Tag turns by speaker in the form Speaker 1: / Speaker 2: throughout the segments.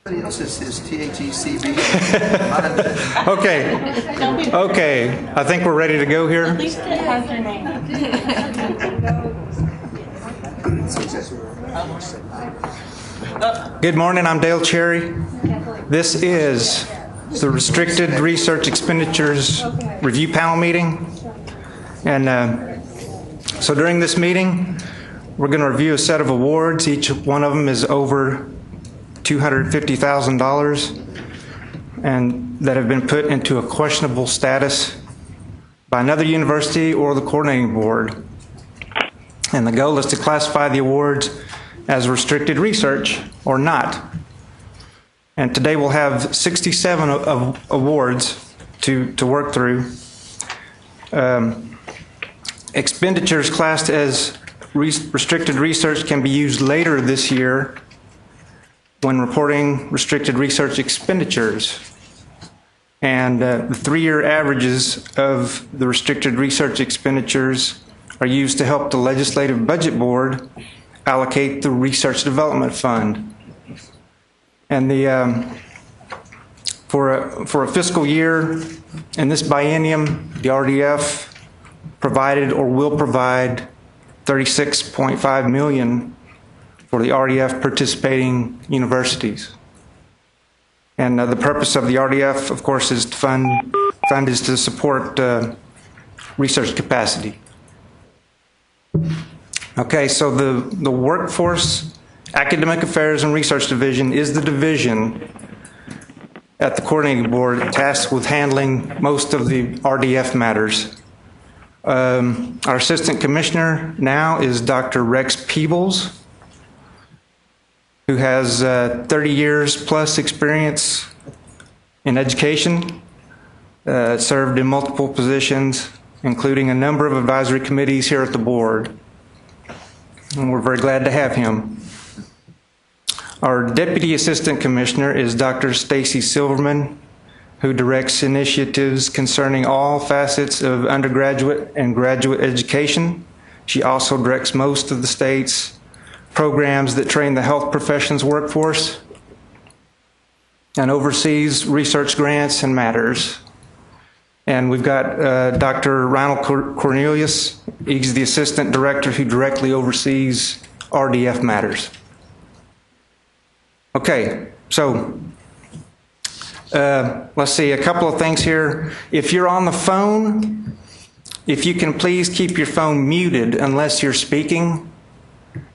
Speaker 1: Somebody else is THECB.
Speaker 2: Okay, I think we're ready to go here.
Speaker 3: At least it has your name.
Speaker 2: Good morning, I'm Dale Cherry. This is the Restricted Research Expenditures Review Panel meeting. And so during this meeting, we're going to review a set of awards. Each one of them is over $250,000 and that have been put into a questionable status by another university or the coordinating board. And the goal is to classify the awards as restricted research or not. And today we'll have 67 awards to work through. Expenditures classed as restricted research can be used later this year when reporting restricted research expenditures. And the three-year averages of the restricted research expenditures are used to help the Legislative Budget Board allocate the Research Development Fund. And for a fiscal year in this biennium, the RDF provided or will provide $36.5 million for the RDF participating universities. And the purpose of the RDF, of course, is to fund is to support research capacity. Okay, so the Workforce, Academic Affairs, and Research Division is the division at the coordinating board tasked with handling most of the RDF matters. Our Assistant Commissioner now is Dr. Rex Peebles, who has 30 years plus experience in education, served in multiple positions, including a number of advisory committees here at the board. And we're very glad to have him. Our Deputy Assistant Commissioner is Dr. Stacy Silverman, who directs initiatives concerning all facets of undergraduate and graduate education. She also directs most of the state's programs that train the health professions workforce and oversees research grants and matters. And we've got Dr. Ronald Cornelius. He's the assistant director who directly oversees RDF matters. Okay, so let's see, a couple of things here. If you're on the phone, if you can please keep your phone muted unless you're speaking,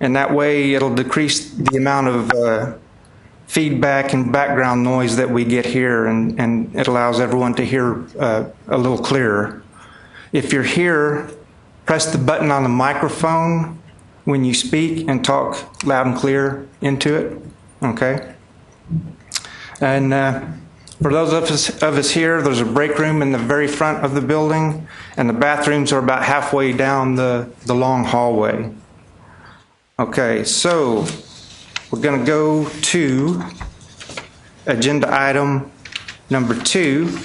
Speaker 2: and that way it'll decrease the amount of feedback and background noise that we get here, and it allows everyone to hear a little clearer. If you're here, press the button on the microphone when you speak and talk loud and clear into it, okay? And for those of us here, there's a break room in the very front of the building, and the bathrooms are about halfway down the long hallway. Okay, so we're going to go to agenda item number 2.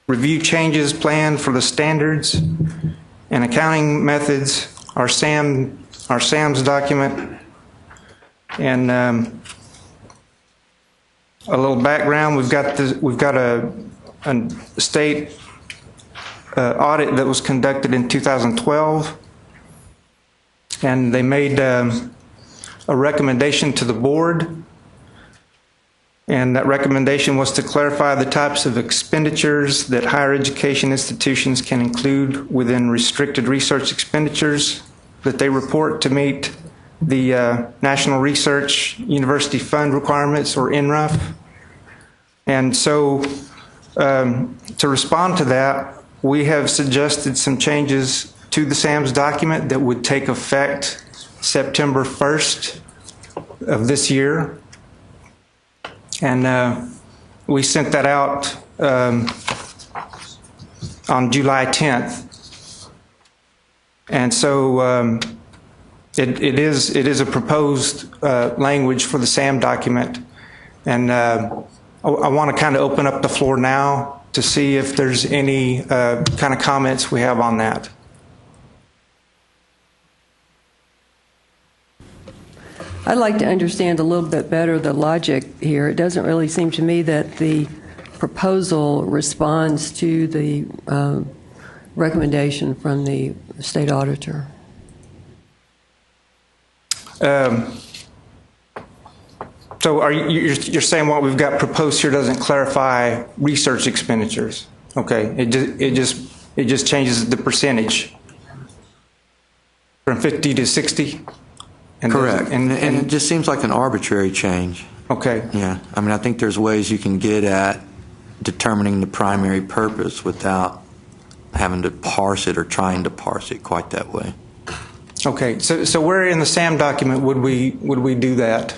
Speaker 2: Review changes planned for the standards and accounting methods, our SAMS document. And a little background, we've got a state audit that was conducted in 2012, and they made a recommendation to the board, and that recommendation was to clarify the types of expenditures that higher education institutions can include within restricted research expenditures that they report to meet the National Research University Fund requirements, or NRUF. And so to respond to that, we have suggested some changes to the SAMS document that would take effect September 1st of this year. And we sent that out on July 10th. And so it is a proposed language for the SAM document. And I want to kind of open up the floor now to see if there's any kind of comments we have on that.
Speaker 3: I'd like to understand a little bit better the logic here. It doesn't really seem to me that the proposal responds to the recommendation from the state auditor.
Speaker 2: So you're saying what we've got proposed here doesn't clarify research expenditures? Okay, it just changes the percentage from 50 to 60?
Speaker 4: Correct. And it just seems like an arbitrary change.
Speaker 2: Okay.
Speaker 4: Yeah. I mean, I think there's ways you can get at determining the primary purpose without having to parse it or trying to parse it quite that way.
Speaker 2: Okay. So where in the SAM document would we do that?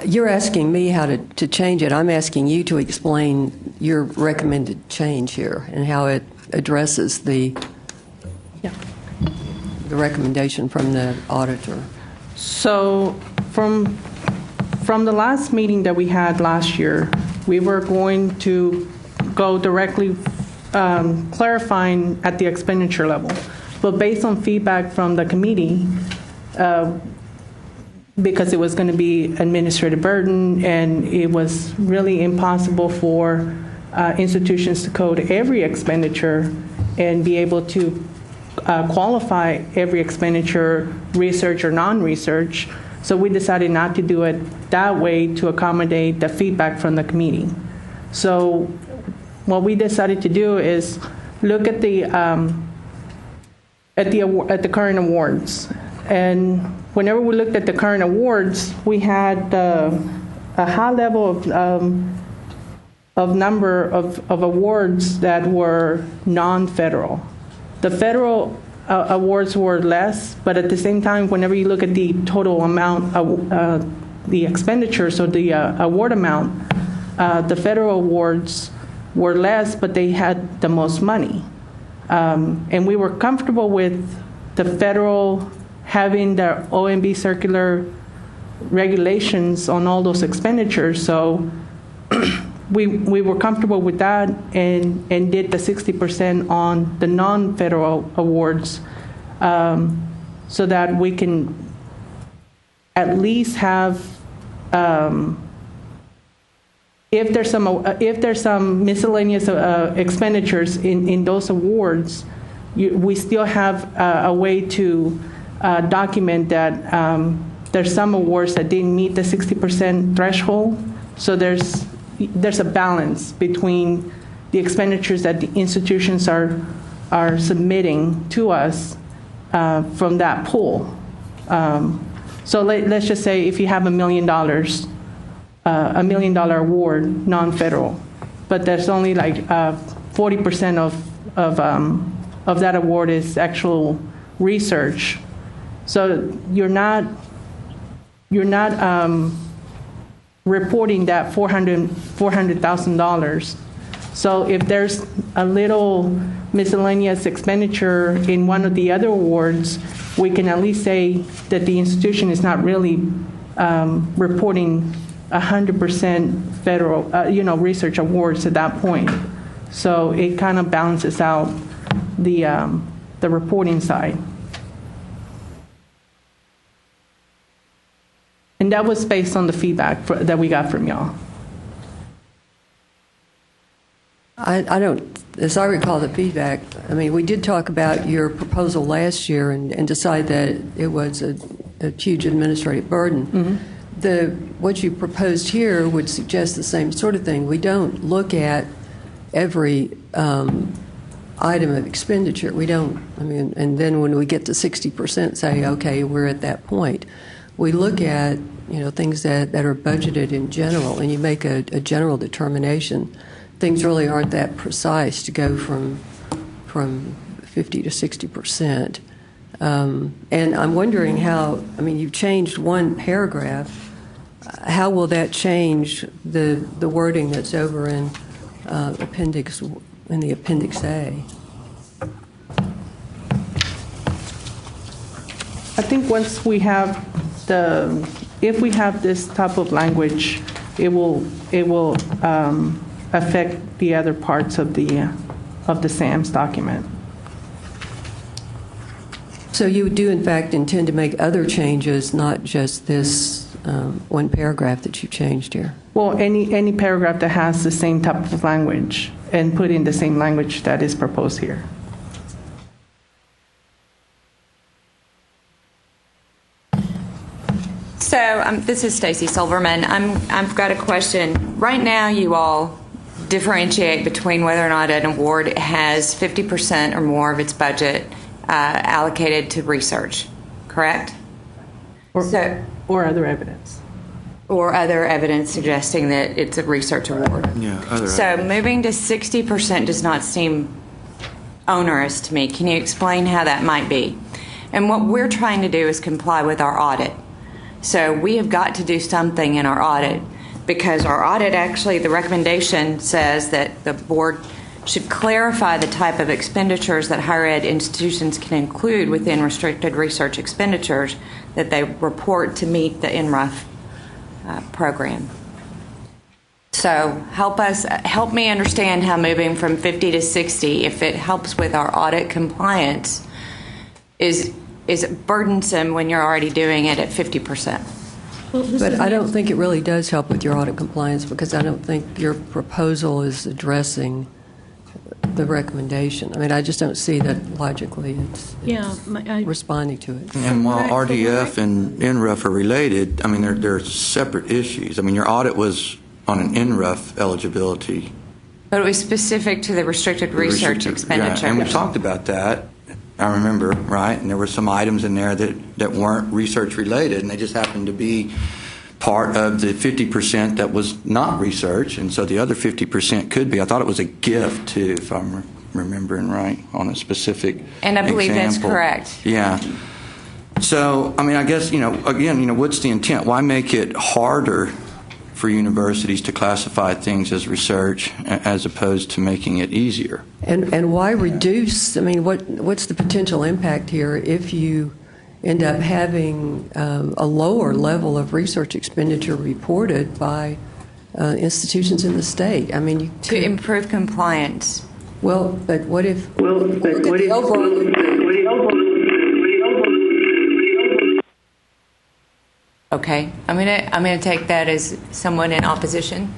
Speaker 3: You're asking me how to change it. I'm asking you to explain your recommended change here and how it addresses the recommendation from the auditor.
Speaker 5: So from the last meeting that we had last year, we were going to go directly clarifying at the expenditure level. But based on feedback from the committee, because it was going to be administrative burden and it was really impossible for institutions to code every expenditure and be able to qualify every expenditure, research or non-research. So we decided not to do it that way to accommodate the feedback from the committee. So what we decided to do is look at the current awards. And whenever we looked at the current awards, we had a high level of number of awards that were non-federal. The federal awards were less, but at the same time, whenever you look at the total amount, the expenditures or the award amount, the federal awards were less, but they had the most money. And we were comfortable with the federal having the OMB circular regulations on all those expenditures. So we were comfortable with that and did the 60% on the non-federal awards so that we can at least have, if there's some miscellaneous expenditures in those awards, we still have a way to document that there's some awards that didn't meet the 60% threshold. So there's a balance between the expenditures that the institutions are submitting to us from that pool. So let's just say if you have $1 million award, non-federal, but there's only like 40% of that award is actual research. So you're not reporting that $400,000. So if there's a little miscellaneous expenditure in one of the other awards, we can at least say that the institution is not really reporting 100% federal, research awards at that point. So it kind of balances out the reporting side. And that was based on the feedback that we got from y'all.
Speaker 3: I don't, as I recall the feedback, I mean, we did talk about your proposal last year and decide that it was a huge administrative burden. Mm-hmm. What you proposed here would suggest the same sort of thing. We don't look at every item of expenditure. We don't, and then when we get to 60%, say, okay, we're at that point. We look at, things that are budgeted in general, and you make a general determination. Things really aren't that precise to go from 50 to 60%. And I'm wondering how, you've changed one paragraph. How will that change the wording that's over in the Appendix A?
Speaker 5: I think once we have if we have this type of language, it will affect the other parts of the SAMS document.
Speaker 3: So you do, in fact, intend to make other changes, not just this one paragraph that you changed here?
Speaker 5: Well, any paragraph that has the same type of language and put in the same language that is proposed here.
Speaker 6: So this is Stacy Silverman. I've got a question. Right now, you all differentiate between whether or not an award has 50% or more of its budget allocated to research, correct?
Speaker 5: Or other evidence.
Speaker 6: Or other evidence suggesting that it's a research award.
Speaker 4: Yeah, other
Speaker 6: So
Speaker 4: evidence.
Speaker 6: moving to 60% does not seem onerous to me. Can you explain how that might be? And what we're trying to do is comply with our audit. So we have got to do something in our audit, because our audit, actually, the recommendation says that the board should clarify the type of expenditures that higher ed institutions can include within restricted research expenditures that they report to meet the NRUF program. So help me understand how moving from 50 to 60, if it helps with our audit compliance, is burdensome when you're already doing it at 50%.
Speaker 3: But I don't think it really does help with your audit compliance, because I don't think your proposal is addressing the recommendation. I mean, I just don't see that logically it's responding to it.
Speaker 4: And while RDF and NRUF are related, I mean, they're separate issues. I mean, your audit was on an NRUF eligibility.
Speaker 6: But it was specific to the restricted research expenditure.
Speaker 4: Yeah, and we talked about that, I remember, right? And there were some items in there that weren't research related, and they just happened to be part of the 50% that was not research, and so the other 50% could be. I thought it was a gift, too, if I'm remembering right, on a specific
Speaker 6: And I believe that's
Speaker 4: example.
Speaker 6: correct.
Speaker 4: Yeah. So, I mean, I guess, again, what's the intent? Why make it harder for universities to classify things as research as opposed to making it easier?
Speaker 3: And why reduce? I mean, what's the potential impact here if you end up having a lower level of research expenditure reported by institutions in the state? I mean,
Speaker 6: To improve compliance.
Speaker 3: well, but what if? Overall,
Speaker 6: Okay, I'm gonna take that as someone in opposition.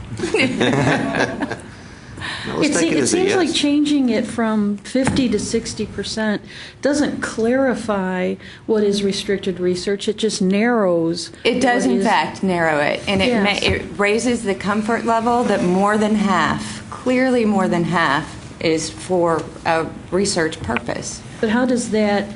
Speaker 7: It seems like changing it from 50 to 60% doesn't clarify what is restricted research. It just narrows.
Speaker 6: It does,
Speaker 7: what
Speaker 6: in
Speaker 7: is-
Speaker 6: fact, narrow it, and
Speaker 7: Yes.
Speaker 6: it raises the comfort level that more than half, clearly more than half, is for a research purpose.
Speaker 7: But how does that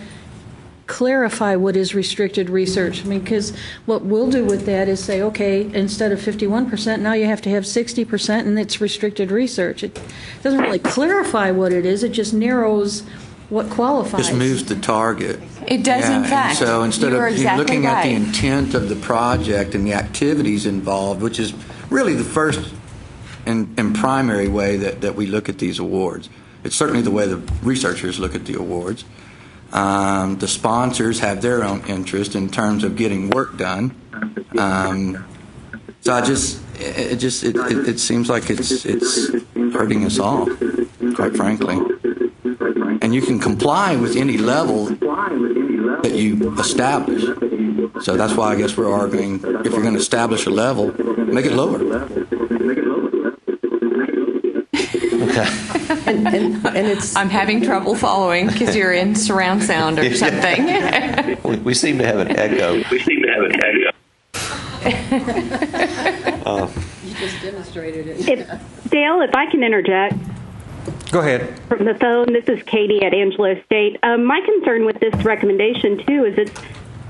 Speaker 7: clarify what is restricted research? I mean, because what we'll do with that is say, okay, instead of 51%, now you have to have 60%, and it's restricted research. It doesn't really clarify what it is. It just narrows what qualifies.
Speaker 4: Just moves the target.
Speaker 6: It does, in
Speaker 4: Yeah,
Speaker 6: fact.
Speaker 4: And so instead
Speaker 6: You are
Speaker 4: of
Speaker 6: exactly
Speaker 4: looking at the
Speaker 6: right.
Speaker 4: intent of the project and the activities involved, which is really the first and primary way that we look at these awards. It's certainly the way the researchers look at the awards. The sponsors have their own interest in terms of getting work done. So it seems like it's hurting us all, quite frankly. And you can comply with any level that you establish. So that's why I guess we're arguing, if you're going to establish a level, make it lower.
Speaker 3: and it's
Speaker 6: I'm having trouble following because you're in surround sound or something.
Speaker 8: We seem to have an echo.
Speaker 3: you just demonstrated it.
Speaker 9: Dale, if I can interject
Speaker 2: Go ahead.
Speaker 9: from the phone, this is Katie at Angelo State. My concern with this recommendation, too, is it's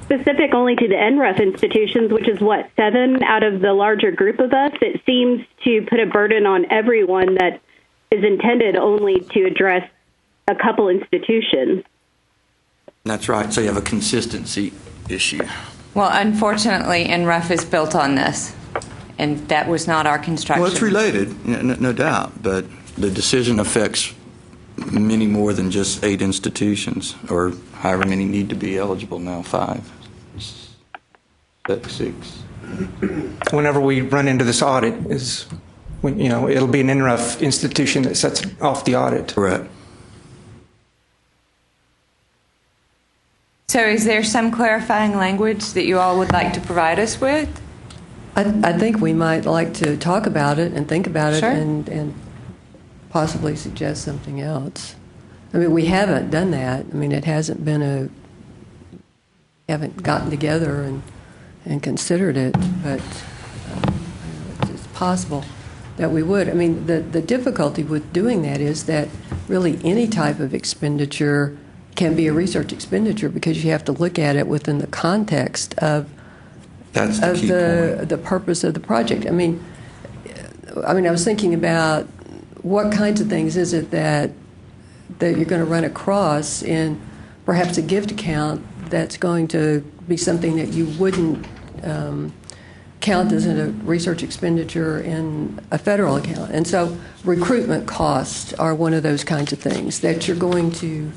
Speaker 9: specific only to the NRUF institutions, which is, 7 out of the larger group of us? It seems to put a burden on everyone that is intended only to address a couple institutions.
Speaker 4: That's right. So you have a consistency issue.
Speaker 6: Well, unfortunately, NRUF is built on this, and that was not our construction.
Speaker 4: Well, it's related, no doubt, but the decision affects many more than just 8 institutions, or however many need to be eligible now, 5, 6.
Speaker 2: Whenever we run into this audit is when, it'll be an NRUF institution that sets off the audit.
Speaker 4: Correct.
Speaker 6: So is there some clarifying language that you all would like to provide us with?
Speaker 3: I think we might like to talk about it and think about it
Speaker 6: Sure.
Speaker 3: and possibly suggest something else. I mean, we haven't done that. I mean, it hasn't been haven't gotten together and considered it, but it's possible that we would. I mean, the difficulty with doing that is that really any type of expenditure can be a research expenditure because you have to look at it within the context of
Speaker 4: That's the key point.
Speaker 3: the purpose of the project. I mean, I was thinking about what kinds of things is it that you're going to run across in perhaps a gift account that's going to be something that you wouldn't count as a research expenditure in a federal account. And so recruitment costs are one of those kinds of things that you're going to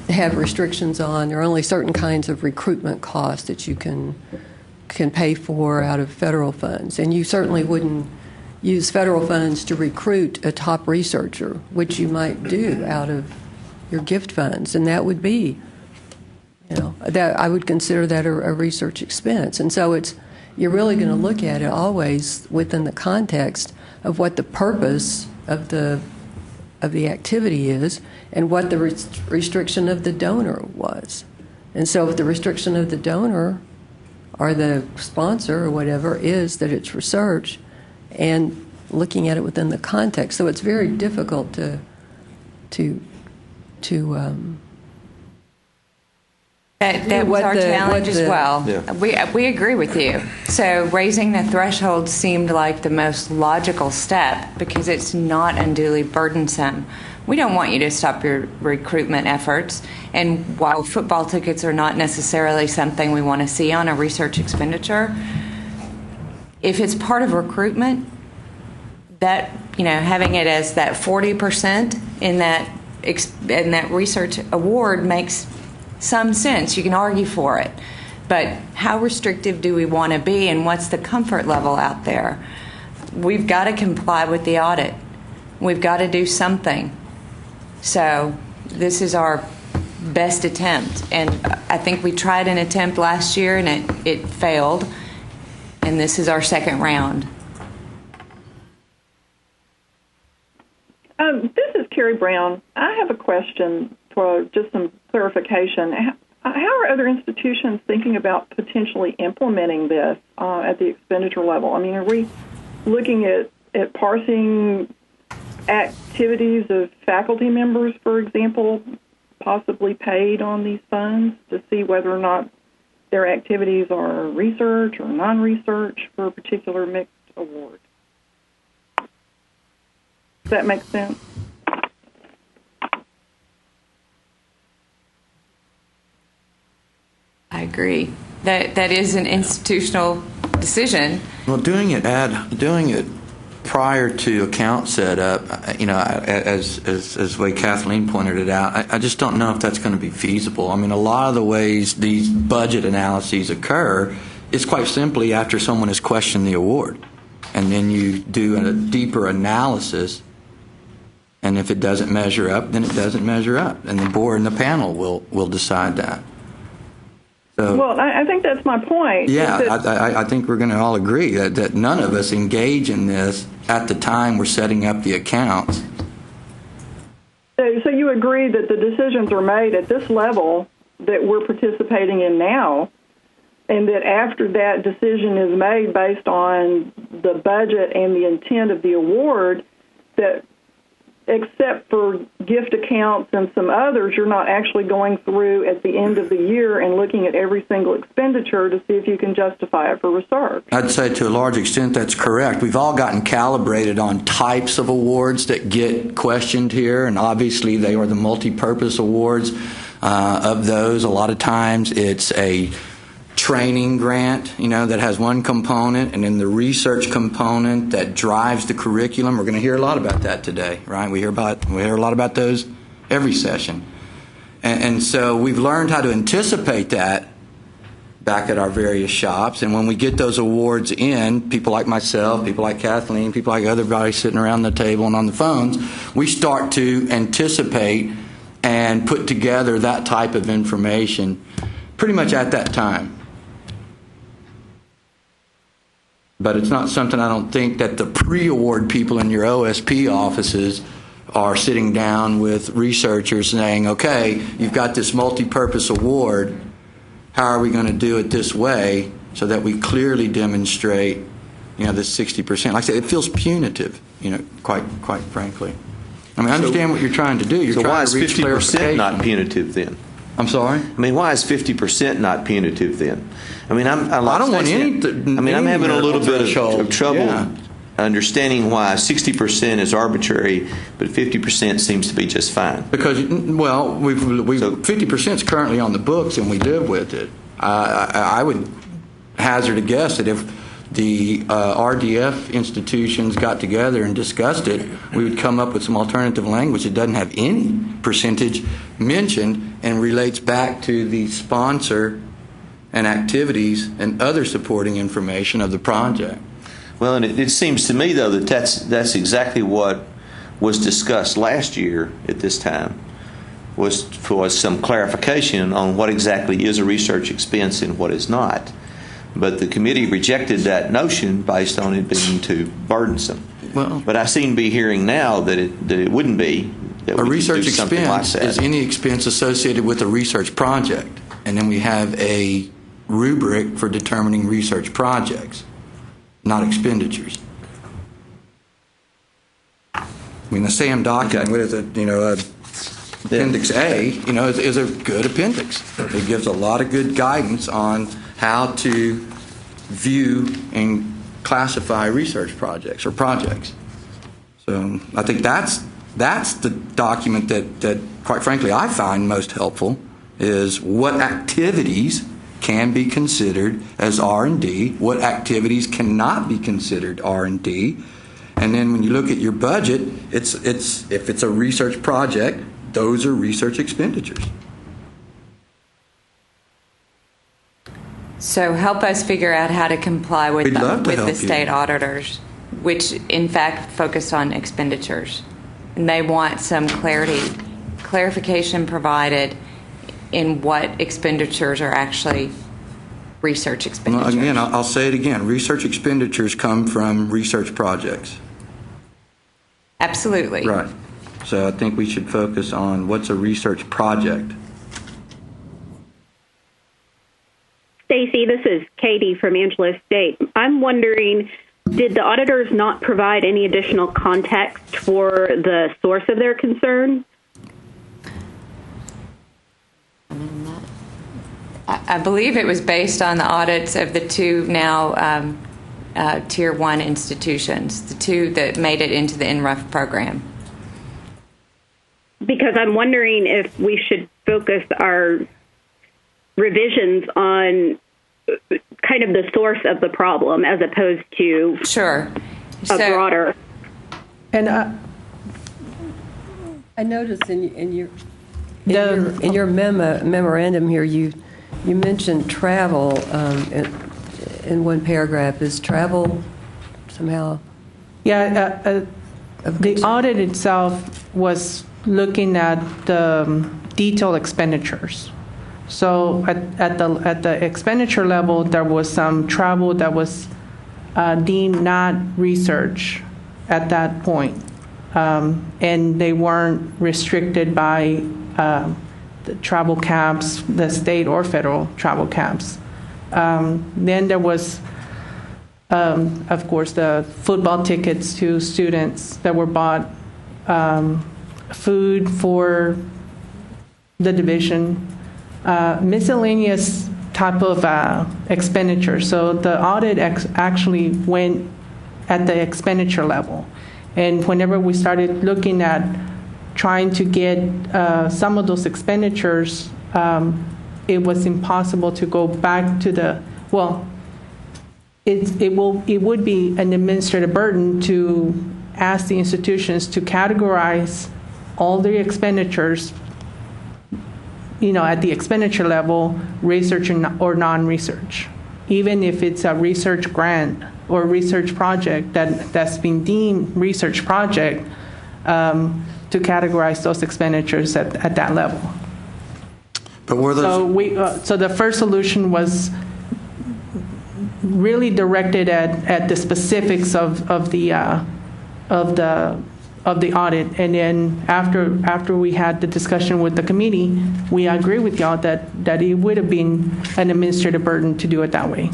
Speaker 3: have restrictions on. There are only certain kinds of recruitment costs that you can pay for out of federal funds. And you certainly wouldn't use federal funds to recruit a top researcher, which you might do out of your gift funds. And that would be, that I would consider that a research expense. And so you're really going to look at it always within the context of what the purpose of the activity is and what the restriction of the donor was. And so if the restriction of the donor or the sponsor or whatever is that it's research, and looking at it within the context, so it's very difficult to
Speaker 6: That was our challenge as well.
Speaker 8: Yeah.
Speaker 6: We agree with you. So raising the threshold seemed like the most logical step because it's not unduly burdensome. We don't want you to stop your recruitment efforts. And while football tickets are not necessarily something we want to see on a research expenditure, if it's part of recruitment, that having it as that 40% in that research award makes some sense. You can argue for it. But how restrictive do we want to be, and what's the comfort level out there? We've got to comply with the audit. We've got to do something. So this is our best attempt. And I think we tried an attempt last year, and it failed. And this is our second round.
Speaker 10: This is Carrie Brown. I have a question for just some clarification. How are other institutions thinking about potentially implementing this at the expenditure level? I mean, are we looking at parsing activities of faculty members, for example, possibly paid on these funds to see whether or not their activities are research or non-research for a particular mixed award? Does that make sense?
Speaker 6: I agree. That is an institutional decision.
Speaker 4: Well, doing it prior to account setup, as the way Kathleen pointed it out, I just don't know if that's going to be feasible. I mean, a lot of the ways these budget analyses occur is quite simply after someone has questioned the award, and then you do a deeper analysis. And if it doesn't measure up, then it doesn't measure up, and the board and the panel will decide that. So,
Speaker 10: well, I think that's my point.
Speaker 4: Yeah, I think we're going to all agree that none of us engage in this at the time we're setting up the accounts.
Speaker 10: So you agree that the decisions are made at this level that we're participating in now, and that after that decision is made based on the budget and the intent of the award, that except for gift accounts and some others, you're not actually going through at the end of the year and looking at every single expenditure to see if you can justify it for research.
Speaker 4: I'd say to a large extent that's correct. We've all gotten calibrated on types of awards that get questioned here, and obviously they are the multi-purpose awards. Of those, a lot of times it's a training grant, that has one component, and then the research component that drives the curriculum. We're going to hear a lot about that today, right? We hear a lot about those every session. And so we've learned how to anticipate that back at our various shops. And when we get those awards in, people like myself, people like Kathleen, people like everybody sitting around the table and on the phones, we start to anticipate and put together that type of information pretty much at that time. But it's not something I don't think that the pre-award people in your OSP offices are sitting down with researchers saying, okay, you've got this multi-purpose award, how are we going to do it this way so that we clearly demonstrate, this 60%. Like I said, it feels punitive, quite frankly. I mean, I understand what you're trying to do. You're
Speaker 8: so
Speaker 4: trying
Speaker 8: why
Speaker 4: to
Speaker 8: is
Speaker 4: reach
Speaker 8: 50% not punitive then?
Speaker 4: I'm sorry?
Speaker 8: I mean, why is 50% not punitive then? I mean, I'm having a little bit of trouble understanding why 60% is arbitrary, but 50% seems to be just fine.
Speaker 4: Because, 50% is currently on the books, and we live with it. I would hazard a guess that if the RDF institutions got together and discussed it, we would come up with some alternative language that doesn't have any percentage mentioned and relates back to the sponsor and activities and other supporting information of the project.
Speaker 8: Well, and it seems to me, though, that that's exactly what was discussed last year at this time, was some clarification on what exactly is a research expense and what is not. But the committee rejected that notion based on it being too burdensome.
Speaker 4: Well,
Speaker 8: but I seem to be hearing now that it wouldn't be. That
Speaker 4: a
Speaker 8: we
Speaker 4: research
Speaker 8: could do something
Speaker 4: expense
Speaker 8: like that.
Speaker 4: is any expense associated with a research project. And then we have a rubric for determining research projects, not expenditures. I mean, the SAM document, what is it, Appendix A, is a good appendix. It gives a lot of good guidance on how to view and classify research projects or projects. So I think that's the document that quite frankly, I find most helpful, is what activities can be considered as R&D, what activities cannot be considered R&D. And then when you look at your budget, if it's a research project, those are research expenditures.
Speaker 6: So help us figure out how to comply with the
Speaker 4: the
Speaker 6: state auditors, which in fact focus on expenditures. And they want some clarification provided in what expenditures are actually research expenditures.
Speaker 4: Well, again, I'll say it again. Research expenditures come from research projects.
Speaker 6: Absolutely.
Speaker 4: Right. So I think we should focus on what's a research project.
Speaker 9: Stacy, this is Katie from Angeles State. I'm wondering, did the auditors not provide any additional context for the source of their concern?
Speaker 6: I believe it was based on the audits of the two now Tier 1 institutions, the two that made it into the NRUF program.
Speaker 9: Because I'm wondering if we should focus our revisions on kind of the source of the problem as opposed to a broader.
Speaker 5: And
Speaker 3: I noticed in your memorandum here, you mentioned travel in one paragraph. Is travel somehow?
Speaker 5: Yeah, the audit itself was looking at the detailed expenditures. So at the expenditure level, there was some travel that was deemed not research at that point, and they weren't restricted by the travel caps, the state or federal travel caps. Then there was, of course, the football tickets to students that were bought, food for the division, miscellaneous type of expenditure. So the audit actually went at the expenditure level. And whenever we started looking at trying to get some of those expenditures, it was impossible to go back to the, it would be an administrative burden to ask the institutions to categorize all the expenditures, at the expenditure level, research or non-research, even if it's a research grant or research project that's been deemed research project. to categorize those expenditures at that level.
Speaker 4: But were those...
Speaker 5: So the first solution was really directed at the specifics of the audit, and then after we had the discussion with the committee, we agree with y'all that it would have been an administrative burden to do it that way.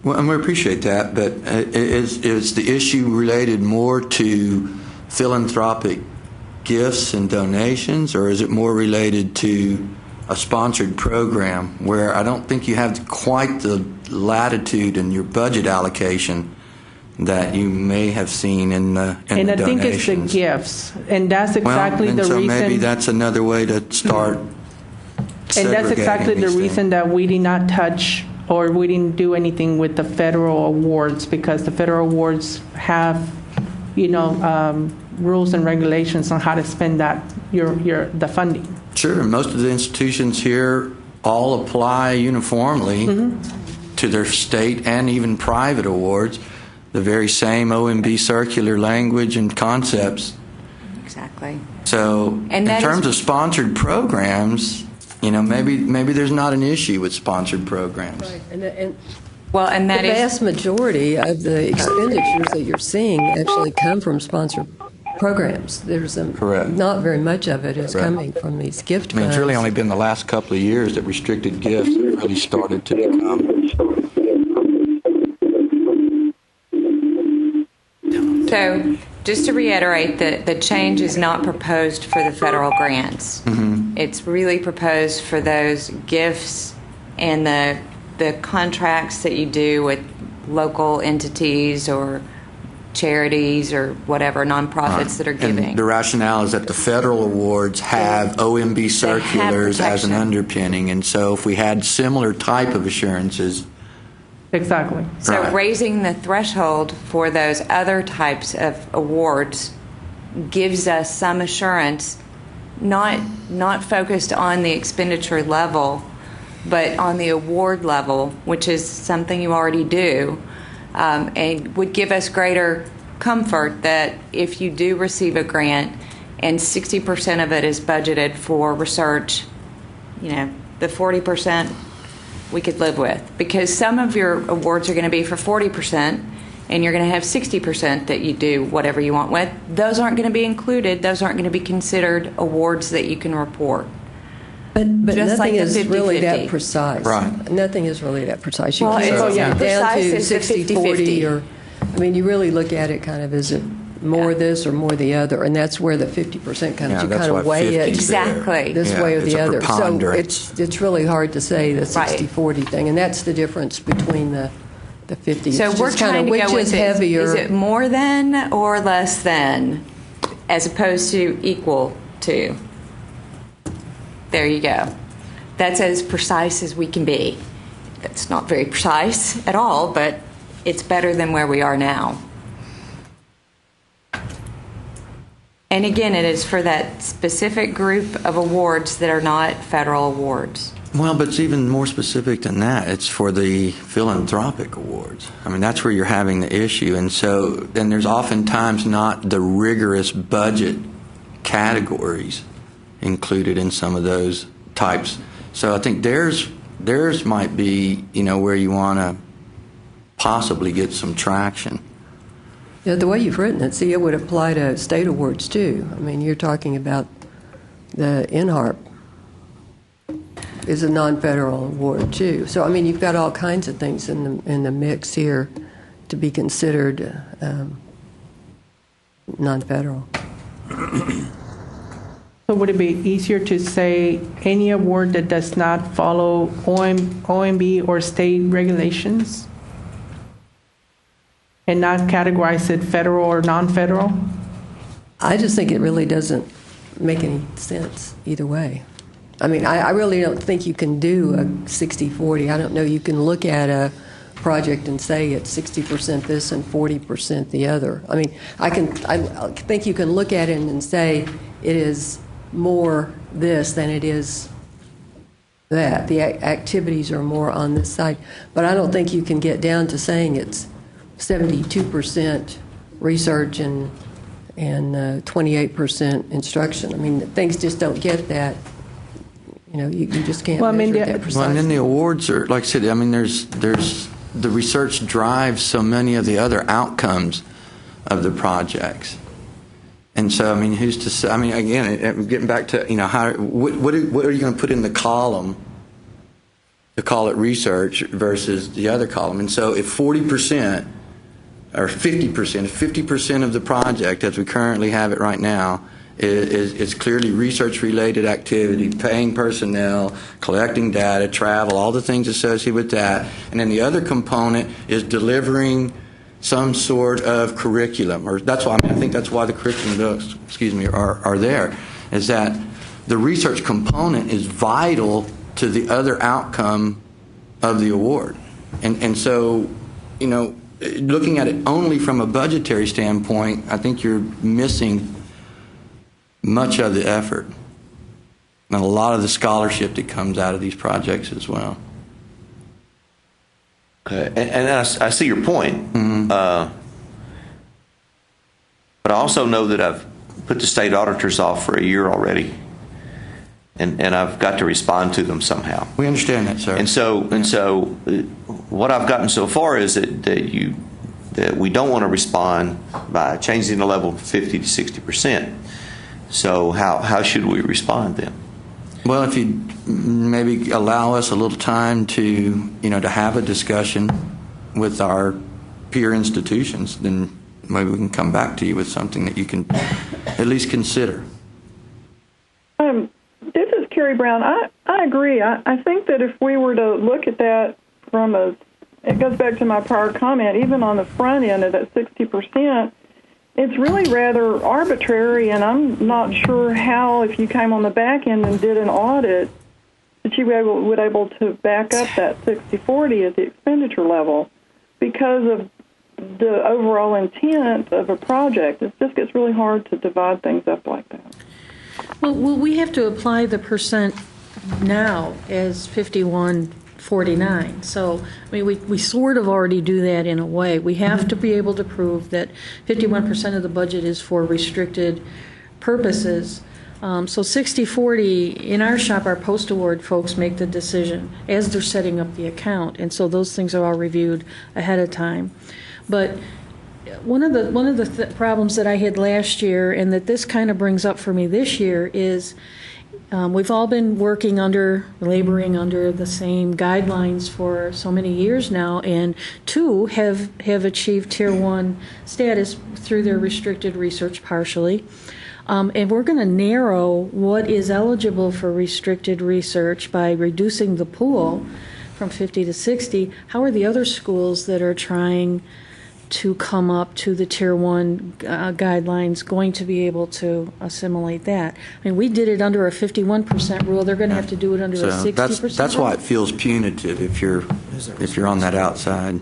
Speaker 4: Well, and we appreciate that, but is the issue related more to philanthropic gifts and donations, or is it more related to a sponsored program where I don't think you have quite the latitude in your budget allocation that you may have seen in the
Speaker 5: And I think
Speaker 4: donations?
Speaker 5: it's the gifts, and that's exactly
Speaker 4: and
Speaker 5: the
Speaker 4: so
Speaker 5: reason.
Speaker 4: maybe that's another way to start
Speaker 5: And that's exactly
Speaker 4: segregating
Speaker 5: the
Speaker 4: these
Speaker 5: reason
Speaker 4: things.
Speaker 5: that we did not touch or we didn't do anything with the federal awards, because the federal awards have, rules and regulations on how to spend the funding.
Speaker 4: Sure, most of the institutions here all apply uniformly to their state and even private awards, the very same OMB circular language and concepts.
Speaker 6: Exactly.
Speaker 4: So in
Speaker 6: that
Speaker 4: terms
Speaker 6: is-
Speaker 4: of sponsored programs, maybe there's not an issue with sponsored programs.
Speaker 3: Right. And
Speaker 6: Well, and
Speaker 3: the
Speaker 6: that is
Speaker 3: vast majority of the expenditures that you're seeing actually come from sponsored programs. There's
Speaker 4: Correct.
Speaker 3: not very much of it is
Speaker 4: Correct.
Speaker 3: coming from these gift
Speaker 4: I mean, it's really
Speaker 3: funds.
Speaker 4: only been the last couple of years that restricted gifts have really started to become.
Speaker 6: So, just to reiterate, the change is not proposed for the federal grants. It's really proposed for those gifts and the contracts that you do with local entities or charities or whatever, nonprofits that are giving.
Speaker 4: And the rationale is that the federal awards have OMB circulars as an
Speaker 6: protection.
Speaker 4: underpinning, and so if we had similar type of assurances,
Speaker 5: Exactly.
Speaker 6: So
Speaker 4: Right.
Speaker 6: raising the threshold for those other types of awards gives us some assurance, not focused on the expenditure level, but on the award level, which is something you already do, and would give us greater comfort that if you do receive a grant and 60% of it is budgeted for research, the 40% we could live with, because some of your awards are going to be for 40% and you're going to have 60% that you do whatever you want with. Those aren't going to be included. Those aren't going to be considered awards that you can report.
Speaker 3: But
Speaker 6: Just like
Speaker 3: nothing
Speaker 6: the
Speaker 3: is really
Speaker 6: 50-50.
Speaker 3: that precise.
Speaker 4: Right.
Speaker 3: Nothing is really that precise. You
Speaker 6: Well,
Speaker 3: can't
Speaker 6: it's-
Speaker 3: get down
Speaker 6: precise
Speaker 3: to
Speaker 6: is the
Speaker 3: 60-40
Speaker 6: 50-50.
Speaker 3: or, you really look at it kind of, is it more this or more the other? And that's where the 50% comes.
Speaker 4: Yeah,
Speaker 3: You
Speaker 4: that's
Speaker 3: kind
Speaker 4: why
Speaker 3: of weigh
Speaker 4: 50
Speaker 3: it
Speaker 4: 's there.
Speaker 6: Exactly.
Speaker 3: this
Speaker 4: Yeah,
Speaker 3: way or
Speaker 4: it's
Speaker 3: the
Speaker 4: a
Speaker 3: other. So
Speaker 4: preponderance.
Speaker 3: it's really hard to say the
Speaker 6: Right.
Speaker 3: 60-40 thing. And that's the difference between the 50.
Speaker 6: So
Speaker 3: It's
Speaker 6: we're
Speaker 3: just kind
Speaker 6: trying
Speaker 3: of
Speaker 6: to
Speaker 3: which
Speaker 6: go
Speaker 3: is
Speaker 6: with
Speaker 3: heavier.
Speaker 6: Is it more than or less than, as opposed to equal to? There you go. That's as precise as we can be. That's not very precise at all, but it's better than where we are now. And again, it is for that specific group of awards that are not federal awards.
Speaker 4: Well, but it's even more specific than that. It's for the philanthropic awards. I mean, that's where you're having the issue. And so then there's oftentimes not the rigorous budget categories included in some of those types. So I think theirs might be, where you want to possibly get some traction.
Speaker 3: Yeah, the way you've written it, see, it would apply to state awards too. I mean, you're talking about the NHARP is a non-federal award too. So, you've got all kinds of things in the mix here to be considered non-federal.
Speaker 5: So would it be easier to say any award that does not follow OMB or state regulations? And not categorize it federal or non-federal?
Speaker 3: I just think it really doesn't make any sense either way. I really don't think you can do a 60-40. I don't know you can look at a project and say it's 60% this and 40% the other. I think you can look at it and say it is more this than it is that. The activities are more on this side. But I don't think you can get down to saying it's 72% research and and 28% instruction. I mean, things just don't get that. You just can't measure that precisely.
Speaker 4: Well, and then the awards are, like I said, I mean, there's the research drives so many of the other outcomes of the projects. And so, I mean, who's to say? I mean, again, getting back to, what are you going to put in the column to call it research versus the other column? And so if 40% or 50%, if 50% of the project as we currently have it right now is clearly research-related activity, paying personnel, collecting data, travel, all the things associated with that, and then the other component is delivering some sort of curriculum, or that's why I think that's why the curriculum books, are there, is that the research component is vital to the other outcome of the award, and so looking at it only from a budgetary standpoint, I think you're missing much of the effort and a lot of the scholarship that comes out of these projects as well.
Speaker 8: Okay, and I see your point, but I also know that I've put the state auditors off for a year already, and I've got to respond to them somehow.
Speaker 4: We understand that, sir.
Speaker 8: And so what I've gotten so far is that we don't want to respond by changing the level from 50 to 60%. So how should we respond then?
Speaker 4: Well, if you maybe allow us a little time to have a discussion with our peer institutions, then maybe we can come back to you with something that you can at least consider.
Speaker 10: This is Carrie Brown. I agree. I think that if we were to look at that it goes back to my prior comment, even on the front end of that 60%, it's really rather arbitrary, and I'm not sure how, if you came on the back end and did an audit, that you would able to back up that 60-40 at the expenditure level because of the overall intent of a project. It just gets really hard to divide things up like that.
Speaker 7: Well, we have to apply the percent now as 51-49. So, I mean, we sort of already do that in a way. We have to be able to prove that 51% of the budget is for restricted purposes. So 60-40, in our shop, our post-award folks make the decision as they're setting up the account. And so those things are all reviewed ahead of time. But one of the problems that I had last year, and that this kind of brings up for me this year, is we've all been laboring under the same guidelines for so many years now, and two have achieved Tier 1 status through their restricted research partially. And we're going to narrow what is eligible for restricted research by reducing the pool from 50 to 60. How are the other schools that are trying to come up to the Tier 1 guidelines going to be able to assimilate that? I mean, we did it under a 51% rule. They're going to have to do it under a 60%
Speaker 4: That's
Speaker 7: rule?
Speaker 4: why it feels punitive if you're on that outside.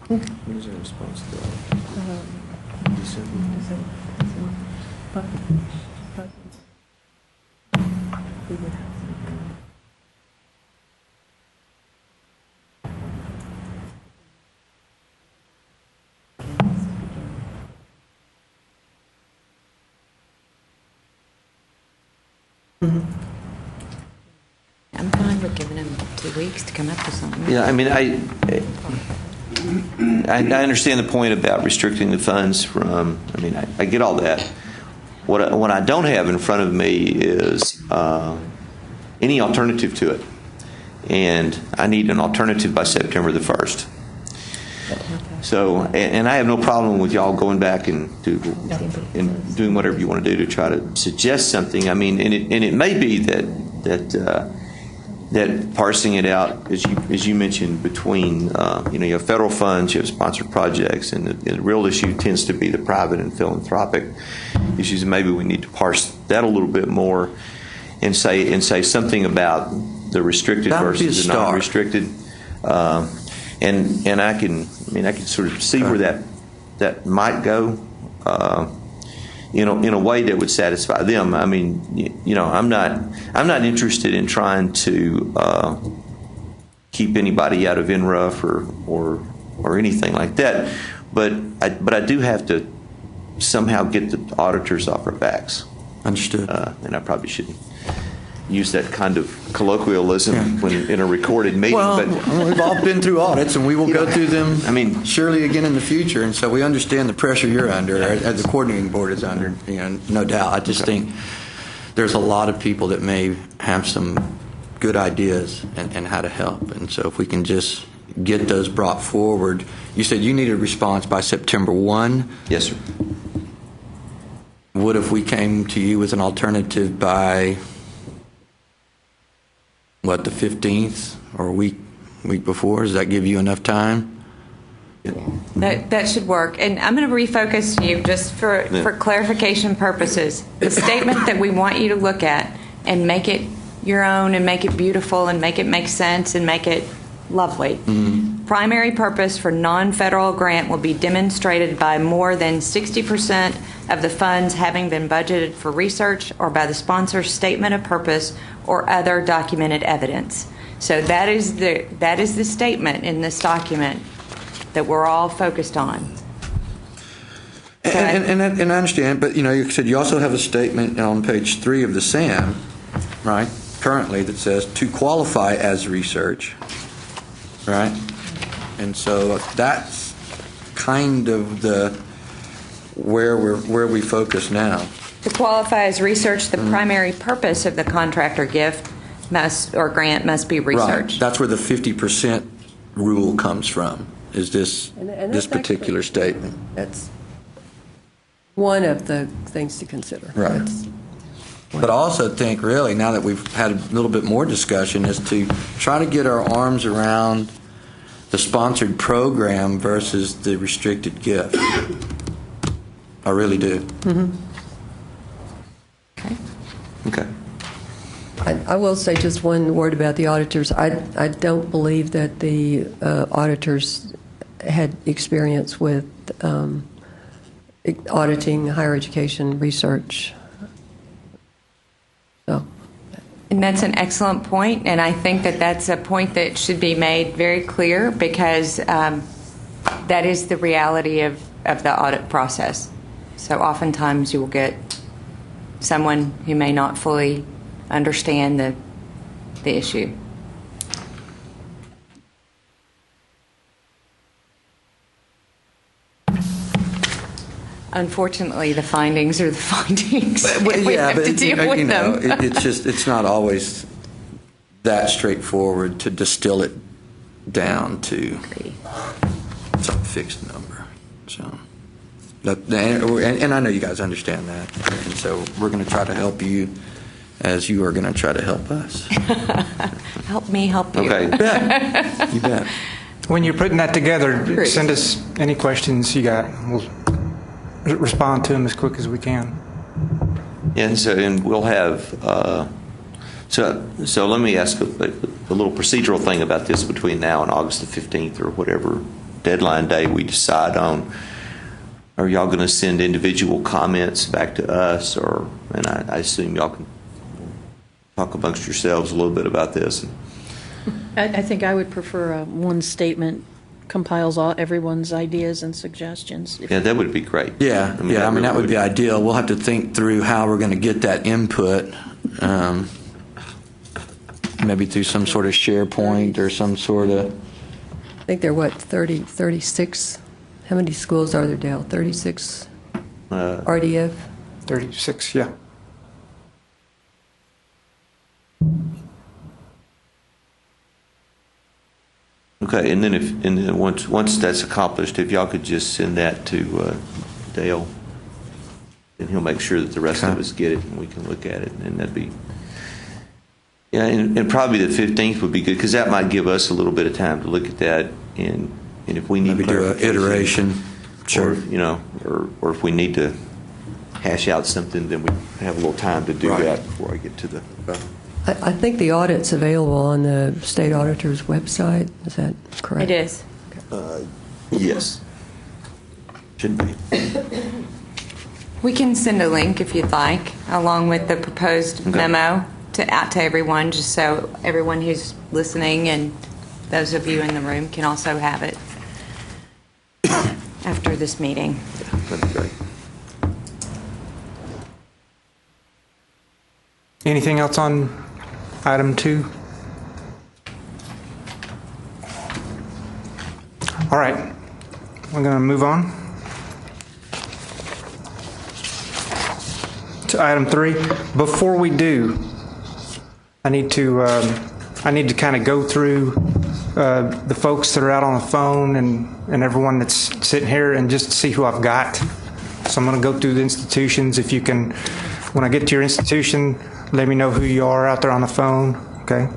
Speaker 2: Who's the response to that?
Speaker 6: I'm fine with giving them 2 weeks to come up with something.
Speaker 8: Yeah, I mean, I understand the point about restricting the funds from. I mean, I get all that. What I don't have in front of me is any alternative to it, and I need an alternative by September the 1st. So, and I have no problem with y'all going back and doing whatever you want to do to try to suggest something. I mean, and it may be that parsing it out, as you mentioned, between you have federal funds, you have sponsored projects, and the real issue tends to be the private and philanthropic issues. And maybe we need to parse that a little bit more, and say something about the restricted versus the non-restricted. And I can sort of see where that might go, in a way that would satisfy them. I mean, I'm not interested in trying to keep anybody out of NRUF or anything like that. But I do have to somehow get the auditors off our backs.
Speaker 4: Understood.
Speaker 8: And I probably shouldn't use that kind of colloquialism when in a recorded meeting.
Speaker 4: Well,
Speaker 8: but
Speaker 4: we've all been through audits, and we will go through them.
Speaker 8: I mean,
Speaker 4: surely again in the future, and so we understand the pressure you're under, as the coordinating board is under. No doubt. I just think there's a lot of people that may have some good ideas and how to help, and so if we can just get those brought forward. You said you need a response by September 1.
Speaker 8: Yes, sir.
Speaker 4: What if we came to you with an alternative by, the 15th or a week before? Does that give you enough time?
Speaker 6: That should work. And I'm going to refocus you just for clarification purposes. The statement that we want you to look at and make it your own and make it beautiful and make it make sense and make it lovely. Mm-hmm. Primary purpose for non-federal grant will be demonstrated by more than 60% of the funds having been budgeted for research or by the sponsor's statement of purpose or other documented evidence. So that is the statement in this document that we're all focused on.
Speaker 4: And I understand, but you said you also have a statement on page 3 of the SAM, right? Currently that says to qualify as research, right? And so that's kind of where we focus now.
Speaker 6: To qualify as research, the primary purpose of the contract or gift grant must be research.
Speaker 4: Right. That's where the 50% rule comes from. Is this particular statement?
Speaker 3: That's one of the things to consider.
Speaker 4: Right. But I also think, really, now that we've had a little bit more discussion, is to try to get our arms around the sponsored program versus the restricted gift. I really do.
Speaker 3: Mm-hmm.
Speaker 8: Okay.
Speaker 3: I will say just one word about the auditors. I don't believe that the auditors had experience with auditing higher education research. So.
Speaker 6: And that's an excellent point, and I think that that's a point that should be made very clear because that is the reality of the audit process. So oftentimes you will get someone who may not fully understand the issue. Unfortunately, the findings are the findings. We have to deal with them.
Speaker 4: It's not always that straightforward to distill it down to some fixed number. So, and I know you guys understand that, and so we're going to try to help you as you are going to try to help us.
Speaker 6: Help me help you.
Speaker 8: Okay.
Speaker 4: You bet.
Speaker 2: When you're putting that together, send us any questions you got. We'll respond to them as quick as we can.
Speaker 8: And we'll have. So let me ask a little procedural thing about this between now and August the 15th or whatever deadline day we decide on. Are y'all going to send individual comments back to us, and I assume y'all can talk amongst yourselves a little bit about this?
Speaker 7: I think I would prefer one statement compiles everyone's ideas and suggestions.
Speaker 8: Yeah, that would be great.
Speaker 4: Yeah, that would be ideal. We'll have to think through how we're going to get that input, maybe through some sort of SharePoint or some sort of...
Speaker 3: I think there are, 36? How many schools are there, Dale? 36 RDF?
Speaker 2: 36, yeah.
Speaker 8: Okay, and then once that's accomplished, if y'all could just send that to Dale, and he'll make sure that the rest of us get it and we can look at it, and that'd be and probably the 15th would be good because that might give us a little bit of time to look at that and if we need
Speaker 4: maybe do an iteration, sure,
Speaker 8: or if we need to hash out something, then we have a little time to do that before I get to the.
Speaker 3: I think the audit's available on the state auditor's website. Is that correct?
Speaker 6: It is.
Speaker 8: Yes. Should be.
Speaker 6: We can send a link if you'd like, along with the proposed memo out to everyone, just so everyone who's listening and those of you in the room can also have it after this meeting.
Speaker 8: That'd be great.
Speaker 2: Anything else on item 2? All right, we're going to move on to item 3. Before we do, I need to kind of go through the folks that are out on the phone and everyone that's sitting here and just see who I've got. So I'm going to go through the institutions. If you can, when I get to your institution, let me know who you are out there on the phone. Okay.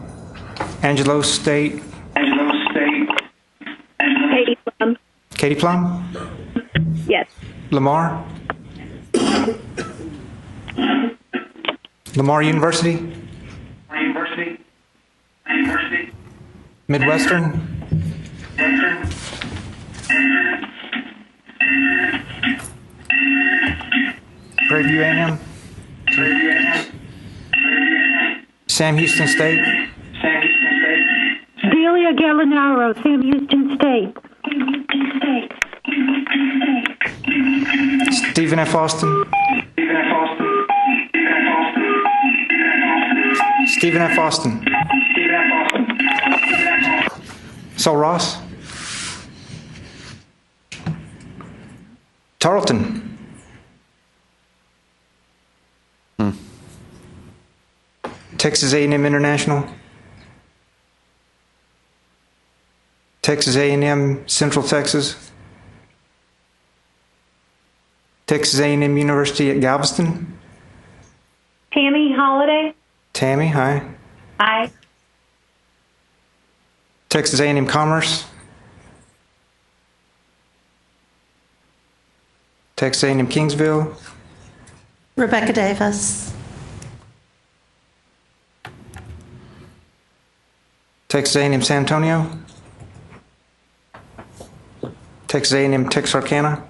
Speaker 2: Angelo State.
Speaker 9: Katie Plum.
Speaker 2: Katie Plum?
Speaker 9: Yes.
Speaker 2: Lamar? Lamar University? Midwestern? Grayview A&M? Sam Houston State?
Speaker 11: Delia Gallinaro, Sam Houston State.
Speaker 2: Stephen F. Austin? Stephen F. Austin? Sol Ross? Tarleton? Texas A&M International? Texas A&M Central Texas? Texas A&M University at Galveston?
Speaker 11: Tammy Holiday.
Speaker 2: Tammy, hi.
Speaker 11: Hi.
Speaker 2: Texas A&M Commerce? Texas A&M Kingsville?
Speaker 12: Rebecca Davis.
Speaker 2: Texas A&M San Antonio? Texas A&M Texarkana?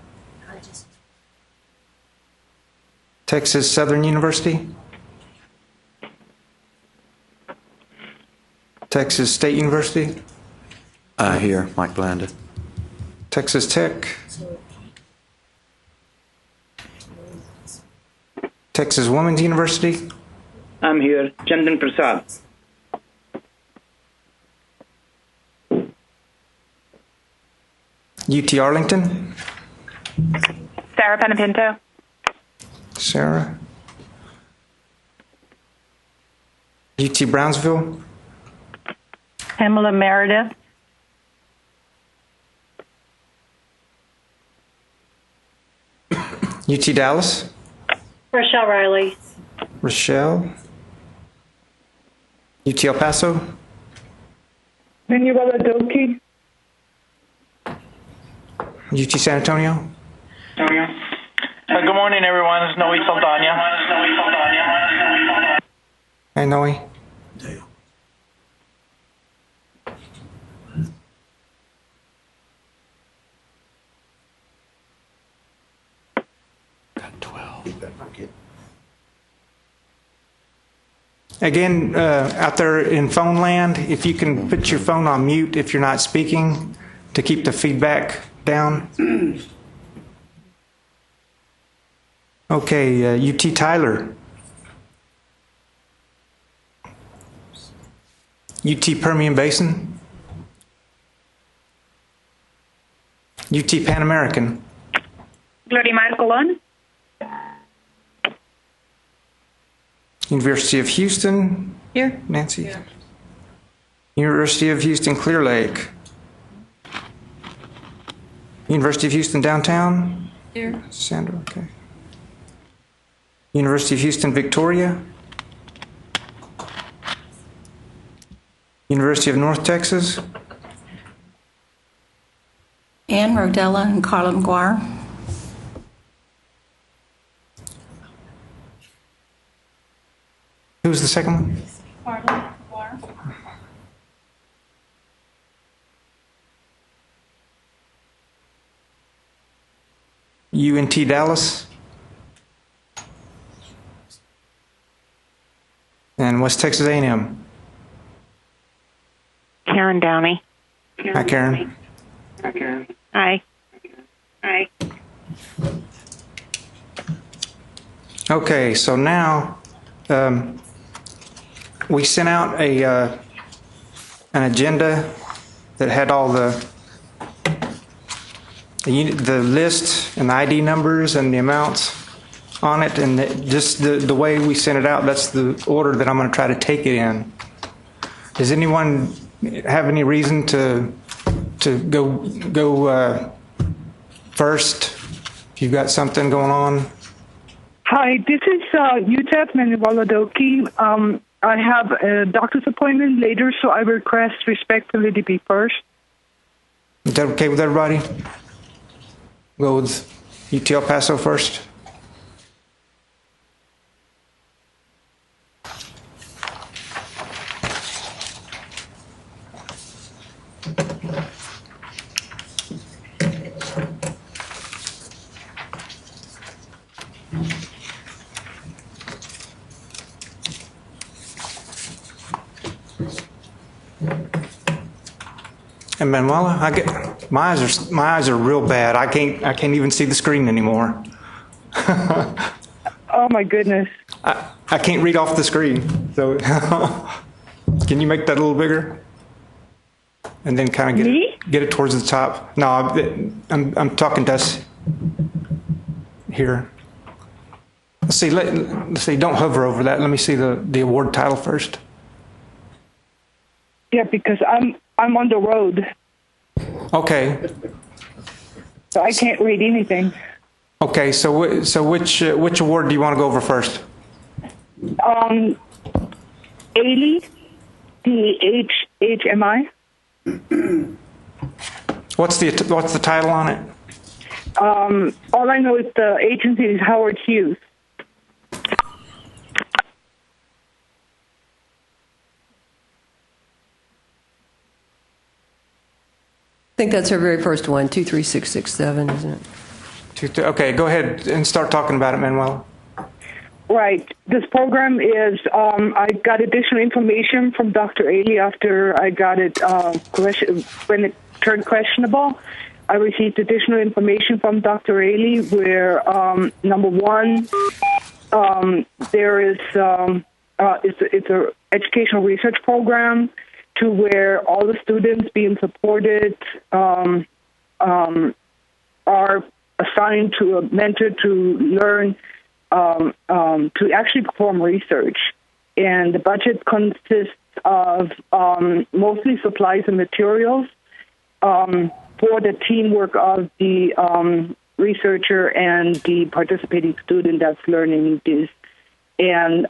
Speaker 2: Texas Southern University? Texas State University?
Speaker 4: Here, Mike Blanda.
Speaker 2: Texas Tech? Texas Women's University?
Speaker 13: I'm here, Chandan Prasad.
Speaker 2: UT Arlington?
Speaker 14: Sarah Penapinto.
Speaker 2: Sarah? UT Brownsville?
Speaker 11: Pamela Meredith.
Speaker 2: UT Dallas?
Speaker 11: Rochelle Riley.
Speaker 2: Rochelle? UT El Paso?
Speaker 10: Manuela Doki.
Speaker 2: UT San Antonio?
Speaker 13: Good morning, everyone. It's Noe Saldana.
Speaker 2: Hey, Noe.
Speaker 4: Got 12.
Speaker 2: Again, out there in phone land, if you can put your phone on mute if you're not speaking to keep the feedback down. Okay, UT Tyler. UT Permian Basin. UT Pan American.
Speaker 14: Glorimar Colon.
Speaker 2: University of Houston.
Speaker 7: Here.
Speaker 2: Nancy. Here. University of Houston Clear Lake. University of Houston Downtown.
Speaker 7: Here.
Speaker 2: Sandra, okay. University of Houston Victoria. University of North Texas.
Speaker 12: Ann Rodella and Carla McGuire.
Speaker 2: Who was the second one?
Speaker 12: Carla McGuire.
Speaker 2: UNT Dallas. And West Texas A&M.
Speaker 14: Karen Downey.
Speaker 2: Hi, Karen.
Speaker 14: Hi, Karen. Hi. Hi.
Speaker 2: Okay, so now we sent out an agenda that had all the list and the ID numbers and the amounts on it, and just the way we sent it out, that's the order that I'm going to try to take it in. Does anyone have any reason to go first? If you've got something going on.
Speaker 15: Hi, this is UTEP Maniwaladoki. I have a doctor's appointment later, so I request respectfully to be first.
Speaker 2: Is that okay with everybody? Go with UT El Paso first. And Manuela, my eyes are real bad. I can't even see the screen anymore.
Speaker 15: Oh my goodness.
Speaker 2: I can't read off the screen. So can you make that a little bigger? And then kind of get it towards the top. No, I'm talking to us here. Let's see. Let's see. Don't hover over that. Let me see the award title first.
Speaker 15: Yeah, because I'm on the road.
Speaker 2: Okay.
Speaker 15: So I can't read anything.
Speaker 2: Okay, so which award do you want to go over first?
Speaker 15: Ailey, DHMI.
Speaker 2: What's the title on it?
Speaker 15: All I know is the agency is Howard Hughes.
Speaker 3: I think that's our very first one, 23667, isn't it?
Speaker 2: Okay, go ahead and start talking about it, Manuel.
Speaker 15: Right. This program is, I got additional information from Dr. Ailey after I got it, when it turned questionable. I received additional information from Dr. Ailey where, number one, there is, it's an educational research program to where all the students being supported are assigned to a mentor to learn to actually perform research. And the budget consists of mostly supplies and materials for the teamwork of the researcher and the participating student that's learning this. And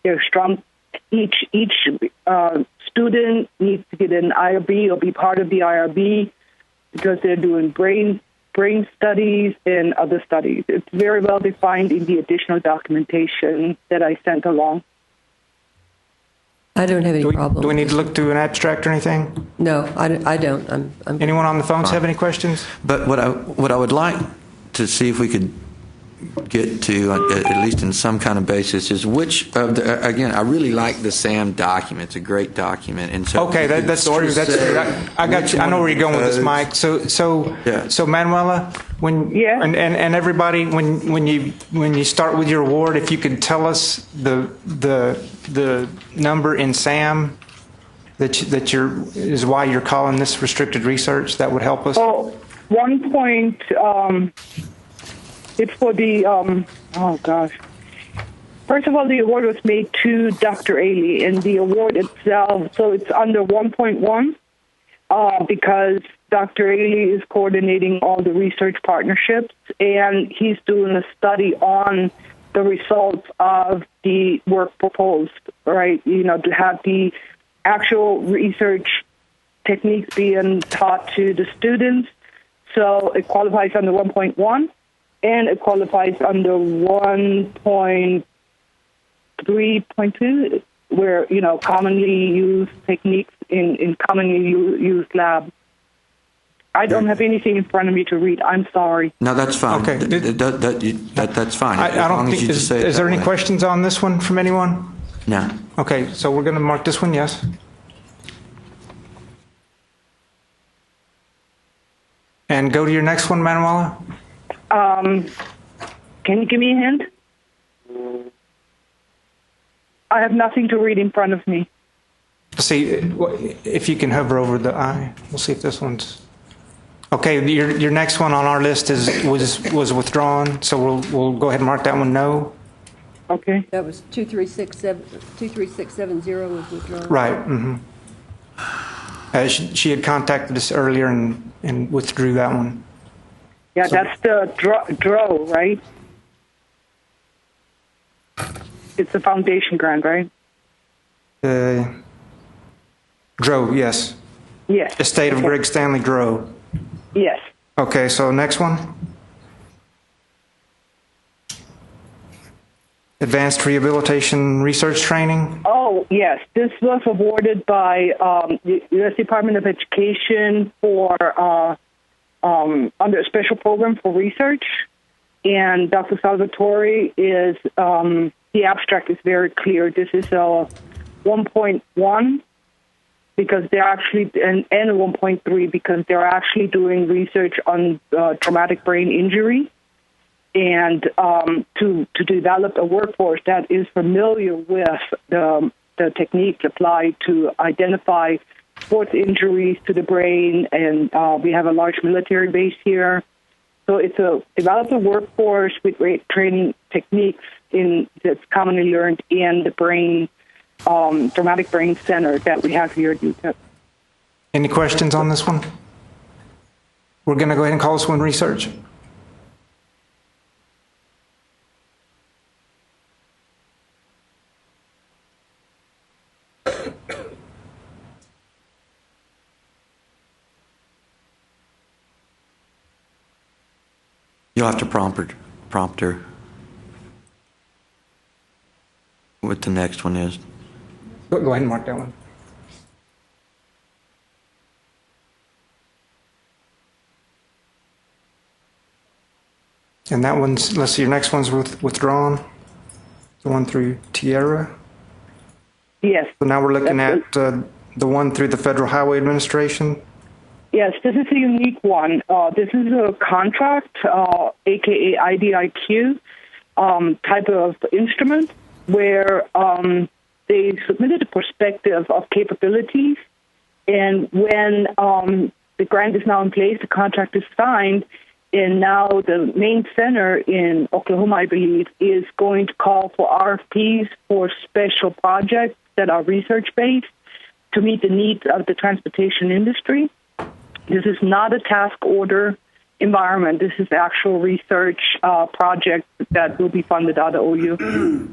Speaker 15: they're strong. Each student needs to get an IRB or be part of the IRB because they're doing brain studies and other studies. It's very well defined in the additional documentation that I sent along.
Speaker 3: I don't have any problem.
Speaker 2: Do we need to look through an abstract or anything?
Speaker 3: No, I don't. I'm
Speaker 2: Anyone on the phones have any questions?
Speaker 4: But what I would like to see if we could get to, at least in some kind of basis, is which of the, again, I really like the SAM document. It's a great document. And so
Speaker 2: okay, that's true. That's true. I got you. I know where you're going with this, Mike. So Manuela, and everybody, when you start with your award, if you could tell us the number in SAM that is why you're calling this restricted research, that would help us.
Speaker 15: Oh, 1 point. It's for the, oh gosh. First of all, the award was made to Dr. Ailey, and the award itself, so it's under 1.1 because Dr. Ailey is coordinating all the research partnerships, and he's doing a study on the results of the work proposed, right? You know, to have the actual research techniques being taught to the students. So it qualifies under 1.1. And it qualifies under 1.3.2, where, you know, commonly used techniques in commonly used labs. I don't have anything in front of me to read. I'm sorry.
Speaker 4: No, that's fine.
Speaker 2: Okay.
Speaker 4: That's fine.
Speaker 2: I don't think, is there any questions on this one from anyone?
Speaker 4: No.
Speaker 2: Okay, so we're going to mark this one yes. And go to your next one, Manuela.
Speaker 15: Can you give me a hint? I have nothing to read in front of me.
Speaker 2: See, if you can hover over the I, we'll see if this one's. Okay, your next one on our list was withdrawn, so we'll go ahead and mark that one no.
Speaker 15: Okay.
Speaker 3: That was 23670 was withdrawn.
Speaker 2: Right. Mm-hmm. She had contacted us earlier and withdrew that one.
Speaker 15: Yeah,
Speaker 2: So-
Speaker 15: that's the DRO, right? It's a foundation grant, right?
Speaker 2: Dro, yes.
Speaker 15: Yes.
Speaker 2: Estate of Greg Stanley Dro.
Speaker 15: Yes.
Speaker 2: Okay, so next one. Advanced Rehabilitation Research Training.
Speaker 15: Oh, yes. This was awarded by the U.S. Department of Education for under a special program for research. And Dr. Salvatore is, the abstract is very clear. This is a 1.1 because they're actually, and a 1.3 because they're actually doing research on traumatic brain injury. And to develop a workforce that is familiar with the techniques applied to identify sports injuries to the brain, and we have a large military base here. So it's develop a workforce with great training techniques that's commonly learned in the brain, traumatic brain center that we have here at UTEP.
Speaker 2: Any questions on this one? We're going to go ahead and call this one research.
Speaker 4: You'll have to prompt her what the next one is.
Speaker 2: Go ahead and mark that one. And that one's, let's see, your next one's withdrawn. The one through Tierra.
Speaker 15: Yes.
Speaker 2: So now we're looking at the one through the Federal Highway Administration.
Speaker 15: Yes, this is a unique one. This is a contract, aka IDIQ type of instrument, where they submitted a perspective of capabilities, and when the grant is now in place, the contract is signed, and now the main center in Oklahoma, I believe, is going to call for RFPs for special projects that are research-based to meet the needs of the transportation industry. This is not a task order environment. This is actual research project that will be funded out of OU.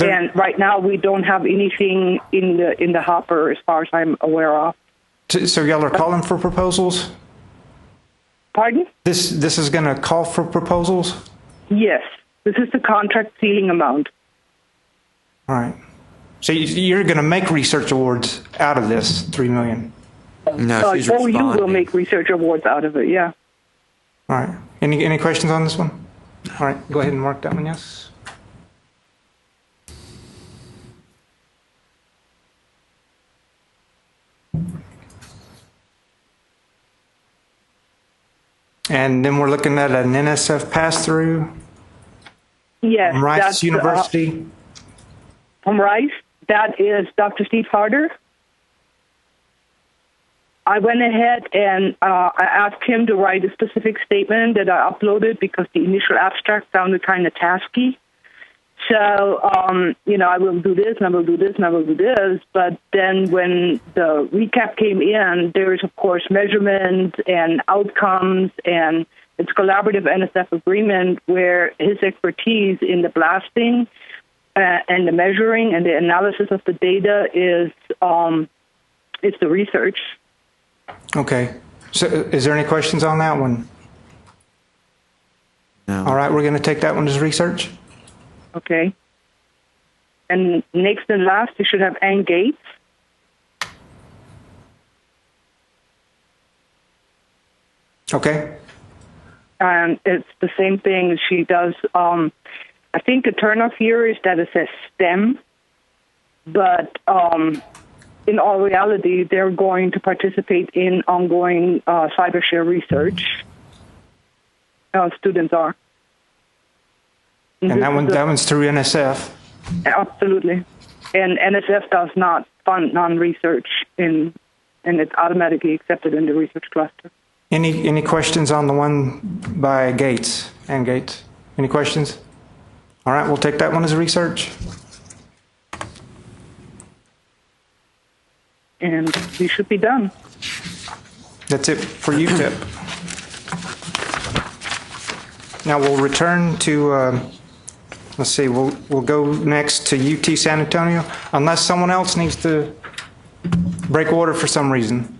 Speaker 15: And right now, we don't have anything in the hopper, as far as I'm aware of.
Speaker 2: So y'all are calling for proposals?
Speaker 15: Pardon?
Speaker 2: This is going to call for proposals?
Speaker 15: Yes. This is the contract ceiling amount.
Speaker 2: All right. So you're going to make research awards out of this $3 million?
Speaker 4: No, she's
Speaker 15: OU
Speaker 4: responding.
Speaker 15: will make research awards out of it, yeah.
Speaker 2: All right. Any questions on this one? All right. Go ahead and mark that one, yes. And then we're looking at an NSF pass-through
Speaker 15: Yes.
Speaker 2: from Rice
Speaker 15: that's,
Speaker 2: University.
Speaker 15: From Rice, that is Dr. Steve Harder. I went ahead and I asked him to write a specific statement that I uploaded because the initial abstract sounded kind of tasky. So, I will do this, and I will do this, and I will do this. But then when the recap came in, there is, of course, measurements and outcomes, and it's a collaborative NSF agreement where his expertise in the blasting and the measuring and the analysis of the data is the research.
Speaker 2: Okay. So is there any questions on that one?
Speaker 4: No.
Speaker 2: All right, we're going to take that one as research.
Speaker 15: Okay. And next and last, you should have Ann Gates.
Speaker 2: Okay.
Speaker 15: And it's the same thing. She does, I think the turnoff here is that it says STEM, but in all reality, they're going to participate in ongoing cybershare research. Students are.
Speaker 2: And that one's through NSF.
Speaker 15: Absolutely. And NSF does not fund non-research, and it's automatically accepted in the research cluster.
Speaker 2: Any questions on the one by Gates and Gates? Any questions? All right, we'll take that one as research.
Speaker 15: And we should be done.
Speaker 2: That's it for UTEP. Now we'll return to, let's see, we'll go next to UT San Antonio, unless someone else needs to break order for some reason.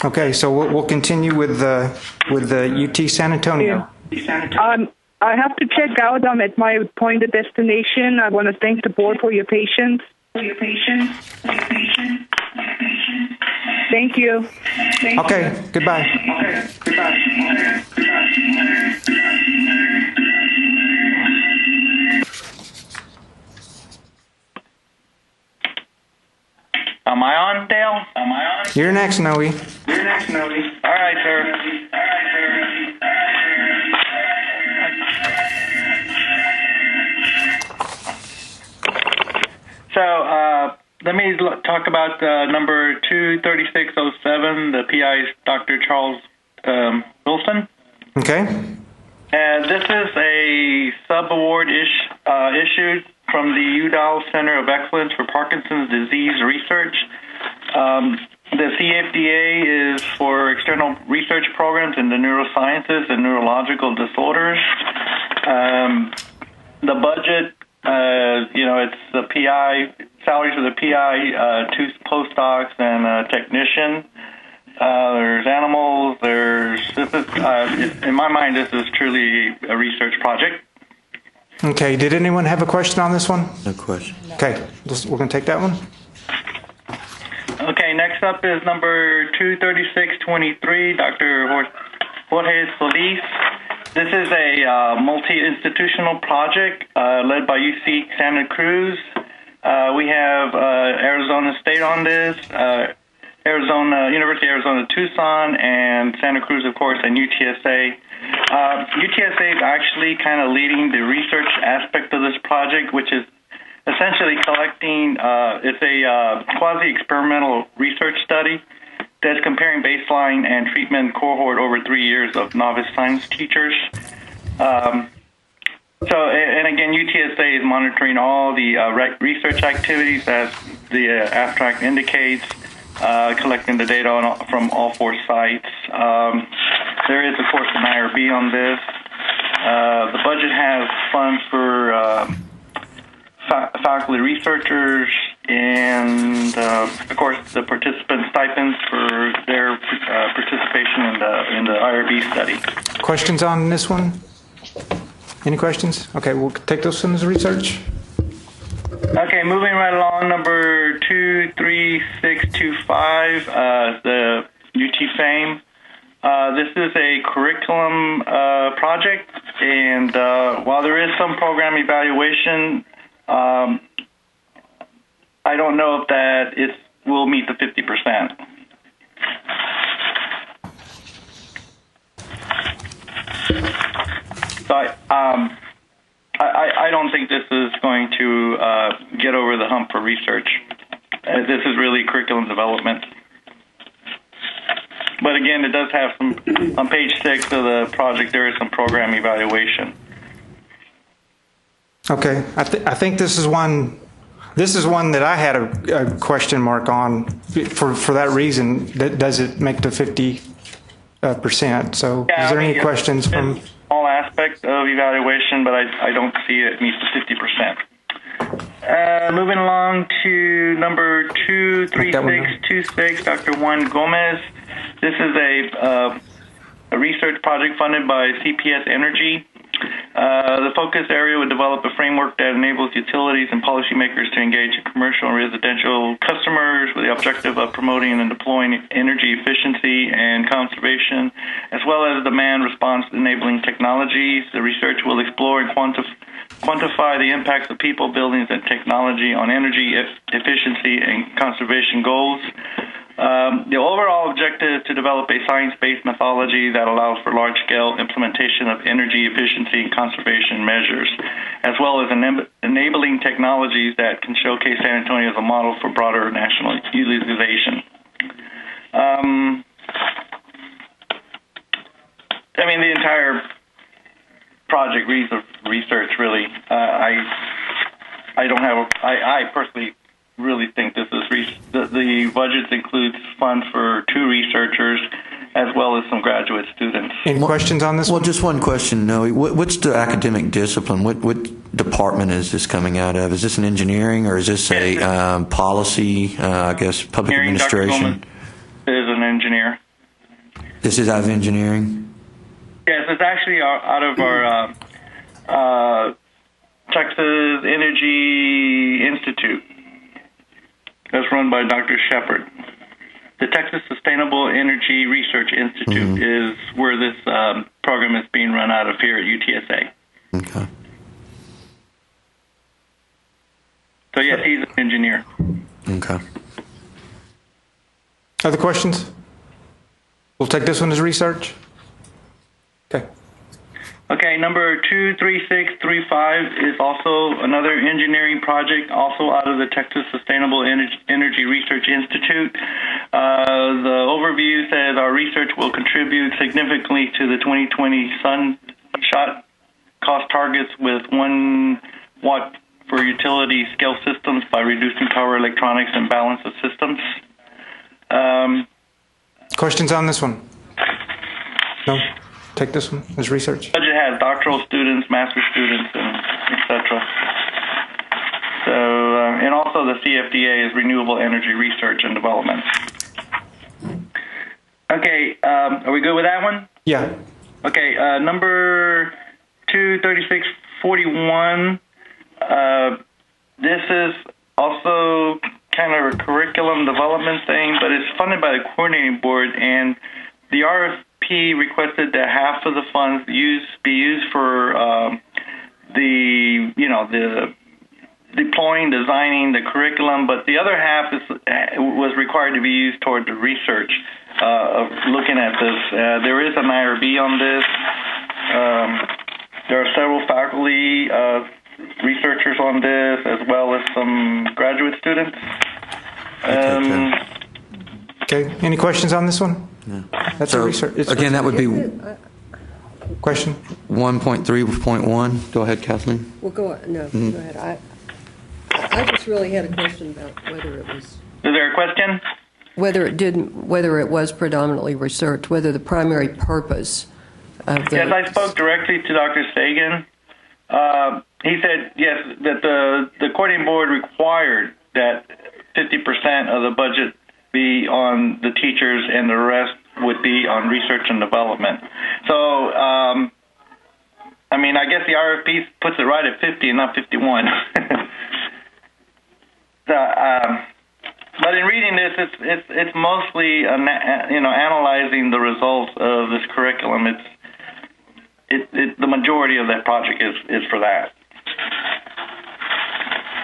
Speaker 2: Okay, so we'll continue with the UT San Antonio.
Speaker 15: I have to check out. I'm at my appointed destination. I want to thank the board for your patience. Thank you.
Speaker 2: Okay, goodbye.
Speaker 13: Am I on, Dale?
Speaker 2: You're next, Noe.
Speaker 13: All right, sir. So let me talk about number 23607. The PI is Dr. Charles Wilson.
Speaker 2: Okay.
Speaker 13: This is a sub-award issued from the Udall Center of Excellence for Parkinson's Disease Research. The CFDA is for external research programs in the neurosciences and neurological disorders. The budget, it's the PI, salaries for the PI, 2 postdocs and a technician. There's animals, in my mind, this is truly a research project.
Speaker 2: Okay, did anyone have a question on this one?
Speaker 4: No question.
Speaker 2: Okay, we're going to take that one.
Speaker 13: Okay, next up is number 23623, Dr. Jorge Solis. This is a multi-institutional project led by UC Santa Cruz. We have Arizona State on this, University of Arizona Tucson, and Santa Cruz, of course, and UTSA. UTSA is actually kind of leading the research aspect of this project, which is essentially collecting, it's a quasi-experimental research study that's comparing baseline and treatment cohort over 3 years of novice science teachers. And again, UTSA is monitoring all the research activities as the abstract indicates, collecting the data from all 4 sites. There is, of course, an IRB on this. The budget has funds for faculty researchers and, of course, the participant stipends for their participation in the IRB study.
Speaker 2: Questions on this one? Any questions? Okay, we'll take those ones as research.
Speaker 13: Okay, moving right along, number 23625, the UT FAME. This is a curriculum project, and while there is some program evaluation, I don't know if that it will meet the 50%. So I don't think this is going to get over the hump for research. This is really curriculum development. But again, it does have some, on page 6 of the project, there is some program evaluation.
Speaker 2: Okay, I think this is one that I had a question mark on for that reason. Does it make the 50%? So
Speaker 13: Yeah,
Speaker 2: is there any
Speaker 13: it's
Speaker 2: questions from?
Speaker 13: All aspects of evaluation, but I don't see it meets the 50%. Moving along to number 23626, Dr. Juan Gomez. This is a research project funded by CPS Energy. The focus area would develop a framework that enables utilities and policymakers to engage commercial and residential customers with the objective of promoting and deploying energy efficiency and conservation, as well as demand response enabling technologies. The research will explore and quantify the impacts of people, buildings, and technology on energy efficiency and conservation goals. The overall objective is to develop a science-based methodology that allows for large-scale implementation of energy efficiency and conservation measures, as well as enabling technologies that can showcase San Antonio as a model for broader national utilization. I mean, the entire project research really. I personally really think this is the budget includes funds for 2 researchers as well as some graduate students.
Speaker 2: Any questions on this?
Speaker 4: Well, just one question, Noe. What's the academic discipline? What department is this coming out of? Is this an engineering or is this a policy, I guess, public administration?
Speaker 13: Dr. Coleman is an engineer.
Speaker 4: This is out of engineering?
Speaker 13: Yes, it's actually out of our Texas Energy Institute. That's run by Dr. Shepard. The Texas Sustainable Energy Research Institute is where this program is being run out of here at UTSA.
Speaker 4: Okay.
Speaker 13: So, yes, he's an engineer.
Speaker 4: Okay.
Speaker 2: Other questions? We'll take this one as research. Okay.
Speaker 13: Okay, number 23635 is also another engineering project, also out of the Texas Sustainable Energy Research Institute. The overview says our research will contribute significantly to the 2020 Sunshot cost targets with 1 watt for utility scale systems by reducing power electronics and balance of systems.
Speaker 2: Questions on this one? No? Take this one as research.
Speaker 13: Budget has doctoral students, master's students, and etc. So, and also the CFDA is Renewable Energy Research and Development. Okay, are we good with that one?
Speaker 2: Yeah.
Speaker 13: Okay, number 23641. This is also kind of a curriculum development thing, but it's funded by the coordinating board, and the RFP requested that half of the funds be used for the deploying, designing the curriculum, but the other half was required to be used toward the research of looking at this. There is an IRB on this. There are several faculty researchers on this, as well as some graduate students.
Speaker 2: Okay. Any questions on this one?
Speaker 4: No.
Speaker 2: That's a research.
Speaker 4: Again, that would be
Speaker 2: question
Speaker 4: 1.3.1. Go ahead, Kathleen.
Speaker 3: Well, go ahead. I just really had a question about whether it was.
Speaker 13: Is there a question?
Speaker 3: Whether it was predominantly research, whether the primary purpose of the.
Speaker 13: Yes, I spoke directly to Dr. Sagan. He said yes, that the coordinating board required that 50% of the budget be on the teachers and the rest would be on research and development. So, I mean, I guess the RFP puts it right at 50 and not 51. But in reading this, it's mostly analyzing the results of this curriculum. The majority of that project is for that.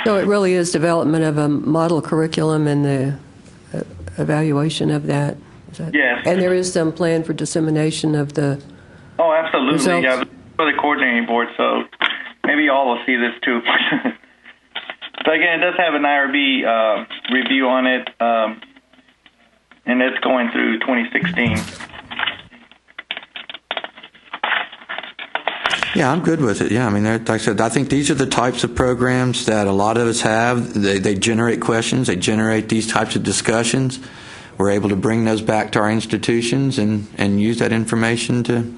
Speaker 3: So it really is development of a model curriculum and the evaluation of that.
Speaker 13: Yes.
Speaker 3: And there is some plan for dissemination of the.
Speaker 13: Oh, absolutely.
Speaker 3: Results.
Speaker 13: Yeah, for the coordinating board. So maybe y'all will see this too. So again, it does have an IRB review on it, and it's going through 2016.
Speaker 4: Yeah, I'm good with it. Yeah, I mean, like I said, I think these are the types of programs that a lot of us have. They generate questions. They generate these types of discussions. We're able to bring those back to our institutions and use that information to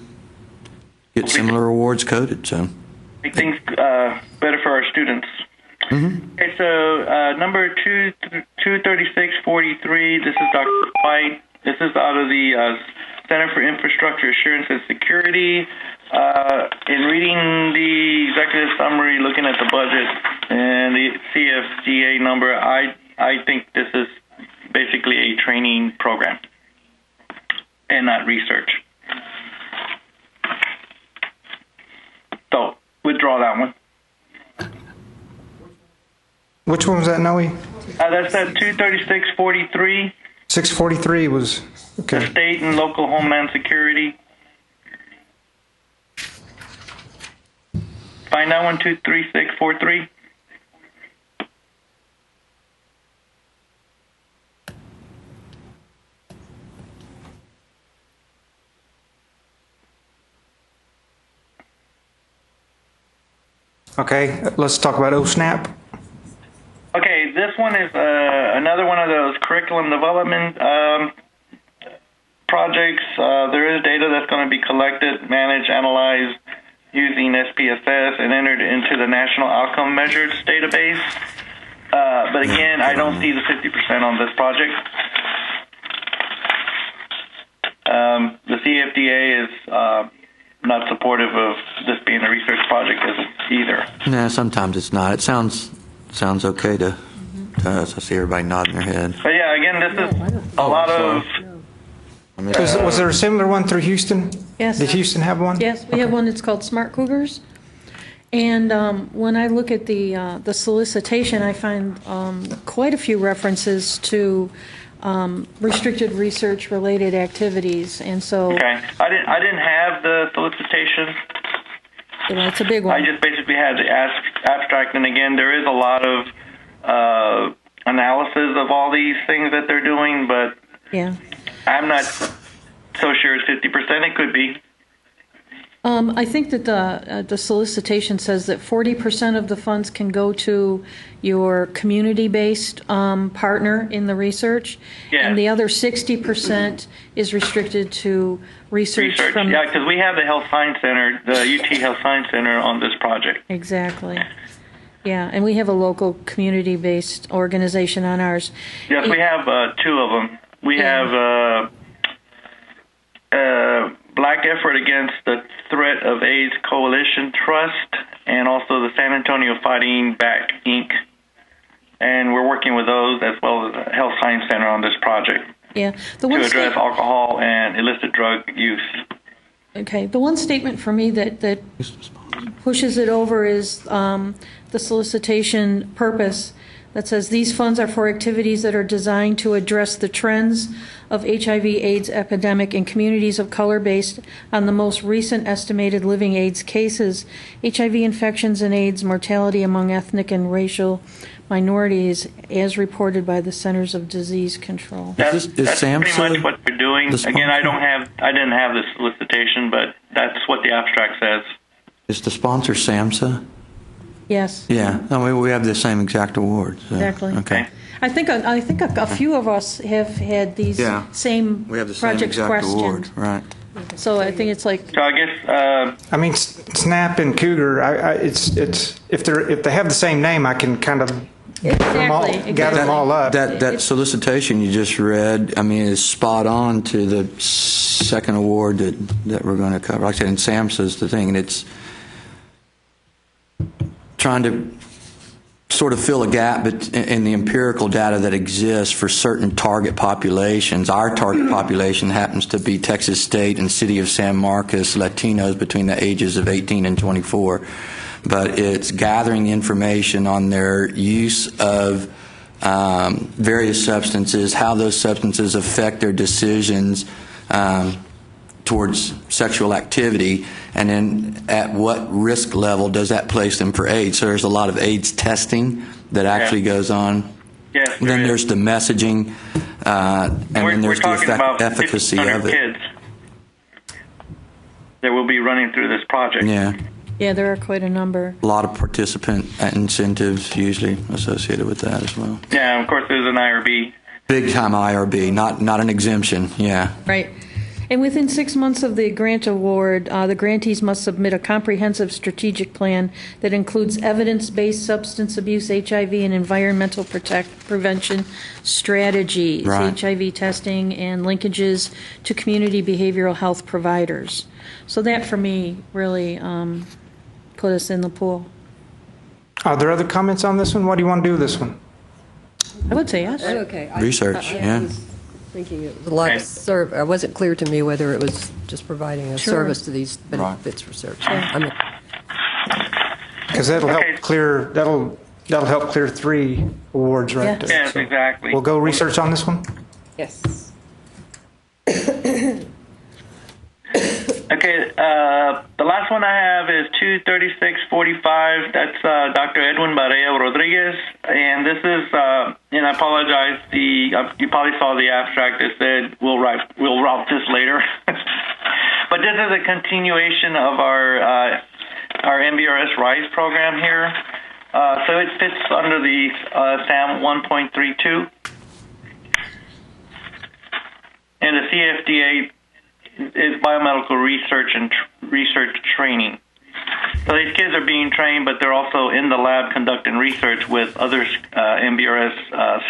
Speaker 4: get similar awards coded. So
Speaker 13: Make things better for our students.
Speaker 4: Mm-hmm.
Speaker 13: Okay, so number 23643, this is Dr. White. This is out of the Center for Infrastructure Assurance and Security. In reading the executive summary, looking at the budget and the CFDA number, I think this is basically a training program and not research. So, withdraw that one.
Speaker 2: Which one was that, Noe?
Speaker 13: That's at 23643.
Speaker 2: 643 was,
Speaker 13: The
Speaker 2: okay.
Speaker 13: state and local homeland security. 591-23643.
Speaker 2: Okay, let's talk about OSNAP.
Speaker 13: Okay, this one is another one of those curriculum development projects. There is data that's going to be collected, managed, analyzed using SPSS and entered into the National Outcome Measures database. But again, I don't see the 50% on this project. The CFDA is not supportive of this being a research project either.
Speaker 4: No, sometimes it's not. It sounds okay to us. I see everybody nodding their head.
Speaker 13: But yeah, again, this is a lot of...
Speaker 2: Was there a similar one through Houston?
Speaker 7: Yes.
Speaker 2: Did Houston have one?
Speaker 7: Yes, we have one that's called Smart Cougars. And when I look at the solicitation, I find quite a few references to restricted research-related activities, and so...
Speaker 13: Okay. I didn't have the solicitation.
Speaker 7: Well, it's a big one.
Speaker 13: I just basically had the abstract, and again, there is a lot of analysis of all these things that they're doing, but
Speaker 7: Yeah.
Speaker 13: I'm not so sure it's 50%. It could be.
Speaker 7: I think that the solicitation says that 40% of the funds can go to your community-based partner in the research, and the other 60% is restricted to research from...
Speaker 13: Yeah, because we have the Health Science Center, the UT Health Science Center on this project.
Speaker 7: Exactly. Yeah, and we have a local community-based organization on ours.
Speaker 13: Yes, we have two of them. We have Black Effort Against the Threat of AIDS Coalition Trust, and also the San Antonio Fighting Back, Inc. And we're working with those as well as the Health Science Center on this project
Speaker 7: Yeah,
Speaker 13: to address alcohol and illicit drug use.
Speaker 7: Okay, the one statement for me that pushes it over is the solicitation purpose that says these funds are for activities that are designed to address the trends of HIV/AIDS epidemic in communities of color based on the most recent estimated living AIDS cases, HIV infections and AIDS mortality among ethnic and racial minorities as reported by the Centers of Disease Control.
Speaker 13: That's pretty much what we're doing. Again, I didn't have the solicitation, but that's what the abstract says.
Speaker 4: Is the sponsor SAMHSA?
Speaker 7: Yes.
Speaker 4: Yeah, no, we have the same exact award. So.
Speaker 7: Exactly.
Speaker 4: Okay.
Speaker 7: I think a few of us have had these same
Speaker 4: We have the same
Speaker 7: project
Speaker 4: exact
Speaker 7: questions.
Speaker 4: award, right?
Speaker 7: So I think it's like.
Speaker 13: So I guess.
Speaker 2: I mean, SNAP and Cougar. It's if they have the same name, I can kind of gather them all up.
Speaker 4: That solicitation you just read, I mean, is spot on to the second award that we're going to cover. Like I said, and SAMHSA's the thing, and it's trying to sort of fill a gap in the empirical data that exists for certain target populations. Our target population happens to be Texas State and City of San Marcos Latinos between the ages of 18 and 24. But it's gathering information on their use of various substances, how those substances affect their decisions towards sexual activity, and then at what risk level does that place them for AIDS. So there's a lot of AIDS testing that actually goes on.
Speaker 13: Yes,
Speaker 4: then there's the messaging, and then there's the efficacy of it.
Speaker 13: Kids that will be running through this project.
Speaker 7: Yeah, there are quite a number.
Speaker 4: A lot of participant incentives usually associated with that as well.
Speaker 13: Yeah, and of course there's an IRB.
Speaker 4: Big time IRB, not an exemption. Yeah.
Speaker 7: Right. And within 6 months of the grant award, the grantees must submit a comprehensive strategic plan that includes evidence-based substance abuse, HIV, and environmental prevention strategies, HIV testing, and linkages to community behavioral health providers. So that, for me, really put us in the pool.
Speaker 2: Are there other comments on this one? What do you want to do with this one?
Speaker 7: I would say yes.
Speaker 3: Okay.
Speaker 4: Research,
Speaker 3: I was thinking it was a lot of it wasn't clear to me whether it was just providing a service to these benefits research.
Speaker 2: Because that'll help clear that'll help clear 3 awards right there.
Speaker 13: Yes, exactly.
Speaker 2: We'll go research on this one.
Speaker 6: Yes.
Speaker 13: Okay, the last one I have is 23645. That's Dr. Edwin Barea Rodriguez, and this is, and I apologize. You probably saw the abstract. It said we'll route this later, but this is a continuation of our MBRS RISE program here. So it fits under the SAM 1.32, and the CFDA is biomedical research and research training. So these kids are being trained, but they're also in the lab conducting research with other MBRS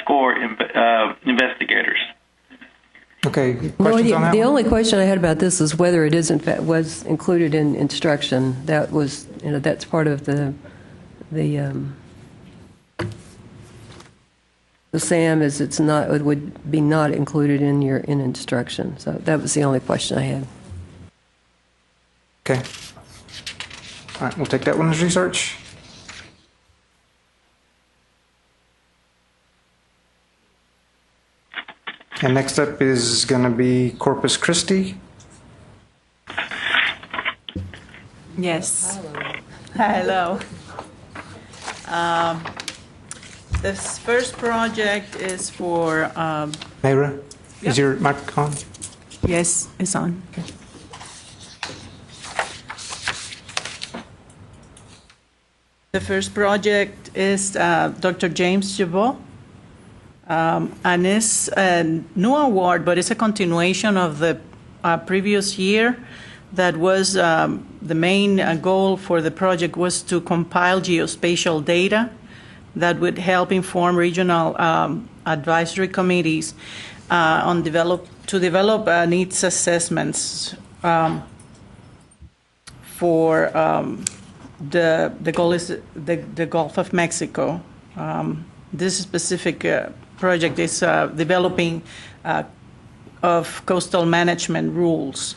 Speaker 13: SCORE investigators.
Speaker 2: Okay, questions on that
Speaker 3: The
Speaker 2: one?
Speaker 3: only question I had about this is whether it is in fact was included in instruction. That was, that's part of the SAM is it would be not included in instruction. So that was the only question I had.
Speaker 2: Okay. All right, we'll take that one as research. And next up is going to be Corpus Christi.
Speaker 16: Yes. Hello. This first project is for...
Speaker 2: Mayra, is your mic on?
Speaker 16: Yes, it's on.
Speaker 2: Okay.
Speaker 16: The first project is Dr. James Jabot, and it's a new award, but it's a continuation of the previous year. That was the main goal for the project was to compile geospatial data that would help inform regional advisory committees to develop needs assessments for the goal is the Gulf of Mexico. This specific project is developing of coastal management rules.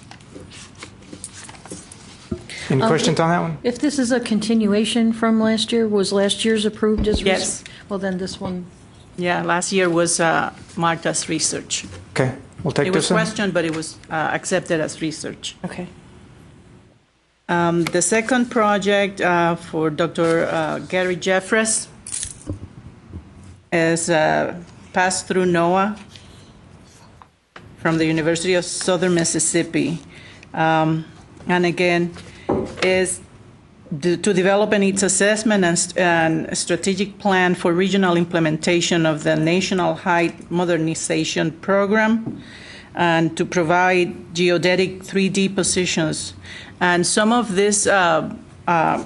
Speaker 2: Any questions on that one?
Speaker 7: If this is a continuation from last year, was last year's approved as research?
Speaker 16: Yes.
Speaker 7: Well, then this one.
Speaker 16: Yeah, last year was marked as research.
Speaker 2: Okay, we'll take
Speaker 16: It was
Speaker 2: this one.
Speaker 16: questioned, but it was accepted as research.
Speaker 7: Okay.
Speaker 16: The second project for Dr. Gary Jeffress is passed through NOAA from the University of Southern Mississippi. And again, is to develop a needs assessment and a strategic plan for regional implementation of the National Height Modernization Program, and to provide geodetic 3D positions. And some of this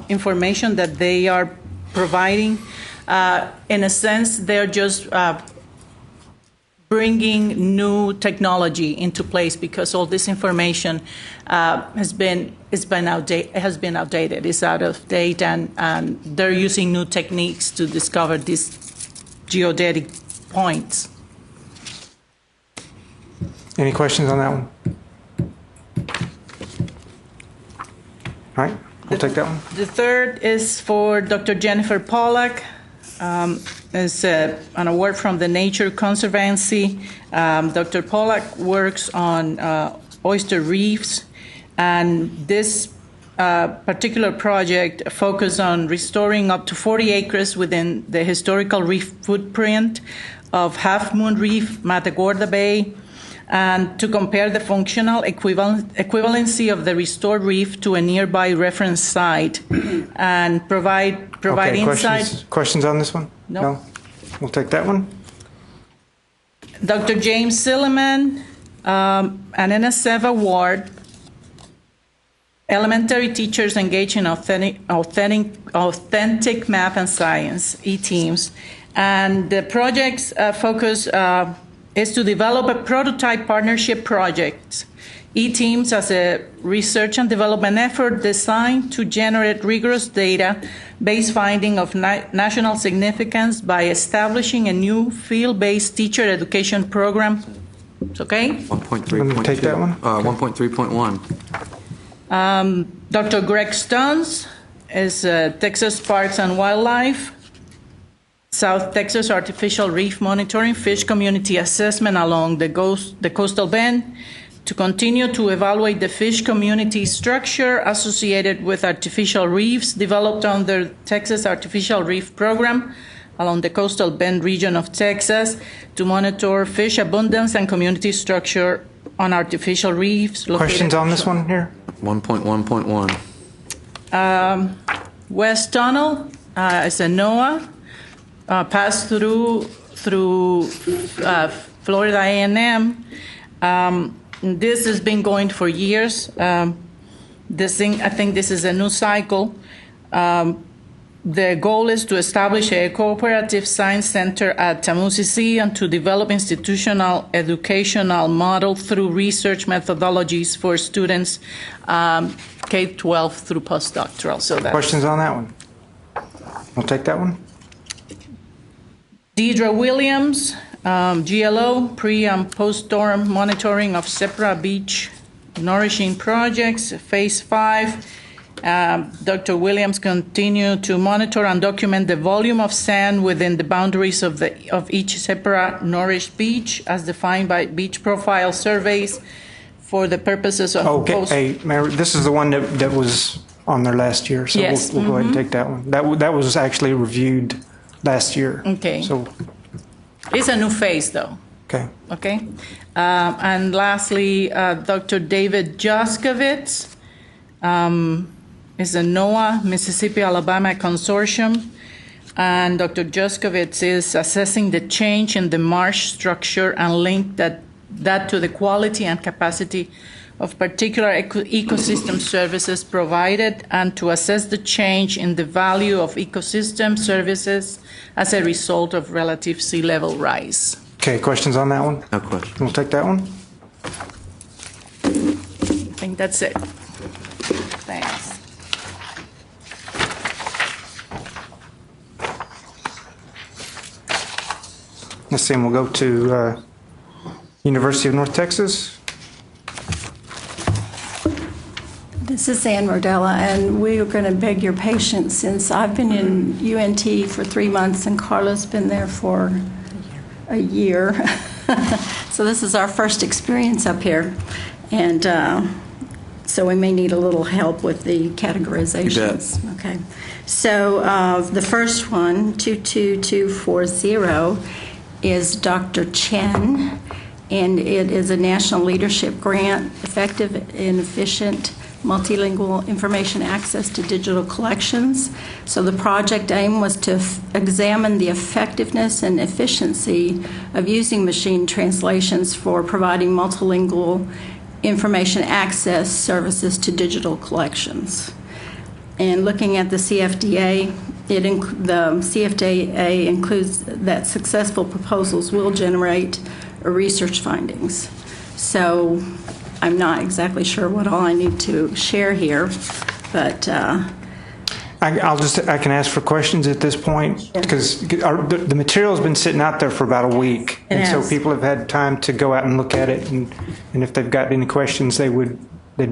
Speaker 16: information that they are providing, in a sense, they're just bringing new technology into place because all this information has been outdated. It's out of date, and they're using new techniques to discover these geodetic points.
Speaker 2: Any questions on that one? All right, we'll take that one.
Speaker 16: The third is for Dr. Jennifer Pollack. It's an award from the Nature Conservancy. Dr. Pollack works on oyster reefs, and this particular project focuses on restoring up to 40 acres within the historical reef footprint of Half Moon Reef, Matagorda Bay, and to compare the functional equivalency of the restored reef to a nearby reference site and provide
Speaker 2: Okay,
Speaker 16: insight.
Speaker 2: questions on this one?
Speaker 16: No.
Speaker 2: We'll take that one.
Speaker 16: Dr. James Silliman, an NSF award, elementary teachers engaged in authentic math and science, E-teams. And the project's focus is to develop a prototype partnership project. E-teams as a research and development effort designed to generate rigorous data-based finding of national significance by establishing a new field-based teacher education program. It's okay?
Speaker 4: 1.3.2.
Speaker 2: Take that one.
Speaker 4: 1.3.1.
Speaker 16: Dr. Greg Stones is Texas Parks and Wildlife. South Texas Artificial Reef Monitoring Fish Community Assessment along the coastal bend to continue to evaluate the fish community structure associated with artificial reefs developed under Texas Artificial Reef Program along the coastal bend region of Texas to monitor fish abundance and community structure on artificial reefs.
Speaker 2: Questions on this one here?
Speaker 4: 1.1.1.
Speaker 16: West Tunnel is a NOAA passed through Florida A&M. This has been going for years. I think this is a new cycle. The goal is to establish a cooperative science center at Tamu-CC and to develop institutional educational model through research methodologies for students K-12 through postdoctoral. So that's
Speaker 2: Questions on that one? I'll take that one.
Speaker 16: Deidre Williams, GLO, pre- and post-storm monitoring of Sepra Beach nourishing projects, phase 5. Dr. Williams continued to monitor and document the volume of sand within the boundaries of each Sepra nourished beach as defined by beach profile surveys for the purposes of
Speaker 2: Okay, hey, Mary, this is the one that was on there last year, so
Speaker 16: Yes.
Speaker 2: we'll go ahead and take that one. That was actually reviewed last year.
Speaker 16: Okay.
Speaker 2: So,
Speaker 16: It's a new phase, though.
Speaker 2: okay.
Speaker 16: Okay. And lastly, Dr. David Joskovitz is a NOAA Mississippi-Alabama Consortium. And Dr. Joskovitz is assessing the change in the marsh structure and link that to the quality and capacity of particular ecosystem services provided, and to assess the change in the value of ecosystem services as a result of relative sea level rise.
Speaker 2: Okay, questions on that one?
Speaker 4: No question.
Speaker 2: We'll take that one.
Speaker 16: I think that's it. Thanks.
Speaker 2: Let's see, and we'll go to University of North Texas.
Speaker 12: This is Ann Rodella, and we are going to beg your patience since I've been in UNT for 3 months and Carla's been there for a year. So this is our first experience up here, and so we may need a little help with the categorizations. Okay. So the first one, 22240, is Dr. Chen, and it is a national leadership grant, effective and efficient multilingual information access to digital collections. So the project aim was to examine the effectiveness and efficiency of using machine translations for providing multilingual information access services to digital collections. And looking at the CFDA, the CFDA includes that successful proposals will generate research findings. So I'm not exactly sure what all I need to share here, but
Speaker 2: I can ask for questions at this point, because the material's been sitting out there for about a week, and so people have had time to go out and look at it, and if they've got any questions, they'd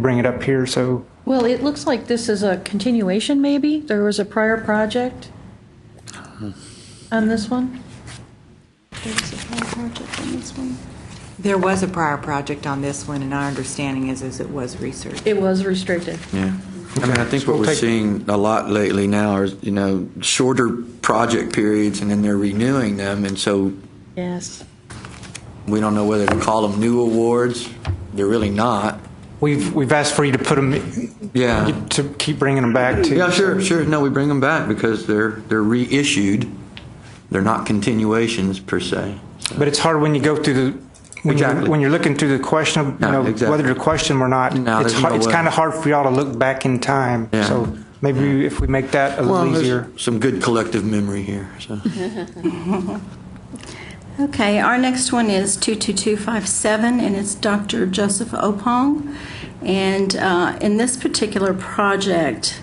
Speaker 2: bring it up here. So,
Speaker 7: Well, it looks like this is a continuation, maybe? There was a prior project on this one? There was a prior project on this one?
Speaker 6: There was a prior project on this one, and our understanding is it was research.
Speaker 7: It was restricted.
Speaker 4: Yeah. I mean, I think what we're seeing a lot lately now is, shorter project periods, and then they're renewing them, and so
Speaker 7: Yes.
Speaker 4: we don't know whether to call them new awards. They're really not.
Speaker 2: we've asked for you to put them, to keep bringing them back to.
Speaker 4: Yeah, sure. No, we bring them back because they're reissued. They're not continuations per se.
Speaker 2: But it's hard when you go through the. When you're looking through the question, whether to question them or not, it's kind of hard for y'all to look back in time.
Speaker 4: Yeah.
Speaker 2: So maybe if we make that a little easier.
Speaker 4: Some good collective memory here. So.
Speaker 12: okay, our next one is 22257, and it's Dr. Joseph Opong. And in this particular project,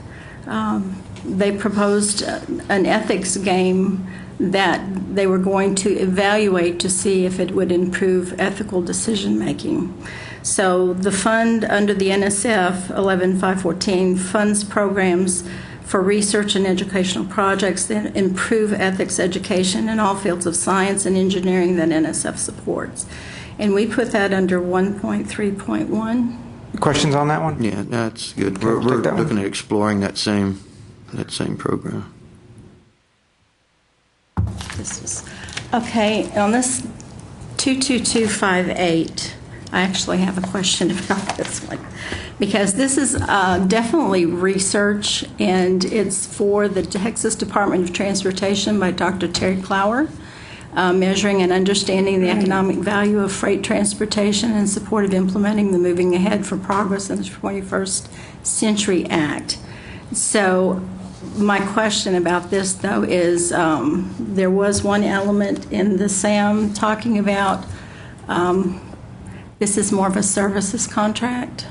Speaker 12: they proposed an ethics game that they were going to evaluate to see if it would improve ethical decision making. So the fund under the NSF 11514 funds programs for research and educational projects that improve ethics education in all fields of science and engineering that NSF supports. And we put that under 1.3.1.
Speaker 2: Questions on that one?
Speaker 4: Yeah, that's good. We're looking at exploring that same program.
Speaker 12: This is okay. On this 22258, I actually have a question about this one because this is definitely research, and it's for the Texas Department of Transportation by Dr. Terry Clower, measuring and understanding the economic value of freight transportation in support of implementing the Moving Ahead for Progress in the 21st Century Act. So my question about this, though, is there was one element in the SAM talking about this is more of a services contract.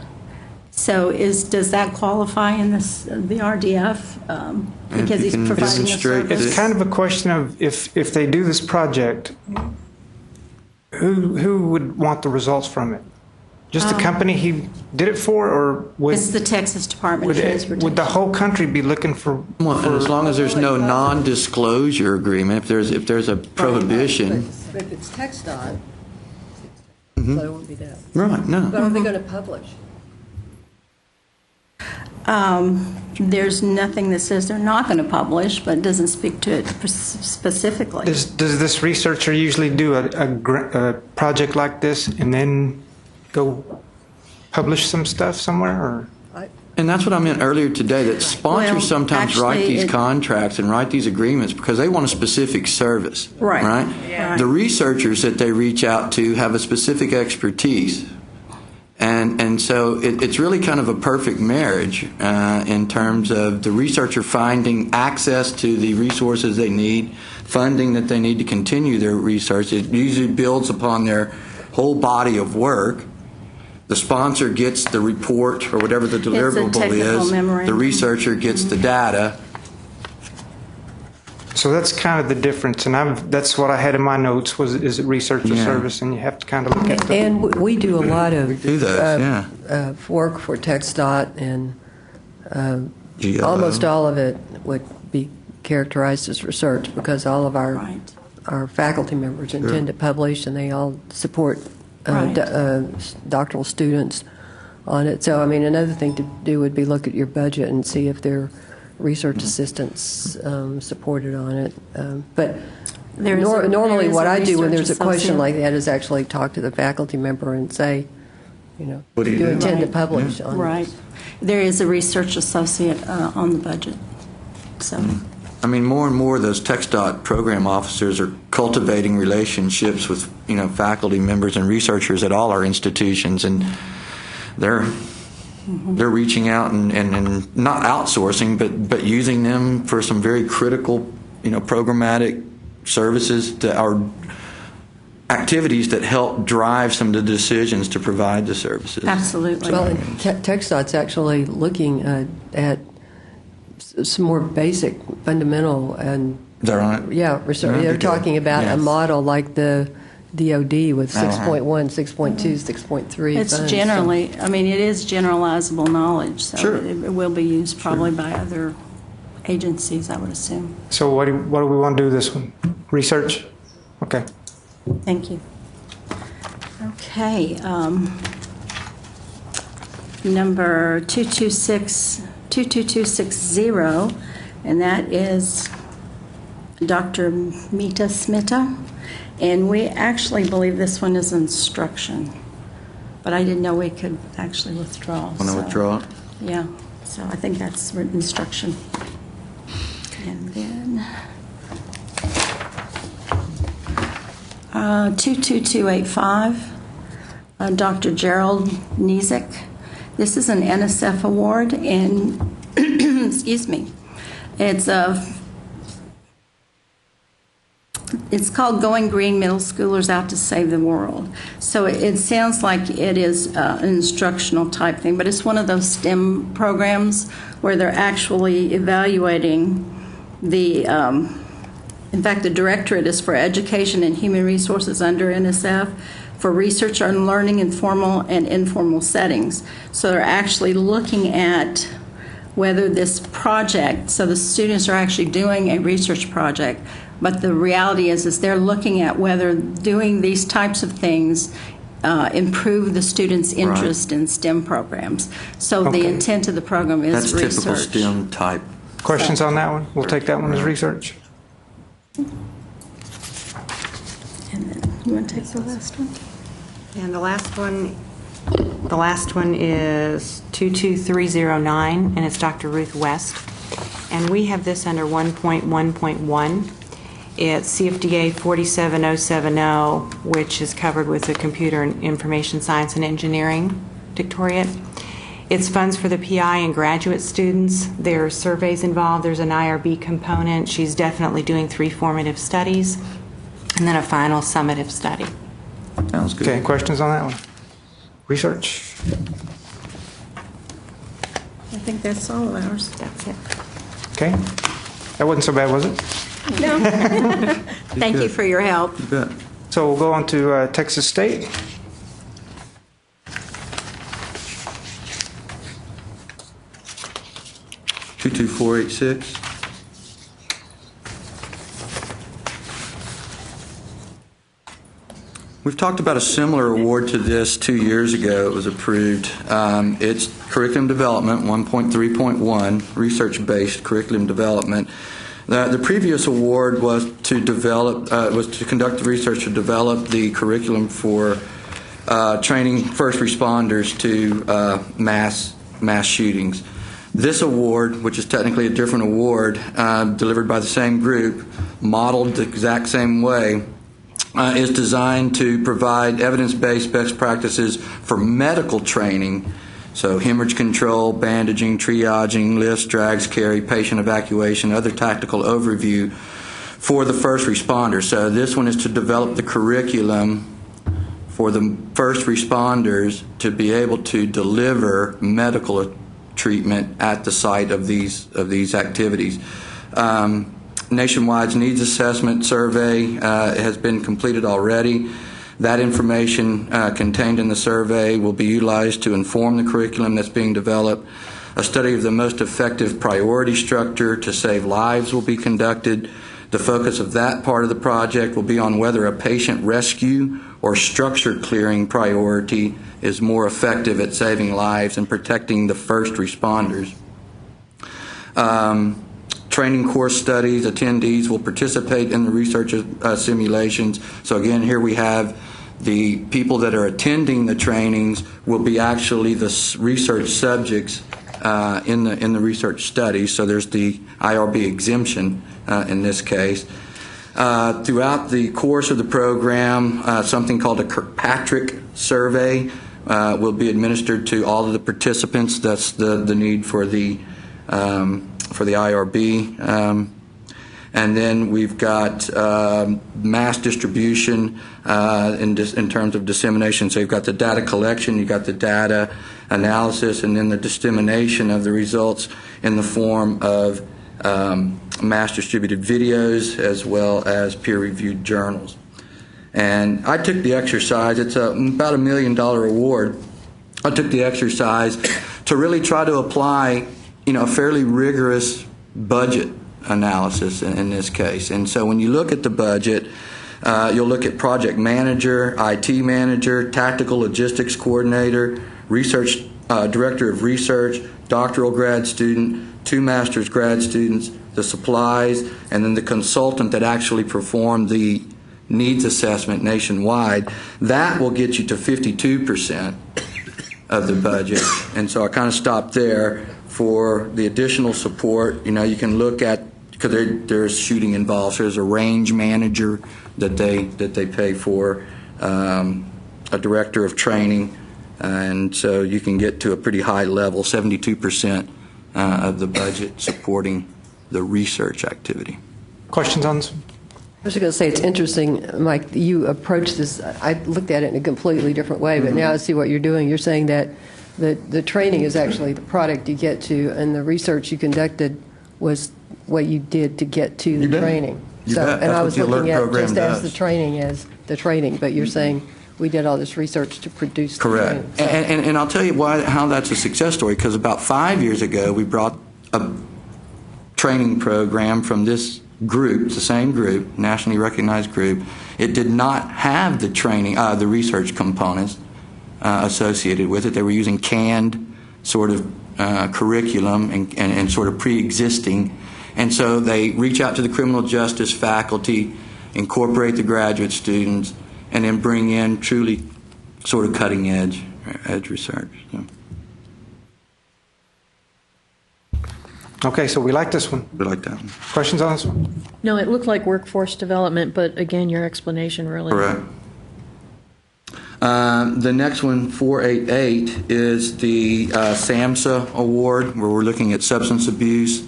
Speaker 12: So does that qualify in the RDF? Because he's providing a service?
Speaker 2: It's kind of a question of if they do this project, who would want the results from it? Just the company he did it for, or
Speaker 12: it's the Texas Department of Transportation.
Speaker 2: Would the whole country be looking for?
Speaker 4: Well, and as long as there's no non-disclosure agreement, if there's a prohibition.
Speaker 3: But if it's TxDOT,
Speaker 4: Mm-hmm.
Speaker 3: so it won't be that.
Speaker 4: Right, no.
Speaker 3: But are they going to publish?
Speaker 12: There's nothing that says they're not going to publish, but it doesn't speak to it specifically.
Speaker 2: Does this researcher usually do a project like this and then go publish some stuff somewhere? Or?
Speaker 4: And that's what I meant earlier today, that sponsors sometimes write these contracts and write these agreements because they want a specific service.
Speaker 12: Right.
Speaker 4: Yeah. The researchers that they reach out to have a specific expertise. And so it's really kind of a perfect marriage in terms of the researcher finding access to the resources they need, funding that they need to continue their research. It usually builds upon their whole body of work. The sponsor gets the report or whatever the deliverable is. The researcher gets the data.
Speaker 2: So that's kind of the difference, and that's what I had in my notes. Is it research or service? And you have to kind of look at the.
Speaker 3: And we do a lot of
Speaker 2: work
Speaker 3: for TxDOT, and almost all of it would be characterized as research because all of our faculty members intend to publish, and they all support doctoral students on it. So, I mean, another thing to do would be look at your budget and see if there are research assistants supported on it. But normally what I do when there's a question like that is actually talk to the faculty member and say, do you intend to publish on
Speaker 12: Right.
Speaker 3: this?
Speaker 12: There is a research associate on the budget. So.
Speaker 4: I mean, more and more those TxDOT program officers are cultivating relationships with, faculty members and researchers at all our institutions, and they're reaching out and not outsourcing, but using them for some very critical, programmatic services that are activities that help drive some of the decisions to provide the services.
Speaker 12: Absolutely.
Speaker 3: Well, TxDOT's actually looking at some more basic, fundamental, and
Speaker 4: is that right?
Speaker 3: Yeah, research. They're talking about a model like the DoD with 6.1, 6.2, 6.3.
Speaker 12: It's generally, it is generalizable knowledge, so it will be used probably by other agencies, I would assume.
Speaker 2: So what do we want to do this one? Research? Okay.
Speaker 12: Thank you. Okay. Number 22260, and that is Dr. Mita Smita. And we actually believe this one is instruction, but I didn't know we could actually withdraw.
Speaker 4: Want to withdraw it?
Speaker 12: Yeah, so I think that's instruction. And then 22285, Dr. Gerald Nizik. This is an NSF award, and excuse me, it's called Going Green, Middle Schoolers Out to Save the World. So it sounds like it is an instructional type thing, but it's one of those STEM programs where they're actually evaluating in fact, the directorate is for Education and Human Resources under NSF for research on learning in formal and informal settings. So they're actually looking at whether this project, so the students are actually doing a research project, but the reality is they're looking at whether doing these types of things improve the students' interest in STEM programs. So the intent of the program is
Speaker 4: That's
Speaker 12: research.
Speaker 4: typical STEM type.
Speaker 2: Questions on that one? We'll take that one as research.
Speaker 12: And then you want to take the last one?
Speaker 17: And the last one is 22309, and it's Dr. Ruth West. And we have this under 1.1.1. It's CFDA 47070, which is covered with the Computer and Information Science and Engineering Dictoriate. It's funds for the PI and graduate students. There are surveys involved. There's an IRB component. She's definitely doing 3 formative studies, and then a final summative study.
Speaker 4: Sounds good.
Speaker 2: Okay, questions on that one? Research?
Speaker 12: I think that's all of ours.
Speaker 17: That's it.
Speaker 2: Okay. That wasn't so bad, was it?
Speaker 12: No. Thank you for your help.
Speaker 4: You bet.
Speaker 2: So we'll go on to Texas State.
Speaker 4: $22486. We've talked about a similar award to this 2 years ago. It was approved. It's curriculum development, 1.3.1, research-based curriculum development. The previous award was to conduct the research to develop the curriculum for training first responders to mass shootings. This award, which is technically a different award, delivered by the same group, modeled the exact same way, is designed to provide evidence-based best practices for medical training, so hemorrhage control, bandaging, triaging, lifts, drags, carry, patient evacuation, other tactical overview for the first responders. So this one is to develop the curriculum for the first responders to be able to deliver medical treatment at the site of these activities. Nationwide's needs assessment survey has been completed already. That information contained in the survey will be utilized to inform the curriculum that's being developed. A study of the most effective priority structure to save lives will be conducted. The focus of that part of the project will be on whether a patient rescue or structure clearing priority is more effective at saving lives and protecting the first responders. Training course studies, attendees will participate in the research simulations. So again, here we have the people that are attending the trainings will be actually the research subjects in the research study. So there's the IRB exemption in this case. Throughout the course of the program, something called a Kirkpatrick survey will be administered to all of the participants. That's the need for the IRB. And then we've got mass distribution in terms of dissemination. So you've got the data collection, you've got the data analysis, and then the dissemination of the results in the form of mass distributed videos as well as peer-reviewed journals. And I took the exercise, it's about $1 million award. I took the exercise to really try to apply a fairly rigorous budget analysis in this case. And so when you look at the budget, you'll look at project manager, IT manager, tactical logistics coordinator, research director of research, doctoral grad student, 2 master's grad students, the supplies, and then the consultant that actually performed the needs assessment nationwide. That will get you to 52% of the budget. And so I kind of stopped there. For the additional support, you can look at, because there's shooting involved. So there's a range manager that they pay for, a director of training, and so you can get to a pretty high level, 72% of the budget supporting the research activity.
Speaker 2: Questions on this?
Speaker 3: I was going to say it's interesting, Mike, you approach this, I looked at it in a completely different way, but now I see what you're doing. You're saying that the training is actually the product you get to, and the research you conducted was what you did to get to the training.
Speaker 4: You bet.
Speaker 3: And I was looking at just
Speaker 4: does.
Speaker 3: as the training, but you're saying we did all this research to produce the
Speaker 4: Correct.
Speaker 3: thing. So-
Speaker 4: And I'll tell you how that's a success story, because about 5 years ago, we brought a training program from this group, the same group, nationally recognized group. It did not have the training, the research components associated with it. They were using canned sort of curriculum and sort of pre-existing. And so they reach out to the criminal justice faculty, incorporate the graduate students, and then bring in truly sort of cutting edge research. So.
Speaker 2: Okay, so we like this one.
Speaker 4: We like that one.
Speaker 2: Questions on this one?
Speaker 7: No, it looked like workforce development, but again, your explanation really.
Speaker 4: Correct. The next one, 488, is the SAMHSA award, where we're looking at substance abuse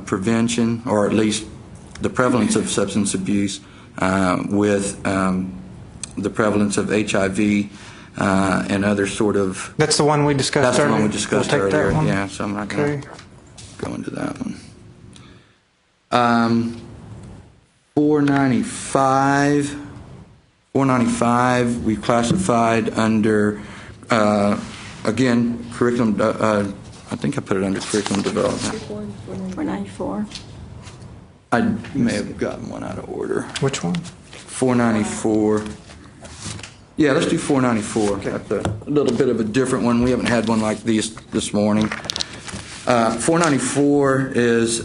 Speaker 4: prevention, or at least the prevalence of substance abuse with the prevalence of HIV and other sort of...
Speaker 2: That's the one we discussed earlier?
Speaker 4: That's the one we discussed
Speaker 2: We'll take
Speaker 4: earlier,
Speaker 2: that one?
Speaker 4: yeah, so I'm not going to go into that one. 495, we classified under, again, curriculum, I think I put it under curriculum development.
Speaker 12: 494.
Speaker 4: I may have gotten one out of order.
Speaker 2: Which one?
Speaker 4: 494. Yeah, let's do 494. That's a little bit of a different one. We haven't had one like this morning. 494 is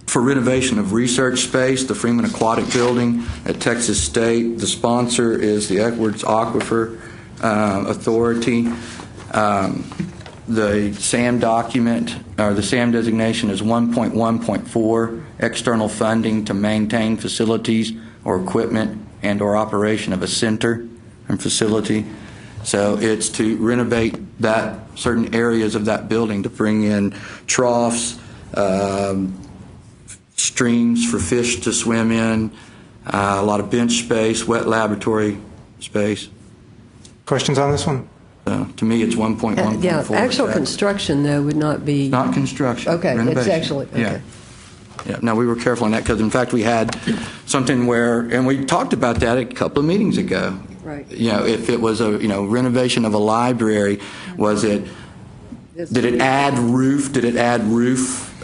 Speaker 4: for renovation of research space, the Freeman Aquatic Building at Texas State. The sponsor is the Edwards Aquifer Authority. The SAM document, or the SAM designation, is 1.1.4, external funding to maintain facilities or equipment and or operation of a center and facility. So it's to renovate that certain areas of that building to bring in troughs, streams for fish to swim in, a lot of bench space, wet laboratory space.
Speaker 2: Questions on this one?
Speaker 4: To me, it's 1.1.4.
Speaker 3: Yeah, actual construction, though, would not be...
Speaker 4: Not construction.
Speaker 3: Okay,
Speaker 4: renovation.
Speaker 3: it's actually... Okay.
Speaker 4: Yeah. Yeah. Now, we were careful on that because, in fact, we had something where, and we talked about that a couple of meetings ago.
Speaker 3: Right.
Speaker 4: You know, if it was a, renovation of a library, did it add roof? Did it add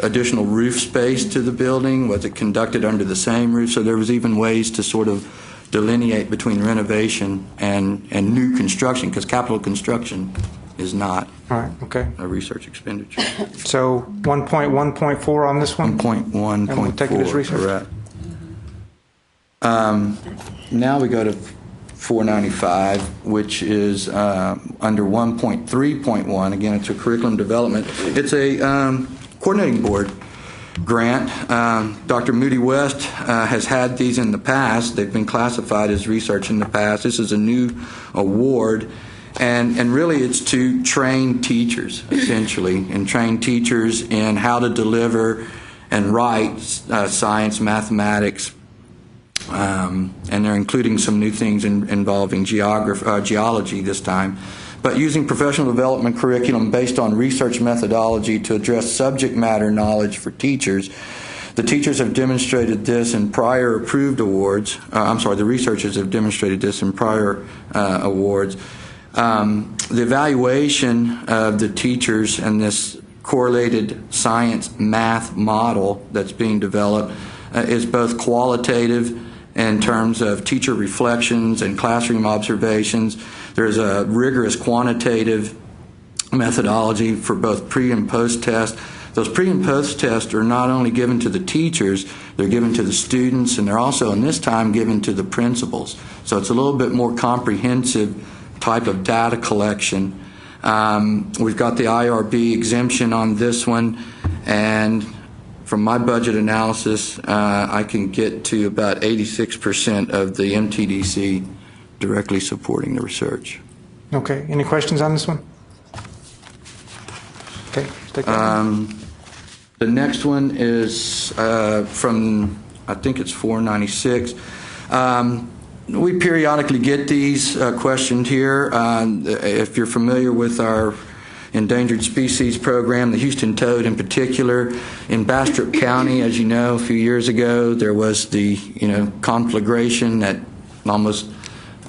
Speaker 4: additional roof space to the building? Was it conducted under the same roof? So there was even ways to sort of delineate between renovation and new construction, because capital construction is not a research expenditure.
Speaker 2: So 1.1.4 on this one?
Speaker 4: 1.1.4,
Speaker 2: and we'll take it as research.
Speaker 4: correct. Now we go to 495, which is under 1.3.1. Again, it's a curriculum development. It's a coordinating board grant. Dr. Moody West has had these in the past. They've been classified as research in the past. This is a new award, and really it's to train teachers, essentially, and train teachers in how to deliver and write science, mathematics, and they're including some new things involving geology this time. But using professional development curriculum based on research methodology to address subject matter knowledge for teachers. The teachers have demonstrated this in prior approved awards. The researchers have demonstrated this in prior awards. The evaluation of the teachers and this correlated science math model that's being developed is both qualitative in terms of teacher reflections and classroom observations. There's a rigorous quantitative methodology for both pre- and post-test. Those pre- and post-tests are not only given to the teachers, they're given to the students, and they're also, in this time, given to the principals. So it's a little bit more comprehensive type of data collection. We've got the IRB exemption on this one, and from my budget analysis, I can get to about 86% of the MTDC directly supporting the research.
Speaker 2: Okay. Any questions on this one? Okay. Take that one.
Speaker 4: The next one is from, I think it's 496. We periodically get these questioned here. If you're familiar with our endangered species program, the Houston toad in particular, in Bastrop County, as you know, a few years ago, there was the conflagration that almost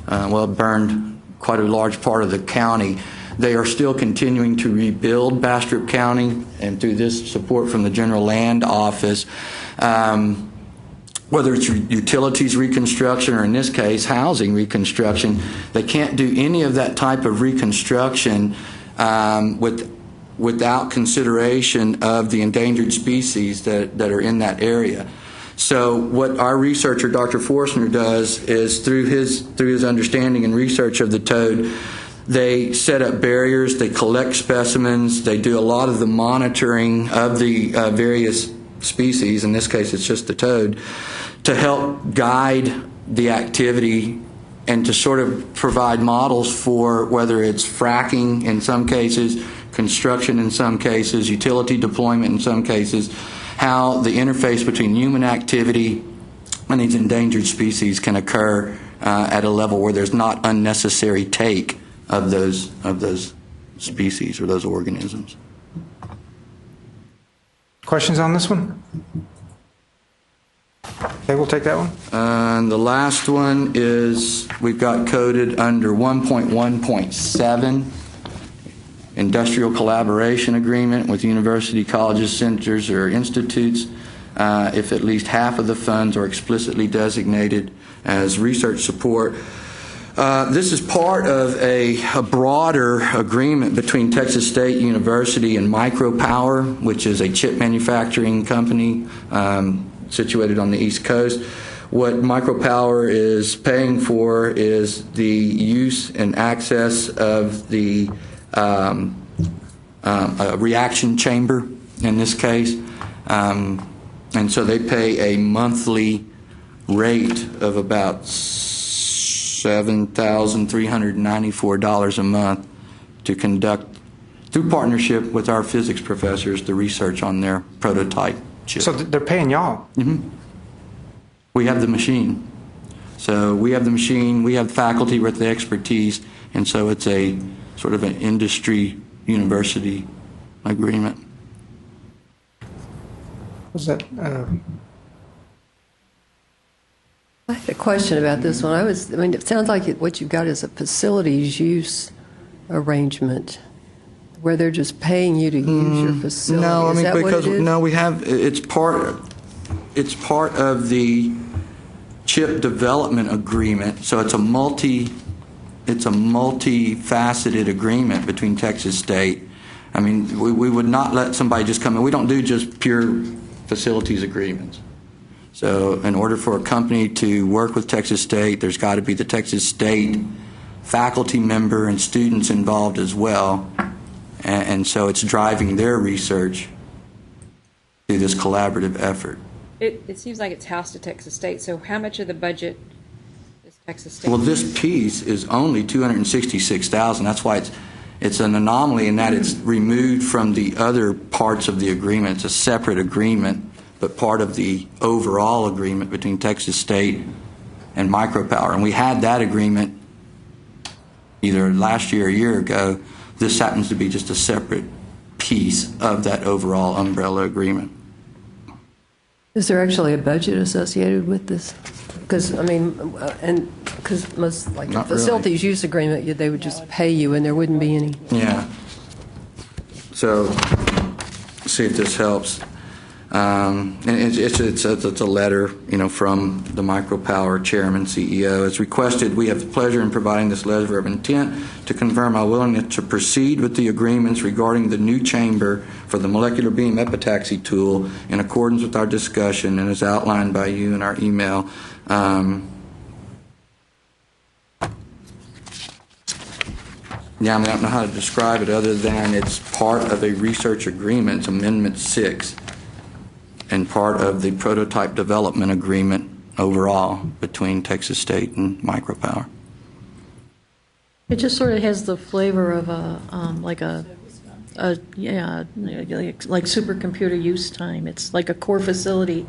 Speaker 4: burned quite a large part of the county. They are still continuing to rebuild Bastrop County, and through this support from the General Land Office, whether it's utilities reconstruction or in this case housing reconstruction, they can't do any of that type of reconstruction without consideration of the endangered species that are in that area. So what our researcher, Dr. Forstner, does is through his understanding and research of the toad, they set up barriers, they collect specimens, they do a lot of the monitoring of the various species, in this case it's just the toad, to help guide the activity and to sort of provide models for whether it's fracking in some cases, construction in some cases, utility deployment in some cases, how the interface between human activity and these endangered species can occur at a level where there's not unnecessary take of those species or those organisms.
Speaker 2: Questions on this one? Okay, we'll take that one.
Speaker 4: And the last one is we've got coded under 1.1.7, industrial collaboration agreement with university, colleges, centers, or institutes if at least half of the funds are explicitly designated as research support. This is part of a broader agreement between Texas State University and Micropower, which is a chip manufacturing company situated on the East Coast. What Micropower is paying for is the use and access of the reaction chamber in this case. And so they pay a monthly rate of about $7,394 a month to conduct, through partnership with our physics professors, the research on their prototype chip.
Speaker 2: So they're paying y'all?
Speaker 4: Mm-hmm. We have the machine. So we have the machine, we have faculty with the expertise, and so it's a sort of an industry university agreement.
Speaker 2: Was that?
Speaker 3: I had a question about this one. I mean, it sounds like what you've got is a facilities use arrangement where they're just paying you to use your facility.
Speaker 4: No, I mean, because
Speaker 3: no,
Speaker 4: we have it's part of the chip development agreement. So it's a multifaceted agreement between Texas State. I mean, we would not let somebody just come in. We don't do just pure facilities agreements. So in order for a company to work with Texas State, there's got to be the Texas State faculty member and students involved as well. And so it's driving their research through this collaborative effort.
Speaker 18: It seems like it's housed at Texas State, so how much of the budget is Texas State?
Speaker 4: Well, this piece is only $266,000. That's why it's an anomaly in that it's removed from the other parts of the agreement. It's a separate agreement, but part of the overall agreement between Texas State and Micropower. And we had that agreement either last year or a year ago. This happens to be just a separate piece of that overall umbrella agreement.
Speaker 3: Is there actually a budget associated with this? Because, I mean, and because most, like the facilities use agreement, they would just pay you and there wouldn't be any.
Speaker 4: Yeah. So, see if this helps. And it's a letter, from the Micropower chairman, CEO. As requested, we have the pleasure in providing this letter of intent to confirm our willingness to proceed with the agreements regarding the new chamber for the molecular beam epitaxy tool in accordance with our discussion and as outlined by you in our email. Yeah, I mean, I don't know how to describe it other than it's part of a research agreement. It's Amendment 6. And part of the prototype development agreement overall between Texas State and Micropower.
Speaker 7: It just sort of has the flavor of like supercomputer use time. It's like a core facility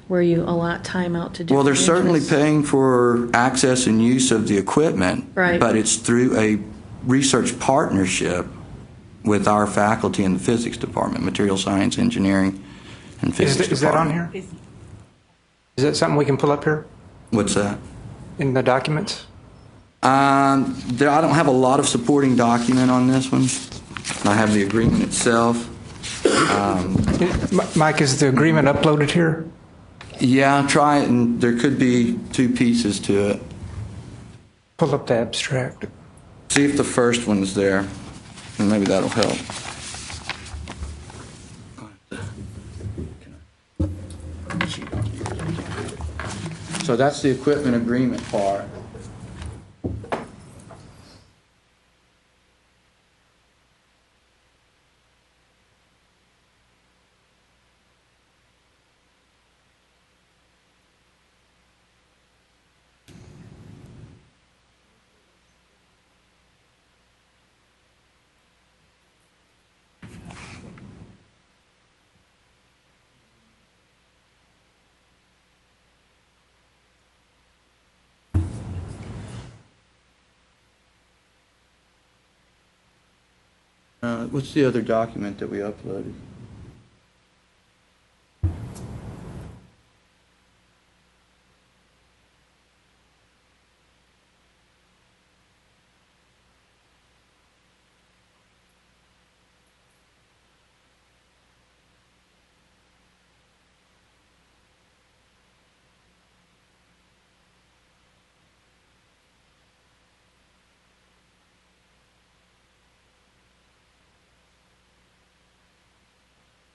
Speaker 7: where you allot time out to do.
Speaker 4: Well, they're certainly paying for access and use of the equipment,
Speaker 7: right? But
Speaker 4: it's through a research partnership with our faculty in the physics department, material science, engineering.
Speaker 2: Is that on here? Is that something we can pull up here?
Speaker 4: What's that?
Speaker 2: In the documents?
Speaker 4: I don't have a lot of supporting document on this one. I have the agreement itself.
Speaker 2: Mike, is the agreement uploaded here?
Speaker 4: Yeah, try it, and there could be 2 pieces to it.
Speaker 2: Pull up the abstract.
Speaker 4: See if the first one's there, and maybe that'll help. So that's the equipment agreement part. What's the other document that we uploaded?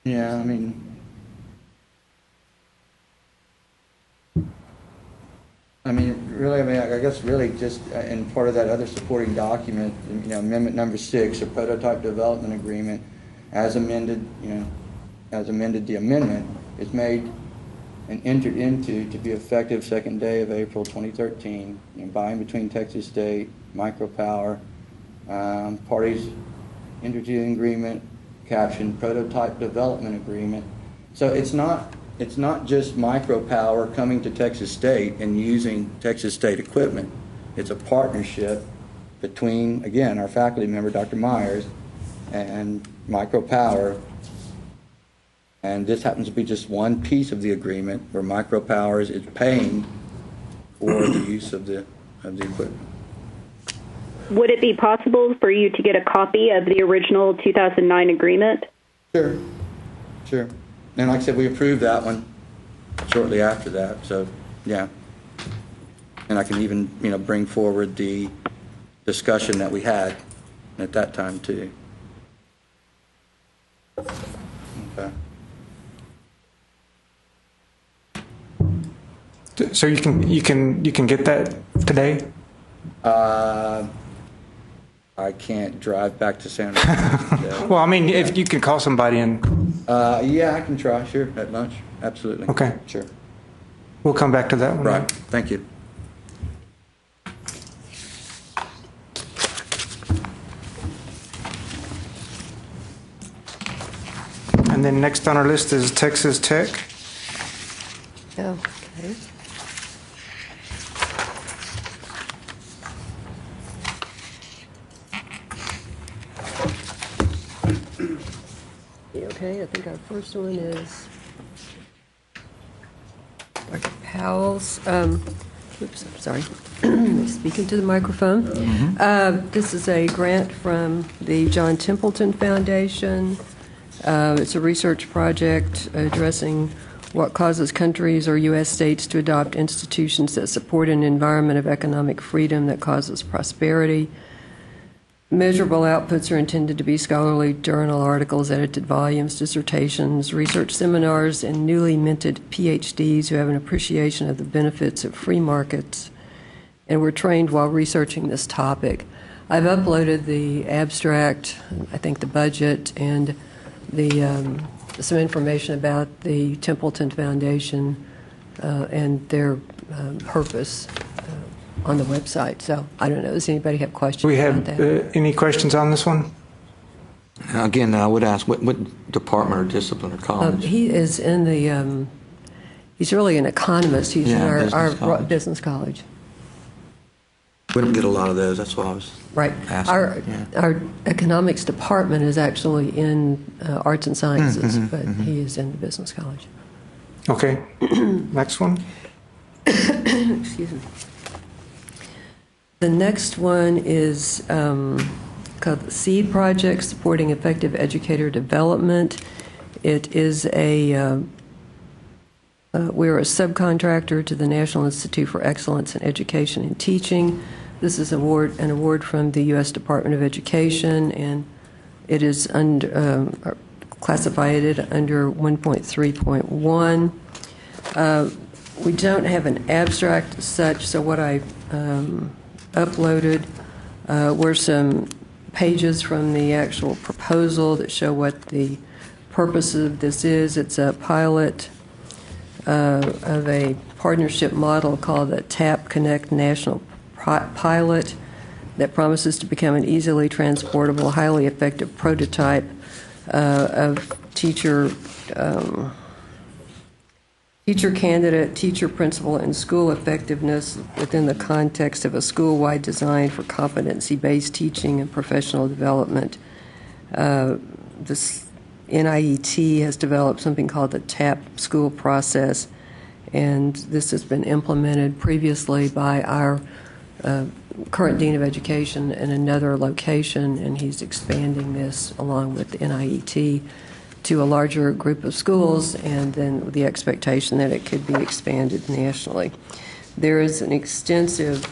Speaker 4: Yeah, I guess really just in part of that other supporting document, amendment number 6, a prototype development agreement, as amended, the amendment is made and entered into to be effective 2nd day of April 2013, by and between Texas State, Micropower, parties entered into the agreement, captioned prototype development agreement. So it's not just Micropower coming to Texas State and using Texas State equipment. It's a partnership between, again, our faculty member, Dr. Myers, and Micropower. And this happens to be just one piece of the agreement where Micropower is paying for the use of the equipment.
Speaker 9: Would it be possible for you to get a copy of the original 2009 agreement?
Speaker 4: Sure. And like I said, we approved that one shortly after that, so yeah. And I can even, bring forward the discussion that we had at that time too. Okay.
Speaker 2: So you can get that today?
Speaker 4: I can't drive back to San Francisco.
Speaker 2: Well, if you can call somebody and...
Speaker 4: Yeah, I can try, sure, at lunch, absolutely.
Speaker 2: Okay.
Speaker 4: Sure.
Speaker 2: We'll come back to that one.
Speaker 4: Right, thank you.
Speaker 2: And then next on our list is Texas Tech.
Speaker 3: Okay. Okay, I think our first one is Dr. Powell's. Oops, I'm sorry. Speaking to the microphone. This is a grant from the John Templeton Foundation. It's a research project addressing what causes countries or U.S. states to adopt institutions that support an environment of economic freedom that causes prosperity. Measurable outputs are intended to be scholarly journal articles, edited volumes, dissertations, research seminars, and newly minted PhDs who have an appreciation of the benefits of free markets and were trained while researching this topic. I've uploaded the abstract, I think the budget, and some information about the Templeton Foundation and their purpose on the website. So I don't know, does anybody have questions about that?
Speaker 2: Any questions on this one?
Speaker 4: Again, I would ask, what department or discipline or college?
Speaker 3: He is in the, he's really an economist. He's in our business college.
Speaker 4: We don't get a lot of those, that's why I was asking.
Speaker 3: Our economics department is actually in arts and sciences, but he is in the business college.
Speaker 2: Okay. Next one.
Speaker 3: Excuse me. The next one is called the SEED Project, Supporting Effective Educator Development. It is we're a subcontractor to the National Institute for Excellence in Education and Teaching. This is an award from the U.S. Department of Education, and it is classified under 1.3.1. We don't have an abstract as such, so what I uploaded were some pages from the actual proposal that show what the purpose of this is. It's a pilot of a partnership model called the TAP Connect National Pilot that promises to become an easily transportable, highly effective prototype of teacher candidate, teacher principal, and school effectiveness within the context of a school-wide design for competency-based teaching and professional development. This NIET has developed something called the TAP school process, and this has been implemented previously by our current Dean of Education in another location, and he's expanding this along with the NIET to a larger group of schools, and then with the expectation that it could be expanded nationally. There is an extensive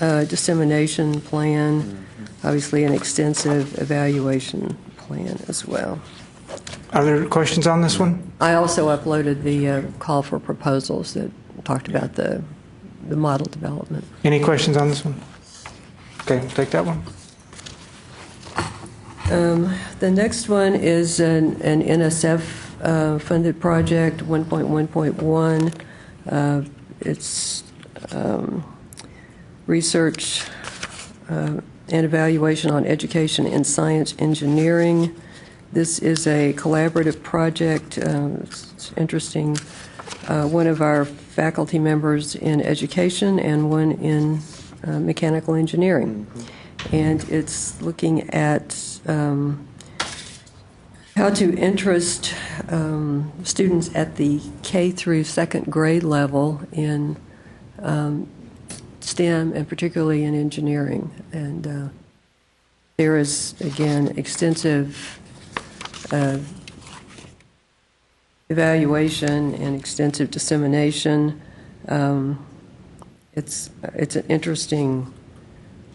Speaker 3: dissemination plan, obviously an extensive evaluation plan as well.
Speaker 2: Are there questions on this one?
Speaker 3: I also uploaded the call for proposals that talked about the model development.
Speaker 2: Any questions on this one? Okay, take that one.
Speaker 3: The next one is an NSF funded project, 1.1.1. It's research and evaluation on education in science engineering. This is a collaborative project. It's interesting. One of our faculty members in education and one in mechanical engineering. And it's looking at how to interest students at the K through second grade level in STEM and particularly in engineering. And there is, again, extensive evaluation and extensive dissemination. It's an interesting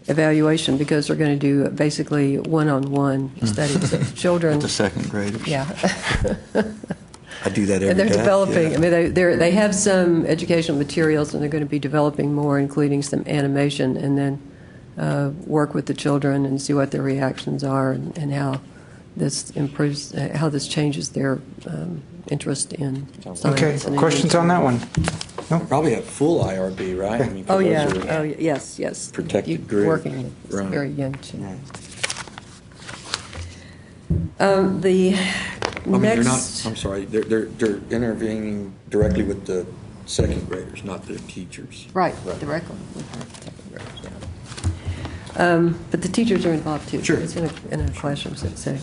Speaker 3: evaluation because they're going to do basically one-on-one studies of children.
Speaker 4: At the second graders.
Speaker 3: Yeah.
Speaker 4: I do that every day.
Speaker 3: And they're developing,
Speaker 4: yeah.
Speaker 3: I mean, they have some educational materials, and they're going to be developing more, including some animation, and then work with the children and see what their reactions are and how this improves, how this changes their interest in science.
Speaker 2: Okay, questions on that one?
Speaker 4: No? Probably a full IRB, right? I mean,
Speaker 3: Oh, yeah. Oh, yes, yes.
Speaker 4: Protected group.
Speaker 3: Working with
Speaker 4: Right.
Speaker 3: very young children. The
Speaker 4: I mean, they're not,
Speaker 3: next,
Speaker 4: I'm sorry, they're intervening directly with the second graders, not the teachers.
Speaker 3: right, directly with the second graders, yeah. But the teachers are involved too.
Speaker 4: Sure.
Speaker 3: It's in a classroom setting.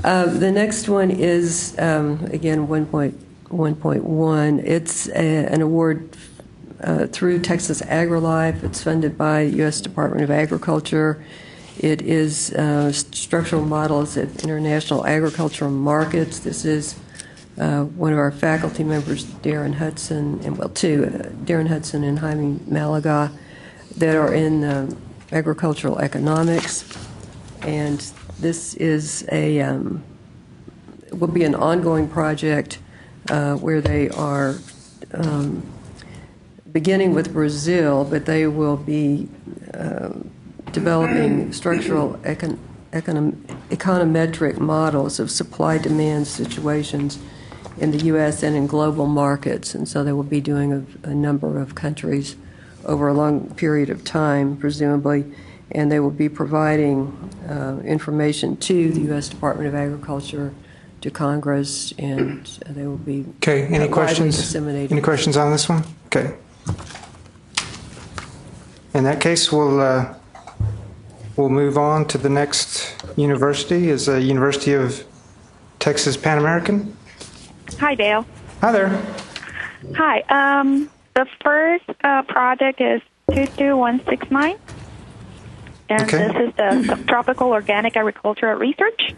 Speaker 3: The next one is, again, 1.1. It's an award through Texas AgriLife. It's funded by the U.S. Department of Agriculture. It is structural models at international agricultural markets. This is one of our faculty members, Darren Hudson, and Darren Hudson and Jaime Malaga, that are in agricultural economics. And this is will be an ongoing project where they are beginning with Brazil, but they will be developing structural econometric models of supply-demand situations in the U.S. and in global markets. And so they will be doing a number of countries over a long period of time, presumably, and they will be providing information to the U.S. Department of Agriculture, to Congress, and they will be
Speaker 2: Okay, any questions?
Speaker 3: disseminated.
Speaker 2: Any questions on this one? Okay. In that case, we'll move on to the next university, is the University of Texas Pan American.
Speaker 14: Hi, Dale.
Speaker 2: Hi there.
Speaker 14: Hi. The first project is 22169. And
Speaker 2: Okay.
Speaker 14: this is the Tropical Organic Agricultural Research.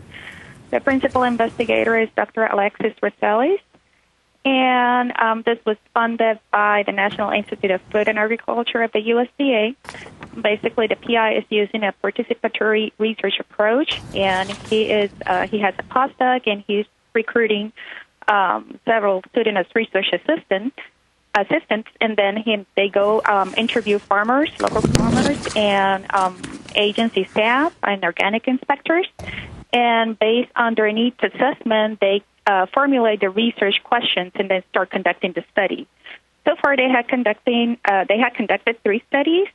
Speaker 14: The principal investigator is Dr. Alexis Rosales. And this was funded by the National Institute of Food and Agriculture of the USDA. Basically, the PI is using a participatory research approach, and he has a postdoc, and he's recruiting several students as research assistants, and then they go interview farmers, local farmers, and agency staff and organic inspectors. And based on their needs assessment, they formulate the research questions and then start conducting the study. So far, they had conducted 3 studies.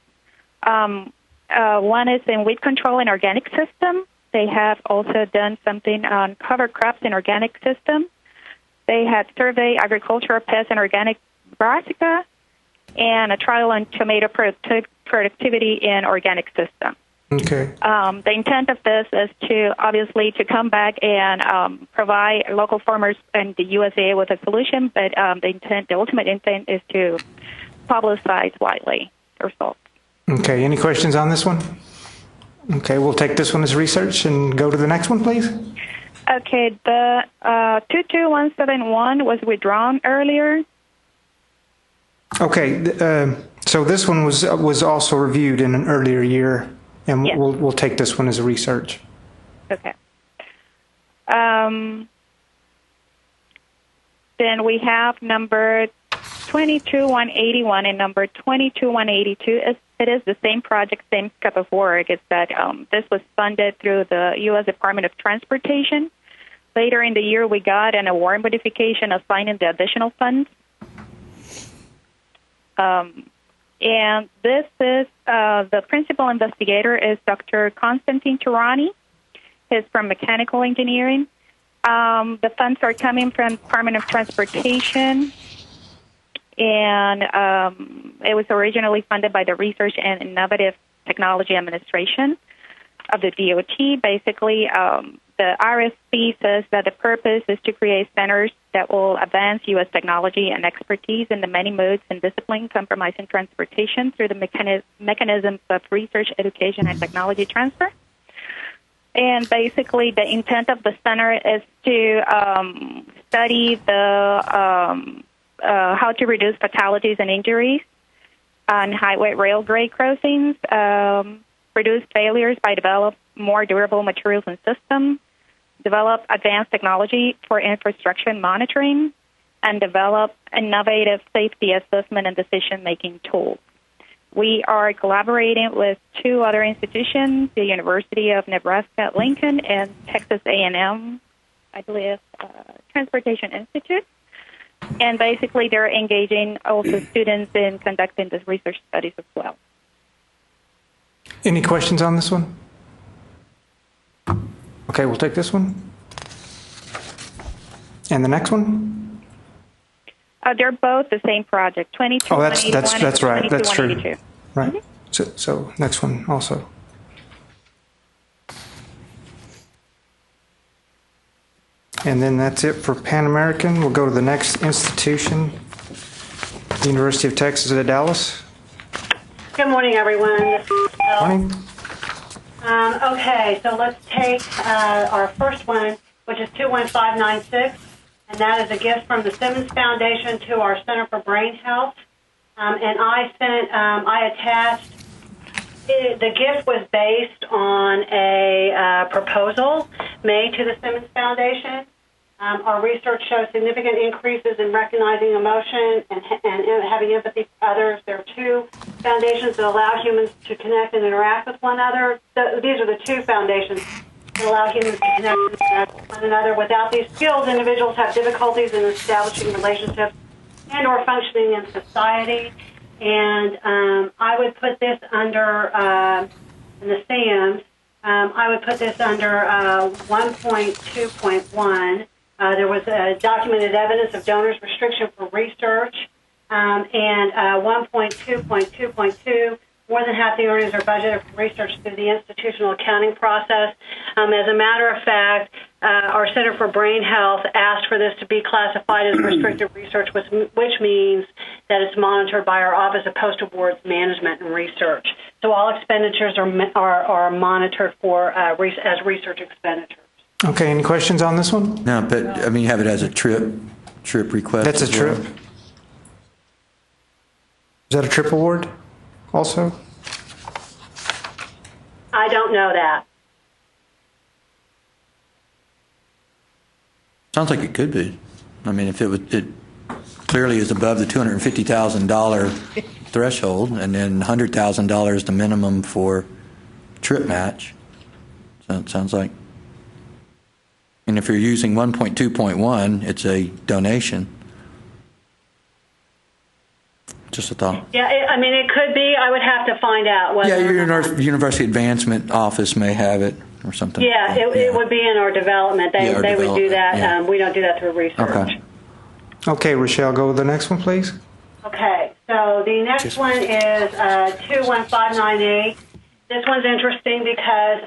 Speaker 14: One is in weed control and organic system. They have also done something on cover crops and organic system. They had surveyed agricultural pests and organic brassica, and a trial on tomato productivity in organic system.
Speaker 2: Okay.
Speaker 14: The intent of this is to come back and provide local farmers and the USDA with a solution, but the ultimate intent is to publicize widely the results.
Speaker 2: Okay, any questions on this one? Okay, we'll take this one as research and go to the next one, please.
Speaker 14: Okay, the 22171 was withdrawn earlier.
Speaker 2: Okay, so this one was also reviewed in an earlier year, and
Speaker 14: Yes.
Speaker 2: we'll take this one as a research.
Speaker 14: Okay. Then we have number 22181 and number 22182. It is the same project, same scope of work. It's that this was funded through the U.S. Department of Transportation. Later in the year, we got an award modification assigning the additional funds. And this is the principal investigator is Dr. Constantine Turani. He's from mechanical engineering. The funds are coming from the Department of Transportation, and it was originally funded by the Research and Innovative Technology Administration of the DOT. Basically, the RFP says that the purpose is to create centers that will advance U.S. technology and expertise in the many modes and disciplines comprising transportation through the mechanisms of research, education, and technology transfer. And basically, the intent of the center is to study the how to reduce fatalities and injuries on highway rail grade crossings, reduce failures by developing more durable materials and systems, develop advanced technology for infrastructure monitoring, and develop innovative safety assessment and decision-making tools. We are collaborating with 2 other institutions, the University of Nebraska at Lincoln and Texas A&M, I believe, Transportation Institute. And basically, they're engaging also students in conducting these research studies as well.
Speaker 2: Any questions on this one? Okay, we'll take this one. And the next one?
Speaker 14: They're both the same project, 2281
Speaker 2: that's
Speaker 14: and
Speaker 2: right. That's true.
Speaker 14: 2282.
Speaker 2: Right.
Speaker 14: Mm-hmm.
Speaker 2: So next one also. And then that's it for Pan American. We'll go to the next institution, the University of Texas at Dallas.
Speaker 11: Good morning, everyone. This is Bill.
Speaker 2: Morning.
Speaker 11: Okay, so let's take our first one, which is 21596, and that is a gift from the Simmons Foundation to our Center for Brain Health. And I attached, the gift was based on a proposal made to the Simmons Foundation. Our research shows significant increases in recognizing emotion and having empathy for others. There are 2 foundations that allow humans to connect and interact with one another. These are the 2 foundations that allow humans to connect and interact with one another. Without these skills, individuals have difficulties in establishing relationships and or functioning in society. And I would put this under, in the SAMs, I would put this under 1.2.1. There was documented evidence of donors' restriction for research, and 1.2.2.2 More than half the earnings are budgeted for research through the institutional accounting process. As a matter of fact, our Center for Brain Health asked for this to be classified as restricted research, which means that it's monitored by our Office of Postal Boards Management and Research. So all expenditures are monitored for as research expenditures.
Speaker 2: Okay, any questions on this one?
Speaker 4: No, but I mean, you have it as a trip request.
Speaker 2: That's a
Speaker 4: as well?
Speaker 2: trip. Is that a trip award also?
Speaker 11: I don't know that.
Speaker 4: Sounds like it could be. I mean, if it clearly is above the $250,000 threshold, and then $100,000 the minimum for trip match. So it sounds like. And if you're using 1.2.1, it's a donation. Just a thought.
Speaker 11: Yeah, I mean, it could be. I would have to find out whether.
Speaker 4: Yeah, your University Advancement Office may have it or something.
Speaker 11: Yeah, it would be in our development. They would do that.
Speaker 4: Yeah.
Speaker 11: We don't do that through research.
Speaker 2: Okay, Rochelle, go with the next one, please.
Speaker 11: Okay, so the next one is 21598. This one's interesting because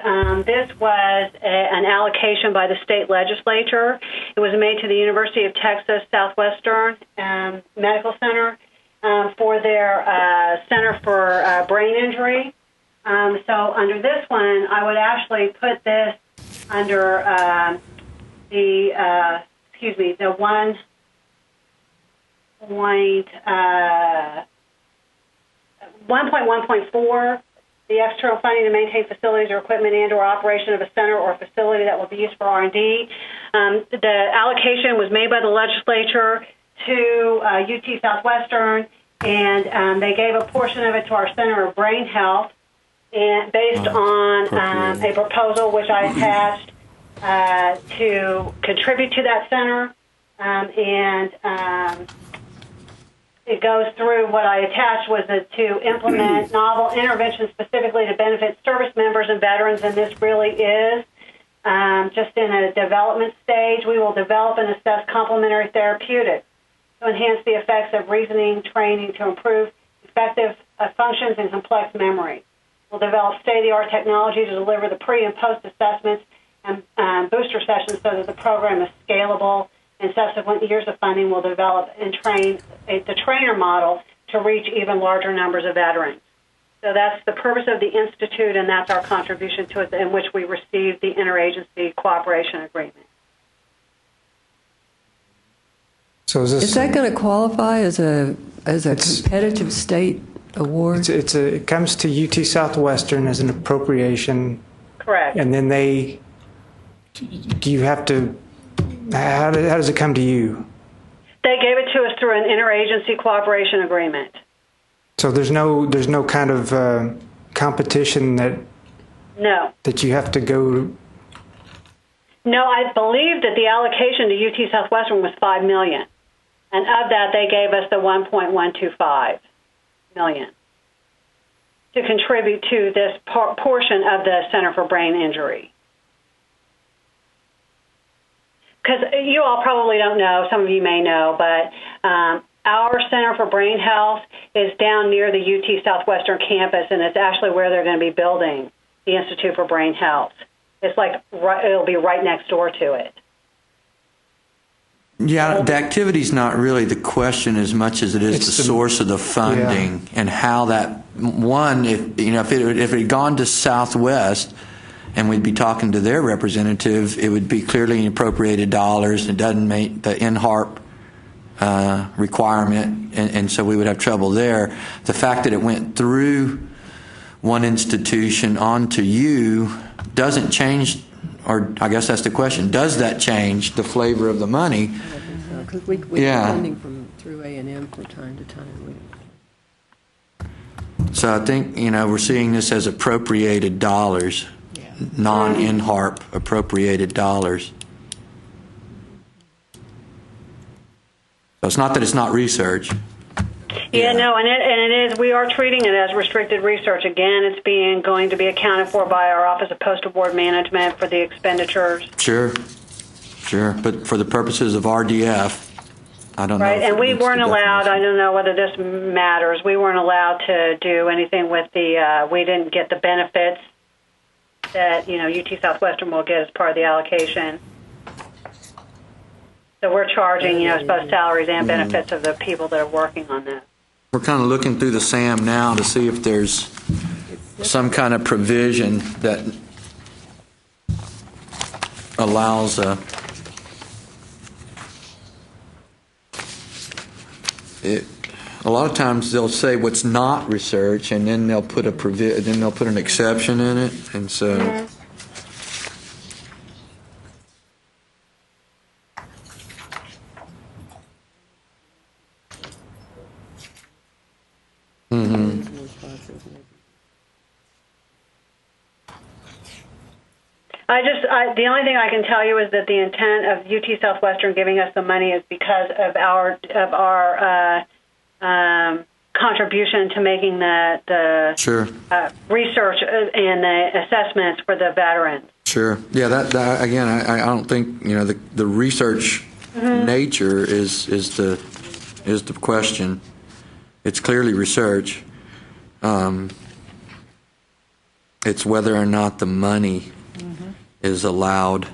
Speaker 11: this was an allocation by the state legislature. It was made to the University of Texas Southwestern Medical Center for their Center for Brain Injury. So under this one, I would actually put this under the 1.1.4, the external funding to maintain facilities or equipment and/or operation of a center or facility that will be used for R&D. The allocation was made by the legislature to UT Southwestern, and they gave a portion of it to our Center of Brain Health, and based on a proposal which I attached to contribute to that center, it goes through what I attached was to implement novel interventions specifically to benefit service members and veterans, and this really is just in a development stage. We will develop and assess complementary therapeutics to enhance the effects of reasoning training to improve effective functions and complex memory. We'll develop state-of-the-art technology to deliver the pre- and post-assessments and booster sessions so that the program is scalable. In subsequent years of funding, will develop and train the trainer model to reach even larger numbers of veterans. So that's the purpose of the Institute, and that's our contribution to it, in which we received the interagency cooperation agreement.
Speaker 2: So is
Speaker 3: that going to qualify as a competitive state award?
Speaker 2: It comes to UT Southwestern as an appropriation.
Speaker 11: Correct.
Speaker 2: And then do you have to? How does it come to you?
Speaker 11: They gave it to us through an interagency cooperation agreement.
Speaker 2: So there's no kind of competition that you have to go.
Speaker 11: No, I believe that the allocation to UT Southwestern was $5 million, and of that they gave us the $1.125 million to contribute to this portion of the Center for Brain Injury. Because you all probably don't know, some of you may know, but our Center for Brain Health is down near the UT Southwestern campus, and it's actually where they're going to be building the Institute for Brain Health. It's like it'll be right next door to it.
Speaker 4: Yeah, the activity's not really the question as much as it is the source of the funding and how that if it had gone to Southwest and we'd be talking to their representative, it would be clearly appropriated dollars. It doesn't meet the NHARP requirement, and so we would have trouble there. The fact that it went through one institution onto you doesn't change, or I guess that's the question, does that change the flavor of the money?
Speaker 3: Because we get funding through A&M from time to time.
Speaker 4: So I think, we're seeing this as appropriated dollars, non-NHARP appropriated dollars. So it's not that it's not research.
Speaker 11: Yeah, no, and it is. We are treating it as restricted research. Again, it's going to be accounted for by our Office of Postal Board Management for the expenditures.
Speaker 4: Sure. But for the purposes of RDF, I don't know.
Speaker 11: Right,
Speaker 4: if
Speaker 11: and
Speaker 4: it
Speaker 11: we
Speaker 4: needs to
Speaker 11: weren't
Speaker 4: go through
Speaker 11: allowed,
Speaker 4: this.
Speaker 11: I don't know whether this matters, we weren't allowed to do anything with we didn't get the benefits that, UT Southwestern will get as part of the allocation. So we're charging, both salaries and benefits of the people that are working on this.
Speaker 4: We're kind of looking through the SAM now to see if there's some kind of provision that allows a lot of times they'll say what's not research, and then they'll put an exception in it, and so.
Speaker 11: The only thing I can tell you is that the intent of UT Southwestern giving us the money is because of our contribution to making the
Speaker 4: Sure.
Speaker 11: Research and the assessments for the veterans.
Speaker 4: Sure. Yeah. That again, I don't think the research nature is the question. It's clearly research. It's whether or not the money is allowed.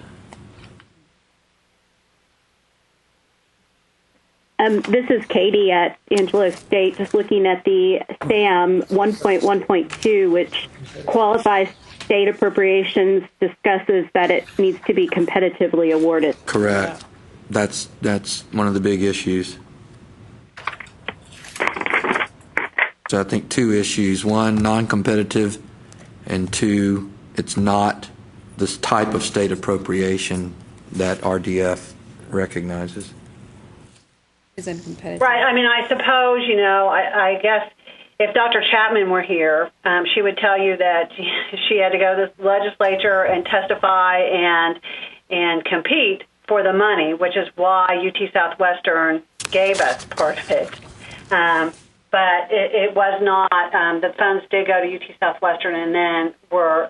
Speaker 9: This is Katie at Angelo State, just looking at the SAM 1.1.2, which qualifies state appropriations, discusses that it needs to be competitively awarded.
Speaker 4: Correct. That's one of the big issues. So I think two issues: one, non-competitive, and two, it's not this type of state appropriation that RDF recognizes.
Speaker 18: Is uncompetitive.
Speaker 11: Right. I mean, I suppose, I guess if Dr. Chapman were here, she would tell you that she had to go to the legislature and testify and compete for the money, which is why UT Southwestern gave us part of it. But it was not, the funds did go to UT Southwestern and then were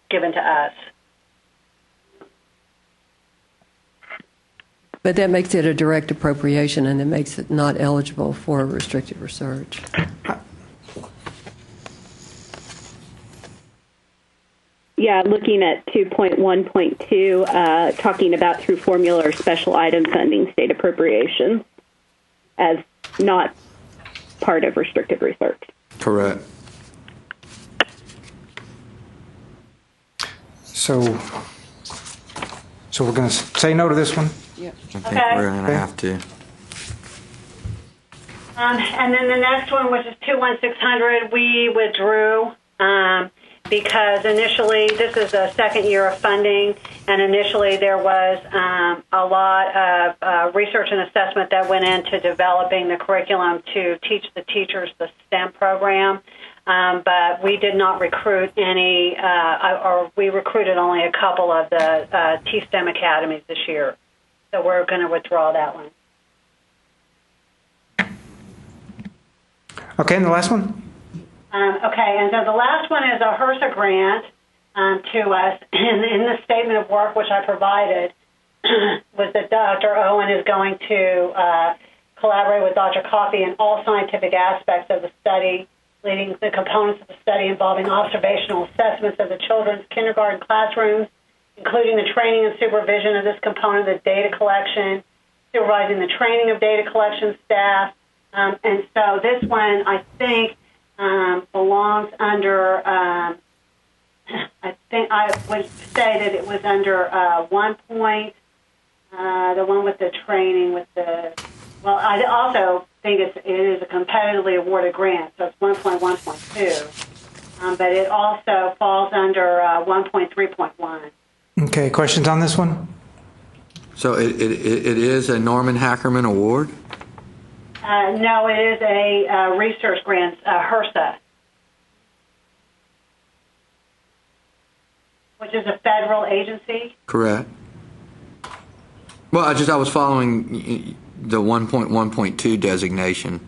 Speaker 11: given to us.
Speaker 3: But that makes it a direct appropriation, and it makes it not eligible for restricted research.
Speaker 9: Yeah, looking at 2.1.2, talking about through formula or special item funding state appropriations as not part of restricted research.
Speaker 4: Correct.
Speaker 2: So we're going to say no to this one?
Speaker 4: I think we're going to have to.
Speaker 11: And then the next one, which is 21600, we withdrew because initially this is the second year of funding, and initially there was a lot of research and assessment that went into developing the curriculum to teach the teachers the STEM program. But we did not recruit any, or we recruited only a couple of the T-STEM academies this year. So we're going to withdraw that one.
Speaker 2: Okay, and the last one?
Speaker 11: Okay, and so the last one is a HRSA grant to us. In the statement of work which I provided was that Dr. Owen is going to collaborate with Dr. Coffey in all scientific aspects of the study, leading the components of the study involving observational assessments of the children's kindergarten classrooms, including the training and supervision of this component of the data collection, supervising the training of data collection staff. And so this one, I think, belongs under, I think I would say that it was under the one with the training with the, well, I also think it is a competitively awarded grant, so it's 1.1.2, but it also falls under 1.3.1.
Speaker 2: Okay, questions on this one?
Speaker 4: So it is a Norman Hackerman Award?
Speaker 11: No, it is a research grant, HRSA, which is a federal agency.
Speaker 4: Correct. Well, I was following the 1.1.2 designation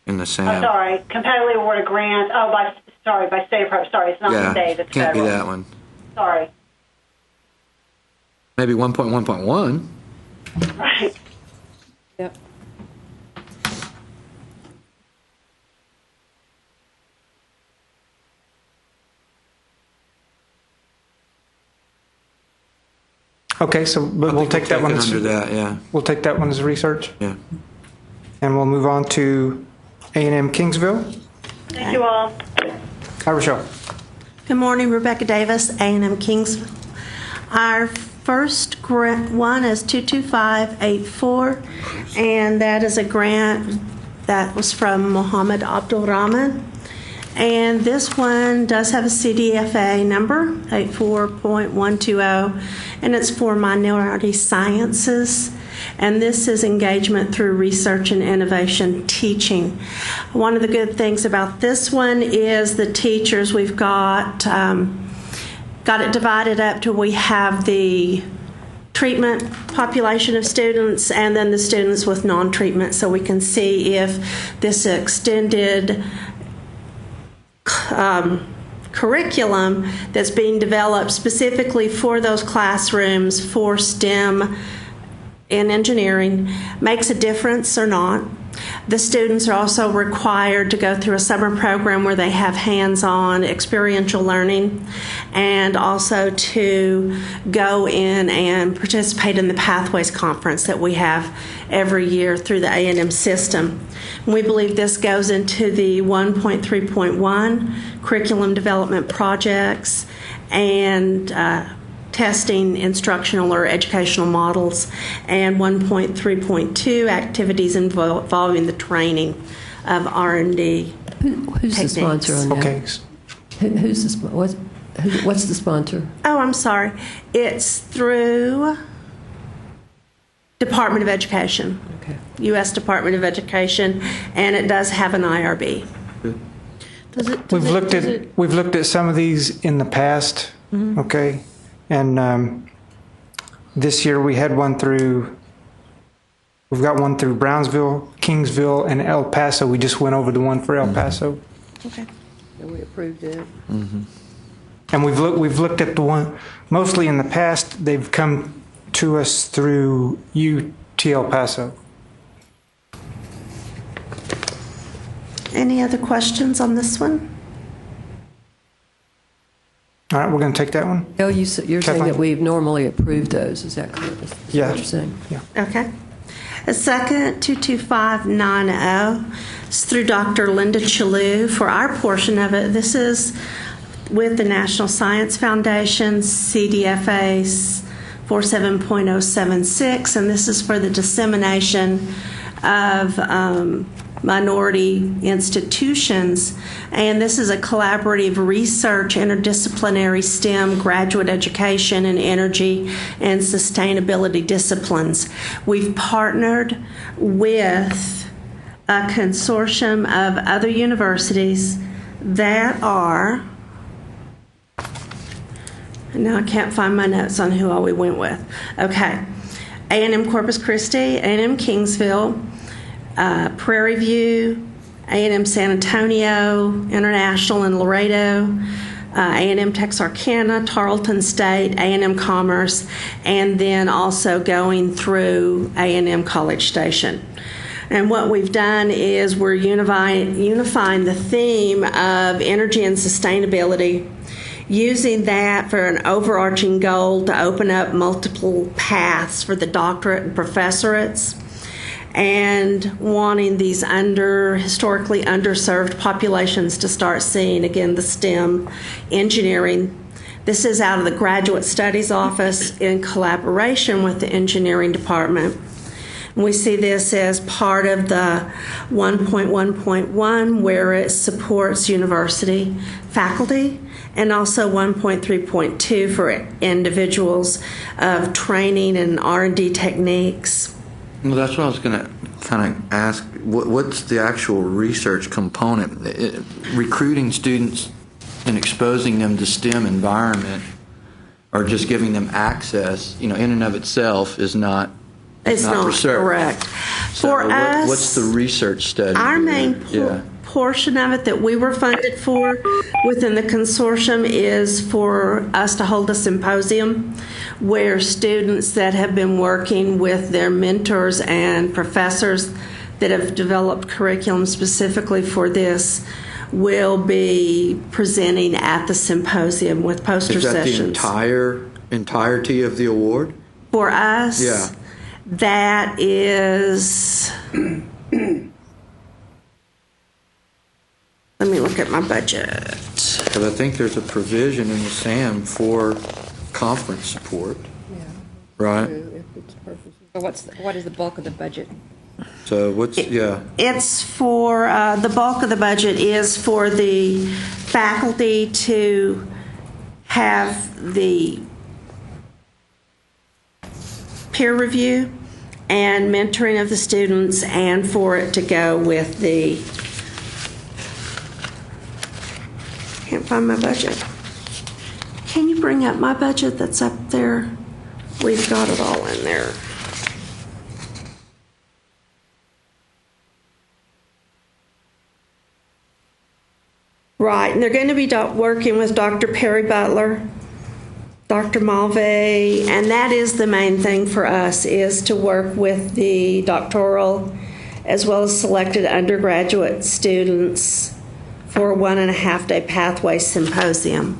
Speaker 4: in the SAM.
Speaker 11: Oh, sorry, competitively awarded grant. Oh, by state. Sorry, it's not the state. It's
Speaker 4: can't
Speaker 11: federal.
Speaker 4: be that one.
Speaker 11: Sorry.
Speaker 4: Maybe 1.1.1.
Speaker 11: Right.
Speaker 18: Yep.
Speaker 2: Okay, so but we'll take that one as
Speaker 4: under that, yeah.
Speaker 2: We'll take that one as research.
Speaker 4: Yeah.
Speaker 2: And we'll move on to A&M Kingsville.
Speaker 11: Thank you all.
Speaker 2: Hi, Rochelle.
Speaker 19: Good morning, Rebecca Davis, A&M Kingsville. Our first grant one is 22584, and that is a grant that was from Mohammed Abdul Rahman. And this one does have a CDFA number, 84.120, and it's for minority sciences. And this is engagement through research and innovation teaching. One of the good things about this one is the teachers we've got it divided up to we have the treatment population of students and then the students with non-treatment, so we can see if this extended curriculum that's being developed specifically for those classrooms for STEM and engineering makes a difference or not. The students are also required to go through a summer program where they have hands-on experiential learning, and also to go in and participate in the Pathways Conference that we have every year through the A&M system. We believe this goes into the 1.3.1 curriculum development projects and testing instructional or educational models, and 1.3.2 activities involving the training of R&D
Speaker 3: Who's the sponsor on that?
Speaker 2: Okay.
Speaker 3: Who's the what's the sponsor?
Speaker 19: Oh, I'm sorry. It's through Department of Education.
Speaker 3: Okay.
Speaker 19: U.S. Department of Education, and it does have an IRB.
Speaker 2: We've looked at some of these in the past.
Speaker 19: Mm-hmm.
Speaker 2: Okay. And this year we had one through, we've got one through Brownsville, Kingsville, and El Paso. We just went over the one for El Paso.
Speaker 19: Okay.
Speaker 3: And we approved it.
Speaker 2: Mm-hmm. And we've looked at the one, mostly in the past, they've come to us through UT El Paso.
Speaker 19: Any other questions on this one?
Speaker 2: All right, we're going to take that one.
Speaker 3: No, you're saying that we've normally approved those. Is that correct? Is
Speaker 2: Yeah.
Speaker 3: What you're saying?
Speaker 2: Yeah.
Speaker 19: Okay. The second, 22590, is through Dr. Linda Chalou. For our portion of it, this is with the National Science Foundation, CDFA 47.076, and this is for the dissemination of minority institutions. And this is a collaborative research, interdisciplinary STEM graduate education in energy and sustainability disciplines. We've partnered with a consortium of other universities that are, now I can't find my notes on who all we went with. Okay. A&M Corpus Christi, A&M Kingsville, Prairie View, A&M San Antonio, International in Laredo, A&M Texarkana, Tarleton State, A&M Commerce, and then also going through A&M College Station. And what we've done is we're unifying the theme of energy and sustainability, using that for an overarching goal to open up multiple paths for the doctorate and professorates, and wanting these historically underserved populations to start seeing, again, the STEM engineering. This is out of the Graduate Studies Office in collaboration with the Engineering Department. We see this as part of the 1.1.1, where it supports university faculty, and also 1.3.2 for individuals of training and R&D techniques.
Speaker 4: Well, that's what I was going to kind of ask. What's the actual research component? Recruiting students and exposing them to STEM environment, or just giving them access, in and of itself is not.
Speaker 19: It's not
Speaker 4: research.
Speaker 19: Correct.
Speaker 4: So
Speaker 19: For us,
Speaker 4: what's the research study?
Speaker 19: Our main portion of it that we were funded for within the consortium is for us to hold a symposium where students that have been working with their mentors and professors that have developed curriculum specifically for this will be presenting at the symposium with poster
Speaker 4: Is that
Speaker 19: sessions.
Speaker 4: the entirety of the award?
Speaker 19: For us,
Speaker 4: Yeah.
Speaker 19: that is. Let me look at my budget.
Speaker 4: Because I think there's a provision in the SAM for conference support. Right?
Speaker 18: So what is the bulk of the budget?
Speaker 4: So what's,
Speaker 19: It's for, the bulk of the budget is for the faculty to have the peer review and mentoring of the students, and for it to go with the, can't find my budget. Can you bring up my budget that's up there? We've got it all in there. Right, and they're going to be working with Dr. Perry Butler, Dr. Mulvey, and that is the main thing for us, is to work with the doctoral as well as selected undergraduate students for a 1.5-day pathway symposium.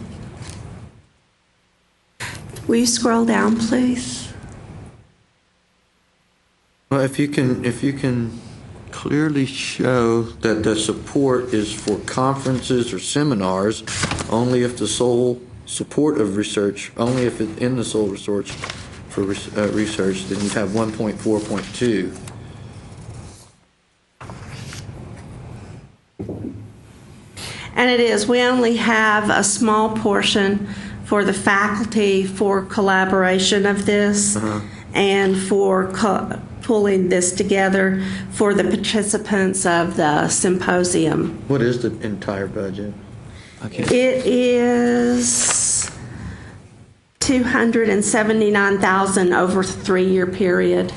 Speaker 19: Will you scroll down, please?
Speaker 4: well, if you can clearly show that the support is for conferences or seminars, only if the sole support of research, only if it's in the sole research for research, then you'd have 1.4.2.
Speaker 19: And it is, we only have a small portion for the faculty for collaboration of this and for pulling this together for the participants of the symposium.
Speaker 4: What is the entire budget?
Speaker 19: It is $279,000 over a 3-year period.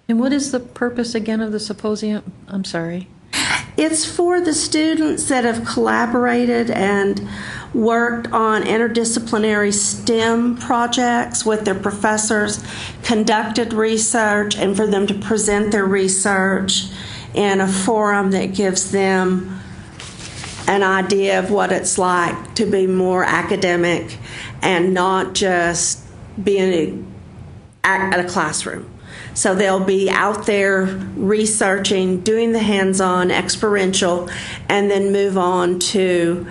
Speaker 7: And what is the purpose again of the symposium? I'm sorry.
Speaker 19: It's for the students that have collaborated and worked on interdisciplinary STEM projects with their professors, conducted research, and for them to present their research in a forum that gives them an idea of what it's like to be more academic and not just being at a classroom. So they'll be out there researching, doing the hands-on, experiential, and then move on to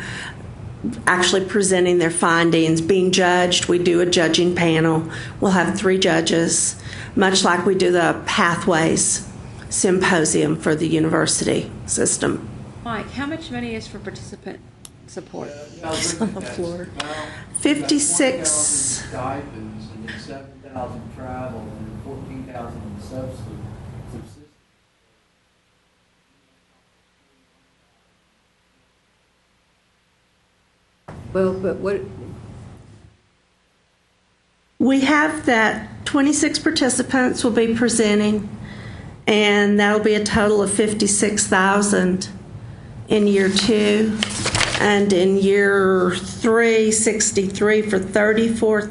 Speaker 19: actually presenting their findings, being judged. We do a judging panel. We'll have 3 judges, much like we do the Pathways Symposium for the university system.
Speaker 18: Mike, how much money is for participant support? It's on the floor.
Speaker 19: 56.
Speaker 20: Stipends, and then 7,000 travel, and 14,000 in subsistence.
Speaker 3: Well, but what?
Speaker 19: We have that 26 participants will be presenting, and that'll be a total of 56,000 in year 2, and in year 3, 63 for 34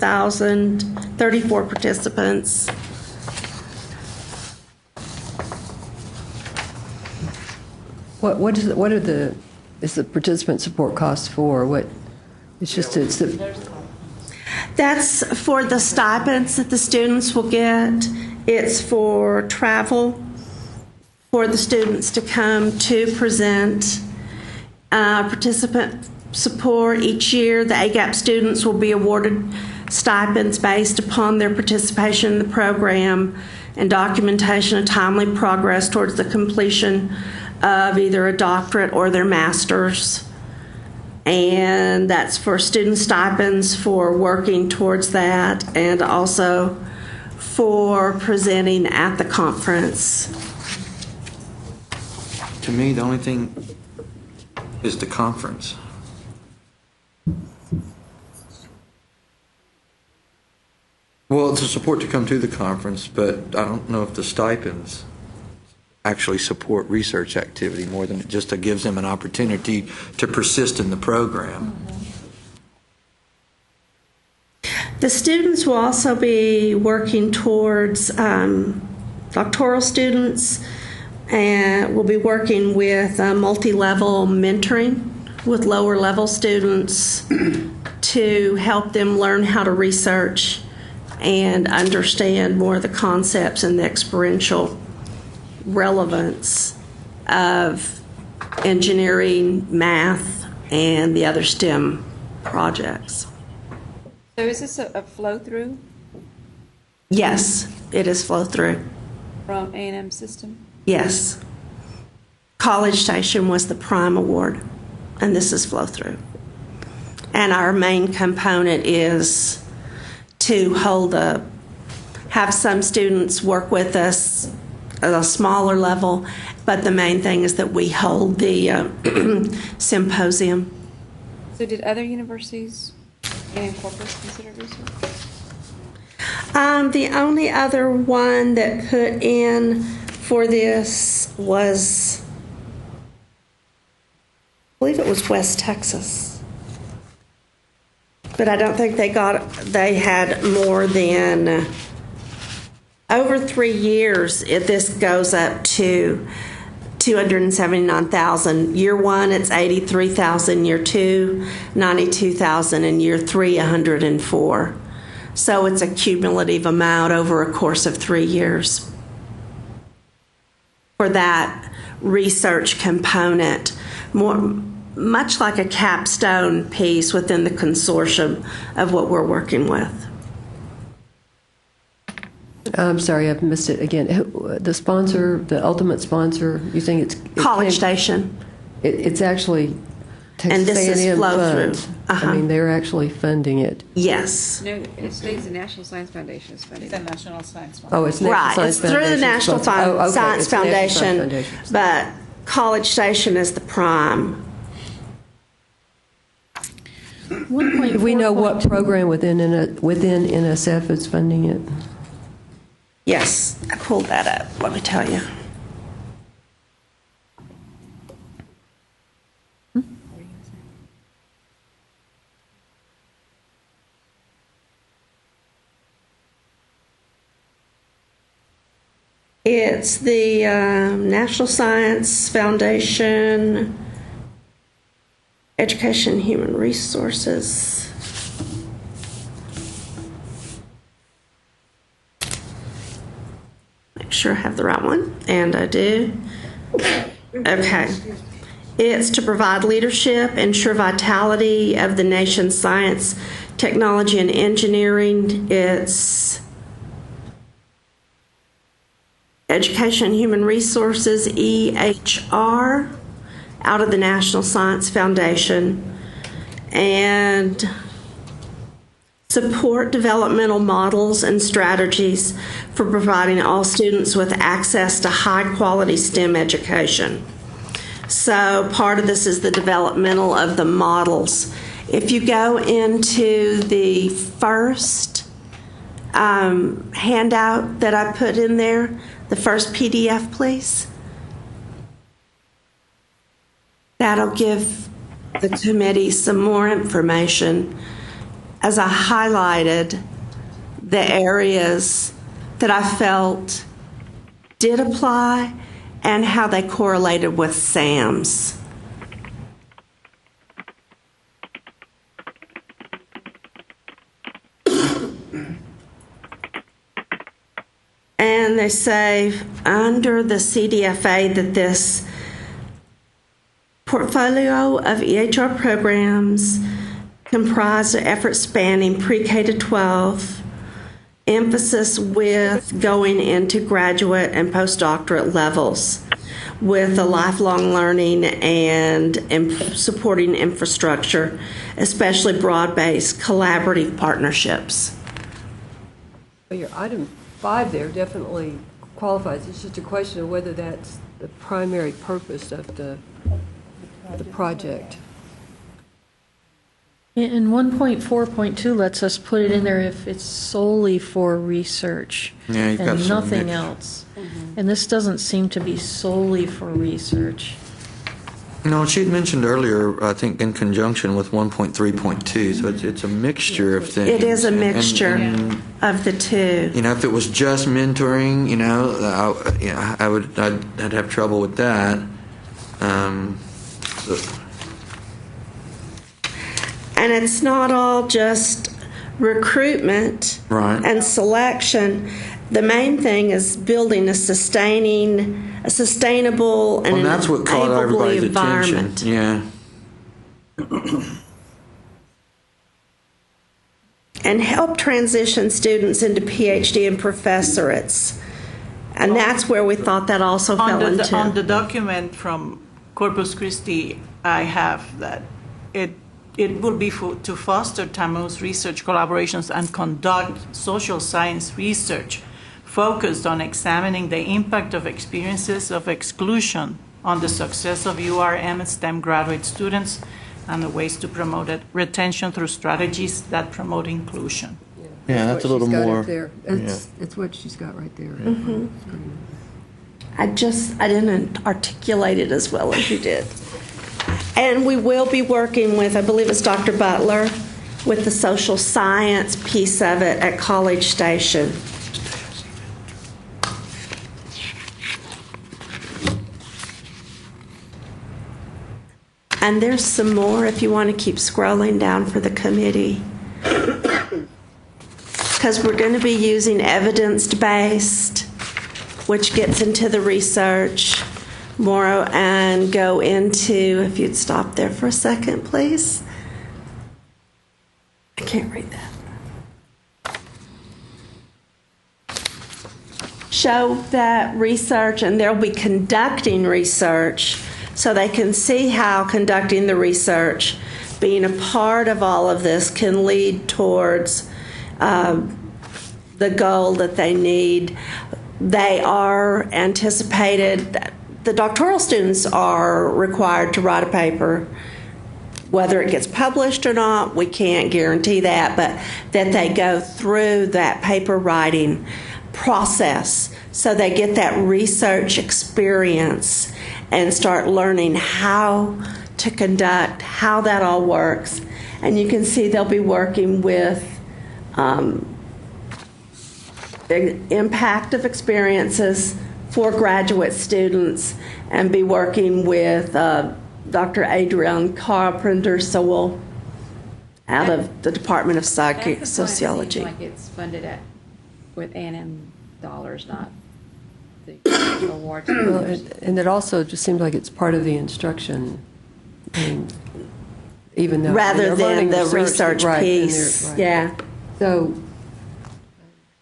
Speaker 19: participants.
Speaker 3: Is the participant support cost for? What? It's the.
Speaker 19: That's for the stipends that the students will get. It's for travel for the students to come to present. Participant support each year, the AGAP students will be awarded stipends based upon their participation in the program and documentation of timely progress towards the completion of either a doctorate or their master's. And that's for student stipends for working towards that, and also for presenting at the conference.
Speaker 4: To me, the only thing is the conference. Well, it's a support to come to the conference, but I don't know if the stipends actually support research activity more than it just gives them an opportunity to persist in the program.
Speaker 19: The students will also be working towards doctoral students, and we'll be working with multi-level mentoring with lower level students to help them learn how to research and understand more of the concepts and the experiential relevance of engineering, math, and the other STEM projects.
Speaker 18: So is this a flow-through
Speaker 19: Yes, it is flow through.
Speaker 18: from A&M system?
Speaker 19: Yes. College Station was the prime award, and this is flow through. And our main component is to have some students work with us at a smaller level, but the main thing is that we hold the symposium.
Speaker 18: So did other universities A&M Corpus consider research?
Speaker 19: The only other one that put in for this was, I believe it was West Texas. But I don't think they had more than, over 3 years, this goes up to $279,000. Year one, it's $83,000. Year two, $92,000. And year three, $104,000. So it's a cumulative amount over a course of 3 years for that research component, much like a capstone piece within the consortium of what we're working with.
Speaker 3: I'm sorry, I've missed it again. The sponsor, the ultimate sponsor, you think it's
Speaker 19: College Station.
Speaker 3: It's actually Texas
Speaker 19: And this is
Speaker 3: A&M
Speaker 19: flow
Speaker 3: funds.
Speaker 19: through.
Speaker 3: I mean, they're actually funding it.
Speaker 19: Yes.
Speaker 18: No, it states the National Science Foundation is funding it.
Speaker 16: The National Science Foundation.
Speaker 3: Oh, it's National
Speaker 19: Right,
Speaker 3: Science
Speaker 19: it's through the
Speaker 3: Foundation
Speaker 19: National
Speaker 3: sponsor. Oh, okay,
Speaker 19: Science
Speaker 3: it's National Science
Speaker 19: Foundation,
Speaker 3: Foundation.
Speaker 19: but College Station is the prime.
Speaker 3: Do we know what program within NSF is funding it?
Speaker 19: Yes, I pulled that up. Let me tell you. It's the National Science Foundation, Education and Human Resources. Make sure I have the right one, and I do. Okay. It's to provide leadership, ensure vitality of the nation's science, technology, and engineering. It's Education and Human Resources, EHR, out of the National Science Foundation, and support developmental models and strategies for providing all students with access to high-quality STEM education. So part of this is the developmental of the models. If you go into the first handout that I put in there, the first PDF, please. That'll give the committee some more information as I highlighted the areas that I felt did apply and how they correlated with SAMS. And they say under the CDFA that this portfolio of EHR programs comprised of efforts spanning pre-K to 12, emphasis with going into graduate and postdoctorate levels with the lifelong learning and supporting infrastructure, especially broad-based collaborative partnerships.
Speaker 3: Well, your item 5 there definitely qualifies. It's just a question of whether that's the primary purpose of the project.
Speaker 7: And 1.4.2 lets us put it in there if it's solely for research
Speaker 4: Yeah, you've got
Speaker 7: and
Speaker 4: some
Speaker 7: nothing
Speaker 4: mixed.
Speaker 7: else. And this doesn't seem to be solely for research.
Speaker 4: No, she had mentioned earlier, I think, in conjunction with 1.3.2, so it's a mixture of things.
Speaker 19: It is a
Speaker 4: And-
Speaker 19: mixture
Speaker 4: and,
Speaker 19: of the two.
Speaker 4: you know, if it was just mentoring, I'd have trouble with that. So,
Speaker 19: And it's not all just recruitment
Speaker 4: Right.
Speaker 19: and selection. The main thing is building a sustainable and
Speaker 4: well, that's what caught
Speaker 19: enabling
Speaker 4: everybody's
Speaker 19: environment.
Speaker 4: attention. Yeah.
Speaker 19: And help transition students into PhD and professorates. And that's where we thought that also fell into.
Speaker 16: On the document from Corpus Christi, I have that it will be to foster Tammuz research collaborations and conduct social science research focused on examining the impact of experiences of exclusion on the success of URM STEM graduate students and the ways to promote retention through strategies that promote inclusion.
Speaker 1: Yeah, that's a little
Speaker 3: She's got
Speaker 1: more.
Speaker 3: it there. It's what she's got right there.
Speaker 19: Mhm. I didn't articulate it as well as you did. And we will be working with, I believe it's Dr. Butler, with the social science piece of it at College Station. And there's some more if you want to keep scrolling down for the committee. Because we're going to be using evidence-based, which gets into the research more and go into, if you'd stop there for a second, please. I can't read that. Show that research, and they'll be conducting research so they can see how conducting the research, being a part of all of this, can lead towards the goal that they need. They are anticipated, the doctoral students are required to write a paper. Whether it gets published or not, we can't guarantee that, but that they go through that paper writing process so they get that research experience and start learning how to conduct, how that all works. And you can see they'll be working with the impact of experiences for graduate students and be working with Dr. Adrian Carpenter-Sewell out of the Department of Sociology.
Speaker 18: Like it's funded with A&M dollars, not the awards.
Speaker 3: Well, and it also just seems like it's part of the instruction, even though
Speaker 19: rather
Speaker 3: they're
Speaker 19: than
Speaker 3: learning
Speaker 19: the research
Speaker 3: right,
Speaker 19: piece.
Speaker 3: right.
Speaker 19: Yeah.
Speaker 3: So,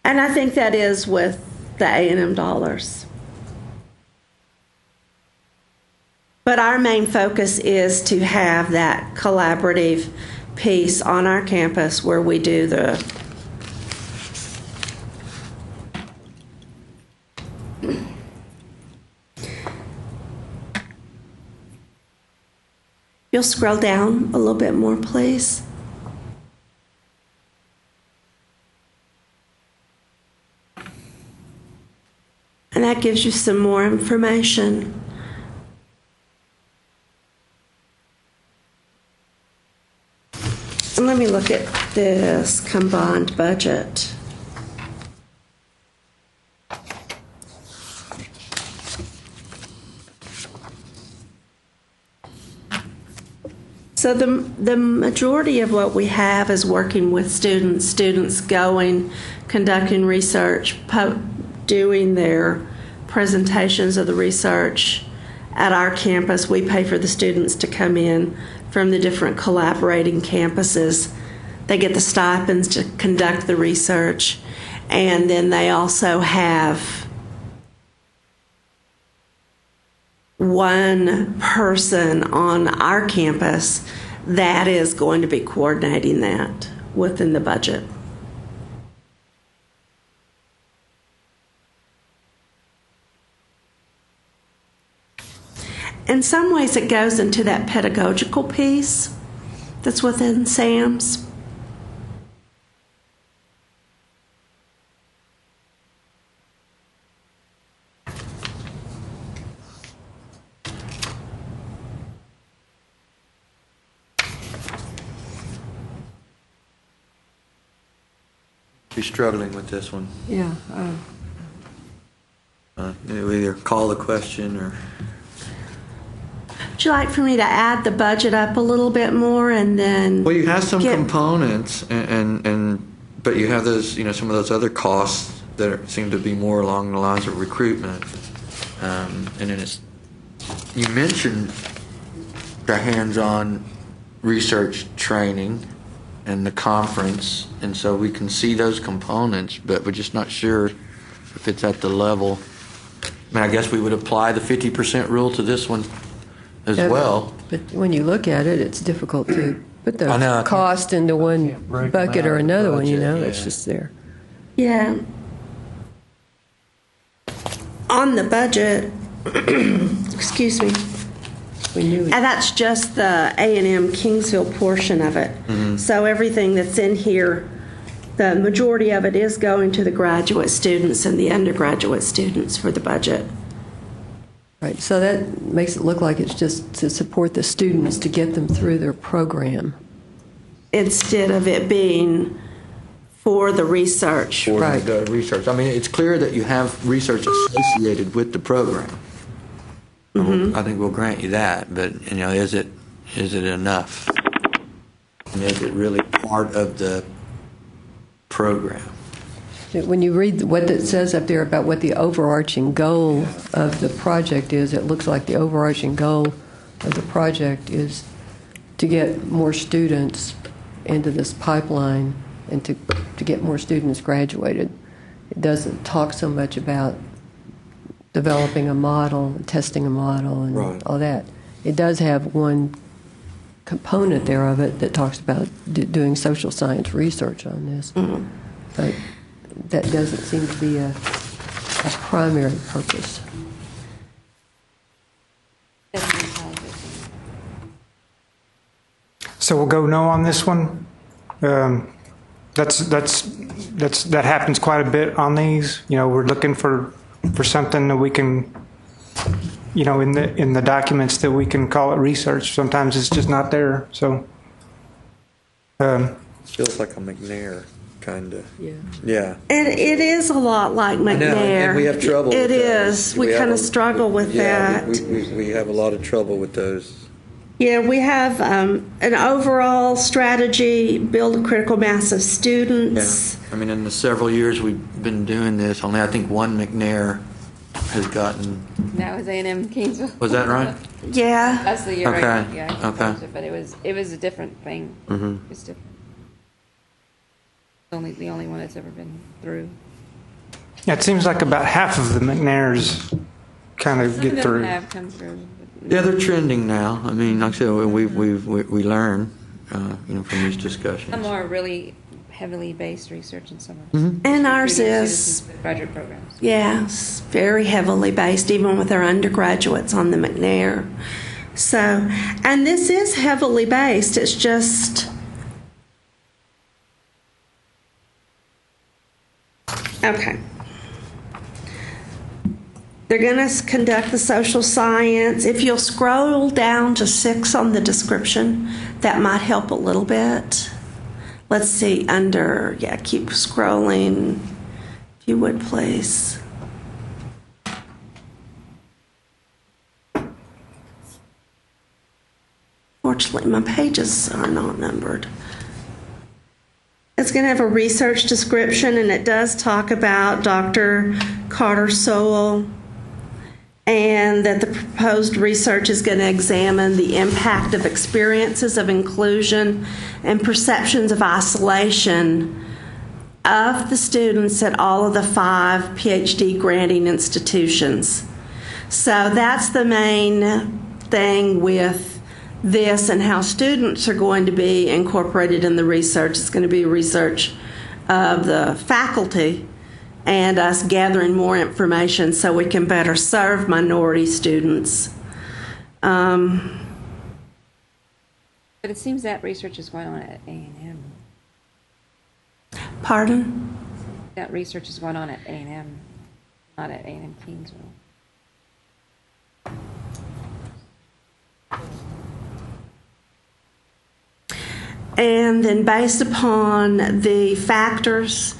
Speaker 19: and I think that is with the A&M dollars. But our main focus is to have that collaborative piece on our campus where we do the You'll scroll down a little bit more, please. And that gives you some more information. And let me look at this combined budget. So the majority of what we have is working with students going, conducting research, doing their presentations of the research at our campus. We pay for the students to come in from the different collaborating campuses. They get the stipends to conduct the research, and then they also have one person on our campus that is going to be coordinating that within the budget. In some ways, it goes into that pedagogical piece that's within SAMS.
Speaker 4: Be struggling with this one.
Speaker 3: Yeah.
Speaker 4: We either call the question or.
Speaker 19: Would you like for me to add the budget up a little bit more and then?
Speaker 4: Well, you have some components, but you have those, some of those other costs that seem to be more along the lines of recruitment. And then you mentioned the hands-on research training and the conference, and so we can see those components, but we're just not sure if it's at the level. I mean, I guess we would apply the 50% rule to this one as well.
Speaker 3: But when you look at it, it's difficult to put the
Speaker 4: I know.
Speaker 3: cost into one bucket or another one,
Speaker 4: budget,
Speaker 3: It's just there.
Speaker 19: Yeah. On the budget, excuse me, and that's just the A&M Kingsville portion of it. So everything that's in here, the majority of it is going to the graduate students and the undergraduate students for the budget.
Speaker 3: Right, so that makes it look like it's just to support the students to get them through their program.
Speaker 19: Instead of it being for the research.
Speaker 4: For the research. I mean, it's clear that you have research associated with the program. I think we'll grant you that, but is it enough? And is it really part of the program?
Speaker 3: When you read what it says up there about what the overarching goal of the project is, it looks like the overarching goal of the project is to get more students into this pipeline and to get more students graduated. It doesn't talk so much about developing a model, testing a model, and all that. It does have one component there of it that talks about doing social science research on this. But that doesn't seem to be a primary purpose.
Speaker 2: So we'll go no on this one. That happens quite a bit on these. We're looking for something that we can, in the documents that we can call it research. Sometimes it's just not there. So
Speaker 4: Feels like a McNair, kind of.
Speaker 19: Yeah. It is a lot like McNair.
Speaker 4: I know, and we have trouble with
Speaker 19: It
Speaker 4: those.
Speaker 19: is. We kind of struggle with that.
Speaker 4: We have a lot of trouble with those.
Speaker 19: Yeah, we have an overall strategy, build a critical mass of students.
Speaker 4: Yeah. I mean, in the several years we've been doing this, only I think one McNair has gotten.
Speaker 18: That was A&M Kingsville.
Speaker 4: Was that right?
Speaker 19: Yeah.
Speaker 18: That's the year.
Speaker 4: Okay.
Speaker 18: I
Speaker 4: Okay.
Speaker 18: It, but it was a different thing.
Speaker 4: Mm-hmm.
Speaker 18: It's different. The only one that's ever been through.
Speaker 2: yeah, it seems like about half of the McNairs kind of
Speaker 18: Some
Speaker 2: get
Speaker 18: of them
Speaker 2: through.
Speaker 18: have come through.
Speaker 4: Yeah, they're trending now. I mean, like I said, we learn, from these discussions.
Speaker 18: Some are really heavily based research, and some are.
Speaker 4: Mm-hmm.
Speaker 19: And ours is,
Speaker 18: graduate programs.
Speaker 19: yes, very heavily based, even with our undergraduates on the McNair. So, and this is heavily based. It's just, okay. They're going to conduct the social science. If you'll scroll down to 6 on the description, that might help a little bit. Let's see, keep scrolling, if you would, please. Fortunately, my pages are not numbered. It's going to have a research description, and it does talk about Dr. Carter Sowell, and that the proposed research is going to examine the impact of experiences of inclusion and perceptions of isolation of the students at all of the 5 PhD granting institutions. So that's the main thing with this and how students are going to be incorporated in the research. It's going to be research of the faculty and us gathering more information so we can better serve minority students.
Speaker 18: So But it seems that research is going on at A&M.
Speaker 19: Pardon?
Speaker 18: That research is going on at A&M, not at A&M Kingsville.
Speaker 19: And then based upon the factors,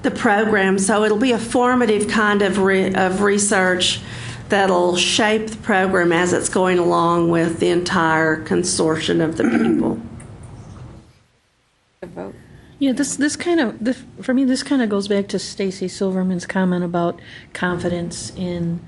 Speaker 19: the program, so it'll be a formative kind of research that'll shape the program as it's going along with the entire consortium of the people.
Speaker 7: Yeah, this kind of, for me, this kind of goes back to Stacy Silverman's comment about confidence in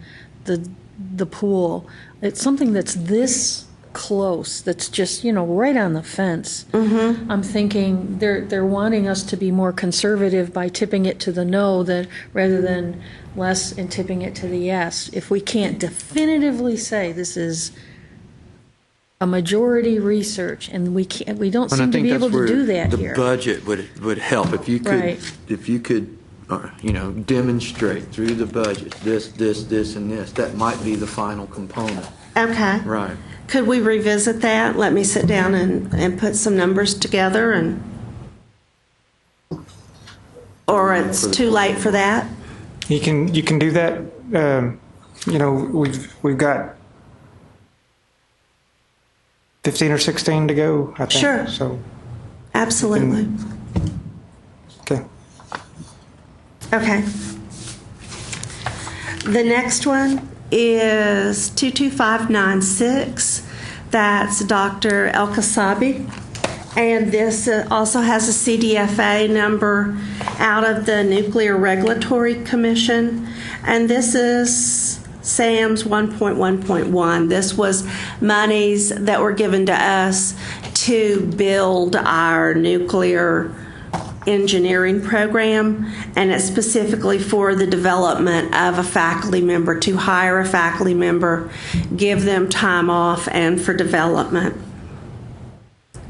Speaker 7: the pool. It's something that's this close, that's just, right on the fence.
Speaker 19: Mm-hmm.
Speaker 7: I'm thinking they're wanting us to be more conservative by tipping it to the no rather than less and tipping it to the yes. If we can't definitively say this is a majority research, and we don't seem to be able to do that here.
Speaker 4: The budget would help if you could,
Speaker 7: Right.
Speaker 4: demonstrate through the budget this, and this. That might be the final component.
Speaker 19: Okay.
Speaker 4: Right.
Speaker 19: Could we revisit that? Let me sit down and put some numbers together, or it's too late for that?
Speaker 2: You can do that. We've got 15 or 16 to go, I think.
Speaker 19: Sure.
Speaker 2: So
Speaker 19: absolutely.
Speaker 2: Okay.
Speaker 19: Okay. The next one is 22596. That's Dr. El Kasabi. And this also has a CDFA number out of the Nuclear Regulatory Commission. And this is SAMS 1.1.1. This was monies that were given to us to build our nuclear engineering program, and it's specifically for the development of a faculty member, to hire a faculty member, give them time off, and for development.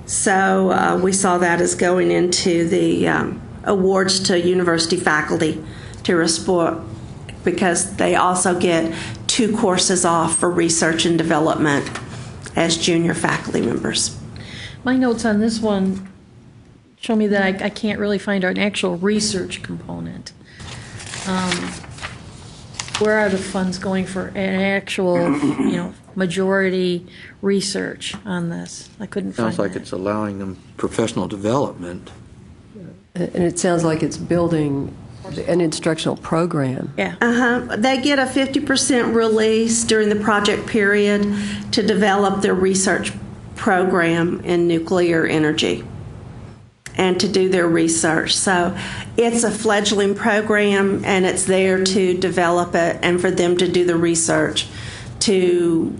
Speaker 19: So we saw that as going into the awards to university faculty to respond, because they also get 2 courses off for research and development as junior faculty members.
Speaker 7: My notes on this one show me that I can't really find an actual research component. Where are the funds going for an actual, majority research on this? I couldn't find
Speaker 4: Sounds like it's allowing them professional development.
Speaker 3: And it sounds like it's building an instructional program.
Speaker 7: Yeah.
Speaker 19: They get a 50% release during the project period to develop their research program in nuclear energy and to do their research. So it's a fledgling program, and it's there to develop it and for them to do the research, to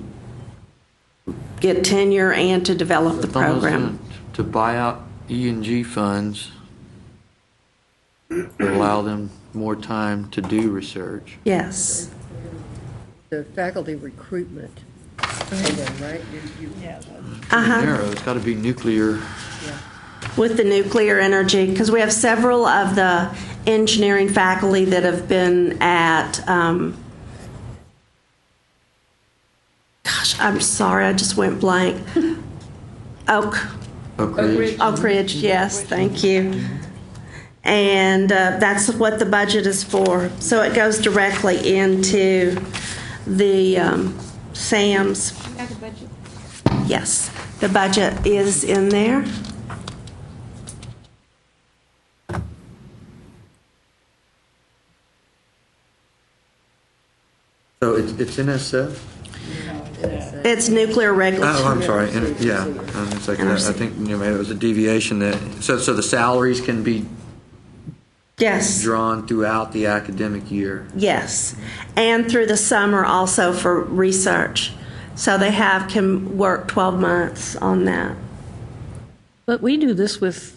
Speaker 19: get tenure and to develop the program.
Speaker 4: To buy out E&G funds, allow them more time to do research.
Speaker 19: Yes.
Speaker 3: The faculty recruitment program, right?
Speaker 4: Narrow. It's got to be nuclear.
Speaker 19: With the nuclear energy, because we have several of the engineering faculty that have been at, I'm sorry, I just went blank. Oak Ridge, yes, thank you. And that's what the budget is for. So it goes directly into the SAMS. Yes, the budget is in there.
Speaker 4: So it's NSF?
Speaker 19: It's nuclear regulatory.
Speaker 4: Oh, I'm sorry. It's like I think maybe it was a deviation that. So the salaries can be.
Speaker 19: Yes.
Speaker 4: Drawn throughout the academic year.
Speaker 19: Yes, and through the summer also for research. So they can work 12 months on that.
Speaker 7: But we do this with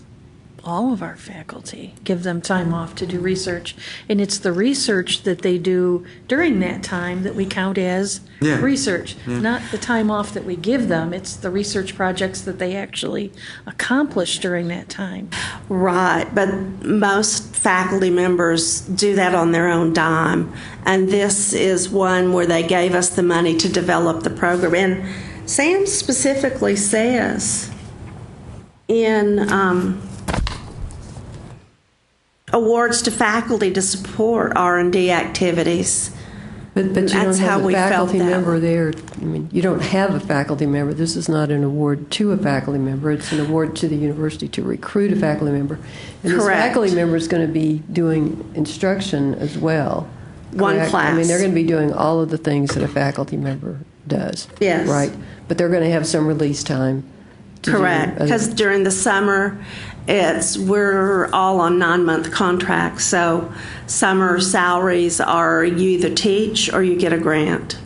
Speaker 7: all of our faculty, give them time off to do research. And it's the research that they do during that time that we count as research, not the time off that we give them. It's the research projects that they actually accomplish during that time.
Speaker 19: Right, but most faculty members do that on their own dime. And this is one where they gave us the money to develop the program. And Sam specifically says in awards to faculty to support R&D activities.
Speaker 3: But you
Speaker 19: That's
Speaker 3: don't
Speaker 19: how
Speaker 3: have a
Speaker 19: we felt
Speaker 3: faculty
Speaker 19: that.
Speaker 3: member there. I mean, you don't have a faculty member. This is not an award to a faculty member. It's an award to the university to recruit a faculty member. And this
Speaker 19: Correct.
Speaker 3: faculty member is going to be doing instruction as well.
Speaker 19: One
Speaker 3: correct?
Speaker 19: class.
Speaker 3: I mean, they're going to be doing all of the things that a faculty member does.
Speaker 19: Yes.
Speaker 3: Right? But they're going to have some release time. to do
Speaker 19: Correct,
Speaker 3: other-
Speaker 19: because during the summer, we're all on 9-month contracts, so summer salaries are you either teach or you get a grant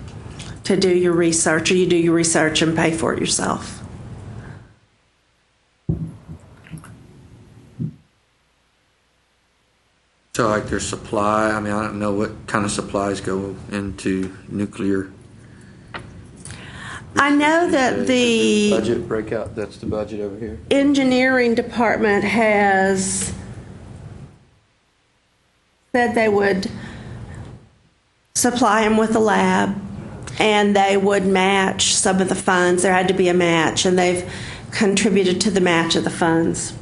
Speaker 19: to do your research, or you do your research and pay for it yourself.
Speaker 4: So like their supply, I mean, I don't know what kind of supplies go into nuclear.
Speaker 19: I know that the
Speaker 4: Budget breakout, that's the budget over here.
Speaker 19: engineering department has said they would supply them with a lab and they would match some of the funds. There had to be a match, and they've contributed to the match of the funds.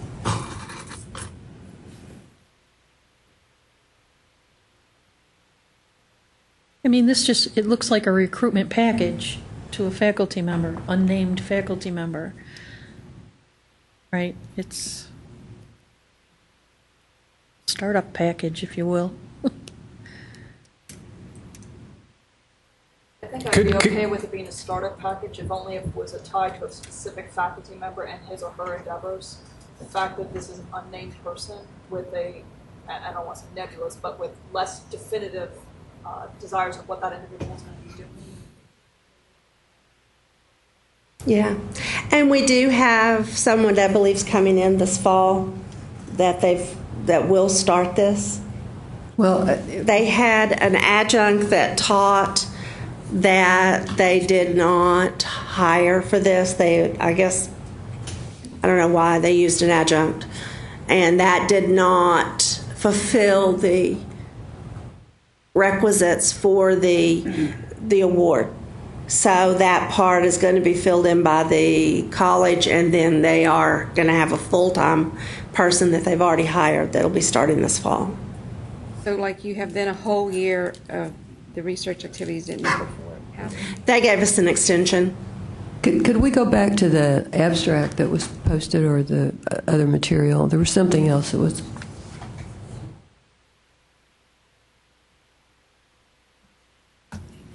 Speaker 7: I mean, it looks like a recruitment package to a faculty member, unnamed faculty member. Right? It's a startup package, if you will.
Speaker 18: I think I'd be okay with it being a startup package if only if it was tied to a specific faculty member and his or her endeavors. The fact that this is an unnamed person with I don't want to say nebulous, but with less definitive desires of what that individual is going to be doing.
Speaker 19: Yeah, and we do have someone that I believe's coming in this fall that will start this.
Speaker 3: Well,
Speaker 19: they had an adjunct that taught that they did not hire for this. I don't know why they used an adjunct, and that did not fulfill the requisites for the award. So that part is going to be filled in by the college, and then they are going to have a full-time person that they've already hired that'll be starting this fall.
Speaker 18: So like you have then a whole year of the research activities didn't go forward.
Speaker 19: They gave us an extension.
Speaker 3: Could we go back to the abstract that was posted, or the other material? There was something else that was...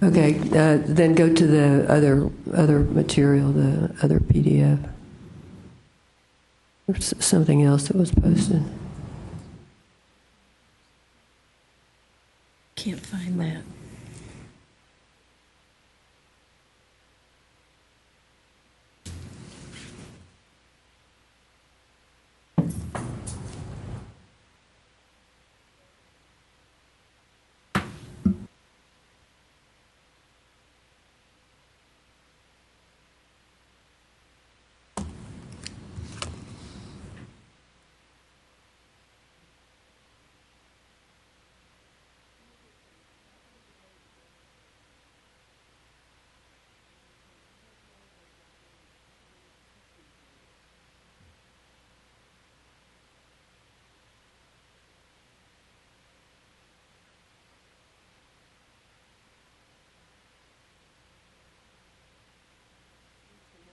Speaker 3: Okay, then go to the other material, the other PDF. There's something else that was posted.
Speaker 7: Can't find that.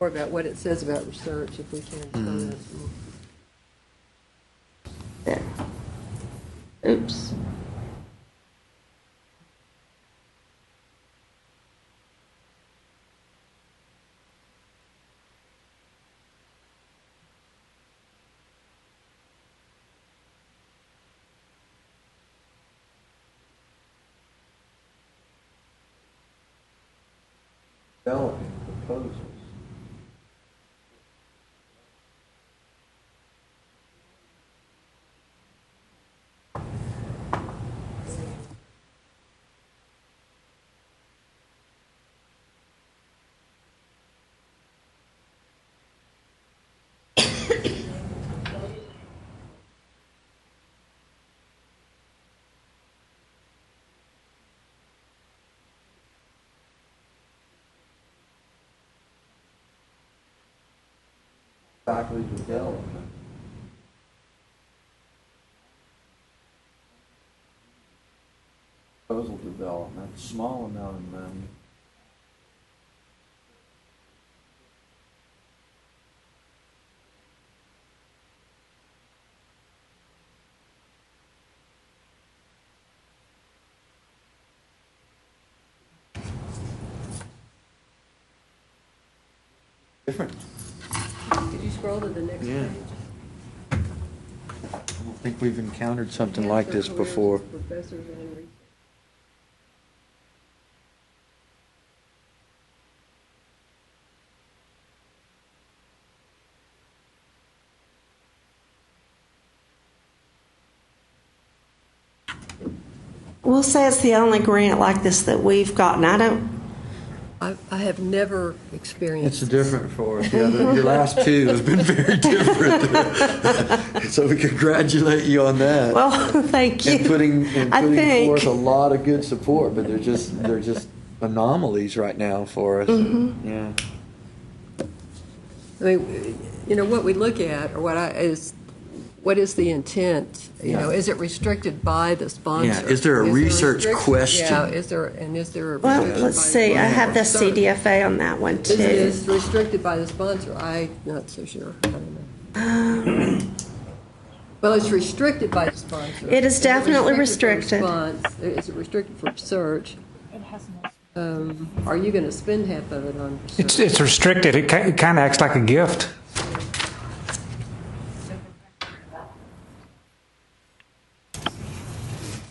Speaker 3: More about what it says about research, if we can.
Speaker 19: There. Oops.
Speaker 20: Developing proposals. Faculty development. Proposal development, small amount of money.
Speaker 4: Different.
Speaker 3: Could you scroll to the next
Speaker 4: Yeah.
Speaker 3: page?
Speaker 4: I don't think we've encountered something like this before.
Speaker 3: Professors and research.
Speaker 19: We'll say it's the only grant like this that we've gotten.
Speaker 3: I have never experienced.
Speaker 4: It's different for us. Yeah, your last two has been very different. So we congratulate you on that.
Speaker 19: Well, thank you.
Speaker 4: And putting
Speaker 19: I think.
Speaker 4: forth a lot of good support, but they're just anomalies right now for us.
Speaker 19: Mhm.
Speaker 4: Yeah.
Speaker 3: I mean, you know, what we look at, or what is the intent? You know, is it restricted by the sponsor?
Speaker 4: Yeah, is there a research question?
Speaker 3: Yeah, is there a
Speaker 19: Well,
Speaker 3: restriction
Speaker 19: let's
Speaker 3: by
Speaker 19: see. I have the
Speaker 3: research?
Speaker 19: CDFA on that one too.
Speaker 3: Is it restricted by the sponsor? I'm not so sure. I don't know. Well, it's restricted by the sponsor.
Speaker 19: It is definitely
Speaker 3: for
Speaker 19: restricted.
Speaker 3: response? Is it restricted for research? Are you going to spend half of it on research?
Speaker 2: It's restricted. It kind of acts like a gift.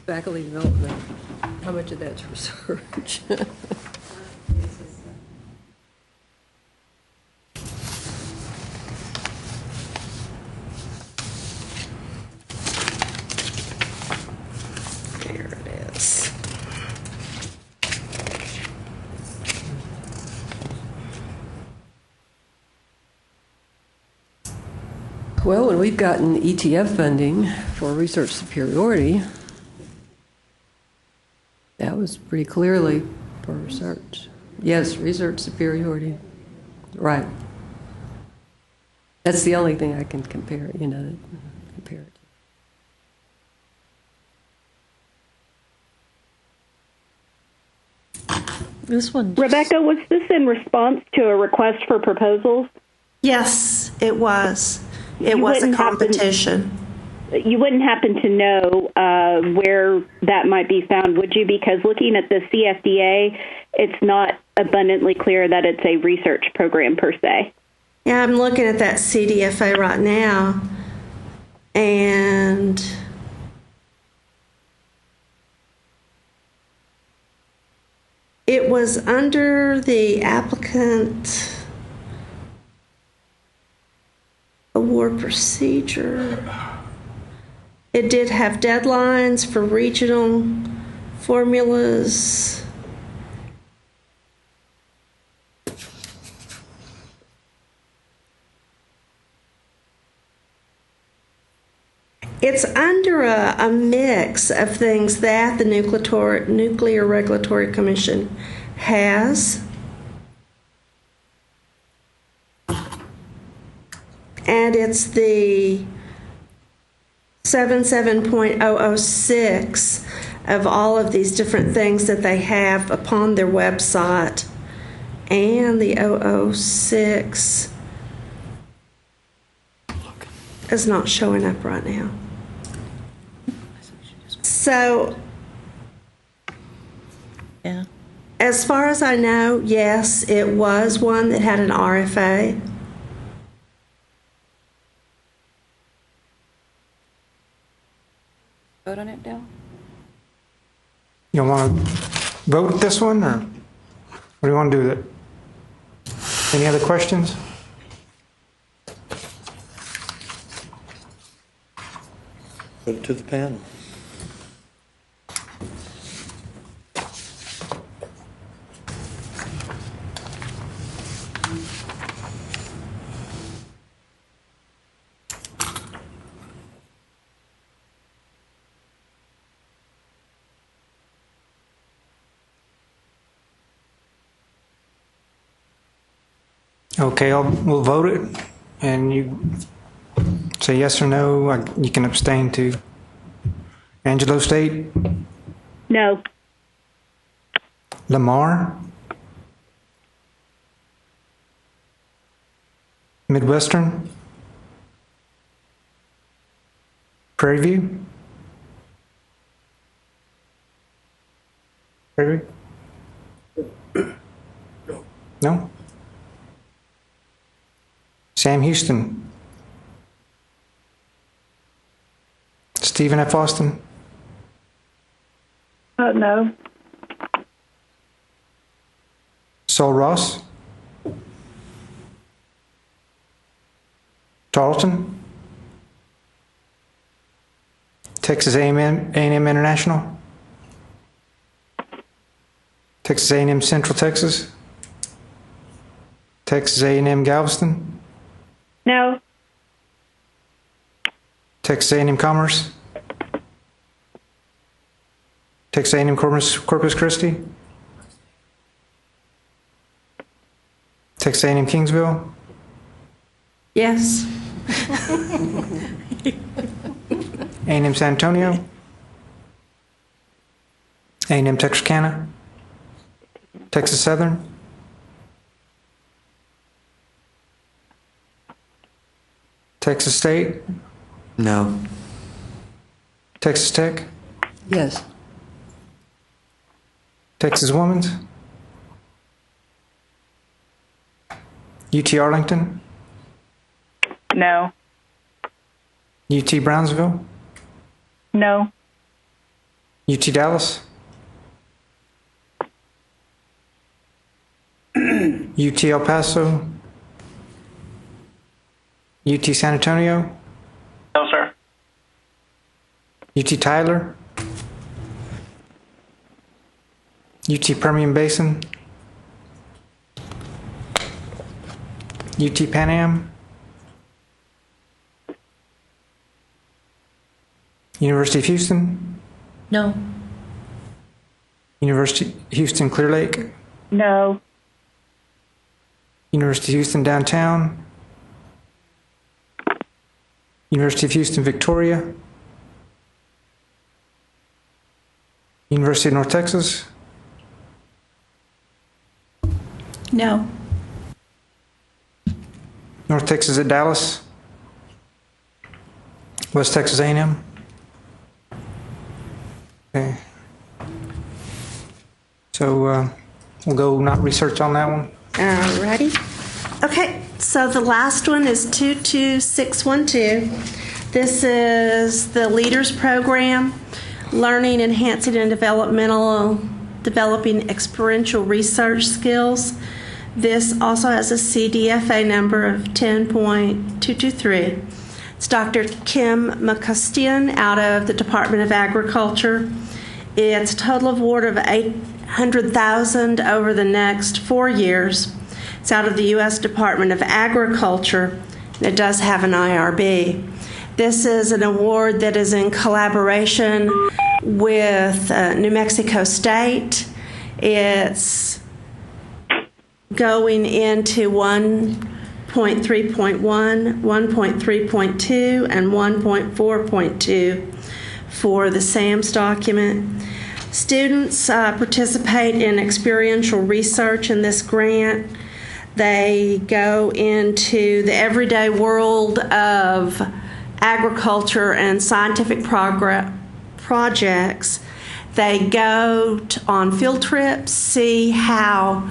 Speaker 3: Faculty development, how much of that's research?
Speaker 19: There it is.
Speaker 3: Well, when we've gotten ETF funding for research superiority, that was pretty clearly for research. Yes, research superiority. Right. That's the only thing I can compare, compare it
Speaker 7: to. This one.
Speaker 9: Rebecca, was this in response to a request for proposals?
Speaker 19: Yes, it was. It was a competition.
Speaker 9: You wouldn't happen to know where that might be found, would you? Because looking at the CFDA, it's not abundantly clear that it's a research program per se.
Speaker 19: Yeah, I'm looking at that CDFA right now, and it was under the applicant award procedure. It did have deadlines for regional formulas. It's under a mix of things that the Nuclear Regulatory Commission has. And it's the 77.006 of all of these different things that they have upon their website. And the 006 is not showing up right now. So,
Speaker 7: yeah.
Speaker 19: As far as I know, yes, it was one that had an RFA.
Speaker 6: Vote on it, Dale?
Speaker 2: You want to vote this one, or what do you want to do with it? Any other questions?
Speaker 4: Put it to the panel.
Speaker 2: Okay, we'll vote it And you say yes or no. You can abstain too. Angelo State?
Speaker 9: No.
Speaker 2: Lamar? Midwestern? Prairie View? Prairie View? No? Sam Houston? Stephen F. Austin?
Speaker 10: No.
Speaker 2: Sol Ross? Tarleton? Texas A&M International? Texas A&M Central Texas? Texas A&M Galveston?
Speaker 9: No.
Speaker 2: Texas A&M Commerce? Texas A&M Corpus Christi? Texas A&M Kingsville?
Speaker 19: Yes.
Speaker 2: A&M San Antonio? A&M Texarkana? Texas Southern? Texas State?
Speaker 4: No.
Speaker 2: Texas Tech?
Speaker 3: Yes.
Speaker 2: Texas Women's? UT Arlington?
Speaker 10: No.
Speaker 2: UT Brownsville?
Speaker 10: No.
Speaker 2: UT Dallas? UT El Paso? UT San Antonio?
Speaker 13: No, sir.
Speaker 2: UT Tyler? UT Permian Basin? UT Pan Am? University of Houston?
Speaker 7: No.
Speaker 2: University of Houston Clear Lake?
Speaker 10: No.
Speaker 2: University of Houston Downtown? University of Houston Victoria? University of North Texas?
Speaker 12: No.
Speaker 2: North Texas at Dallas? West Texas A&M? Okay. So we'll go not research on that one.
Speaker 19: Alrighty. Okay, so the last one is 22612. This is the Leaders Program, Learning, Enhancing, and Developing Experiential Research Skills. This also has a CDFA number of 10.223. It's Dr. Kim McCustian out of the Department of Agriculture. It's a total award of $800,000 over the next 4 years. It's out of the U.S. Department of Agriculture. It does have an IRB. This is an award that is in collaboration with New Mexico State. It's going into 1.3.1, 1.3.2, and 1.4.2 for the SAMS document. Students participate in experiential research in this grant. They go into the everyday world of agriculture and scientific projects. They go on field trips, see how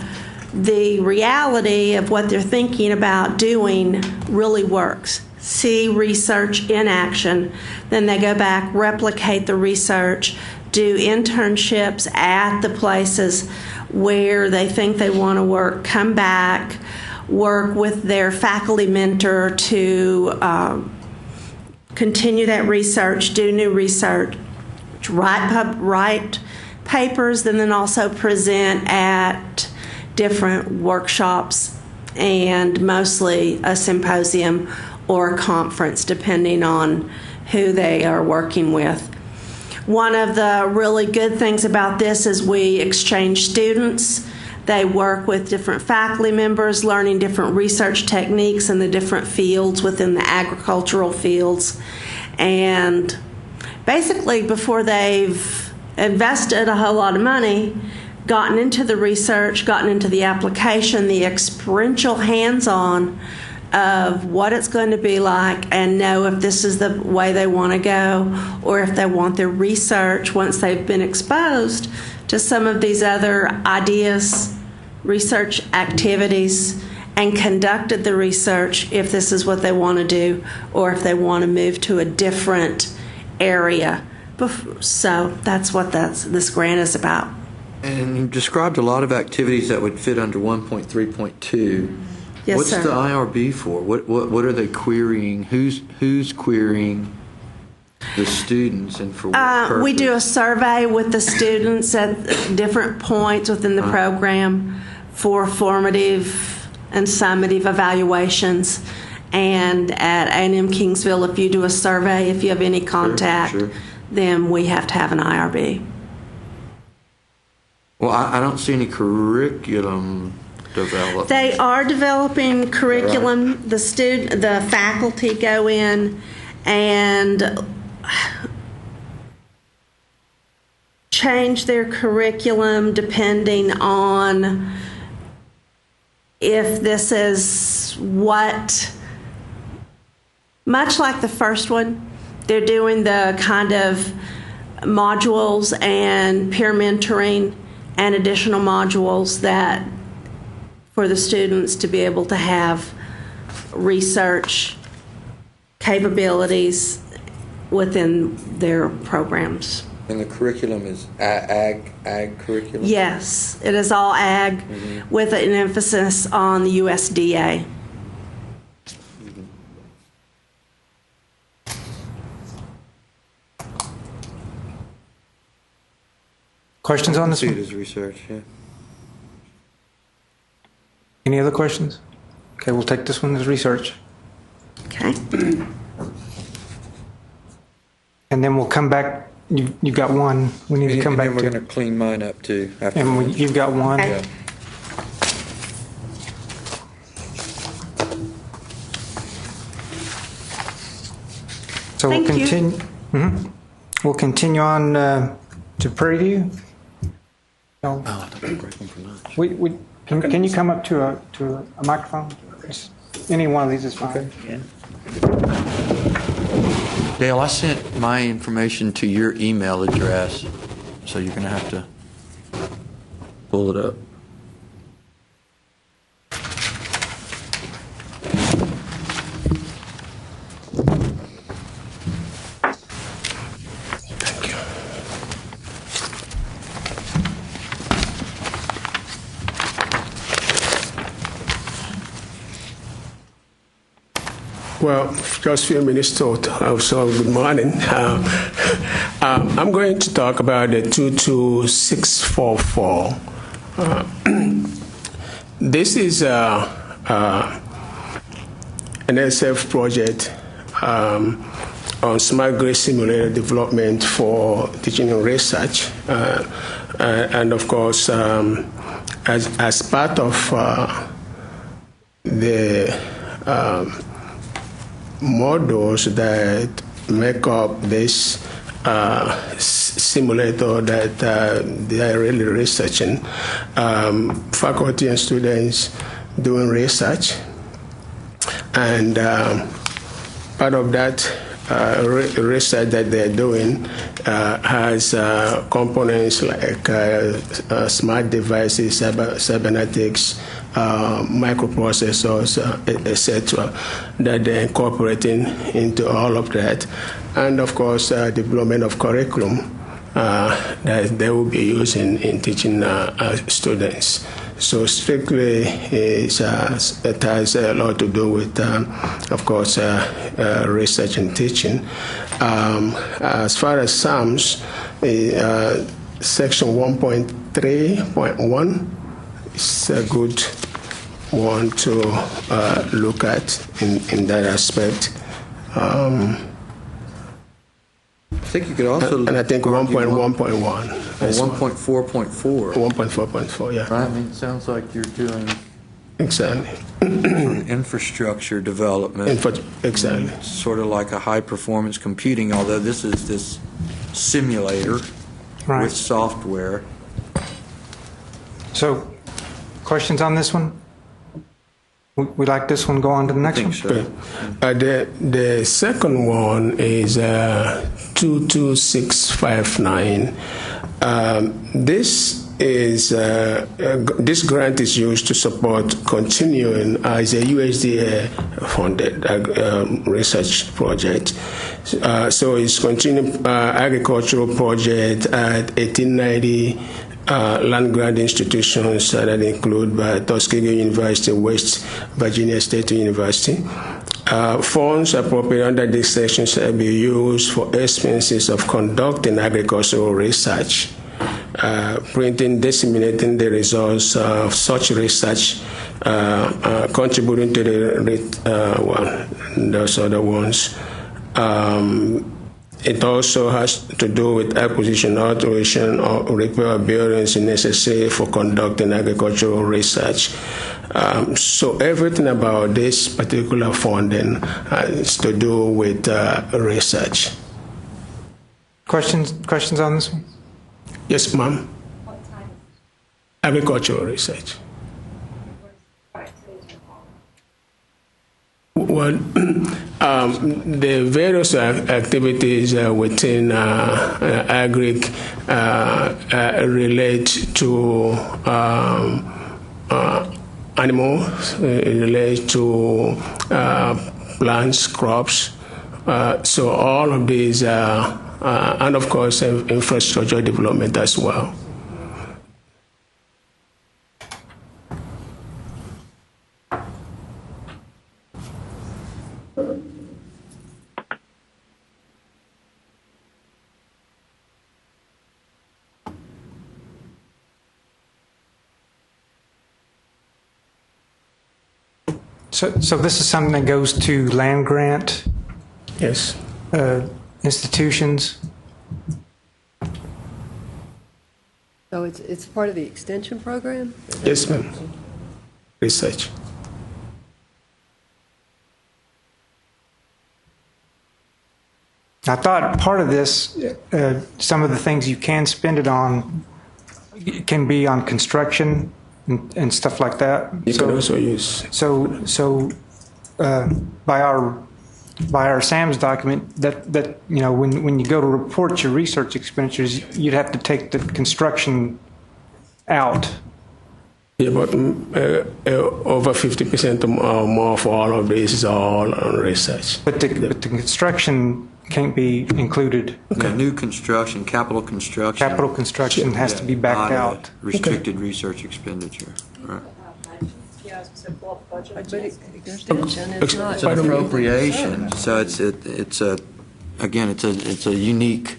Speaker 19: the reality of what they're thinking about doing really works. See research in action. Then they go back, replicate the research, do internships at the places where they think they want to work, come back, work with their faculty mentor to continue that research, do new research, write papers, and then also present at different workshops and mostly a symposium or a conference, depending on who they are working with. One of the really good things about this is we exchange students. They work with different faculty members, learning different research techniques in the different fields within the agricultural fields. And basically, before they've invested a whole lot of money, gotten into the research, gotten into the application, the experiential hands-on of what it's going to be like, and know if this is the way they want to go, or if they want their research, once they've been exposed to some of these other ideas, research activities, and conducted the research, if this is what they want to do, or if they want to move to a different area. So that's what this grant is about.
Speaker 4: And you described a lot of activities that would fit under 1.3.2.
Speaker 19: Yes,
Speaker 4: What's
Speaker 19: sir.
Speaker 4: the IRB for? What are they querying? Who's querying the students, and for what purpose?
Speaker 19: We do a survey with the students at different points within the program for formative and summative evaluations. And at A&M Kingsville, if you do a survey, if you have any contact, then we have to have an IRB.
Speaker 4: Well, I don't see any curriculum development.
Speaker 19: They are developing curriculum. The faculty go in and change their curriculum depending on if this is what, much like the first one, they're doing the kind of modules and peer mentoring and additional modules that for the students to be able to have research capabilities within their programs.
Speaker 4: And the curriculum is ag curriculum?
Speaker 19: Yes, it is all ag with an emphasis on the USDA.
Speaker 2: Questions on this
Speaker 4: See
Speaker 2: one?
Speaker 4: it as research, yeah.
Speaker 2: Any other questions? Okay, we'll take this one as research.
Speaker 19: Okay.
Speaker 2: And then we'll come back. You've got one. We need to come back
Speaker 4: and
Speaker 2: to.
Speaker 4: we're going to clean mine up too. After
Speaker 2: And you've got one.
Speaker 19: Okay.
Speaker 4: Yeah.
Speaker 2: So
Speaker 19: Thank
Speaker 2: we'll
Speaker 19: you.
Speaker 2: continue. We'll continue on to Prairie View. No.
Speaker 4: Oh, I thought we were breaking for lunch.
Speaker 2: Can you come up to a microphone? Just any one of these is fine.
Speaker 4: Dale, I sent my information to your email address, so you're going to have to pull it up.
Speaker 21: Well, just a few minutes thought. So good morning. I'm going to talk about the 22644. This is an SF project on smart grid simulator development for teaching and research. And of course, as part of the models that make up this simulator that they are really researching. Faculty and students doing research, and part of that research that they're doing has components like smart devices, cybernetics, microprocessors, etc., that they're incorporating into all of that. And of course, development of curriculum that they will be using in teaching students. So strictly, it has a lot to do with, of course, research and teaching. As far as SAMS, section 1.3.1 is a good one to look at in that aspect.
Speaker 4: I think you could also.
Speaker 21: And I think 1.1.1.
Speaker 4: 1.4.4.
Speaker 21: 1.4.4, yeah.
Speaker 4: Right, I mean, it sounds like you're doing
Speaker 21: Exactly.
Speaker 4: infrastructure development.
Speaker 21: Exactly.
Speaker 4: Sort of like a high-performance computing, although this is this simulator
Speaker 2: Right.
Speaker 4: with software.
Speaker 2: So, questions on this one? We like this one, go on to the next one?
Speaker 21: Okay. The second one is 22659. This grant is used to support continuing as a USDA funded research project. So it's continuing agricultural project at 1890 land grant institutions that include Tuskegee University, West Virginia State University. Funds appropriated under this section shall be used for expenses of conducting agricultural research, printing, disseminating the results of such research, contributing to those other ones. It also has to do with acquisition, alteration, or repair of buildings necessary for conducting agricultural research. So everything about this particular funding has to do with research.
Speaker 2: Questions on this one?
Speaker 21: Yes, ma'am. Agricultural research. Well, the various activities within agric relate to animals, relate to plants, crops. So all of these, and of course, infrastructure development as well.
Speaker 2: So this is something that goes to land grant?
Speaker 21: Yes.
Speaker 2: Institutions?
Speaker 3: So it's part of the extension program?
Speaker 21: Yes, ma'am. Research.
Speaker 2: I thought part of this, some of the things you can spend it on can be on construction and stuff like that.
Speaker 21: You can also use.
Speaker 2: So by our SAMS document, that you know, when you go to report your research expenditures, you'd have to take the construction out.
Speaker 21: Yeah, but over 50% or more for all of this is all on research.
Speaker 2: But the construction can't be included.
Speaker 4: Okay. New construction, capital construction.
Speaker 2: Capital construction has to be backed
Speaker 4: not
Speaker 2: out.
Speaker 4: Restricted research expenditure. Right.
Speaker 18: Yeah, it's a bulk budget.
Speaker 3: But extension is not.
Speaker 4: It's an appropriation, so it's a unique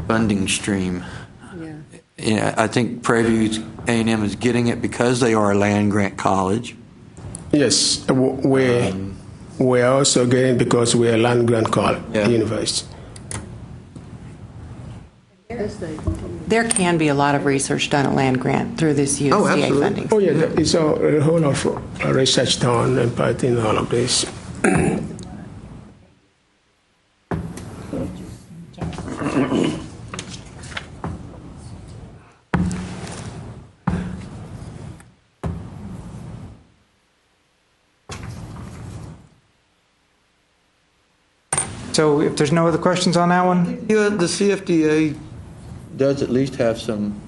Speaker 4: funding stream.
Speaker 3: Yeah.
Speaker 4: Yeah, I think Prairie A&M is getting it because they are a land grant college.
Speaker 21: Yes, we're also getting because we're a land grant college university.
Speaker 17: There can be a lot of research done at land grant through this USDA funding.
Speaker 21: Oh, yeah, it's a whole lot of research done and part in all of this.
Speaker 2: So if there's no other questions on that one?
Speaker 4: Yeah, the CFDA does at least have some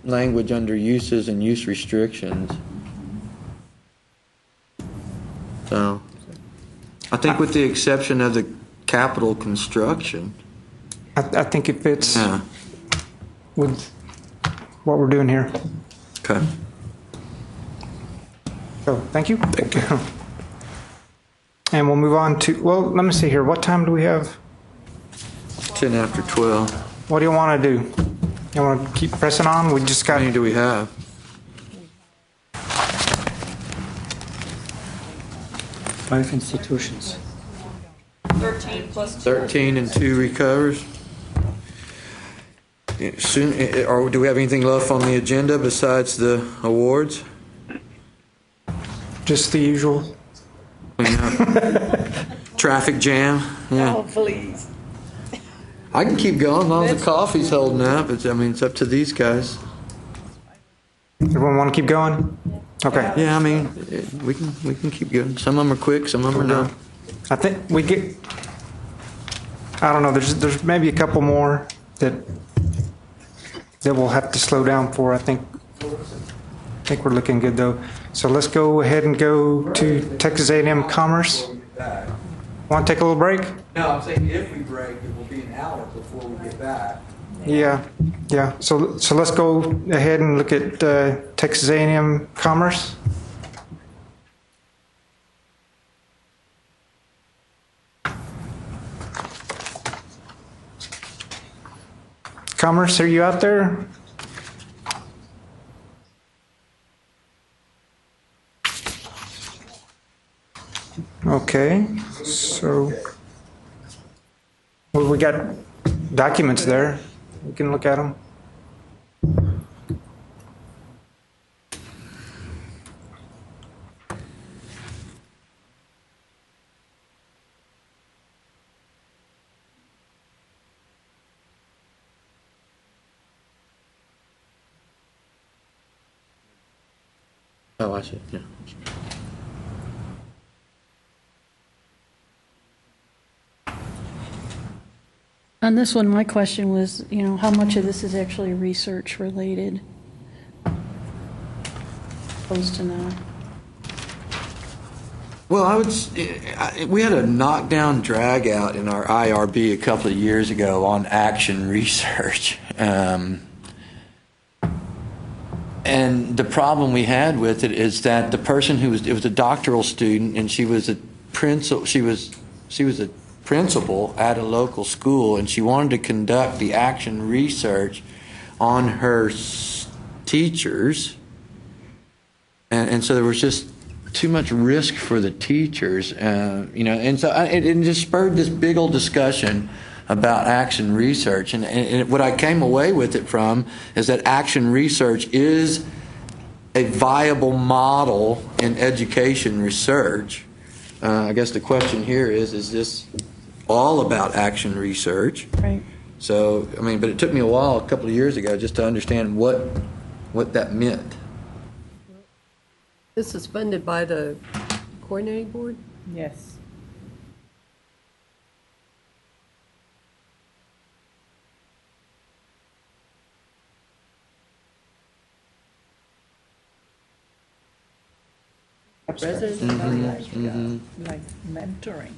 Speaker 4: language under uses and use restrictions. So I think with the exception of the capital construction.
Speaker 2: I think it fits with what we're doing here.
Speaker 4: Okay.
Speaker 2: So thank you. Thank you. And we'll move on to, well, let me see here. What time do we have?
Speaker 4: 10 after 12.
Speaker 2: What do you want to do? You want to keep pressing on? We just got.
Speaker 4: How many do we have?
Speaker 5: 5 institutions.
Speaker 18: 13 plus 2.
Speaker 4: 13 and 2 recovers. Soon, or do we have anything left on the agenda besides the awards?
Speaker 2: Just the usual.
Speaker 4: Traffic jam. Yeah.
Speaker 18: Oh, please.
Speaker 4: I can keep going as long as the coffee's holding up. It's up to these guys.
Speaker 2: Everyone want to keep going? Okay.
Speaker 4: Yeah, we can keep going. Some of them are quick, some of them are not.
Speaker 2: I think we get. I don't know. There's maybe a couple more that we'll have to slow down for. I think we're looking good though. So let's go ahead and go to Texas A&M Commerce. Want to take a little break?
Speaker 20: No, I'm saying if we break, it will be an hour before we get back.
Speaker 2: Yeah. So let's go ahead and look at Texas A&M Commerce. Commerce, are you out there? Okay, so well, we got documents there. We can look at them.
Speaker 4: Oh, I see. Yeah.
Speaker 7: On this one, my question was, how much of this is actually research related? Opposed to not.
Speaker 4: Well, we had a knockdown drag out in our IRB a couple of years ago on action research. And the problem we had with it is that the person it was a doctoral student, and she was a principal. She was a principal at a local school, and she wanted to conduct the action research on her teachers, and so there was just too much risk for the teachers, and so it just spurred this big old discussion about action research, and what I came away with it from is that action research is a viable model in education research. I guess the question here is this all about action research?
Speaker 7: Right.
Speaker 4: So, but it took me a couple of years ago, just to understand what that meant.
Speaker 3: This is funded by the coordinating board?
Speaker 16: Yes.
Speaker 3: Residents
Speaker 16: Like mentoring.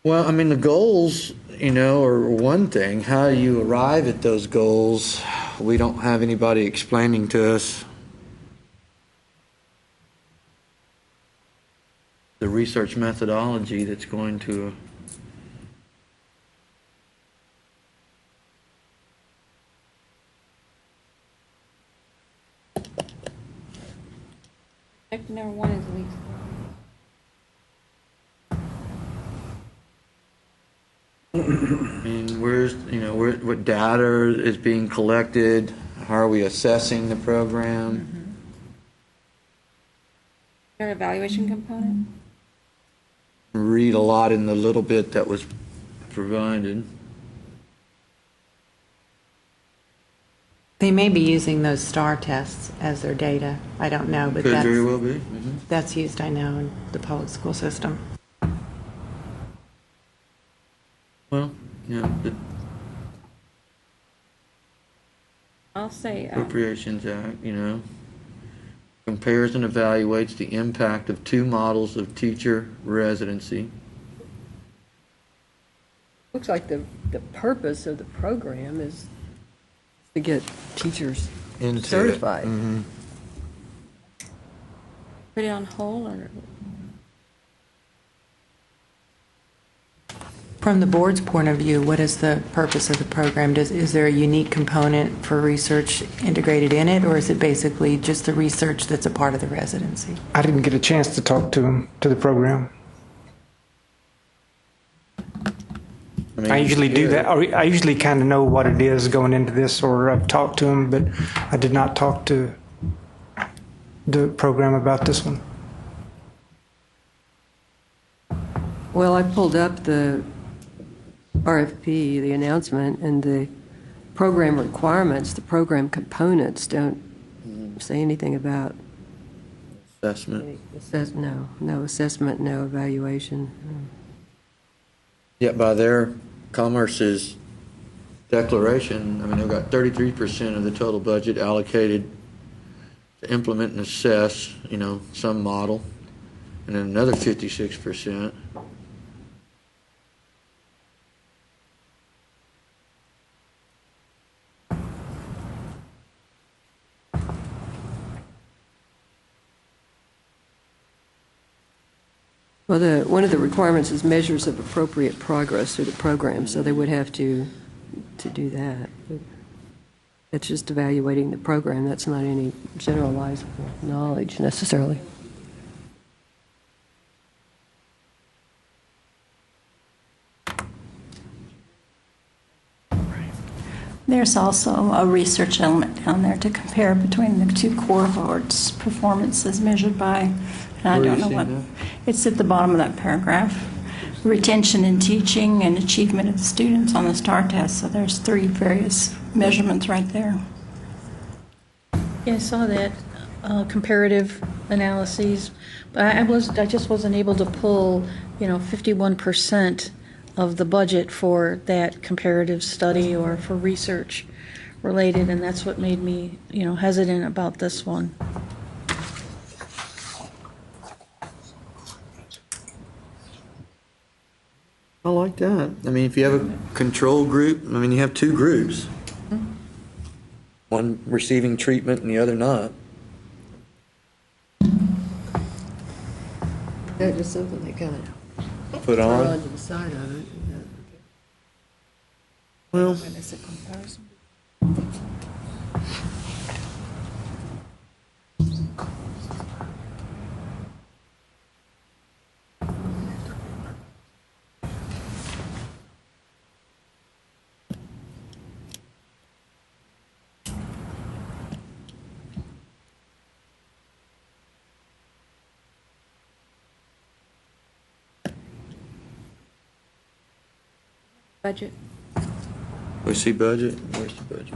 Speaker 4: Well, the goals, are one thing. How you arrive at those goals, we don't have anybody explaining to us. The research methodology that's going to...
Speaker 6: Objective number 1 is least.
Speaker 4: Where's, what data is being collected? How are we assessing the program?
Speaker 6: Is there an evaluation component?
Speaker 4: Read a lot in the little bit that was provided.
Speaker 17: They may be using those STAR tests as their data. I don't know, but
Speaker 4: Could
Speaker 17: that's,
Speaker 4: very well be.
Speaker 17: that's used, I know, in the public school system.
Speaker 4: Well, the
Speaker 6: I'll say
Speaker 4: Appropriations Act, compares and evaluates the impact of 2 models of teacher residency.
Speaker 3: Looks like the purpose of the program is to get teachers
Speaker 4: Into
Speaker 3: certified.
Speaker 12: Put it on hold or?
Speaker 17: From the board's point of view, what is the purpose of the program? Is there a unique component for research integrated in it, or is it basically just the research that's a part of the residency?
Speaker 2: I didn't get a chance to talk to him, to the program. I usually do that. I usually kind of know what it is going into this, or I've talked to him, but I did not talk to the program about this one.
Speaker 3: Well, I pulled up the RFP, the announcement, and the program requirements, the program components don't say anything about
Speaker 4: Assessment.
Speaker 3: no assessment, no evaluation.
Speaker 4: Yet by their Commerce's declaration, I mean, they've got 33% of the total budget allocated to implement and assess, some model, and then another 56%.
Speaker 3: Well, one of the requirements is measures of appropriate progress through the program, so they would have to do that. But it's just evaluating the program. That's not any generalizable knowledge necessarily.
Speaker 12: There's also a research element down there to compare between the two cohorts' performances measured by, and I don't know what. It's at the bottom of that paragraph. Retention in teaching and achievement of the students on the STAR test. So there's 3 various measurements right there.
Speaker 7: Yeah, I saw that comparative analyses, but I just wasn't able to pull, 51% of the budget for that comparative study or for research related, and that's what made me, hesitant about this one.
Speaker 4: I like that. I mean, if you have a control group, you have 2 groups. One receiving treatment and the other not.
Speaker 3: That's just something they kind of
Speaker 4: Put on.
Speaker 3: onto the side of it.
Speaker 4: Well,
Speaker 7: It's a comparison. Budget.
Speaker 4: we see budget. Where's the budget?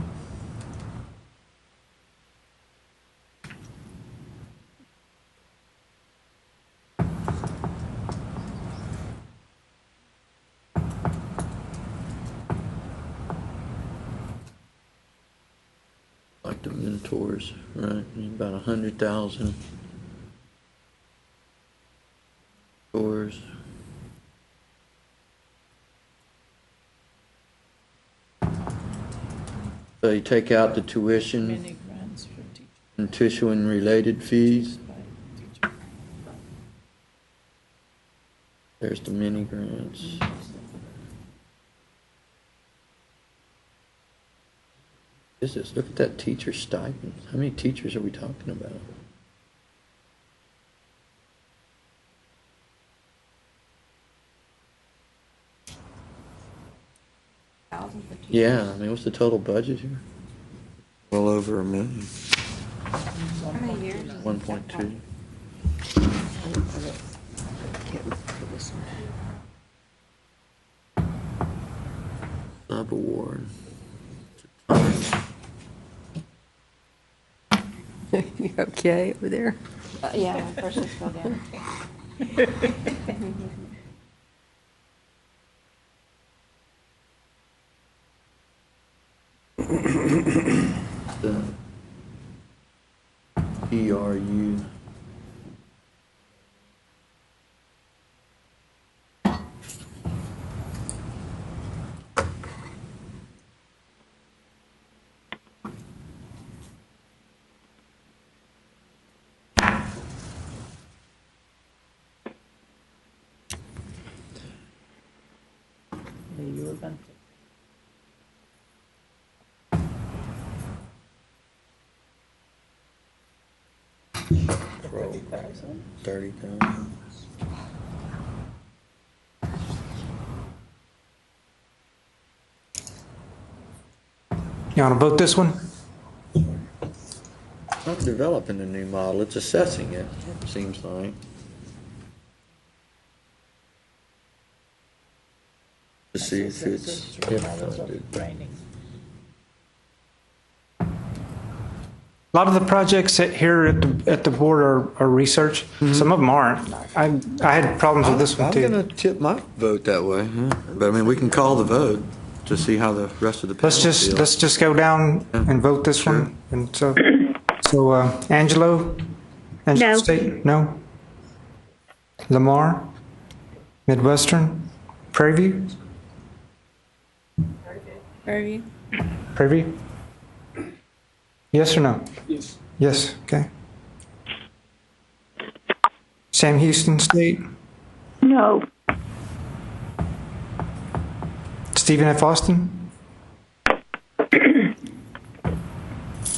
Speaker 4: Like the mentors, right? About 100,000 mentors. So you take out the tuition and tuition-related fees. There's the mini grants. Look at that teacher stipend. How many teachers are we talking about? Yeah, what's the total budget here? Well over $1 million.
Speaker 6: How many years?
Speaker 4: 1.2. Sub-award.
Speaker 3: You okay over there?
Speaker 6: Yeah, my pressure fell down.
Speaker 4: The ERU.
Speaker 16: 30,000.
Speaker 4: $30,000.
Speaker 2: You want to vote this one?
Speaker 4: Not developing a new model, it's assessing it, it seems like. To see if it's funded.
Speaker 2: A lot of the projects here at the board are research. Some of them aren't. I had problems with this one too.
Speaker 4: I'm going to tip my vote that way, but I mean, we can call the vote to see how the rest of the panel feels.
Speaker 2: Let's just go down and vote this one. And so Angelo
Speaker 9: No.
Speaker 2: State, no. Lamar, Midwestern, Prairie View.
Speaker 7: Prairie View.
Speaker 2: Prairie View. Yes or no?
Speaker 21: Yes.
Speaker 2: Yes. Okay. Sam Houston State.
Speaker 9: No.
Speaker 2: Stephen F. Austin.
Speaker 10: That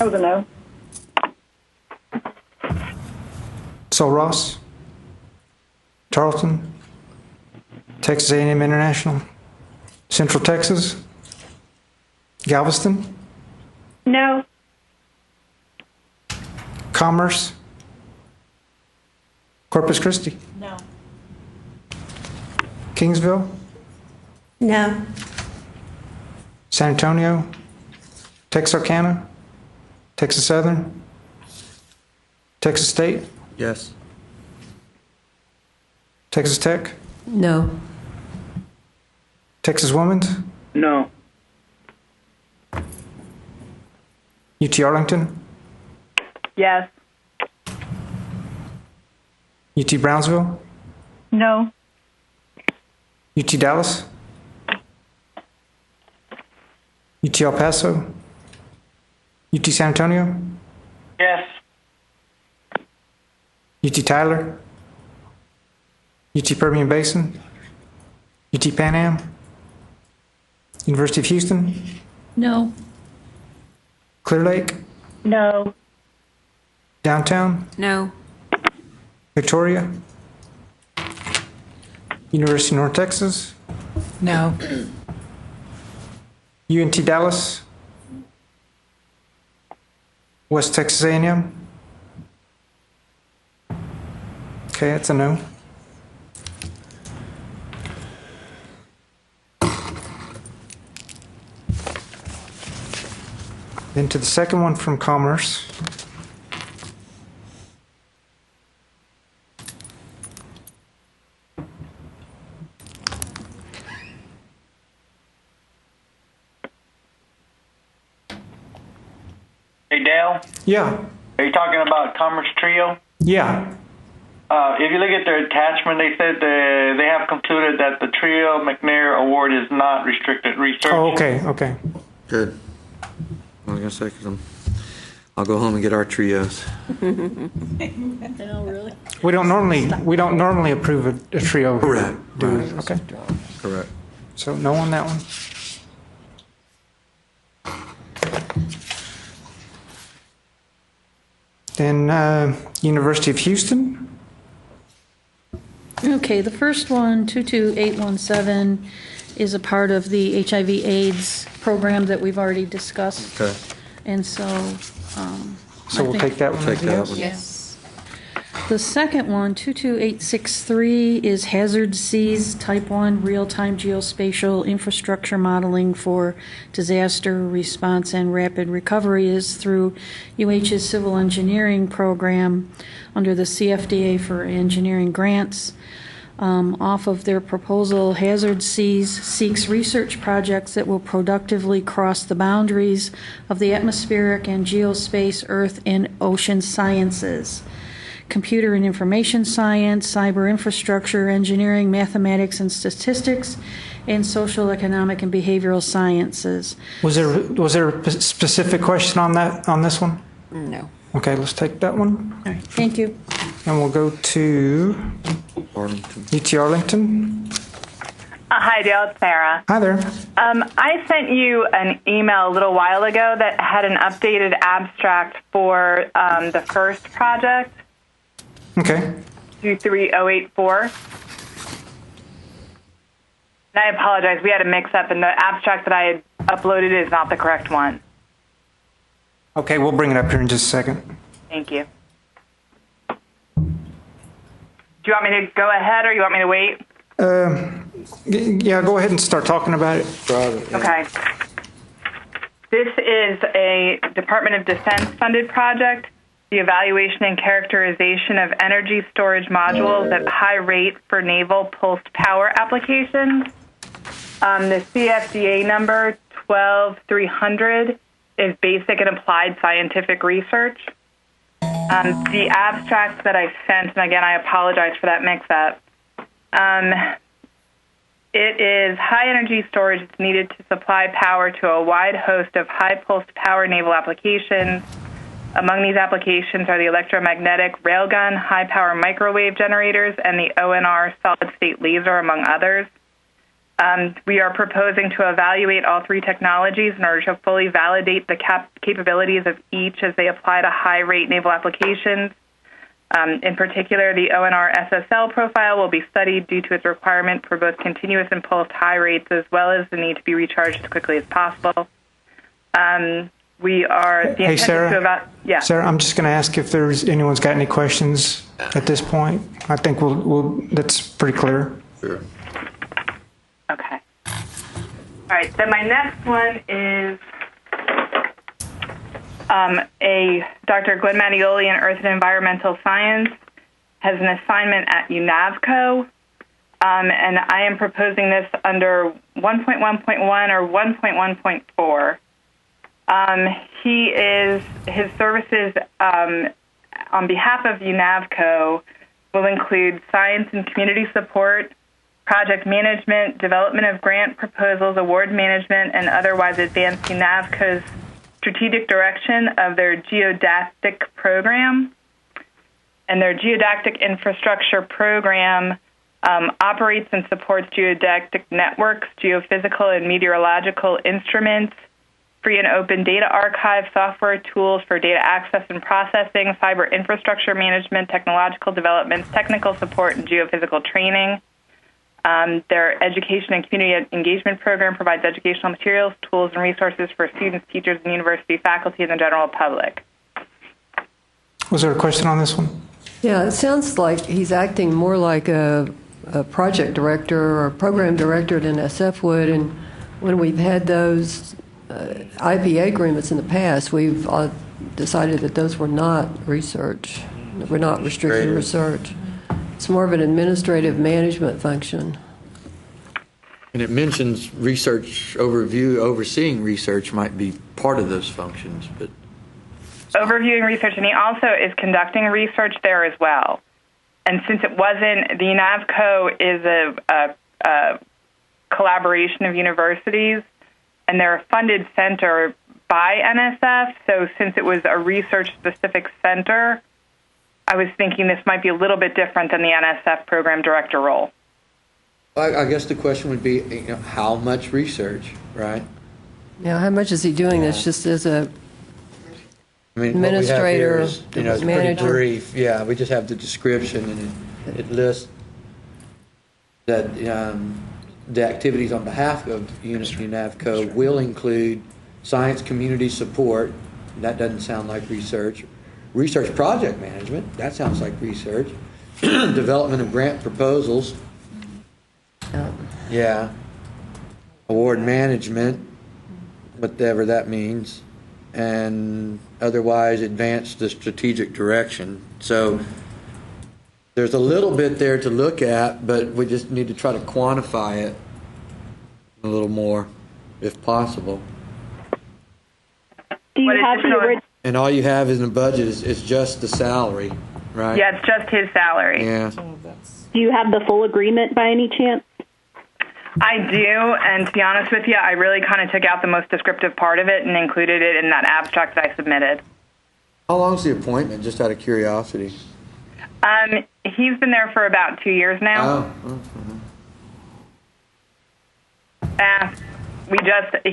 Speaker 10: was a no.
Speaker 2: Sul Ross. Charlton. Texas A&M International. Central Texas. Galveston.
Speaker 9: No.
Speaker 2: Commerce. Corpus Christi.
Speaker 7: No.
Speaker 2: Kingsville.
Speaker 19: No.
Speaker 2: San Antonio. Texarkana. Texas Southern. Texas State.
Speaker 4: Yes.
Speaker 2: Texas Tech.
Speaker 3: No.
Speaker 2: Texas Women's.
Speaker 13: No.
Speaker 2: UT Arlington.
Speaker 10: Yes.
Speaker 2: UT Brownsville.
Speaker 10: No.
Speaker 2: UT Dallas. UT El Paso. UT San Antonio.
Speaker 13: Yes.
Speaker 2: UT Tyler. UT Permian Basin. UT Pan Am. University of Houston.
Speaker 7: No.
Speaker 2: Clear Lake.
Speaker 10: No.
Speaker 2: Downtown.
Speaker 6: No.
Speaker 2: Victoria. University of North Texas.
Speaker 6: No.
Speaker 2: UNT Dallas. West Texas A&M. Okay, that's a no. Then to the second one from Commerce.
Speaker 13: Hey, Dale,
Speaker 2: Yeah,
Speaker 13: are you talking about Commerce Trio?
Speaker 2: yeah.
Speaker 13: If you look at their attachment, they said they have concluded that the Trio McNair Award is not restricted research.
Speaker 2: Oh, okay, okay.
Speaker 4: Good. I was going to say, because I'll go home and get our trios.
Speaker 7: No, really?
Speaker 2: We don't normally approve a trio.
Speaker 4: Correct.
Speaker 2: Do we?
Speaker 4: Right.
Speaker 2: Okay.
Speaker 4: Correct.
Speaker 2: So no on that one. Then University of Houston.
Speaker 7: Okay, the first one, 22817, is a part of the HIV/AIDS program that we've already discussed.
Speaker 4: Okay.
Speaker 7: And so,
Speaker 2: So we'll take that one.
Speaker 4: Take
Speaker 2: as a
Speaker 4: that
Speaker 2: yes?
Speaker 4: one.
Speaker 7: Yes. The second one, 22863, is Hazard Seas Type 1 Real-Time Geospatial Infrastructure Modeling for Disaster Response and Rapid Recovery, is through UH's Civil Engineering Program under the CFDA for Engineering Grants. Off of their proposal, Hazard Seas seeks research projects that will productively cross the boundaries of the atmospheric and geospace, earth, and ocean sciences. Computer and information science, cyber infrastructure, engineering, mathematics and statistics, and social, economic, and behavioral sciences.
Speaker 2: Was there a specific question on this one?
Speaker 6: No.
Speaker 2: Okay, let's take that one.
Speaker 7: All right, thank you.
Speaker 2: And we'll go to
Speaker 4: Arlington.
Speaker 2: UT Arlington.
Speaker 5: Hi, Dale. It's Sarah.
Speaker 2: Hi there.
Speaker 5: I sent you an email a little while ago that had an updated abstract for the first project.
Speaker 2: Okay.
Speaker 5: 23084. And I apologize. We had a mix-up, and the abstract that I had uploaded is not the correct one.
Speaker 2: Okay, we'll bring it up here in just a second.
Speaker 5: Thank you. Do you want me to go ahead, or you want me to wait?
Speaker 2: Yeah, go ahead and start talking about it.
Speaker 5: Okay. This is a Department of Defense funded project, the evaluation and characterization of energy storage modules at high rate for naval pulsed power applications. The CFDA number 12300 is basic and applied scientific research. The abstract that I sent, and again, I apologize for that mix-up, it is high energy storage that's needed to supply power to a wide host of high pulsed power naval applications. Among these applications are the electromagnetic railgun, high power microwave generators, and the ONR solid state laser, among others. We are proposing to evaluate all three technologies in order to fully validate the capabilities of each as they apply to high rate naval applications. In particular, the ONR SSL profile will be studied due to its requirement for both continuous and pulsed high rates, as well as the need to be recharged as quickly as possible.
Speaker 2: Hey, Sarah. Sarah, I'm just going to ask if anyone's got any questions at this point. I think that's pretty clear.
Speaker 4: Sure.
Speaker 5: Okay. All right, then my next one is Dr. Glenn Mattioli in Earth and Environmental Science has an assignment at UNAVCO, and I am proposing this under 1.1.1 or 1.1.4. His services on behalf of UNAVCO will include science and community support, project management, development of grant proposals, award management, and otherwise advance UNAVCO's strategic direction of their geodactic program. And their geodactic infrastructure program operates and supports geodactic networks, geophysical and meteorological instruments, free and open data archive, software tools for data access and processing, fiber infrastructure management, technological developments, technical support, and geophysical training. Their education and community engagement program provides educational materials, tools, and resources for students, teachers, and university faculty and the general public.
Speaker 2: Was there a question on this one?
Speaker 3: Yeah, it sounds like he's acting more like a project director or program director than SF would. And when we've had those IPA agreements in the past, we've decided that those were not research. We're not restricted research. It's more of an administrative management function.
Speaker 4: And it mentions research overview, overseeing research might be part of those functions, but
Speaker 5: overviewing research, and he also is conducting research there as well. And since it wasn't, the UNAVCO is a collaboration of universities, and they're a funded center by NSF, so since it was a research-specific center, I was thinking this might be a little bit different than the NSF program director role.
Speaker 4: I guess the question would be, how much research, right?
Speaker 3: Now, how much is he doing this just as a
Speaker 4: What we
Speaker 3: administrator,
Speaker 4: have here is, it's pretty brief. Yeah, we just have the description, and it lists that the activities on behalf of UNAVCO will include science community support. That doesn't sound like research. Research project management, that sounds like research. Development of grant proposals. Yeah. Award management, whatever that means. And otherwise advance the strategic direction. So there's a little bit there to look at, but we just need to try to quantify it a little more, if possible.
Speaker 9: Do you have the original?
Speaker 4: And all you have in the budget is just the salary, right?
Speaker 5: Yeah, it's just his salary.
Speaker 4: Yeah.
Speaker 9: Do you have the full agreement by any chance?
Speaker 5: I do, and to be honest with you, I really kind of took out the most descriptive part of it and included it in that abstract that I submitted.
Speaker 4: How long's the appointment, just out of curiosity?
Speaker 5: He's been there for about 2 years now.
Speaker 4: Oh.
Speaker 5: asked.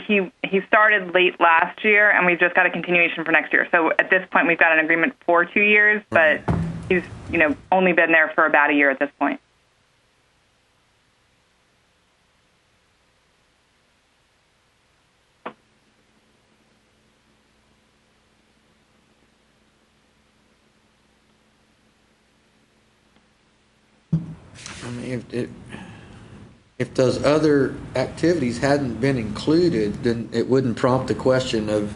Speaker 5: He started late last year, and we've just got a continuation for next year. So at this point, we've got an agreement for 2 years, but he's only been there for about a year at this point.
Speaker 4: I mean, if those other activities hadn't been included, then it wouldn't prompt the question of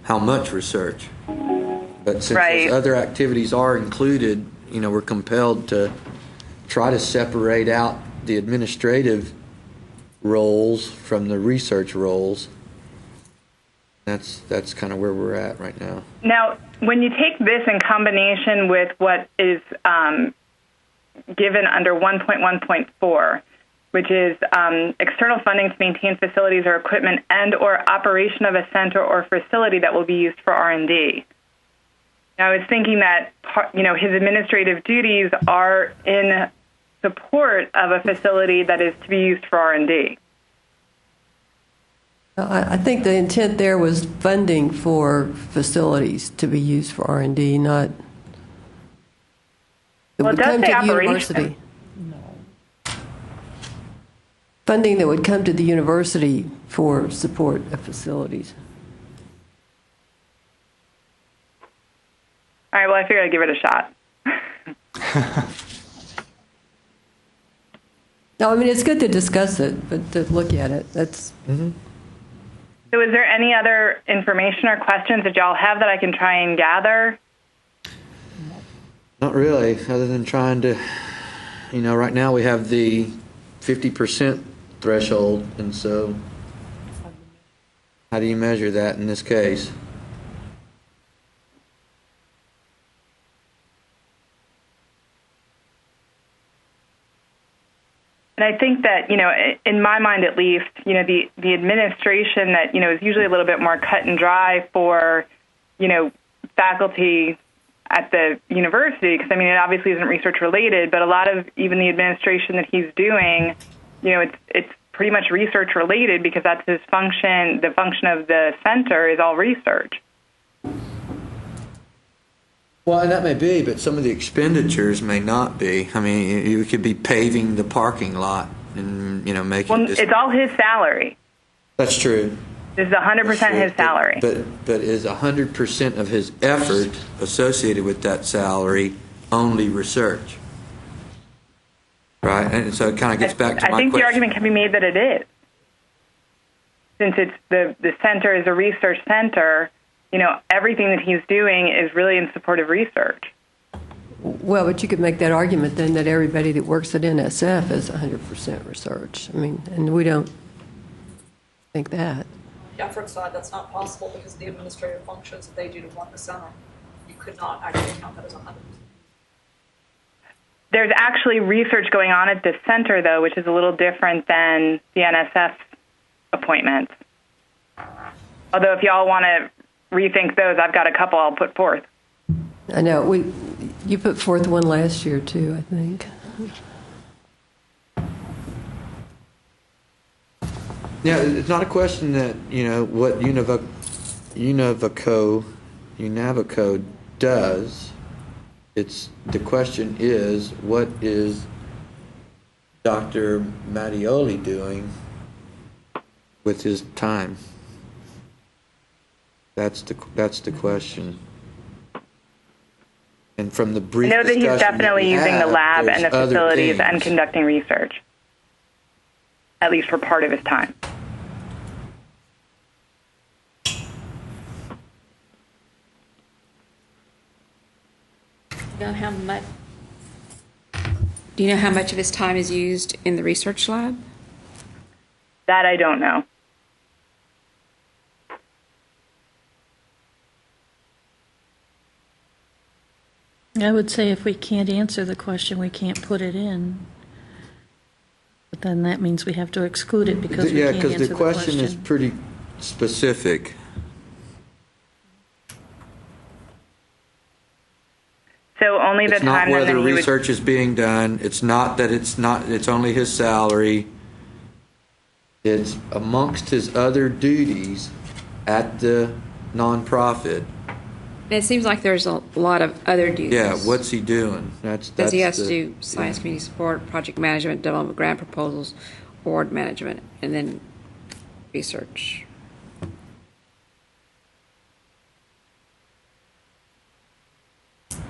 Speaker 4: how much research. But since those other activities are included, we're compelled to try to separate out the administrative roles from the research roles. That's kind of where we're at right now.
Speaker 5: Now, when you take this in combination with what is given under 1.1.4, which is external funding to maintain facilities or equipment and or operation of a center or facility that will be used for R&D. Now, I was thinking that his administrative duties are in support of a facility that is to be used for R&D.
Speaker 3: I think the intent there was funding for facilities to be used for R&D, not.
Speaker 5: Well, it does say operation.
Speaker 3: Funding that would come to the university for support of facilities.
Speaker 5: All right, well, I figured I'd give it a shot.
Speaker 3: No, I mean, it's good to discuss it, but to look at it, that's...
Speaker 4: Mm-hmm.
Speaker 5: So is there any other information or questions that y'all have that I can try and gather?
Speaker 4: Not really, other than trying to, right now we have the 50% threshold, and so how do you measure that in this case?
Speaker 5: And I think that, in my mind at least, the administration that, is usually a little bit more cut and dry for, faculty at the university, because, it obviously isn't research related, but a lot of even the administration that he's doing, it's pretty much research related because that's his function. The function of the center is all research.
Speaker 4: Well, and that may be, but some of the expenditures may not be. You could be paving the parking lot and, making this...
Speaker 5: It's all his salary.
Speaker 4: That's true.
Speaker 5: This is 100% his salary.
Speaker 4: But is 100% of his effort associated with that salary only research? Right? And so it kind of gets back to my question.
Speaker 5: I think the argument can be made that it is. Since it's the center is a research center, everything that he's doing is really in support of research.
Speaker 3: Well, but you could make that argument then that everybody that works at NSF is 100% research. And we don't think that.
Speaker 18: The effort side, that's not possible because of the administrative functions that they do to run the center. You could not actually count that as 100%.
Speaker 5: There's actually research going on at this center, though, which is a little different than the NSF appointments. Although if y'all want to rethink those, I've got a couple I'll put forth.
Speaker 3: I know. You put forth one last year, too, I think.
Speaker 4: Yeah, it's not a question that, what Univaco does. The question is, what is Dr. Mattioli doing with his time? That's the question. And from the brief
Speaker 5: I know that he's definitely using the lab and the facilities
Speaker 4: things.
Speaker 5: And conducting research, at least for part of his time.
Speaker 8: Do you know how much of his time is used in the research lab?
Speaker 5: That I don't know.
Speaker 7: I would say if we can't answer the question, we can't put it in. But then that means we have to exclude it because we can't answer the question.
Speaker 4: Yeah, because the question is pretty specific.
Speaker 5: So only the
Speaker 4: it's
Speaker 5: time
Speaker 4: not whether
Speaker 5: that he
Speaker 4: research is being done. It's not that it's only his salary. It's amongst his other duties at the nonprofit.
Speaker 8: It seems like there's a lot of other duties.
Speaker 4: Yeah, what's he doing?
Speaker 8: Does he have to do science community support, project management, development grant proposals, award management, and then research?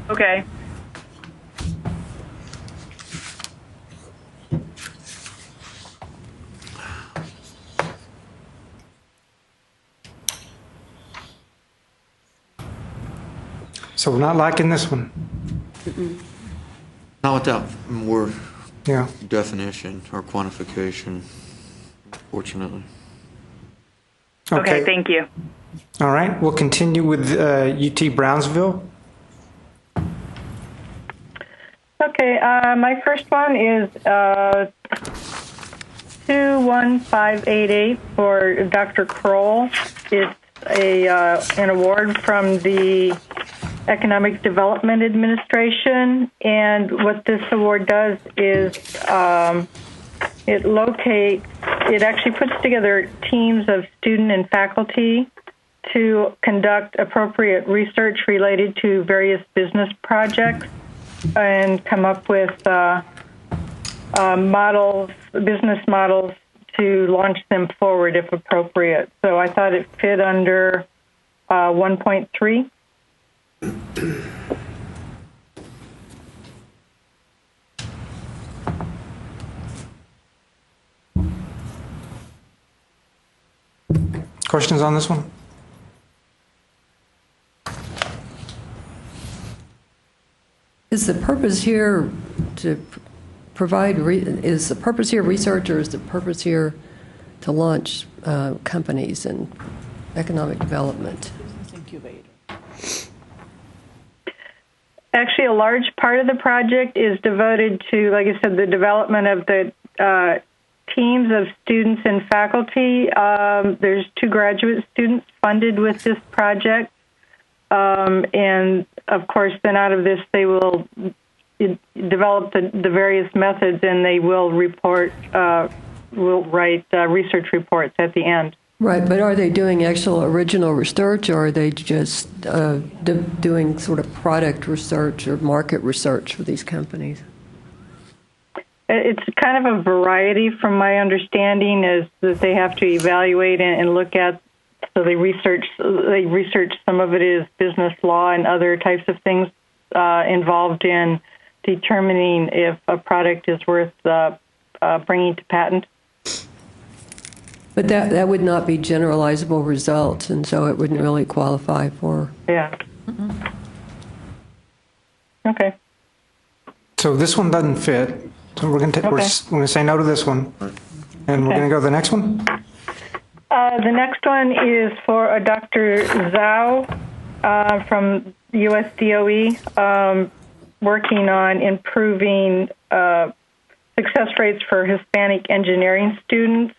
Speaker 5: Okay.
Speaker 2: So we're not liking this one.
Speaker 4: Not without more
Speaker 2: Yeah.
Speaker 4: definition or quantification, fortunately.
Speaker 5: Okay, thank you.
Speaker 2: All right, we'll continue with UT Brownsville.
Speaker 5: Okay, my first one is 21588 for Dr. Kroll. It's an award from the Economic Development Administration, and what this award does is it actually puts together teams of student and faculty to conduct appropriate research related to various business projects and come up with business models to launch them forward if appropriate. So I thought it fit under 1.3.
Speaker 2: Questions on this one?
Speaker 3: Is the purpose here to provide, is the purpose here research, or is the purpose here to launch companies and economic development?
Speaker 5: Actually, a large part of the project is devoted to, like I said, the development of the teams of students and faculty. There's 2 graduate students funded with this project. And, of course, then out of this, they will develop the various methods, and they will write research reports at the end.
Speaker 3: Right, but are they doing actual original research, or are they just doing sort of product research or market research for these companies?
Speaker 5: It's kind of a variety, from my understanding, is that they have to evaluate and look at. So they research. Some of it is business law and other types of things involved in determining if a product is worth bringing to patent.
Speaker 3: But that would not be generalizable results, and so it wouldn't really qualify for.
Speaker 5: Yeah. Okay.
Speaker 2: So this one doesn't fit. So we're going to say no to this one, and we're going to go to the next one.
Speaker 5: The next one is for Dr. Zhao from US DOE, working on improving success rates for Hispanic engineering students.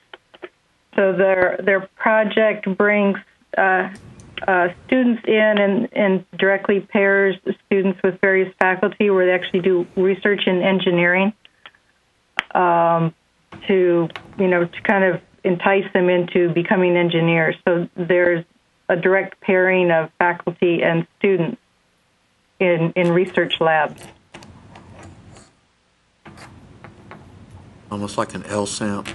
Speaker 5: So their project brings students in and directly pairs students with various faculty where they actually do research in engineering to kind of entice them into becoming engineers. So there's a direct pairing of faculty and students in research labs.
Speaker 4: Almost like an LSAMP.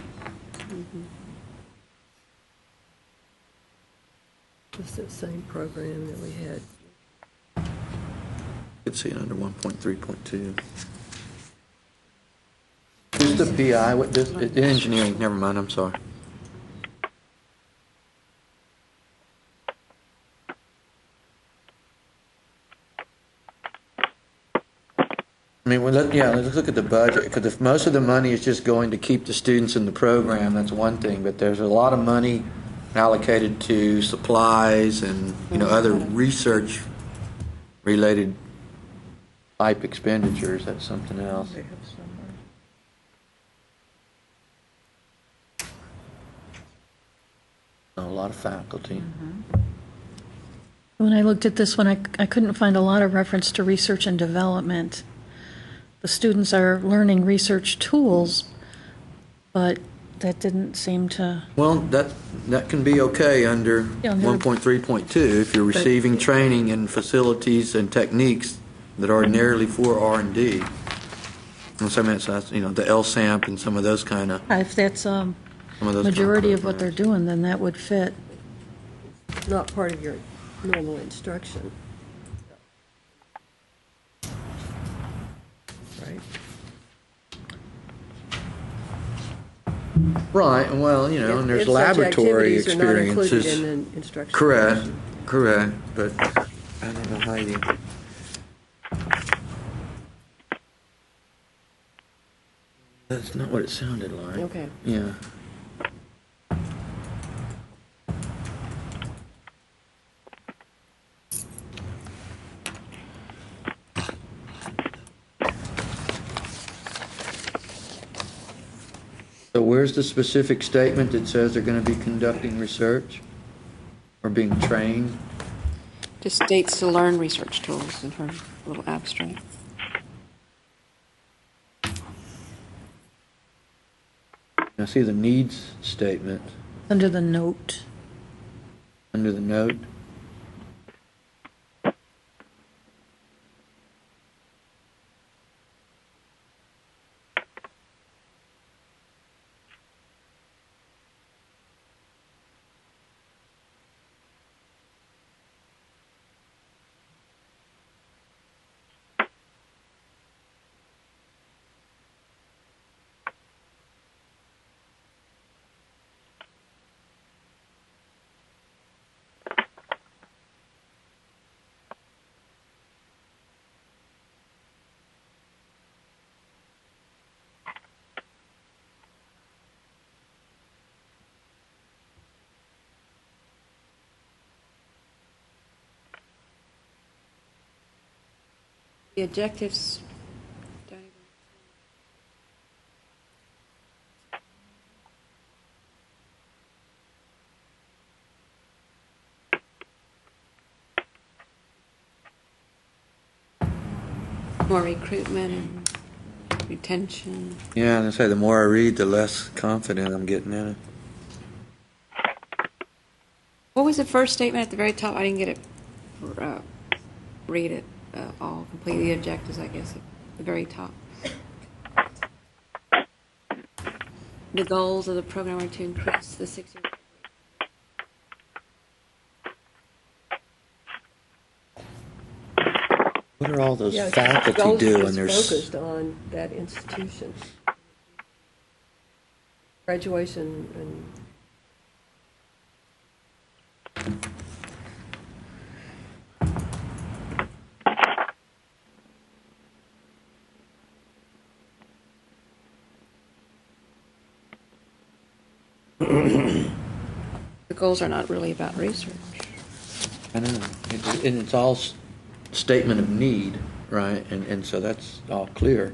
Speaker 3: It's the same program that we had.
Speaker 4: You could see it under 1.3.2. Who's the PI with this? Engineering, never mind, I'm sorry. I mean, let's look at the budget, because if most of the money is just going to keep the students in the program, that's one thing, but there's a lot of money allocated to supplies and, other research-related type expenditures. That's something else. A lot of faculty.
Speaker 7: When I looked at this one, I couldn't find a lot of reference to research and development. The students are learning research tools, but that didn't seem to,
Speaker 4: Well, that can be okay under
Speaker 7: Yeah, under-
Speaker 4: 1.3.2 if you're receiving training in facilities and techniques that are ordinarily for R&D. And so that's, the LSAMP and some of those kind of.
Speaker 7: if that's
Speaker 4: Some of those
Speaker 7: majority of what they're doing, then that would fit.
Speaker 3: Not part of your normal instruction. Right.
Speaker 4: Right. Well, and there's laboratory
Speaker 3: If such activities are not included
Speaker 4: experiences.
Speaker 3: in the instruction.
Speaker 4: Correct. But I don't know how you. That's not what it sounded like.
Speaker 3: Okay.
Speaker 4: Yeah. So where's the specific statement that says they're going to be conducting research or being trained?
Speaker 8: Just states to learn research tools in her little abstract.
Speaker 4: I see the needs statement
Speaker 7: Under the note.
Speaker 4: under the note.
Speaker 8: The objectives. More recruitment and retention.
Speaker 4: Yeah, and I say the more I read, the less confident I'm getting in it.
Speaker 8: What was the first statement at the very top? I didn't get it. Read it all completely. The objectives, I guess, at the very top. The goals of the program are to increase the 6-year.
Speaker 4: What are all those
Speaker 3: Yeah,
Speaker 4: faculty
Speaker 3: goals
Speaker 4: do?
Speaker 3: is
Speaker 4: And there's
Speaker 3: focused on that institution. Graduation and
Speaker 8: The goals are not really about research.
Speaker 4: I know, and it's all statement of need, right? And so that's all clear.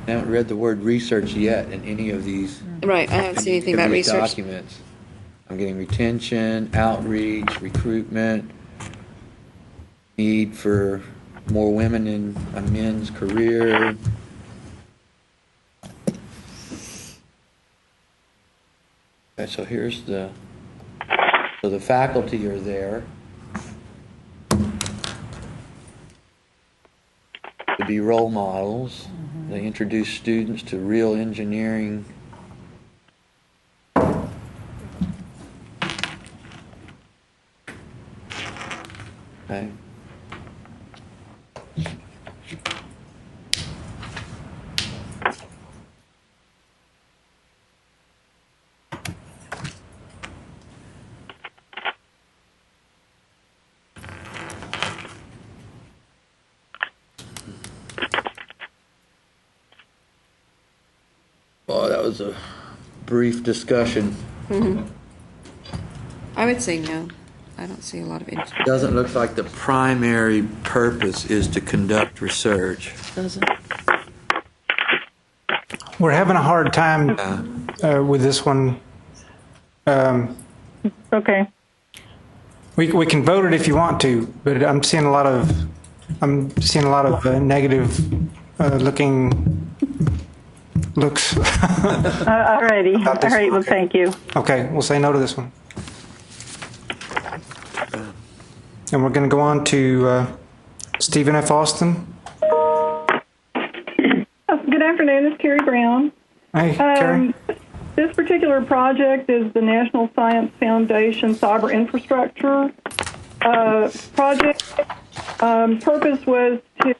Speaker 4: I haven't read the word research yet in any of these.
Speaker 8: Right, I haven't seen anything about
Speaker 4: these
Speaker 8: research.
Speaker 4: documents. I'm getting retention, outreach, recruitment, need for more women in a men's career. Okay, so here's the faculty are there to be role models. They introduce students to real engineering. Okay. Well, that was a brief discussion.
Speaker 8: I would say no. I don't see a lot of interest.
Speaker 4: Doesn't look like the primary purpose is to conduct research.
Speaker 7: Doesn't.
Speaker 2: We're having a hard time with this one.
Speaker 5: Okay.
Speaker 2: We can vote it if you want to, but I'm seeing a lot of I'm seeing a lot of negative looking looks.
Speaker 10: All righty. All right. Well, thank you.
Speaker 2: Okay, we'll say no to this one. And we're going to go on to Stephen F. Austin.
Speaker 10: Good afternoon. It's Carrie Brown.
Speaker 2: Hey, Carrie.
Speaker 10: This particular project is the National Science Foundation Cyber Infrastructure project. Purpose was to,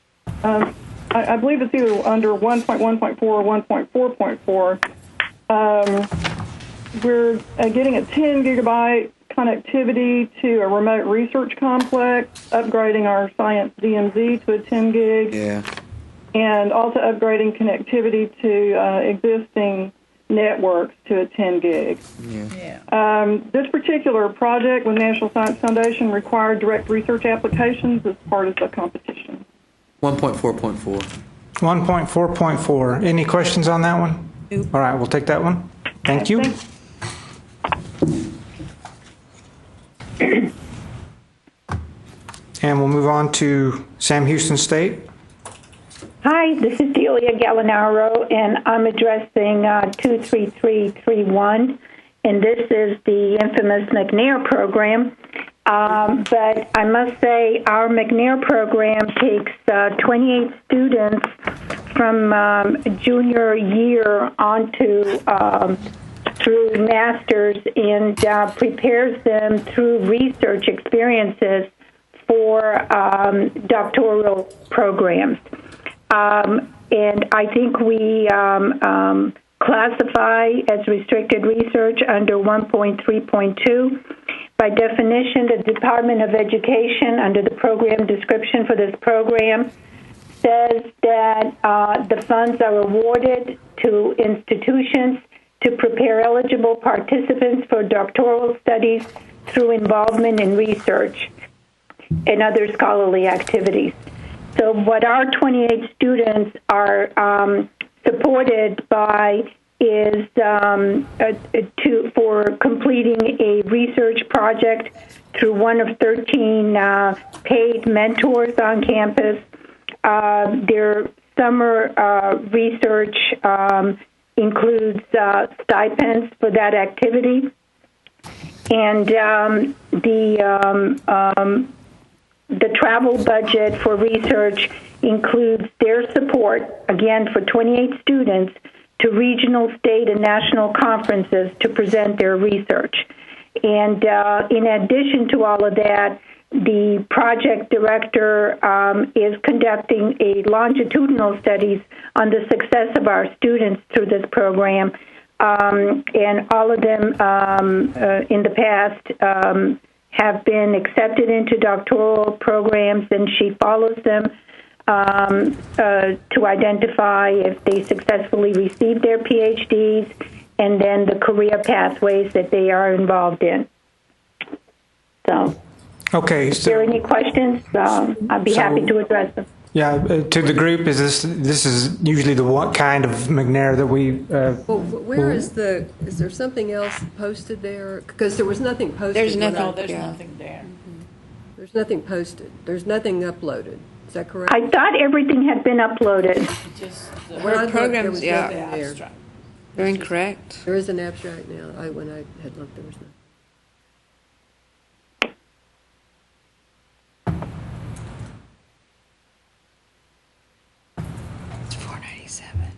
Speaker 10: I believe it's either under 1.1.4 or 1.4.4. We're getting a 10 gigabyte connectivity to a remote research complex, upgrading our science DMZ to a 10 gig, and also upgrading connectivity to existing networks to a 10 gig. This particular project with National Science Foundation required direct research applications as part of the competition.
Speaker 4: 1.4.4.
Speaker 2: 1.4.4. Any questions on that one? All right, we'll take that one. Thank you. And we'll move on to Sam Houston State.
Speaker 15: Hi, this is Delia Gallinaro, and I'm addressing 23331, and this is the infamous McNair program. But I must say our McNair program takes 28 students from junior year on to through master's and prepares them through research experiences for doctoral programs. And I think we classify as restricted research under 1.3.2. By definition, the Department of Education, under the program description for this program, says that the funds are awarded to institutions to prepare eligible participants for doctoral studies through involvement in research and other scholarly activities. So what our 28 students are supported by is for completing a research project through one of 13 paid mentors on campus. Their summer research includes stipends for that activity. And the travel budget for research includes their support, again, for 28 students to regional, state, and national conferences to present their research. And in addition to all of that, the project director is conducting a longitudinal studies on the success of our students through this program. And all of them in the past have been accepted into doctoral programs, and she follows them to identify if they successfully receive their PhDs and then the career pathways that they are involved in. So,
Speaker 2: okay.
Speaker 15: If there are any questions, I'd be happy to address them.
Speaker 2: Yeah, to the group, this is usually the one kind of McNair that we.
Speaker 3: Well, where is there something else posted there? Because there was nothing posted.
Speaker 8: There's nothing.
Speaker 3: There's
Speaker 8: nothing there.
Speaker 3: There's nothing posted. There's nothing uploaded. Is that correct?
Speaker 15: I thought everything had been uploaded.
Speaker 3: Word
Speaker 8: programs,
Speaker 3: there.
Speaker 8: They're incorrect.
Speaker 3: There is an abstract now. When I had looked, there was none.
Speaker 8: It's $497.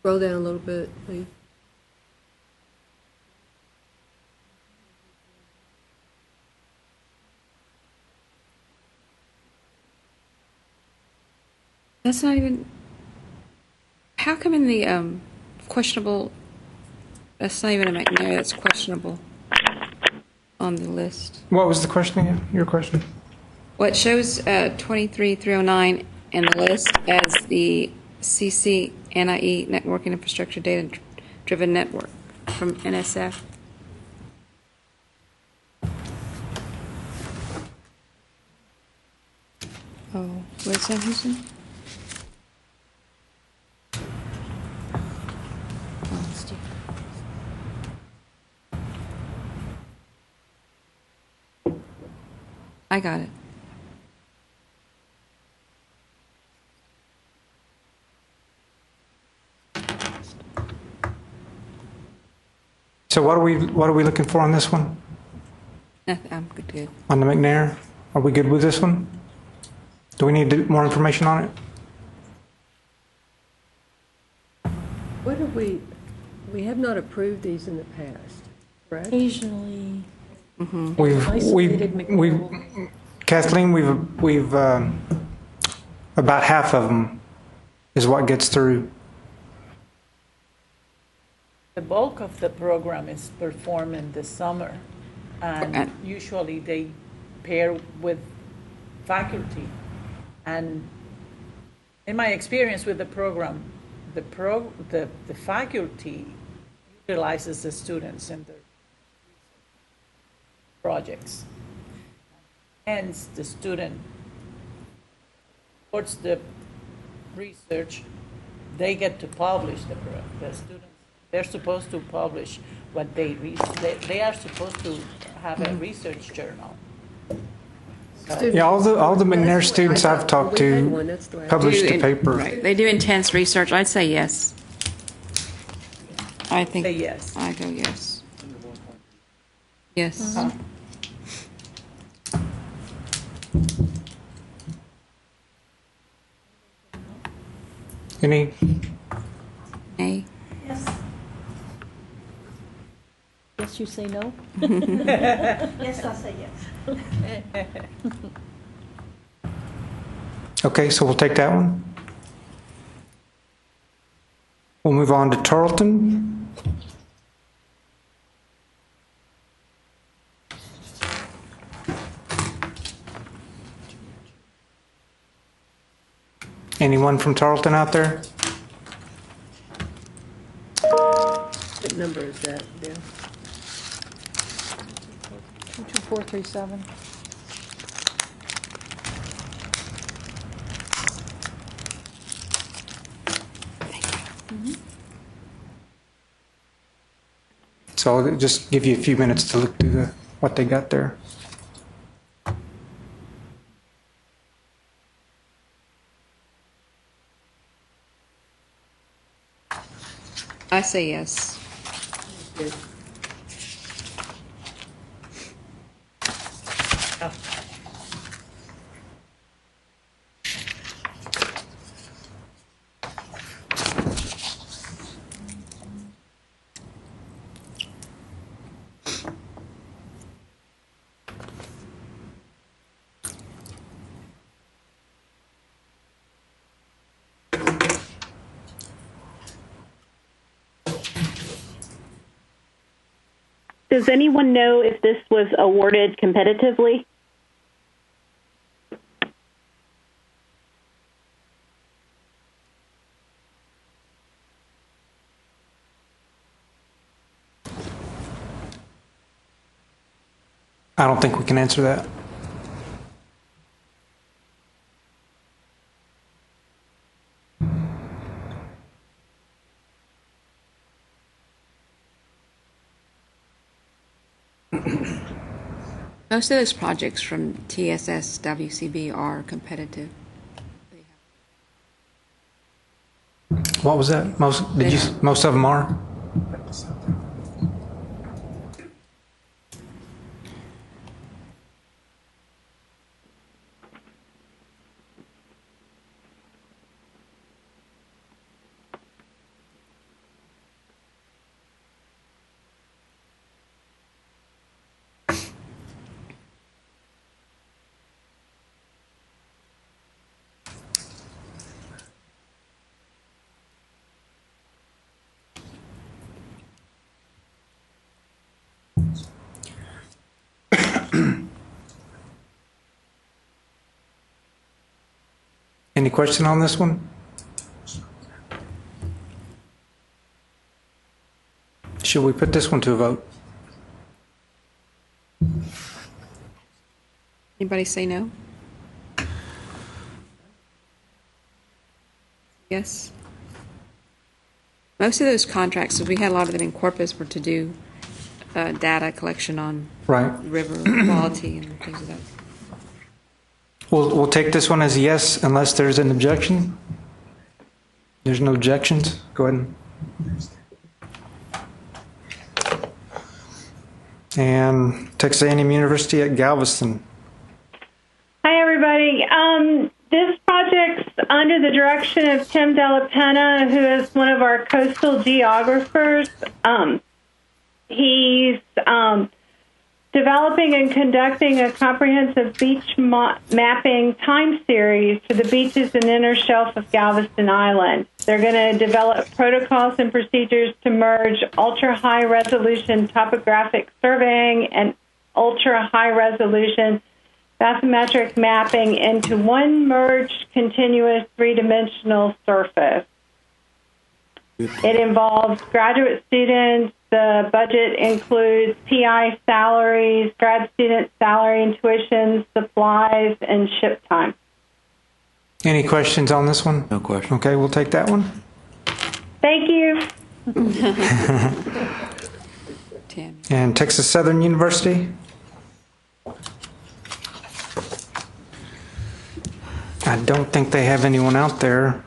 Speaker 3: Scroll down a little bit, please.
Speaker 8: That's not even. How come in the questionable? That's not even a McNair. That's questionable on the list.
Speaker 2: What was the question again? Your question?
Speaker 8: Well, it shows 23309 in the list as the CCNIE Networking Infrastructure Data Driven Network from NSF. Oh, where's Sam Houston? I got it.
Speaker 2: So what are we looking for on this one?
Speaker 8: I'm good.
Speaker 2: On the McNair? Are we good with this one? Do we need more information on it?
Speaker 3: What have we have not approved these in the past, correct?
Speaker 7: Occasionally.
Speaker 2: Kathleen, we've about half of them is what gets through.
Speaker 16: The bulk of the program is performed in the summer, and usually they pair with faculty. And in my experience with the program, the faculty utilizes the students in their projects. Hence, the student supports the research. They get to publish the students. They're supposed to publish what they they are supposed to have a research journal.
Speaker 2: Yeah, all the McNair students I've talked to published a paper.
Speaker 8: Right. They do intense research. I'd say yes. I think
Speaker 16: Say yes.
Speaker 8: I go yes. Yes.
Speaker 2: Any?
Speaker 8: A.
Speaker 12: Yes.
Speaker 7: Yes, you say no?
Speaker 12: Yes, I'll say yes.
Speaker 2: Okay, so we'll take that one. We'll move on to Tarleton. Anyone from Tarleton out there?
Speaker 3: What number is that, Bill?
Speaker 7: 22437.
Speaker 2: So I'll just give you a few minutes to look through what they got there.
Speaker 8: I say yes.
Speaker 9: Does anyone know if this was awarded competitively?
Speaker 2: I don't think we can answer that.
Speaker 8: Most of those projects from TSS WCB are competitive.
Speaker 2: What was that? Most of them are? Any question on this one? Should we put this one to a vote?
Speaker 8: Anybody say no? Yes. Most of those contracts, because we had a lot of them in Corpus, were to do data collection on
Speaker 2: Right.
Speaker 8: river quality and things of that.
Speaker 2: We'll take this one as a yes unless there's an objection. There's no objections. Go ahead. And Texas A&M University at Galveston.
Speaker 14: Hi, everybody. This project's under the direction of Tim Della Penna, who is one of our coastal geographers. He's developing and conducting a comprehensive beach mapping time series for the beaches and inner shelf of Galveston Island. They're going to develop protocols and procedures to merge ultra-high resolution topographic surveying and ultra-high resolution bathymetric mapping into one merged continuous three-dimensional surface. It involves graduate students. The budget includes PI salaries, grad student salary and tuition, supplies, and ship time.
Speaker 2: Any questions on this one?
Speaker 4: No question.
Speaker 2: Okay, we'll take that one.
Speaker 14: Thank you.
Speaker 2: And Texas Southern University? I don't think they have anyone out there.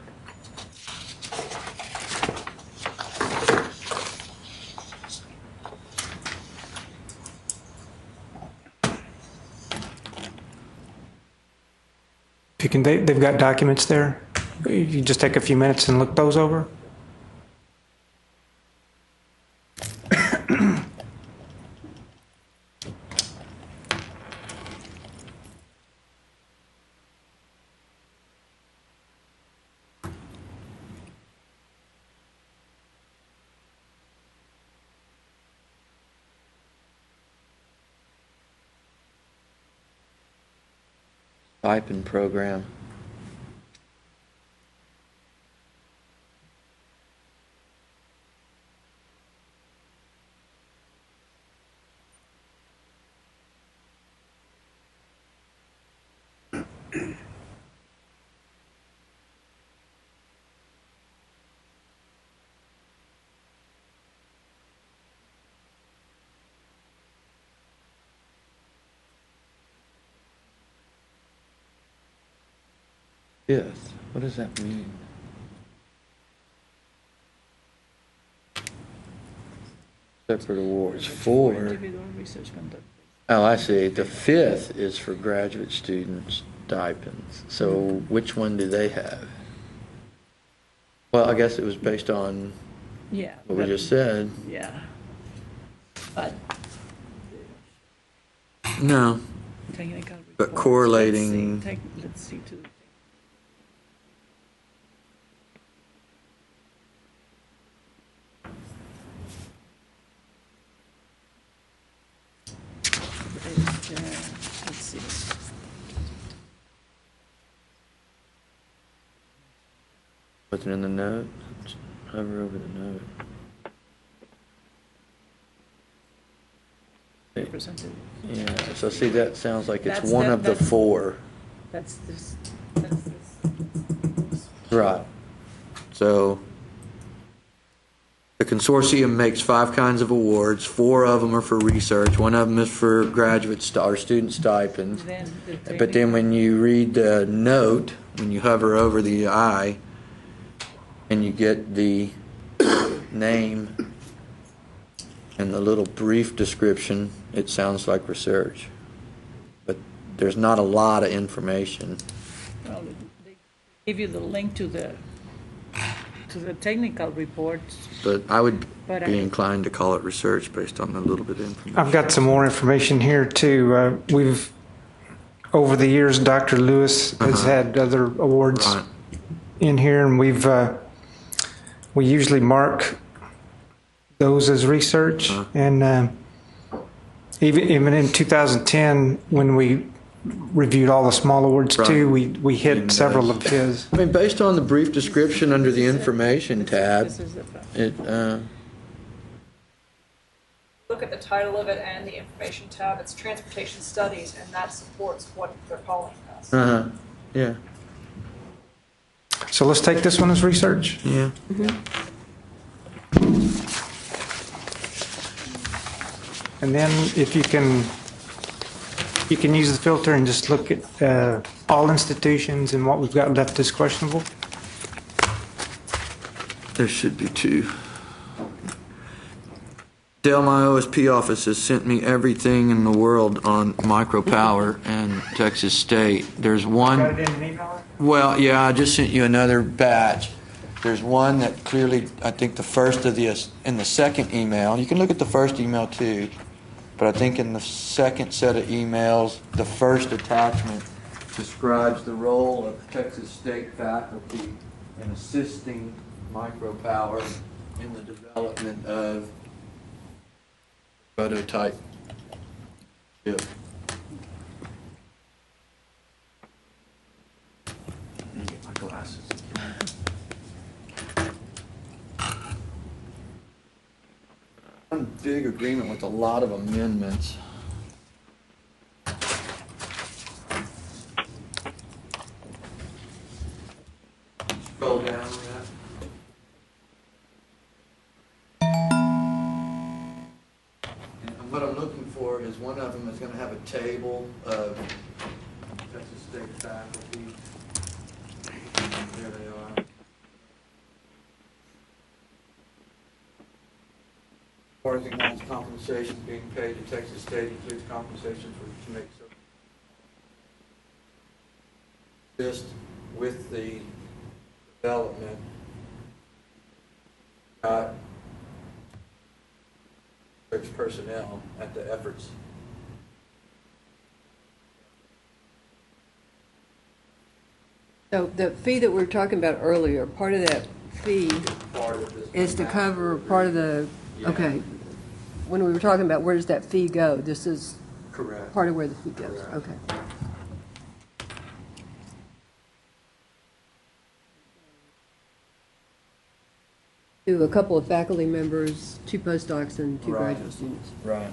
Speaker 2: If you can, they've got documents there. You just take a few minutes and look those over.
Speaker 4: Stipend program. Fifth. What does that mean? Separate awards. 4. Oh, I see. The 5th is for graduate students stipends. So which one do they have? Well, I guess it was based on what we just said.
Speaker 7: Yeah. But
Speaker 4: No. But correlating.
Speaker 7: Let's see to let's see.
Speaker 4: What's it in the note? Just hover over the note.
Speaker 7: Presented.
Speaker 4: Yeah, so see, that sounds like it's one of the 4.
Speaker 7: That's this.
Speaker 4: Right. So the consortium makes 5 kinds of awards. 4 of them are for research. 1 of them is for graduate or student stipends. But then when you read the note, when you hover over the I, and you get the name and the little brief description, it sounds like research. But there's not a lot of information.
Speaker 7: Well, they give you the link to the technical reports.
Speaker 4: But I would
Speaker 7: But
Speaker 4: be
Speaker 7: I-
Speaker 4: inclined to call it research based on the little bit of information.
Speaker 2: I've got some more information here too. We've, over the years, Dr. Lewis has had other awards in here, and we usually mark those as research. And even in 2010, when we reviewed all the small awards too, we hit several of his.
Speaker 4: I mean, based on the brief description under the information tab, it.
Speaker 18: Look at the title of it and the information tab. It's transportation studies, and that supports what they're calling us.
Speaker 4: Yeah.
Speaker 2: So let's take this one as research.
Speaker 4: Yeah.
Speaker 2: And then if you can You can use the filter and just look at all institutions, and what we've got left is questionable.
Speaker 4: There should be two. Dale, my OSP office has sent me everything in the world on micropower and Texas State. There's one.
Speaker 2: Got it in an email?
Speaker 4: Well, yeah, I just sent you another batch. There's one that clearly, I think the first of the, in the second email, you can look at the first email too, but I think in the second set of emails, the first attachment describes the role of Texas State faculty in assisting micropower in the development of prototype chip. Let me get my glasses. One big agreement with a lot of amendments. Scroll down. What I'm looking for is one of them is going to have a table of Texas State faculty. There they are. Organized compensation being paid to Texas State includes compensation to make assist with the development. Got personnel at the efforts.
Speaker 3: So the fee that we were talking about earlier, part of that fee is to cover part of the, okay. When we were talking about where does that fee go, this is
Speaker 4: correct.
Speaker 3: Part of where the fee goes, okay. To a couple of faculty members, 2 postdocs, and 2 graduate students.
Speaker 4: Right.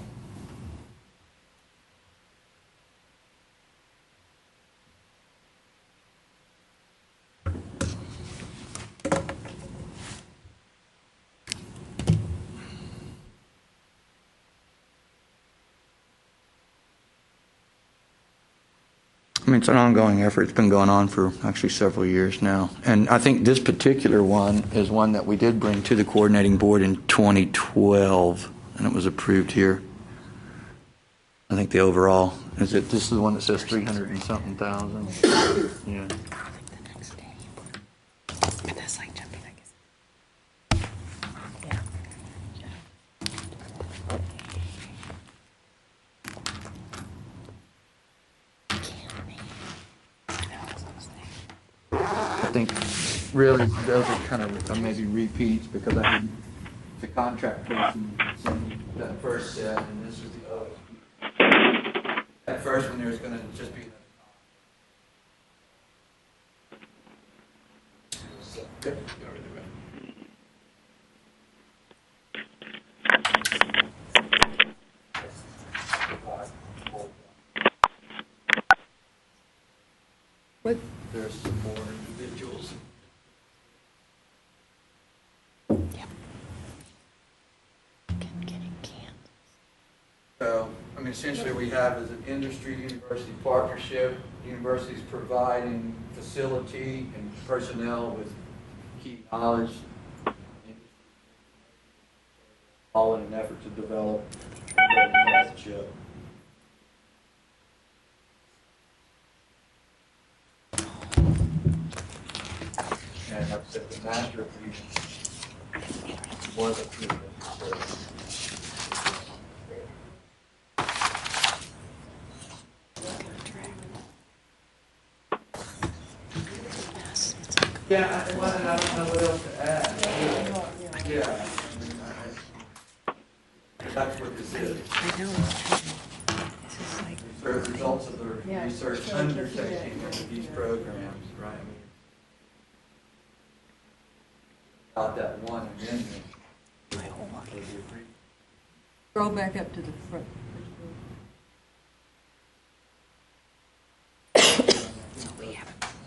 Speaker 4: I mean, it's an ongoing effort. It's been going on for actually several years now. And I think this particular one is one that we did bring to the coordinating board in 2012, and it was approved here. I think the overall, this is the one that says 300 and something thousand. Yeah.
Speaker 19: But that's like jumping, I guess.
Speaker 4: I think really those are kind of maybe repeats because I had the contract person send that first set, and this was the other. That first one there was going to just be. Good.
Speaker 3: What?
Speaker 4: There's some more individuals. So, I mean, essentially we have is an industry-university partnership, universities providing facility and personnel with key knowledge, all in an effort to develop a chip. And like I said, the master agreement was approved. Yeah, I don't know what else to add. Yeah. That's what this is.
Speaker 19: I know.
Speaker 4: The results of the research undertaking of these programs, right? About that one amendment.
Speaker 3: Scroll back up to the front.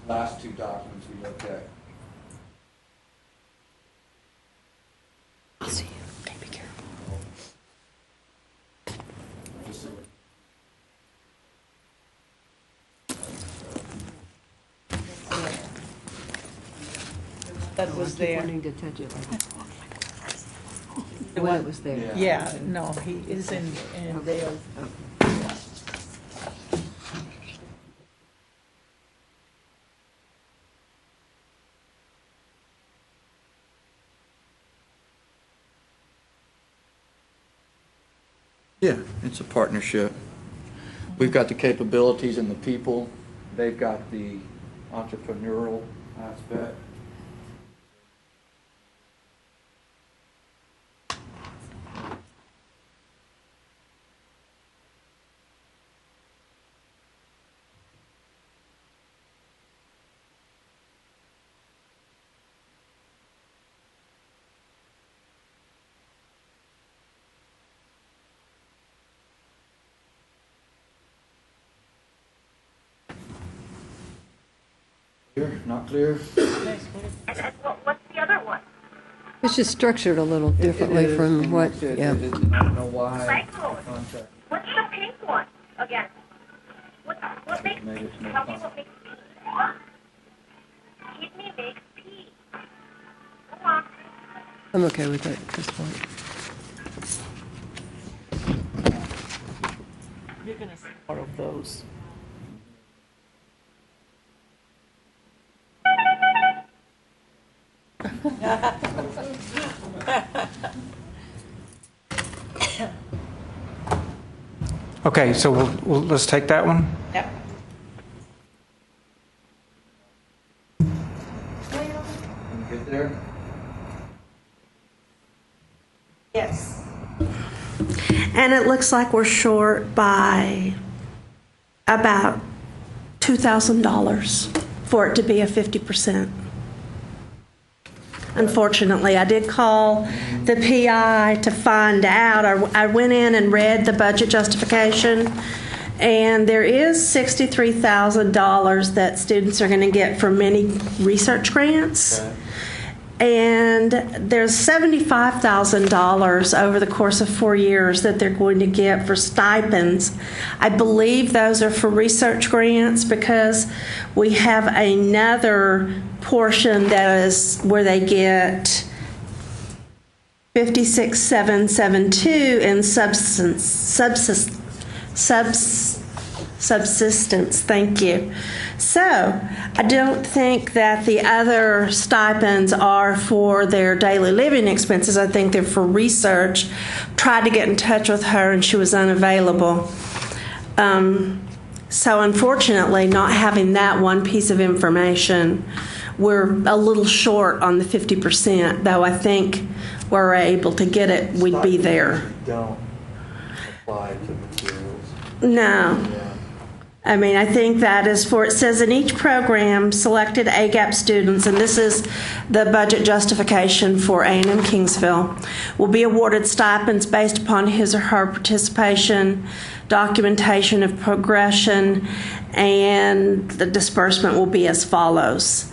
Speaker 4: Last two documents we looked at.
Speaker 19: I'll see you. Okay, be careful.
Speaker 16: that was there.
Speaker 3: wanting to touch it like
Speaker 16: The
Speaker 3: when
Speaker 16: one-
Speaker 3: it was there.
Speaker 16: Yeah, no, he is in there.
Speaker 4: Yeah, it's a partnership. We've got the capabilities and the people. They've got the entrepreneurial aspect. Clear? Not clear?
Speaker 14: What's the other one?
Speaker 3: It's just structured a little differently from what, yeah.
Speaker 4: I don't know why.
Speaker 14: Cyclone.
Speaker 4: Contract
Speaker 14: What's the pink one again? What makes
Speaker 4: made it no
Speaker 14: tell me
Speaker 4: contract.
Speaker 14: what makes P? Kidney makes P. Come on.
Speaker 3: I'm okay with that at this point.
Speaker 16: You're going to see more of those.
Speaker 2: Okay, so let's take that one.
Speaker 16: Yep.
Speaker 4: Get there?
Speaker 19: Yes. And it looks like we're short by about $2,000 for it to be a 50%. Unfortunately, I did call the PI to find out. I went in and read the budget justification, and there is $63,000 that students are going to get for many research grants.
Speaker 4: Okay.
Speaker 19: And there's $75,000 over the course of 4 years that they're going to get for stipends. I believe those are for research grants because we have another portion that is where they get 56,772 in subsistence. Thank you. So I don't think that the other stipends are for their daily living expenses. I think they're for research. Tried to get in touch with her and she was unavailable. So unfortunately, not having that one piece of information, we're a little short on the 50%, though I think were we're able to get it, we'd be there.
Speaker 4: Don't apply to materials.
Speaker 19: No. I mean, I think that is for, it says in each program, selected AGAP students, and this is the budget justification for A&M Kingsville, will be awarded stipends based upon his or her participation, documentation of progression, and the disbursement will be as follows.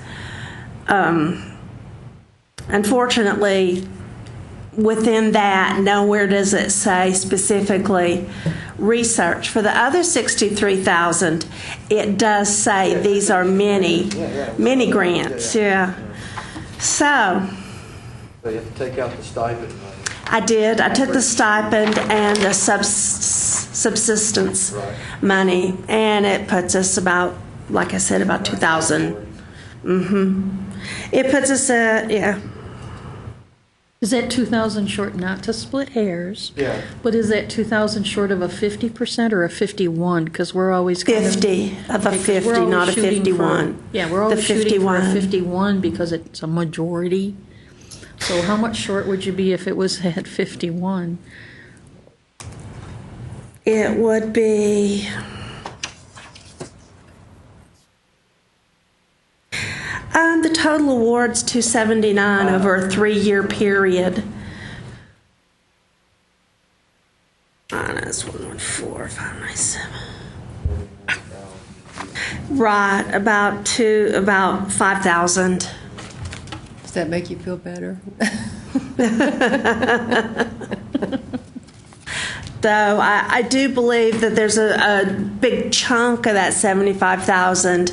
Speaker 19: Unfortunately, within that, nowhere does it say specifically research. For the other 63,000, it does say these are mini grants. Yeah. So
Speaker 4: So you have to take out the stipend money.
Speaker 19: I did. I took the stipend and the subsistence money, and it puts us about, like I said, about 2,000. It puts us at, yeah.
Speaker 7: Is that 2,000 short, not to split hairs?
Speaker 4: Yeah.
Speaker 7: But is that 2,000 short of a 50% or a 51? Because we're always kind
Speaker 19: 50 of a
Speaker 7: okay, 'cause
Speaker 19: 50,
Speaker 7: we're always
Speaker 19: not a
Speaker 7: shooting
Speaker 19: 51.
Speaker 7: Yeah, we're always
Speaker 19: The
Speaker 7: shooting for a
Speaker 19: 51.
Speaker 7: 51 because it's a majority. So how much short would you be if it was at 51?
Speaker 19: It would be, the total award's 279 over a 3-year period. That's 114, 597. Right, about 5,000.
Speaker 3: Does that make you feel better?
Speaker 19: Though I do believe that there's a big chunk of that 75,000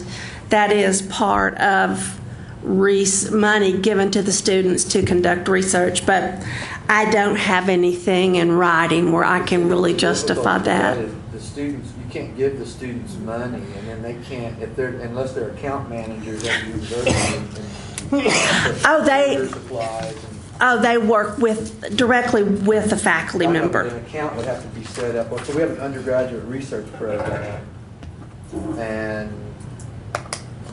Speaker 19: that is part of money given to the students to conduct research, but I don't have anything in writing where I can really justify that.
Speaker 20: The students, you can't give the students money, and then they can't, if they're, unless they're account managers at the university.
Speaker 19: They work directly with a faculty member.
Speaker 20: An account would have to be set up. So we have an undergraduate research program, and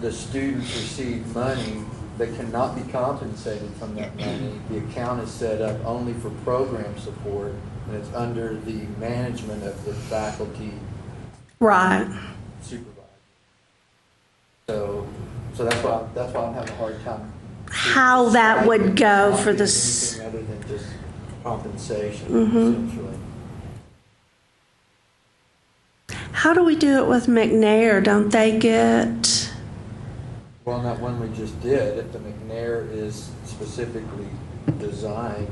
Speaker 20: the students receive money. They cannot be compensated from that money. The account is set up only for program support, and it's under the management of the faculty supervisor. So that's why I'm having a hard time.
Speaker 19: How that would go for the
Speaker 20: anything other than just compensation, essentially.
Speaker 19: How do we do it with McNair? Don't they get?
Speaker 20: Well, not one we just did. If the McNair is specifically designed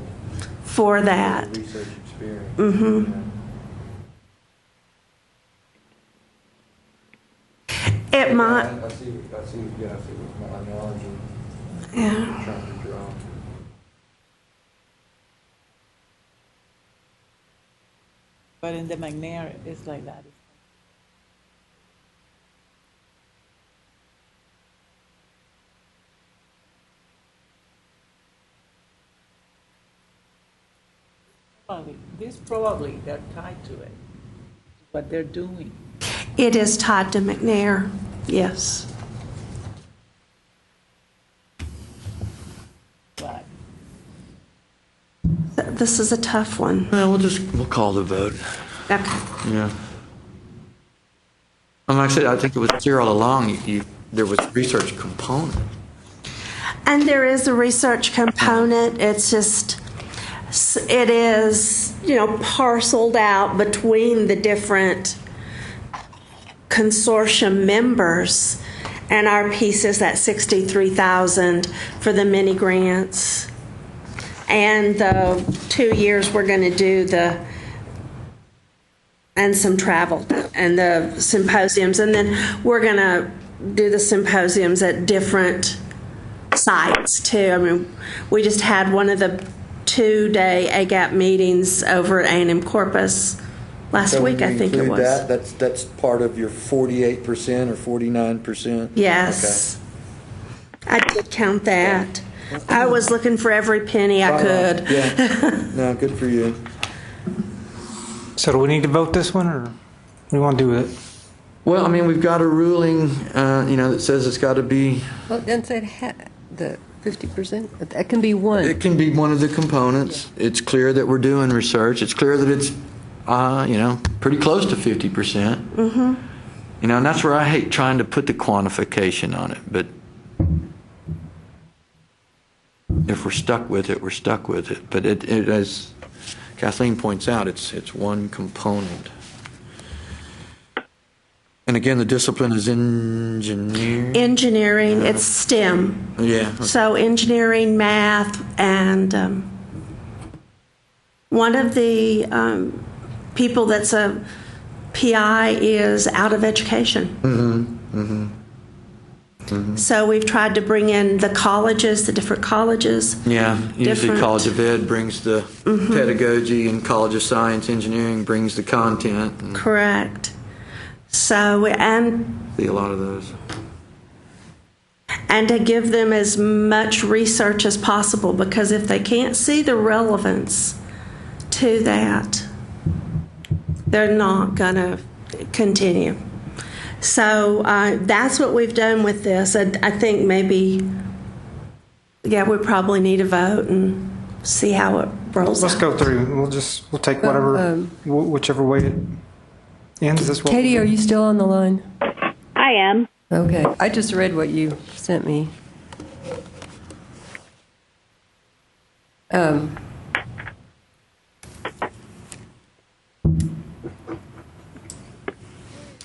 Speaker 19: for that
Speaker 20: research experience.
Speaker 19: It might.
Speaker 20: I see my analogy.
Speaker 19: Yeah.
Speaker 20: Trying to draw.
Speaker 16: But in the McNair, it's like that. Probably they're tied to it, what they're doing.
Speaker 19: It is tied to McNair, yes.
Speaker 16: But
Speaker 19: this is a tough one.
Speaker 4: Well, we'll call the vote.
Speaker 19: Okay.
Speaker 4: Yeah. Like I said, I think it was clear all along. There was a research component.
Speaker 19: And there is a research component. It's just, it is, parceled out between the different consortium members. And our piece is that $63,000 for the mini grants. And the 2 years we're going to do and some travel and the symposiums. And then we're going to do the symposiums at different sites too. I mean, we just had one of the 2-day AGAP meetings over at A&M Corpus last week, I think it was.
Speaker 20: That's part of your 48% or 49%?
Speaker 19: Yes. Okay. I did count that. I was looking for every penny I could.
Speaker 20: Yeah. No, good for you.
Speaker 2: So do we need to vote this one, or what do you want to do with it?
Speaker 4: Well, I mean, we've got a ruling, that says it's got to be.
Speaker 3: Well, it doesn't say the 50%. That can be one.
Speaker 4: It can be one of the components. Yeah. It's clear that we're doing research. It's clear that it's, pretty close to 50%.
Speaker 19: Mm-hmm.
Speaker 4: And that's where I hate trying to put the quantification on it. But if we're stuck with it, we're stuck with it. But it as Kathleen points out, it's one component. And again, the discipline is engineering.
Speaker 19: Engineering, it's STEM.
Speaker 4: Yeah. Okay.
Speaker 19: So engineering, math, and one of the people that's a PI is out of education.
Speaker 4: Mm-hmm. Mm-hmm. Mm-hmm.
Speaker 19: So we've tried to bring in the colleges, the different colleges.
Speaker 4: Yeah, usually College of Ed brings the pedagogy, and College of Science Engineering brings the content.
Speaker 19: Correct. So, and
Speaker 4: see a lot of those.
Speaker 19: And to give them as much research as possible, because if they can't see the relevance to that, they're not going to continue. So that's what we've done with this. I think maybe, we probably need a vote and see how it rolls out.
Speaker 2: Let's go through. We'll take whatever, whichever way it ends. This
Speaker 3: Katie, are you still on the line?
Speaker 9: I am.
Speaker 3: Okay. I just read what you sent me.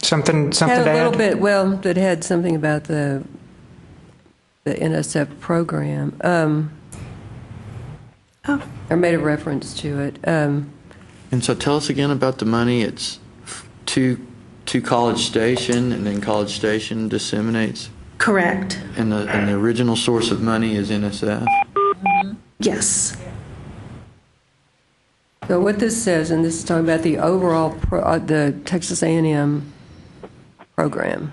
Speaker 2: Something
Speaker 3: had
Speaker 2: to
Speaker 3: a little
Speaker 2: add?
Speaker 3: bit, that had something about the NSF program. Or made a reference to it.
Speaker 4: And so tell us again about the money. It's to College Station, and then College Station disseminates.
Speaker 19: Correct.
Speaker 4: And the original source of money is NSF?
Speaker 19: Yes.
Speaker 3: So what this says, and this is talking about the overall, the Texas A&M program,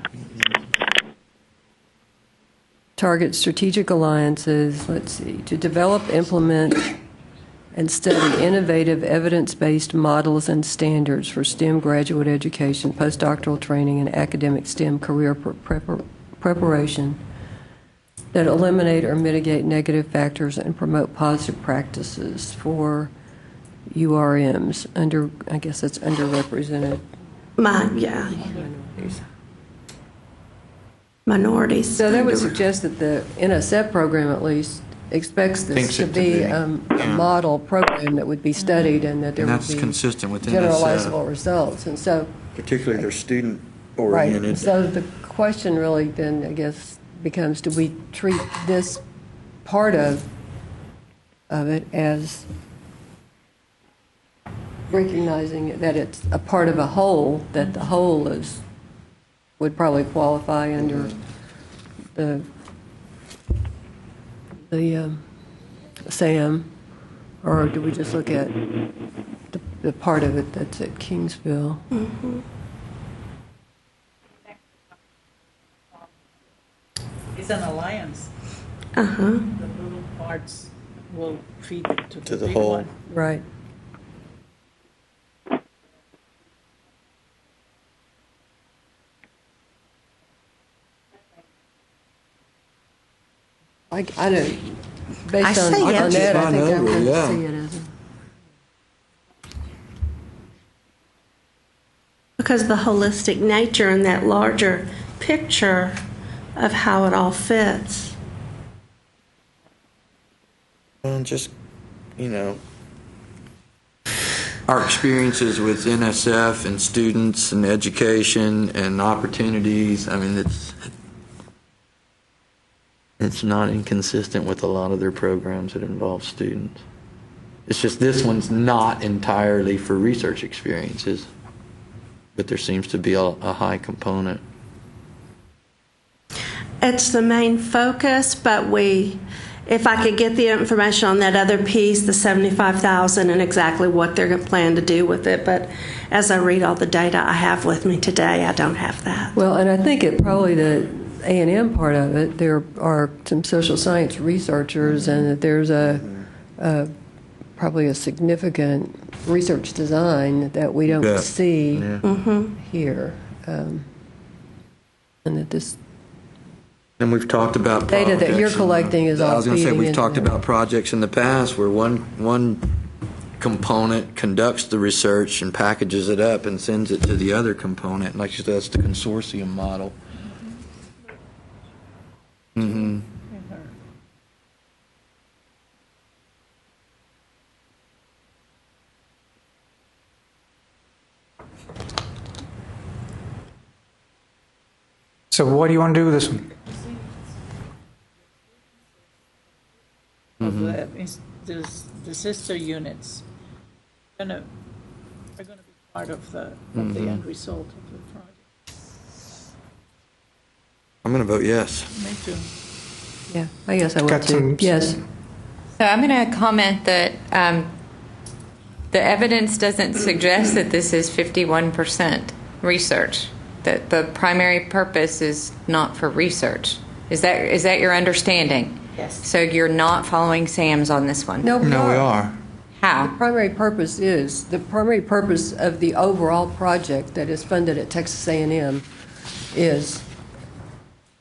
Speaker 3: targets strategic alliances, let's see, to develop, implement, and study innovative evidence-based models and standards for STEM graduate education, postdoctoral training, and academic STEM career preparation that eliminate or mitigate negative factors and promote positive practices for URMs, I guess that's underrepresented.
Speaker 19: Minorities.
Speaker 3: So that would suggest that the NSF program at least expects this to be a model program that would be studied and that there would be
Speaker 4: consistent with
Speaker 3: generalizable results. And so,
Speaker 4: particularly they're student
Speaker 3: right.
Speaker 4: oriented.
Speaker 3: So the question really then, I guess, becomes: do we treat this part of it as recognizing that it's a part of a whole, that the whole would probably qualify under the SAM, or do we just look at the part of it that's at Kingsville?
Speaker 19: Mm-hmm.
Speaker 16: It's an alliance.
Speaker 19: Uh-huh.
Speaker 16: The little parts will feed to the
Speaker 4: the
Speaker 16: big
Speaker 4: whole.
Speaker 16: one.
Speaker 3: Right. I don't, based on that, I think I would see it as
Speaker 19: because the holistic nature and that larger picture of how it all fits.
Speaker 4: Well, just, our experiences with NSF and students and education and opportunities, I mean, it's not inconsistent with a lot of their programs that involve students. It's just this one's not entirely for research experiences, but there seems to be a high component.
Speaker 19: It's the main focus, but if I could get the information on that other piece, the $75,000 and exactly what they're planning to do with it, but as I read all the data I have with me today, I don't have that.
Speaker 3: well, and I think it probably the A&M part of it, there are some social science researchers, and that there's probably a significant research design that we don't see here, and that this
Speaker 4: And we've talked about
Speaker 3: data that you're
Speaker 4: projects
Speaker 3: collecting is all
Speaker 4: I was going to say,
Speaker 3: feeding
Speaker 4: we've
Speaker 3: into
Speaker 4: talked
Speaker 3: that.
Speaker 4: about projects in the past where one component conducts the research and packages it up and sends it to the other component. Like you said, that's the consortium model. Mm-hmm.
Speaker 2: So what do you want to do with this one?
Speaker 16: Of the sister units are going to be part of the end result of the project.
Speaker 4: I'm going to vote yes.
Speaker 16: Me too.
Speaker 3: Yeah, I guess I would too. Yes.
Speaker 6: So I'm going to comment that the evidence doesn't suggest that this is 51% research, that the primary purpose is not for research. Is that your understanding?
Speaker 3: Yes.
Speaker 6: So you're not following SAMS on this one?
Speaker 3: No, we
Speaker 4: are.
Speaker 6: How?
Speaker 3: The primary purpose of the overall project that is funded at Texas A&M is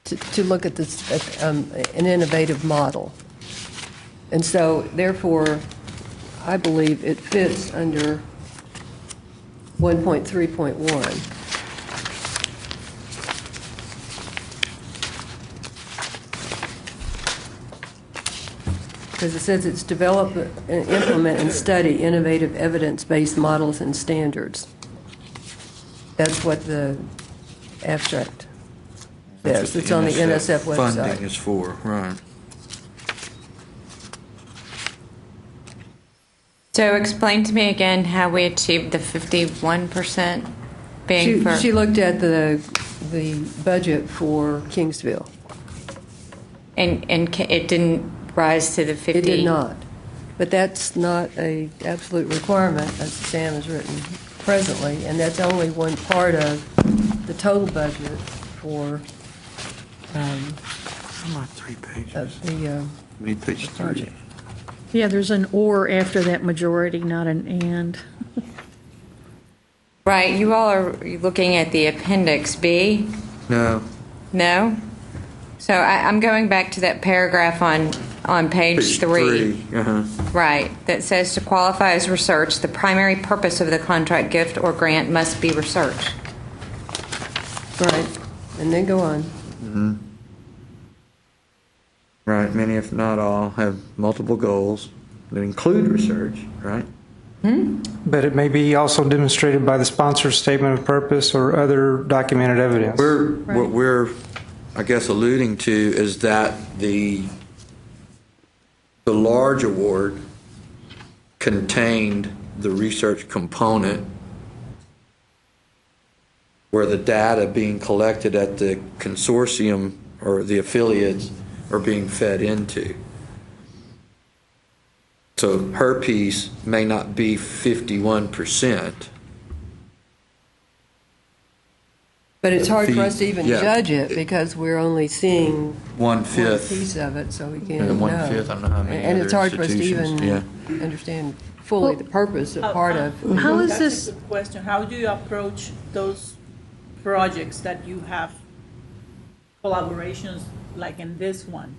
Speaker 3: to look at this an innovative model. And so, therefore, I believe it fits under 1.3.1. Because it says it's develop, implement, and study innovative evidence-based models and standards. That's what the abstract says. It's on the NSF website.
Speaker 4: Funding is for, right.
Speaker 6: So explain to me again how we achieved the 51% being for...
Speaker 3: She looked at the budget for Kingsville.
Speaker 6: And it didn't rise to the 50?
Speaker 3: It did not. But that's not a absolute requirement as Sam has written presently, and that's only one part of the total budget for
Speaker 4: I'm on 3 pages.
Speaker 3: of the
Speaker 4: We need page 3.
Speaker 7: Yeah, there's an or after that majority, not an and.
Speaker 6: Right, you all are looking at the Appendix B?
Speaker 4: No.
Speaker 6: No? So I'm going back to that paragraph on page 3.
Speaker 4: Uh-huh.
Speaker 6: Right, that says to qualify as research, the primary purpose of the contract, gift, or grant must be research.
Speaker 3: right, and then go on.
Speaker 4: Mm-hmm. Right, many, if not all, have multiple goals that include research, right?
Speaker 2: But it may be also demonstrated by the sponsor's statement of purpose or other documented evidence.
Speaker 4: What we're, I guess, alluding to is that the large award contained the research component where the data being collected at the consortium or the affiliates are being fed into. So her piece may not be 51%.
Speaker 3: But it's hard for us to
Speaker 4: Fee-
Speaker 3: even
Speaker 4: yeah.
Speaker 3: judge it because we're only seeing one
Speaker 4: 1/5.
Speaker 3: piece of it, so we can't
Speaker 4: And
Speaker 3: know.
Speaker 4: 1/5, I don't know how many
Speaker 3: And it's
Speaker 4: other
Speaker 3: hard for us to even
Speaker 4: institutions,
Speaker 3: understand fully the purpose of part of.
Speaker 7: How is
Speaker 16: That's
Speaker 7: this?
Speaker 16: a good question. How do you approach those projects that you have collaborations like in this one,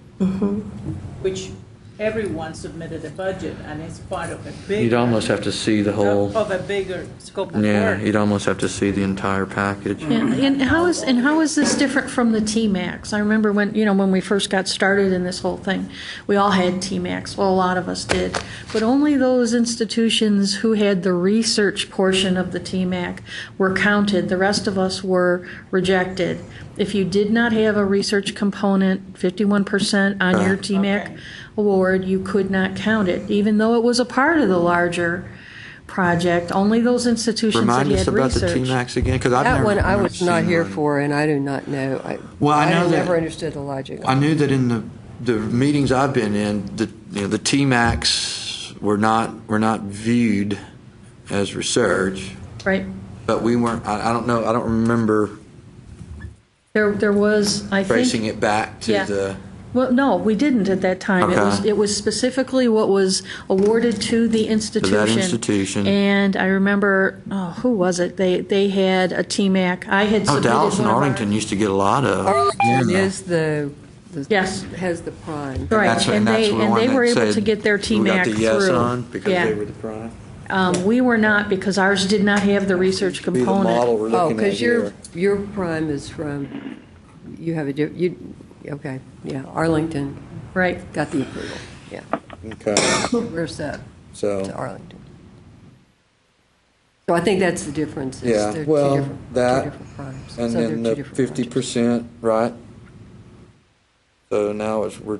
Speaker 16: which everyone submitted a budget and it's part of a big.
Speaker 4: You'd almost have to see the whole,
Speaker 16: Of a bigger scope of
Speaker 4: yeah,
Speaker 16: work.
Speaker 4: you'd almost have to see the entire package.
Speaker 7: And how is this different from the TMAX? I remember when we first got started in this whole thing, we all had TMAX. Well, a lot of us did, but only those institutions who had the research portion of the TMAC were counted. The rest of us were rejected. If you did not have a research component, 51% on your TMAC award, you could not count it, even though it was a part of the larger project. Only those institutions
Speaker 4: Remind
Speaker 7: that
Speaker 4: us
Speaker 7: had
Speaker 4: about
Speaker 7: research.
Speaker 4: the TMAX again, because I've
Speaker 3: That
Speaker 4: never.
Speaker 3: one I
Speaker 4: never
Speaker 3: was not
Speaker 4: seen
Speaker 3: here
Speaker 4: one.
Speaker 3: for, and I do not know.
Speaker 4: Well, I know
Speaker 3: I
Speaker 4: that-
Speaker 3: never understood the logic.
Speaker 4: I knew that in the meetings I've been in, the TMAX were not viewed as research,
Speaker 7: Right.
Speaker 4: but we weren't. I don't know. I don't remember
Speaker 7: There was, I think.
Speaker 4: tracing it back to
Speaker 7: Yeah.
Speaker 4: the.
Speaker 7: Well, no, we didn't at that time.
Speaker 4: Okay.
Speaker 7: It was specifically what was awarded to the institution.
Speaker 4: institution.
Speaker 7: And I remember, who was it? They had a TMAC. I had
Speaker 4: Oh,
Speaker 7: submitted
Speaker 4: Dallas and
Speaker 7: one of our-
Speaker 4: Arlington used to get a lot of.
Speaker 3: Arlington
Speaker 4: Yeah.
Speaker 3: is the
Speaker 7: Yes.
Speaker 3: has the prime.
Speaker 7: Right,
Speaker 4: That's-
Speaker 7: and
Speaker 4: that's
Speaker 7: they
Speaker 4: the
Speaker 7: and
Speaker 4: one
Speaker 7: they
Speaker 4: that
Speaker 7: were able
Speaker 4: said
Speaker 7: to get their
Speaker 4: we got
Speaker 7: TMAC
Speaker 4: the yes
Speaker 7: through.
Speaker 4: on because
Speaker 7: Yeah.
Speaker 4: they were the prime.
Speaker 7: We were not because ours did not have the research
Speaker 4: Be the
Speaker 7: component.
Speaker 4: model we're
Speaker 3: Oh,
Speaker 4: looking at
Speaker 3: because
Speaker 4: here.
Speaker 3: your prime is from you have a you okay yeah Arlington
Speaker 7: Right.
Speaker 3: got the approval yeah.
Speaker 4: Okay.
Speaker 3: Where's that?
Speaker 4: So.
Speaker 3: To Arlington. So I think that's the difference. is
Speaker 4: Yeah,
Speaker 3: they're
Speaker 4: well,
Speaker 3: two
Speaker 4: that,
Speaker 3: different primes.
Speaker 4: and
Speaker 3: So
Speaker 4: then
Speaker 3: they're
Speaker 4: the
Speaker 3: two different
Speaker 4: 50%, right? So now we're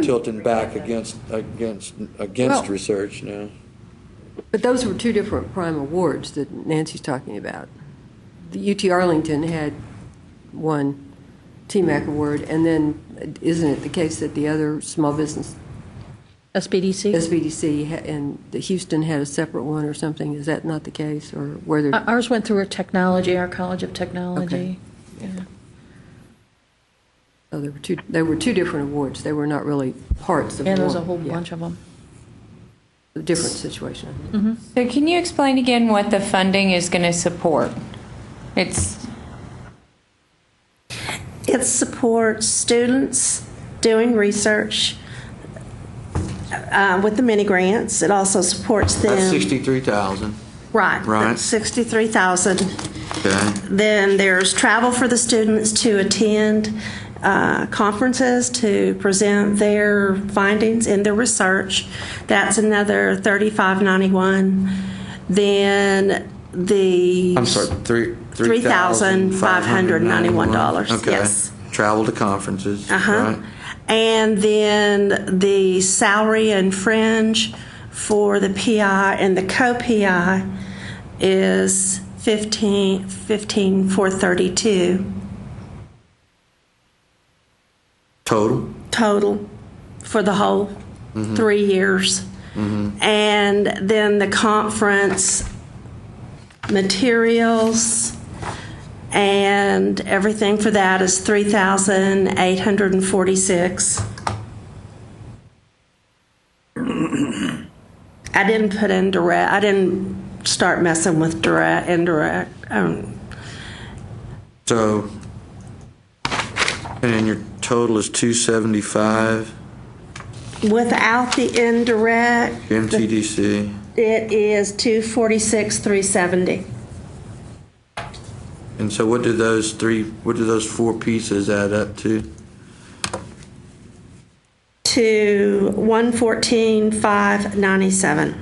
Speaker 4: tilting back against
Speaker 3: Well-
Speaker 4: research now.
Speaker 3: But those were two different prime awards that Nancy's talking about. The UT Arlington had one TMAC award, and then isn't it the case that the other small business SBDC and the Houston had a separate one or something? Is that not the case, or were there?
Speaker 7: Ours went through our College of Technology.
Speaker 3: Okay. So there were two different awards. They were not really parts of
Speaker 7: And there
Speaker 3: one.
Speaker 7: was a whole
Speaker 3: Yeah.
Speaker 7: bunch of them.
Speaker 3: A different situation.
Speaker 6: So can you explain again what the funding is going to support?
Speaker 19: It supports students doing research with the mini grants. It also supports them.
Speaker 4: That's 63,000.
Speaker 19: Right.
Speaker 4: Right.
Speaker 19: That's 63,000.
Speaker 4: Okay.
Speaker 19: Then there's travel for the students to attend conferences to present their findings in their research. That's another $3,591. Then the
Speaker 4: I'm sorry,
Speaker 19: $3,591.
Speaker 4: Okay.
Speaker 19: Yes.
Speaker 4: Travel to conferences.
Speaker 19: Uh-huh.
Speaker 4: Right.
Speaker 19: And then the salary and fringe for the PI and the co-PI is $15,432. Total for the whole 3 years. And then the conference materials and everything for that is $3,846. I didn't put in direct. I didn't start messing with direct, indirect.
Speaker 4: So, and then your total is 275.
Speaker 19: Without the indirect,
Speaker 4: MTDC.
Speaker 19: it is 246,370.
Speaker 4: And so, what do those four pieces add up to?
Speaker 19: To 114,597.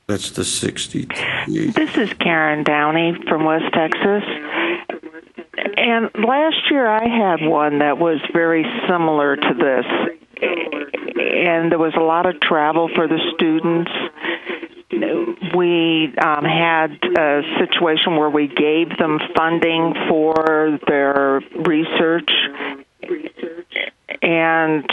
Speaker 4: That's the 60.
Speaker 11: This is Karen Downey from West Texas. And last year I had one that was very similar to this. And there was a lot of travel for the students. We had a situation where we gave them funding for their research. And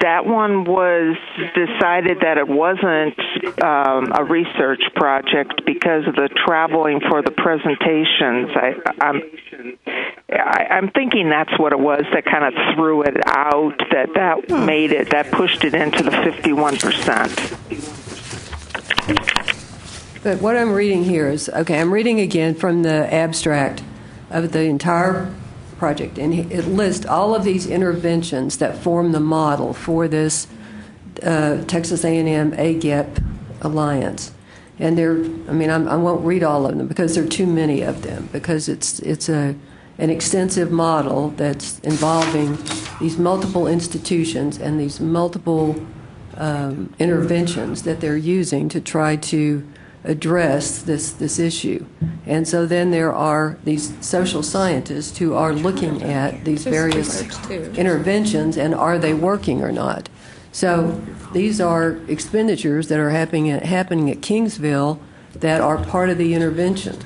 Speaker 11: that one was decided that it wasn't a research project because of the traveling for the presentations. I'm thinking that's what it was that kind of threw it out, that made it, that pushed it into the 51%.
Speaker 3: But what I'm reading here is, okay, I'm reading again from the abstract of the entire project, and it lists all of these interventions that form the model for this Texas A&M AGEP Alliance. And I won't read all of them because there are too many of them, because it's an extensive model that's involving these multiple institutions and these multiple interventions that they're using to try to address this issue. And so then there are these social scientists who are looking at these various interventions and are they working or not. So these are expenditures that are happening at Kingsville that are part of the intervention.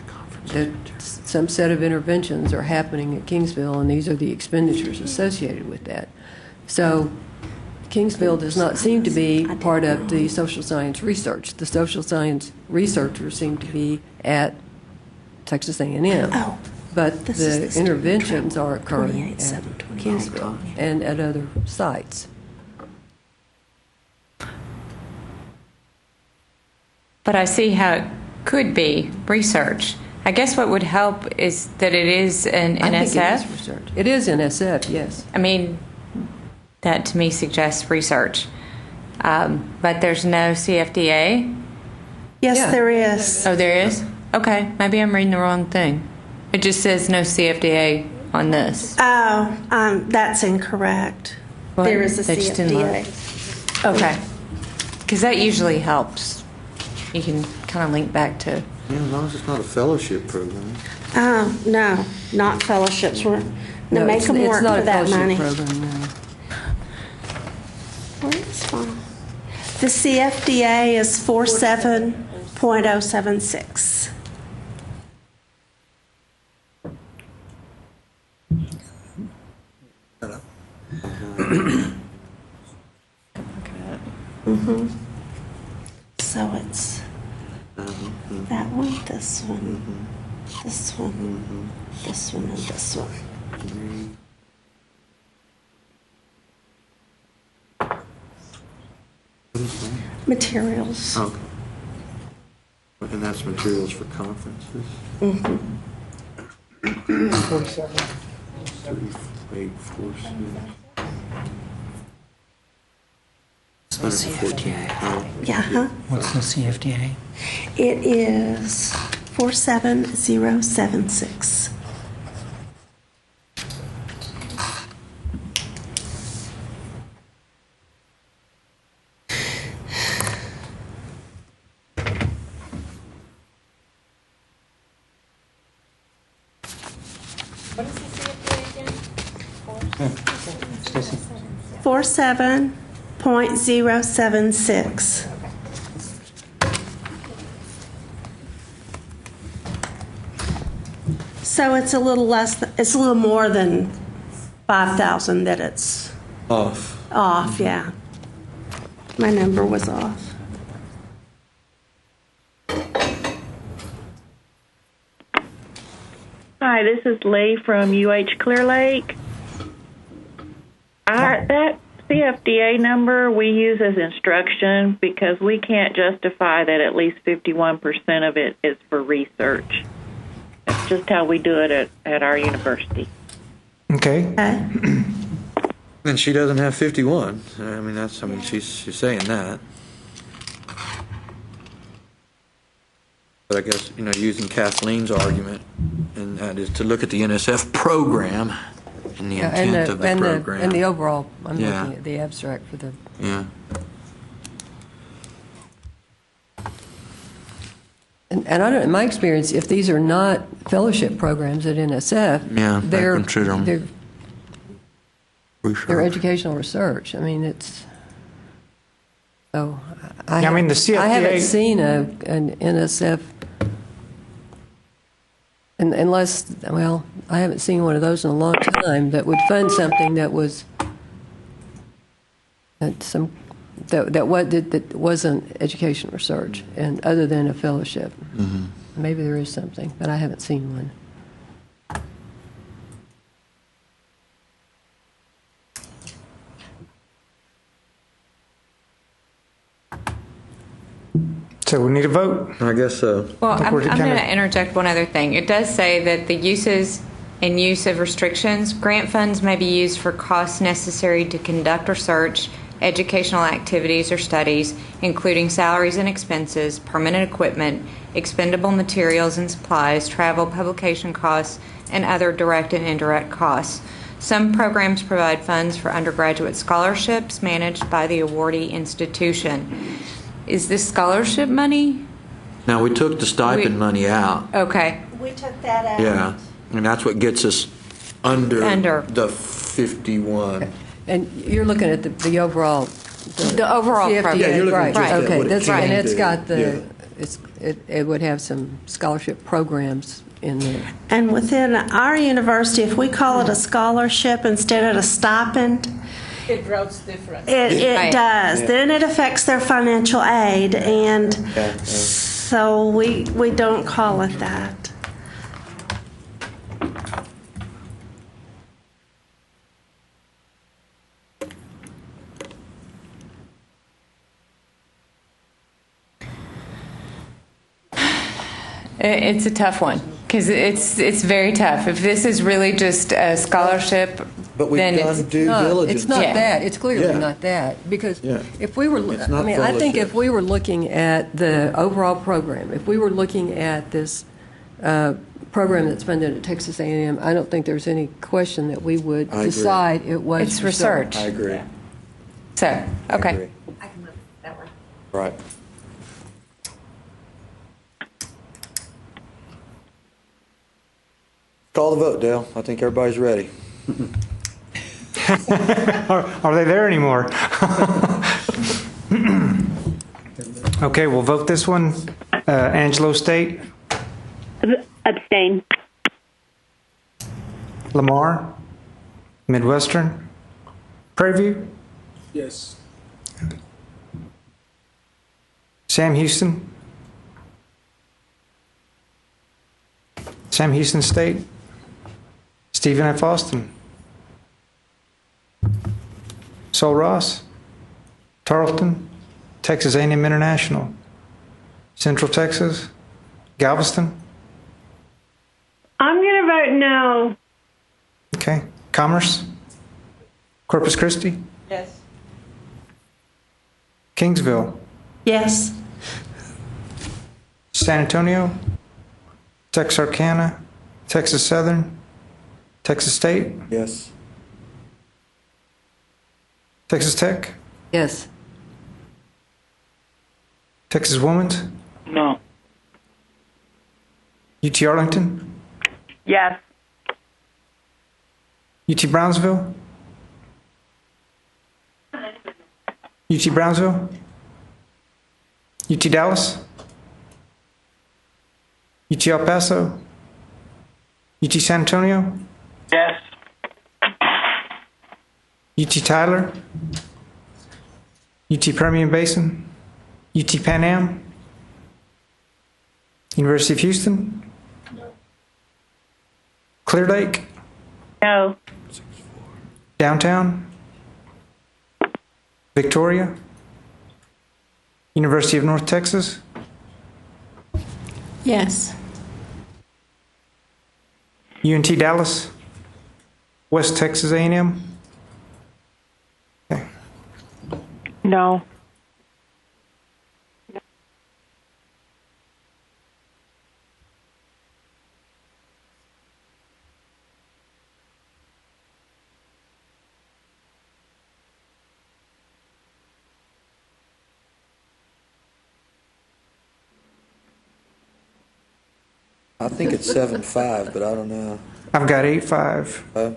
Speaker 3: That some set of interventions are happening at Kingsville, and these are the expenditures associated with that. So Kingsville does not seem to be part of the social science research. The social science researchers seem to be at Texas A&M. But the interventions are occurring at Kingsville and at other sites.
Speaker 6: But I see how it could be research. I guess what would help is that it is an NSF.
Speaker 3: I think it is research. It is NSF, yes.
Speaker 6: I mean, that to me suggests research. But there's no CFDA?
Speaker 19: Yes, there is.
Speaker 6: Oh, there is? Okay, maybe I'm reading the wrong thing. It just says no CFDA on this.
Speaker 19: Oh, that's incorrect.
Speaker 6: What?
Speaker 19: There is a
Speaker 6: They just didn't
Speaker 19: CFDA.
Speaker 6: Okay. Because that usually helps. You can kind of link back to...
Speaker 4: Yeah, as long as it's not a fellowship program.
Speaker 19: Oh, no, not fellowships. They make them work for that money.
Speaker 3: Program, no.
Speaker 19: Where is one? The CFDA is 47.076. So it's that one, this one, this one, this one, and this one. Materials.
Speaker 4: Okay. And that's materials for conferences?
Speaker 21: 47.
Speaker 4: 3846.
Speaker 19: Yeah, huh?
Speaker 22: What's the CFDA?
Speaker 19: It is 47076.
Speaker 18: What is the CFDA again?
Speaker 19: 47.076. So it's a little less, it's a little more than 5,000 that it's
Speaker 20: Off.
Speaker 19: off, yeah. My number was off.
Speaker 1: Hi, this is Lee from UH Clear Lake. That CFDA number we use as instruction because we can't justify that at least 51% of it is for research. That's just how we do it at our university.
Speaker 2: Okay.
Speaker 20: And she doesn't have 51. I mean, she's saying that. But I guess, using Kathleen's argument, and that is to look at the NSF program and the intent of the program.
Speaker 3: And the overall, I'm looking at the abstract for the...
Speaker 20: Yeah.
Speaker 3: And I don't, in my experience, if these are not fellowship programs at NSF, they're educational research. I mean, it's... So I
Speaker 2: mean, the CFDA...
Speaker 3: I haven't seen an NSF... Unless, well, I haven't seen one of those in a long time that would fund something that was that wasn't education research, and other than a fellowship.
Speaker 20: Mm-hmm.
Speaker 3: Maybe there is something, but I haven't seen one.
Speaker 2: So we need a vote?
Speaker 20: I guess so.
Speaker 6: Well, I'm going to interject one other thing. It does say that the uses and use of restrictions, grant funds may be used for costs necessary to conduct research, educational activities or studies, including salaries and expenses, permanent equipment, expendable materials and supplies, travel, publication costs, and other direct and indirect costs. Some programs provide funds for undergraduate scholarships managed by the awardee institution. Is this scholarship money?
Speaker 20: Now, we took the stipend money out.
Speaker 6: Okay.
Speaker 19: We took that out.
Speaker 20: Yeah, and that's what gets us under the 51.
Speaker 3: And you're looking at the overall...
Speaker 6: The overall program.
Speaker 20: Yeah, you're looking
Speaker 3: right.
Speaker 20: at
Speaker 3: Okay,
Speaker 20: what it can
Speaker 3: and it's
Speaker 20: do.
Speaker 3: got the... It would have some scholarship programs in there.
Speaker 19: And within our university, if we call it a scholarship instead of a stipend,
Speaker 16: it routes different.
Speaker 19: It does.
Speaker 20: Yeah.
Speaker 19: Then it affects their financial aid, and so we don't call it that.
Speaker 6: It's a tough one because it's very tough. If this is really just a scholarship,
Speaker 20: but we've
Speaker 6: then
Speaker 20: done due diligence.
Speaker 3: It's not that. It's clearly not that because if we were, I think if we were looking at the overall program, if we were looking at this program that's funded at Texas A&M, I don't think there's any question that we would decide it was
Speaker 6: it's research.
Speaker 20: I agree.
Speaker 6: So okay.
Speaker 19: I can live that way.
Speaker 20: Right. Call the vote, Dale. I think everybody's ready.
Speaker 2: Are they there anymore? Okay, we'll vote this one. Angelo State?
Speaker 9: Abstain.
Speaker 2: Lamar? Midwestern? Prairie View?
Speaker 21: Yes.
Speaker 2: Sam Houston? Sam Houston State? Stephen F. Austin? Sol Ross? Tarleton? Texas A&M International? Central Texas? Galveston?
Speaker 14: I'm going to vote no.
Speaker 2: Okay. Commerce? Corpus Christi?
Speaker 16: Yes.
Speaker 2: Kingsville?
Speaker 19: Yes.
Speaker 2: San Antonio? Texarkana? Texas Southern? Texas State?
Speaker 20: Yes.
Speaker 2: Texas Tech?
Speaker 3: Yes.
Speaker 2: Texas Women's?
Speaker 1: No.
Speaker 2: UT Arlington?
Speaker 1: Yes.
Speaker 2: UT Brownsville? UT Brownsville? UT Dallas? UT El Paso? UT San Antonio?
Speaker 13: Yes.
Speaker 2: UT Tyler? UT Permian Basin? UT Pan Am? University of Houston? Clear Lake?
Speaker 1: No.
Speaker 2: Downtown? Victoria? University of North Texas?
Speaker 12: Yes.
Speaker 2: UNT Dallas? West Texas A&M? Okay.
Speaker 11: No.
Speaker 20: I think it's 7-5, but I don't know.
Speaker 2: I've got 8-5.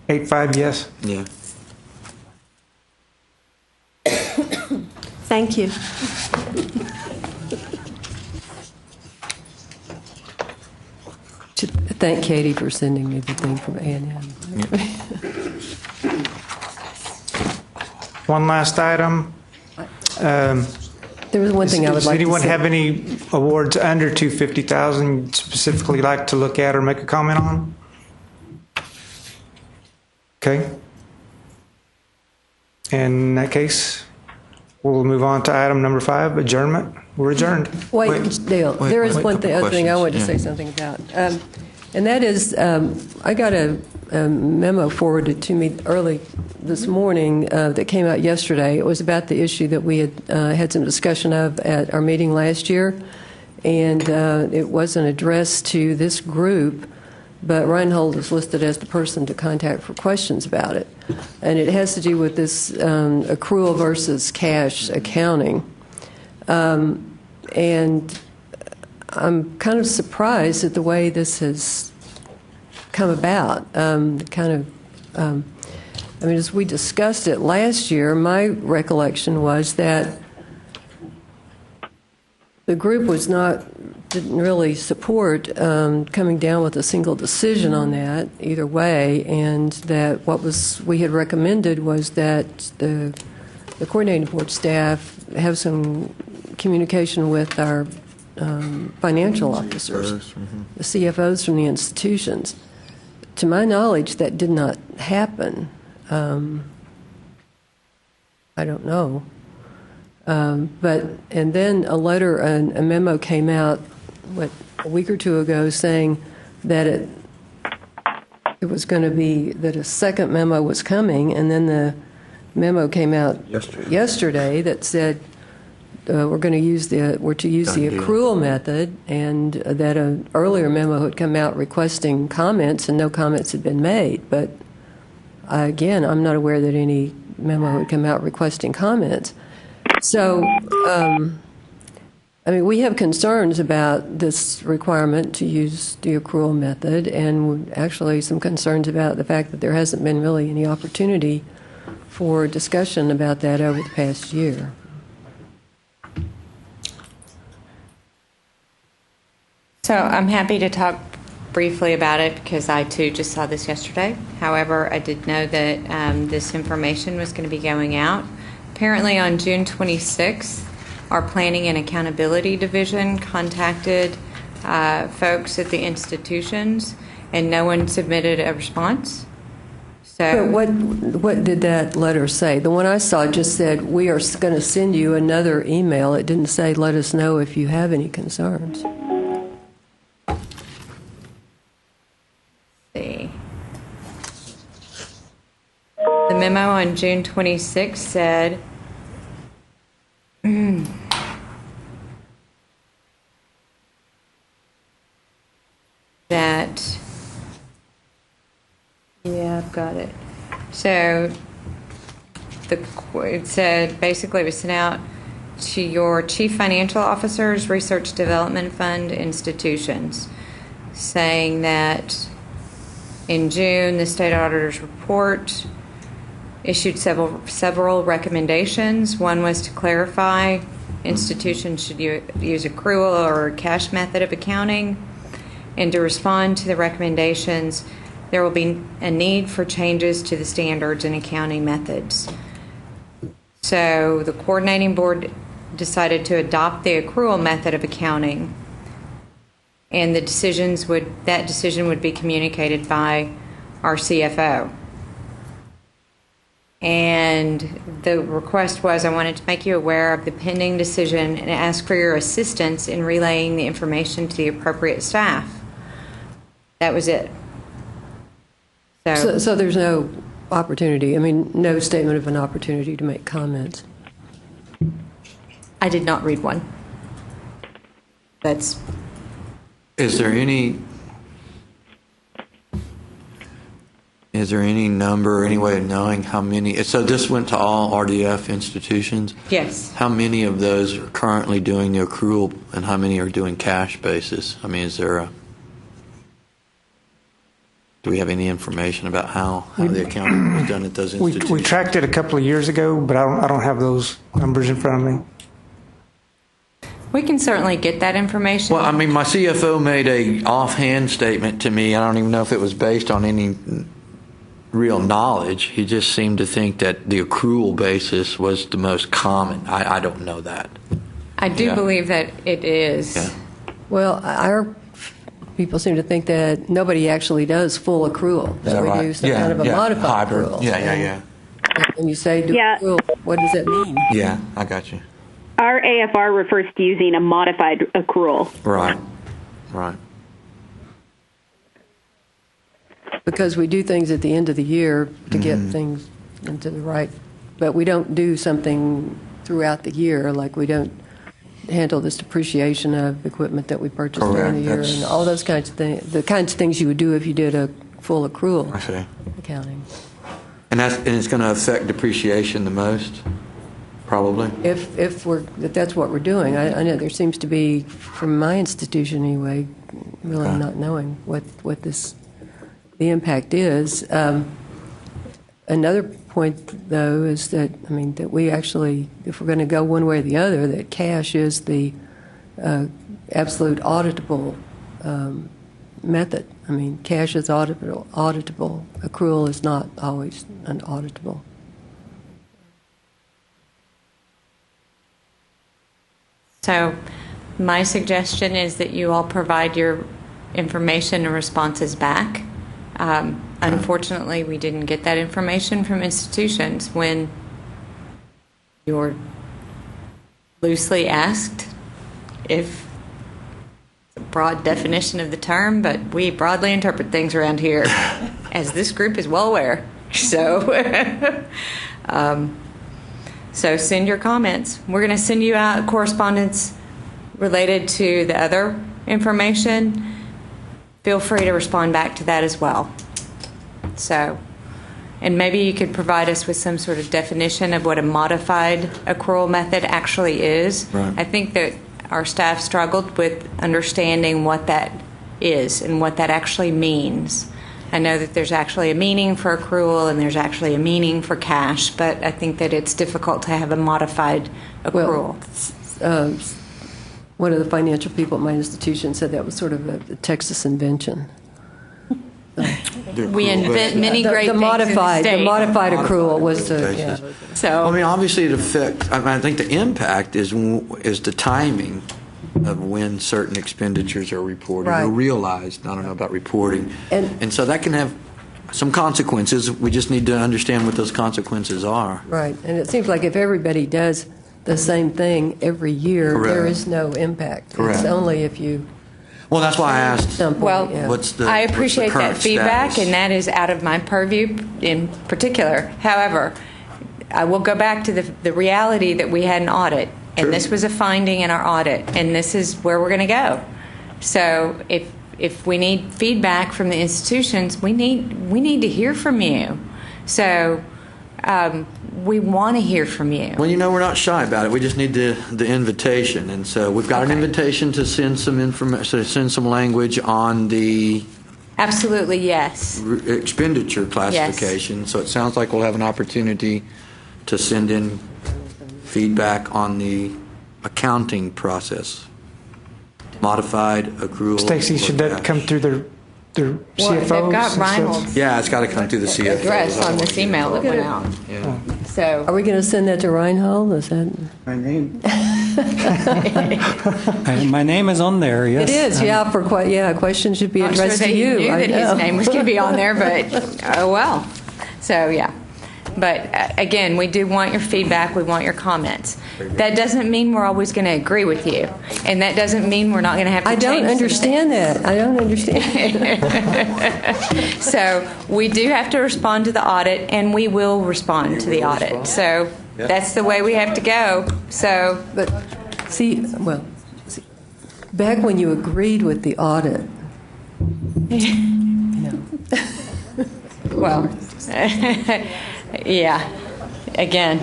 Speaker 2: 8-5, yes.
Speaker 4: Yeah.
Speaker 19: Thank you.
Speaker 3: To thank Katie for sending me the thing from A&M.
Speaker 2: One last item.
Speaker 3: There was one thing I would
Speaker 2: Does
Speaker 3: like to
Speaker 2: anyone
Speaker 3: say.
Speaker 2: have any awards under $250,000 you'd specifically like to look at or make a comment on? Okay. In that case, we'll move on to item number 5, adjournment. We're adjourned.
Speaker 3: Wait, Dale, there is one other thing I wanted to say something about. And that is, I got a memo forwarded to me early this morning that came out yesterday. It was about the issue that we had some discussion of at our meeting last year, and it wasn't addressed to this group, but Reinhold is listed as the person to contact for questions about it. And it has to do with this accrual versus cash accounting. And I'm kind of surprised at the way this has come about. As we discussed it last year, my recollection was that the group didn't really support coming down with a single decision on that either way, and that what we had recommended was that the coordinating board staff have some communication with our financial officers, the CFOs from the institutions. To my knowledge, that did not happen. I don't know. And then a memo came out, a week or two ago, saying that it was going to be, that a second memo was coming, and then the memo came out yesterday that said we're to use the accrual method, and that an earlier memo had come out requesting comments, and no comments had been made. But again, I'm not aware that any memo had come out requesting comments. So, we have concerns about this requirement to use the accrual method, and actually some concerns about the fact that there hasn't been really any opportunity for discussion about that over the past year.
Speaker 6: So I'm happy to talk briefly about it because I too just saw this yesterday. However, I did know that this information was going to be going out. Apparently on June 26th, our Planning and Accountability Division contacted folks at the institutions, and no one submitted a response. So,
Speaker 3: but what did that letter say? The one I saw just said, we are going to send you another email. It didn't say, let us know if you have any concerns.
Speaker 6: See. The memo on June 26th said, that, yeah, I've got it. So it said, basically it was sent out to your chief financial officers, research development fund institutions, saying that in June the state auditor's report issued several recommendations. One was to clarify institutions should use accrual or cash method of accounting. and to respond to the recommendations, there will be a need for changes to the standards and accounting methods. So the coordinating board decided to adopt the accrual method of accounting, and that decision would be communicated by our CFO. And the request was, I wanted to make you aware of the pending decision and ask for your assistance in relaying the information to the appropriate staff. That was it.
Speaker 3: So there's no opportunity, no statement of an opportunity to make comments.
Speaker 6: I did not read one.
Speaker 4: Is there any number, any way of knowing how many? So this went to all RDF institutions?
Speaker 6: Yes.
Speaker 4: How many of those are currently doing the accrual and how many are doing cash basis? Is there do we have any information about how the accounting was done at those institutions?
Speaker 2: We tracked it a couple of years ago, but I don't have those numbers in front of me.
Speaker 6: We can certainly get that information.
Speaker 4: Well, my CFO made a offhand statement to me. I don't even know if it was based on any real knowledge. He just seemed to think that the accrual basis was the most common. I don't know that.
Speaker 6: I do believe that it is.
Speaker 4: Yeah.
Speaker 3: Well, our people seem to think that nobody actually does full accrual.
Speaker 4: Is that
Speaker 3: we
Speaker 4: right?
Speaker 3: do some kind of a modified
Speaker 4: hybrid.
Speaker 3: accrual.
Speaker 4: Yeah.
Speaker 3: When you say do accrual, what does that mean?
Speaker 4: Yeah, I got you.
Speaker 9: Our AFR refers to using a modified accrual.
Speaker 4: Right.
Speaker 3: Because we do things at the end of the year to get things into the right, but we don't do something throughout the year, like we don't handle this depreciation of equipment that we purchased during the year and all those kinds of things, the kinds of things you would do if you did a full accrual accounting.
Speaker 4: And it's going to affect depreciation the most, probably?
Speaker 3: If that's what we're doing. I know there seems to be, from my institution anyway, really not knowing what the impact is. Another point, though, is that that we actually, if we're going to go one way or the other, that cash is the absolute auditable method. Cash is auditable. Accrual is not always an auditable.
Speaker 6: So my suggestion is that you all provide your information and responses back. Unfortunately, we didn't get that information from institutions when you're loosely asked, if it's a broad definition of the term, but we broadly interpret things around here, as this group is well aware. So, so send your comments. We're going to send you out correspondence related to the other information. Feel free to respond back to that as well. So, and maybe you could provide us with some sort of definition of what a modified accrual method actually is.
Speaker 4: Right.
Speaker 6: I think that our staff struggled with understanding what that is and what that actually means. I know that there's actually a meaning for accrual and there's actually a meaning for cash, but I think that it's difficult to have a modified accrual.
Speaker 3: Well, one of the financial people at my institution said that was sort of a Texas invention.
Speaker 6: We invent many great things in the state.
Speaker 3: The modified accrual was the.
Speaker 6: So
Speaker 4: obviously it affects. I think the impact is the timing of when certain expenditures are reported or realized. I don't know about reporting, and so that can have some consequences. We just need to understand what those consequences are.
Speaker 3: Right, and it seems like if everybody does the same thing every year, there is no impact.
Speaker 4: Correct.
Speaker 3: It's only if you.
Speaker 4: Well, that's why I asked.
Speaker 6: I appreciate that feedback,
Speaker 4: status?
Speaker 6: and that is out of my purview in particular. However, I will go back to the reality that we had an audit, and this was a finding in our audit, and this is where we're going to go. So if we need feedback from the institutions, we need to hear from you. So we want to hear from you.
Speaker 4: Well, we're not shy about it. We just need the invitation, and so we've got an invitation to send some information, send some language on the
Speaker 6: absolutely yes
Speaker 4: expenditure classification. Yes. So it sounds like we'll have an opportunity to send in feedback on the accounting process. modified accrual.
Speaker 2: Stacy, should that come through their CFOs?
Speaker 6: They've got
Speaker 2: and stuff?
Speaker 6: Reinhold's
Speaker 4: Yeah, it's got to come through the CFO.
Speaker 6: address on this email that went out.
Speaker 4: Yeah.
Speaker 6: So
Speaker 3: Are we going to send that to Reinhold? Is that?
Speaker 17: My name. My name is on there. Yes.
Speaker 3: It is. Yeah. A question should be
Speaker 6: I'm
Speaker 3: addressed
Speaker 6: sure
Speaker 3: to
Speaker 6: they
Speaker 3: you.
Speaker 6: knew
Speaker 3: I
Speaker 6: that
Speaker 3: know.
Speaker 6: his name was going to be on there, but oh well. So yeah. But again, we do want your feedback. We want your comments. That doesn't mean we're always going to agree with you, and that doesn't mean we're not going to have to change.
Speaker 3: I don't understand that. I don't understand.
Speaker 6: So we do have to respond to the audit, and we will respond to the audit. So that's the way we have to go. So,
Speaker 3: but back when you agreed with the audit,
Speaker 6: well, yeah. Again,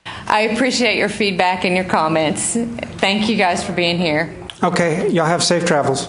Speaker 6: I appreciate your feedback and your comments. Thank you guys for being here.
Speaker 2: Okay, y'all have safe travels.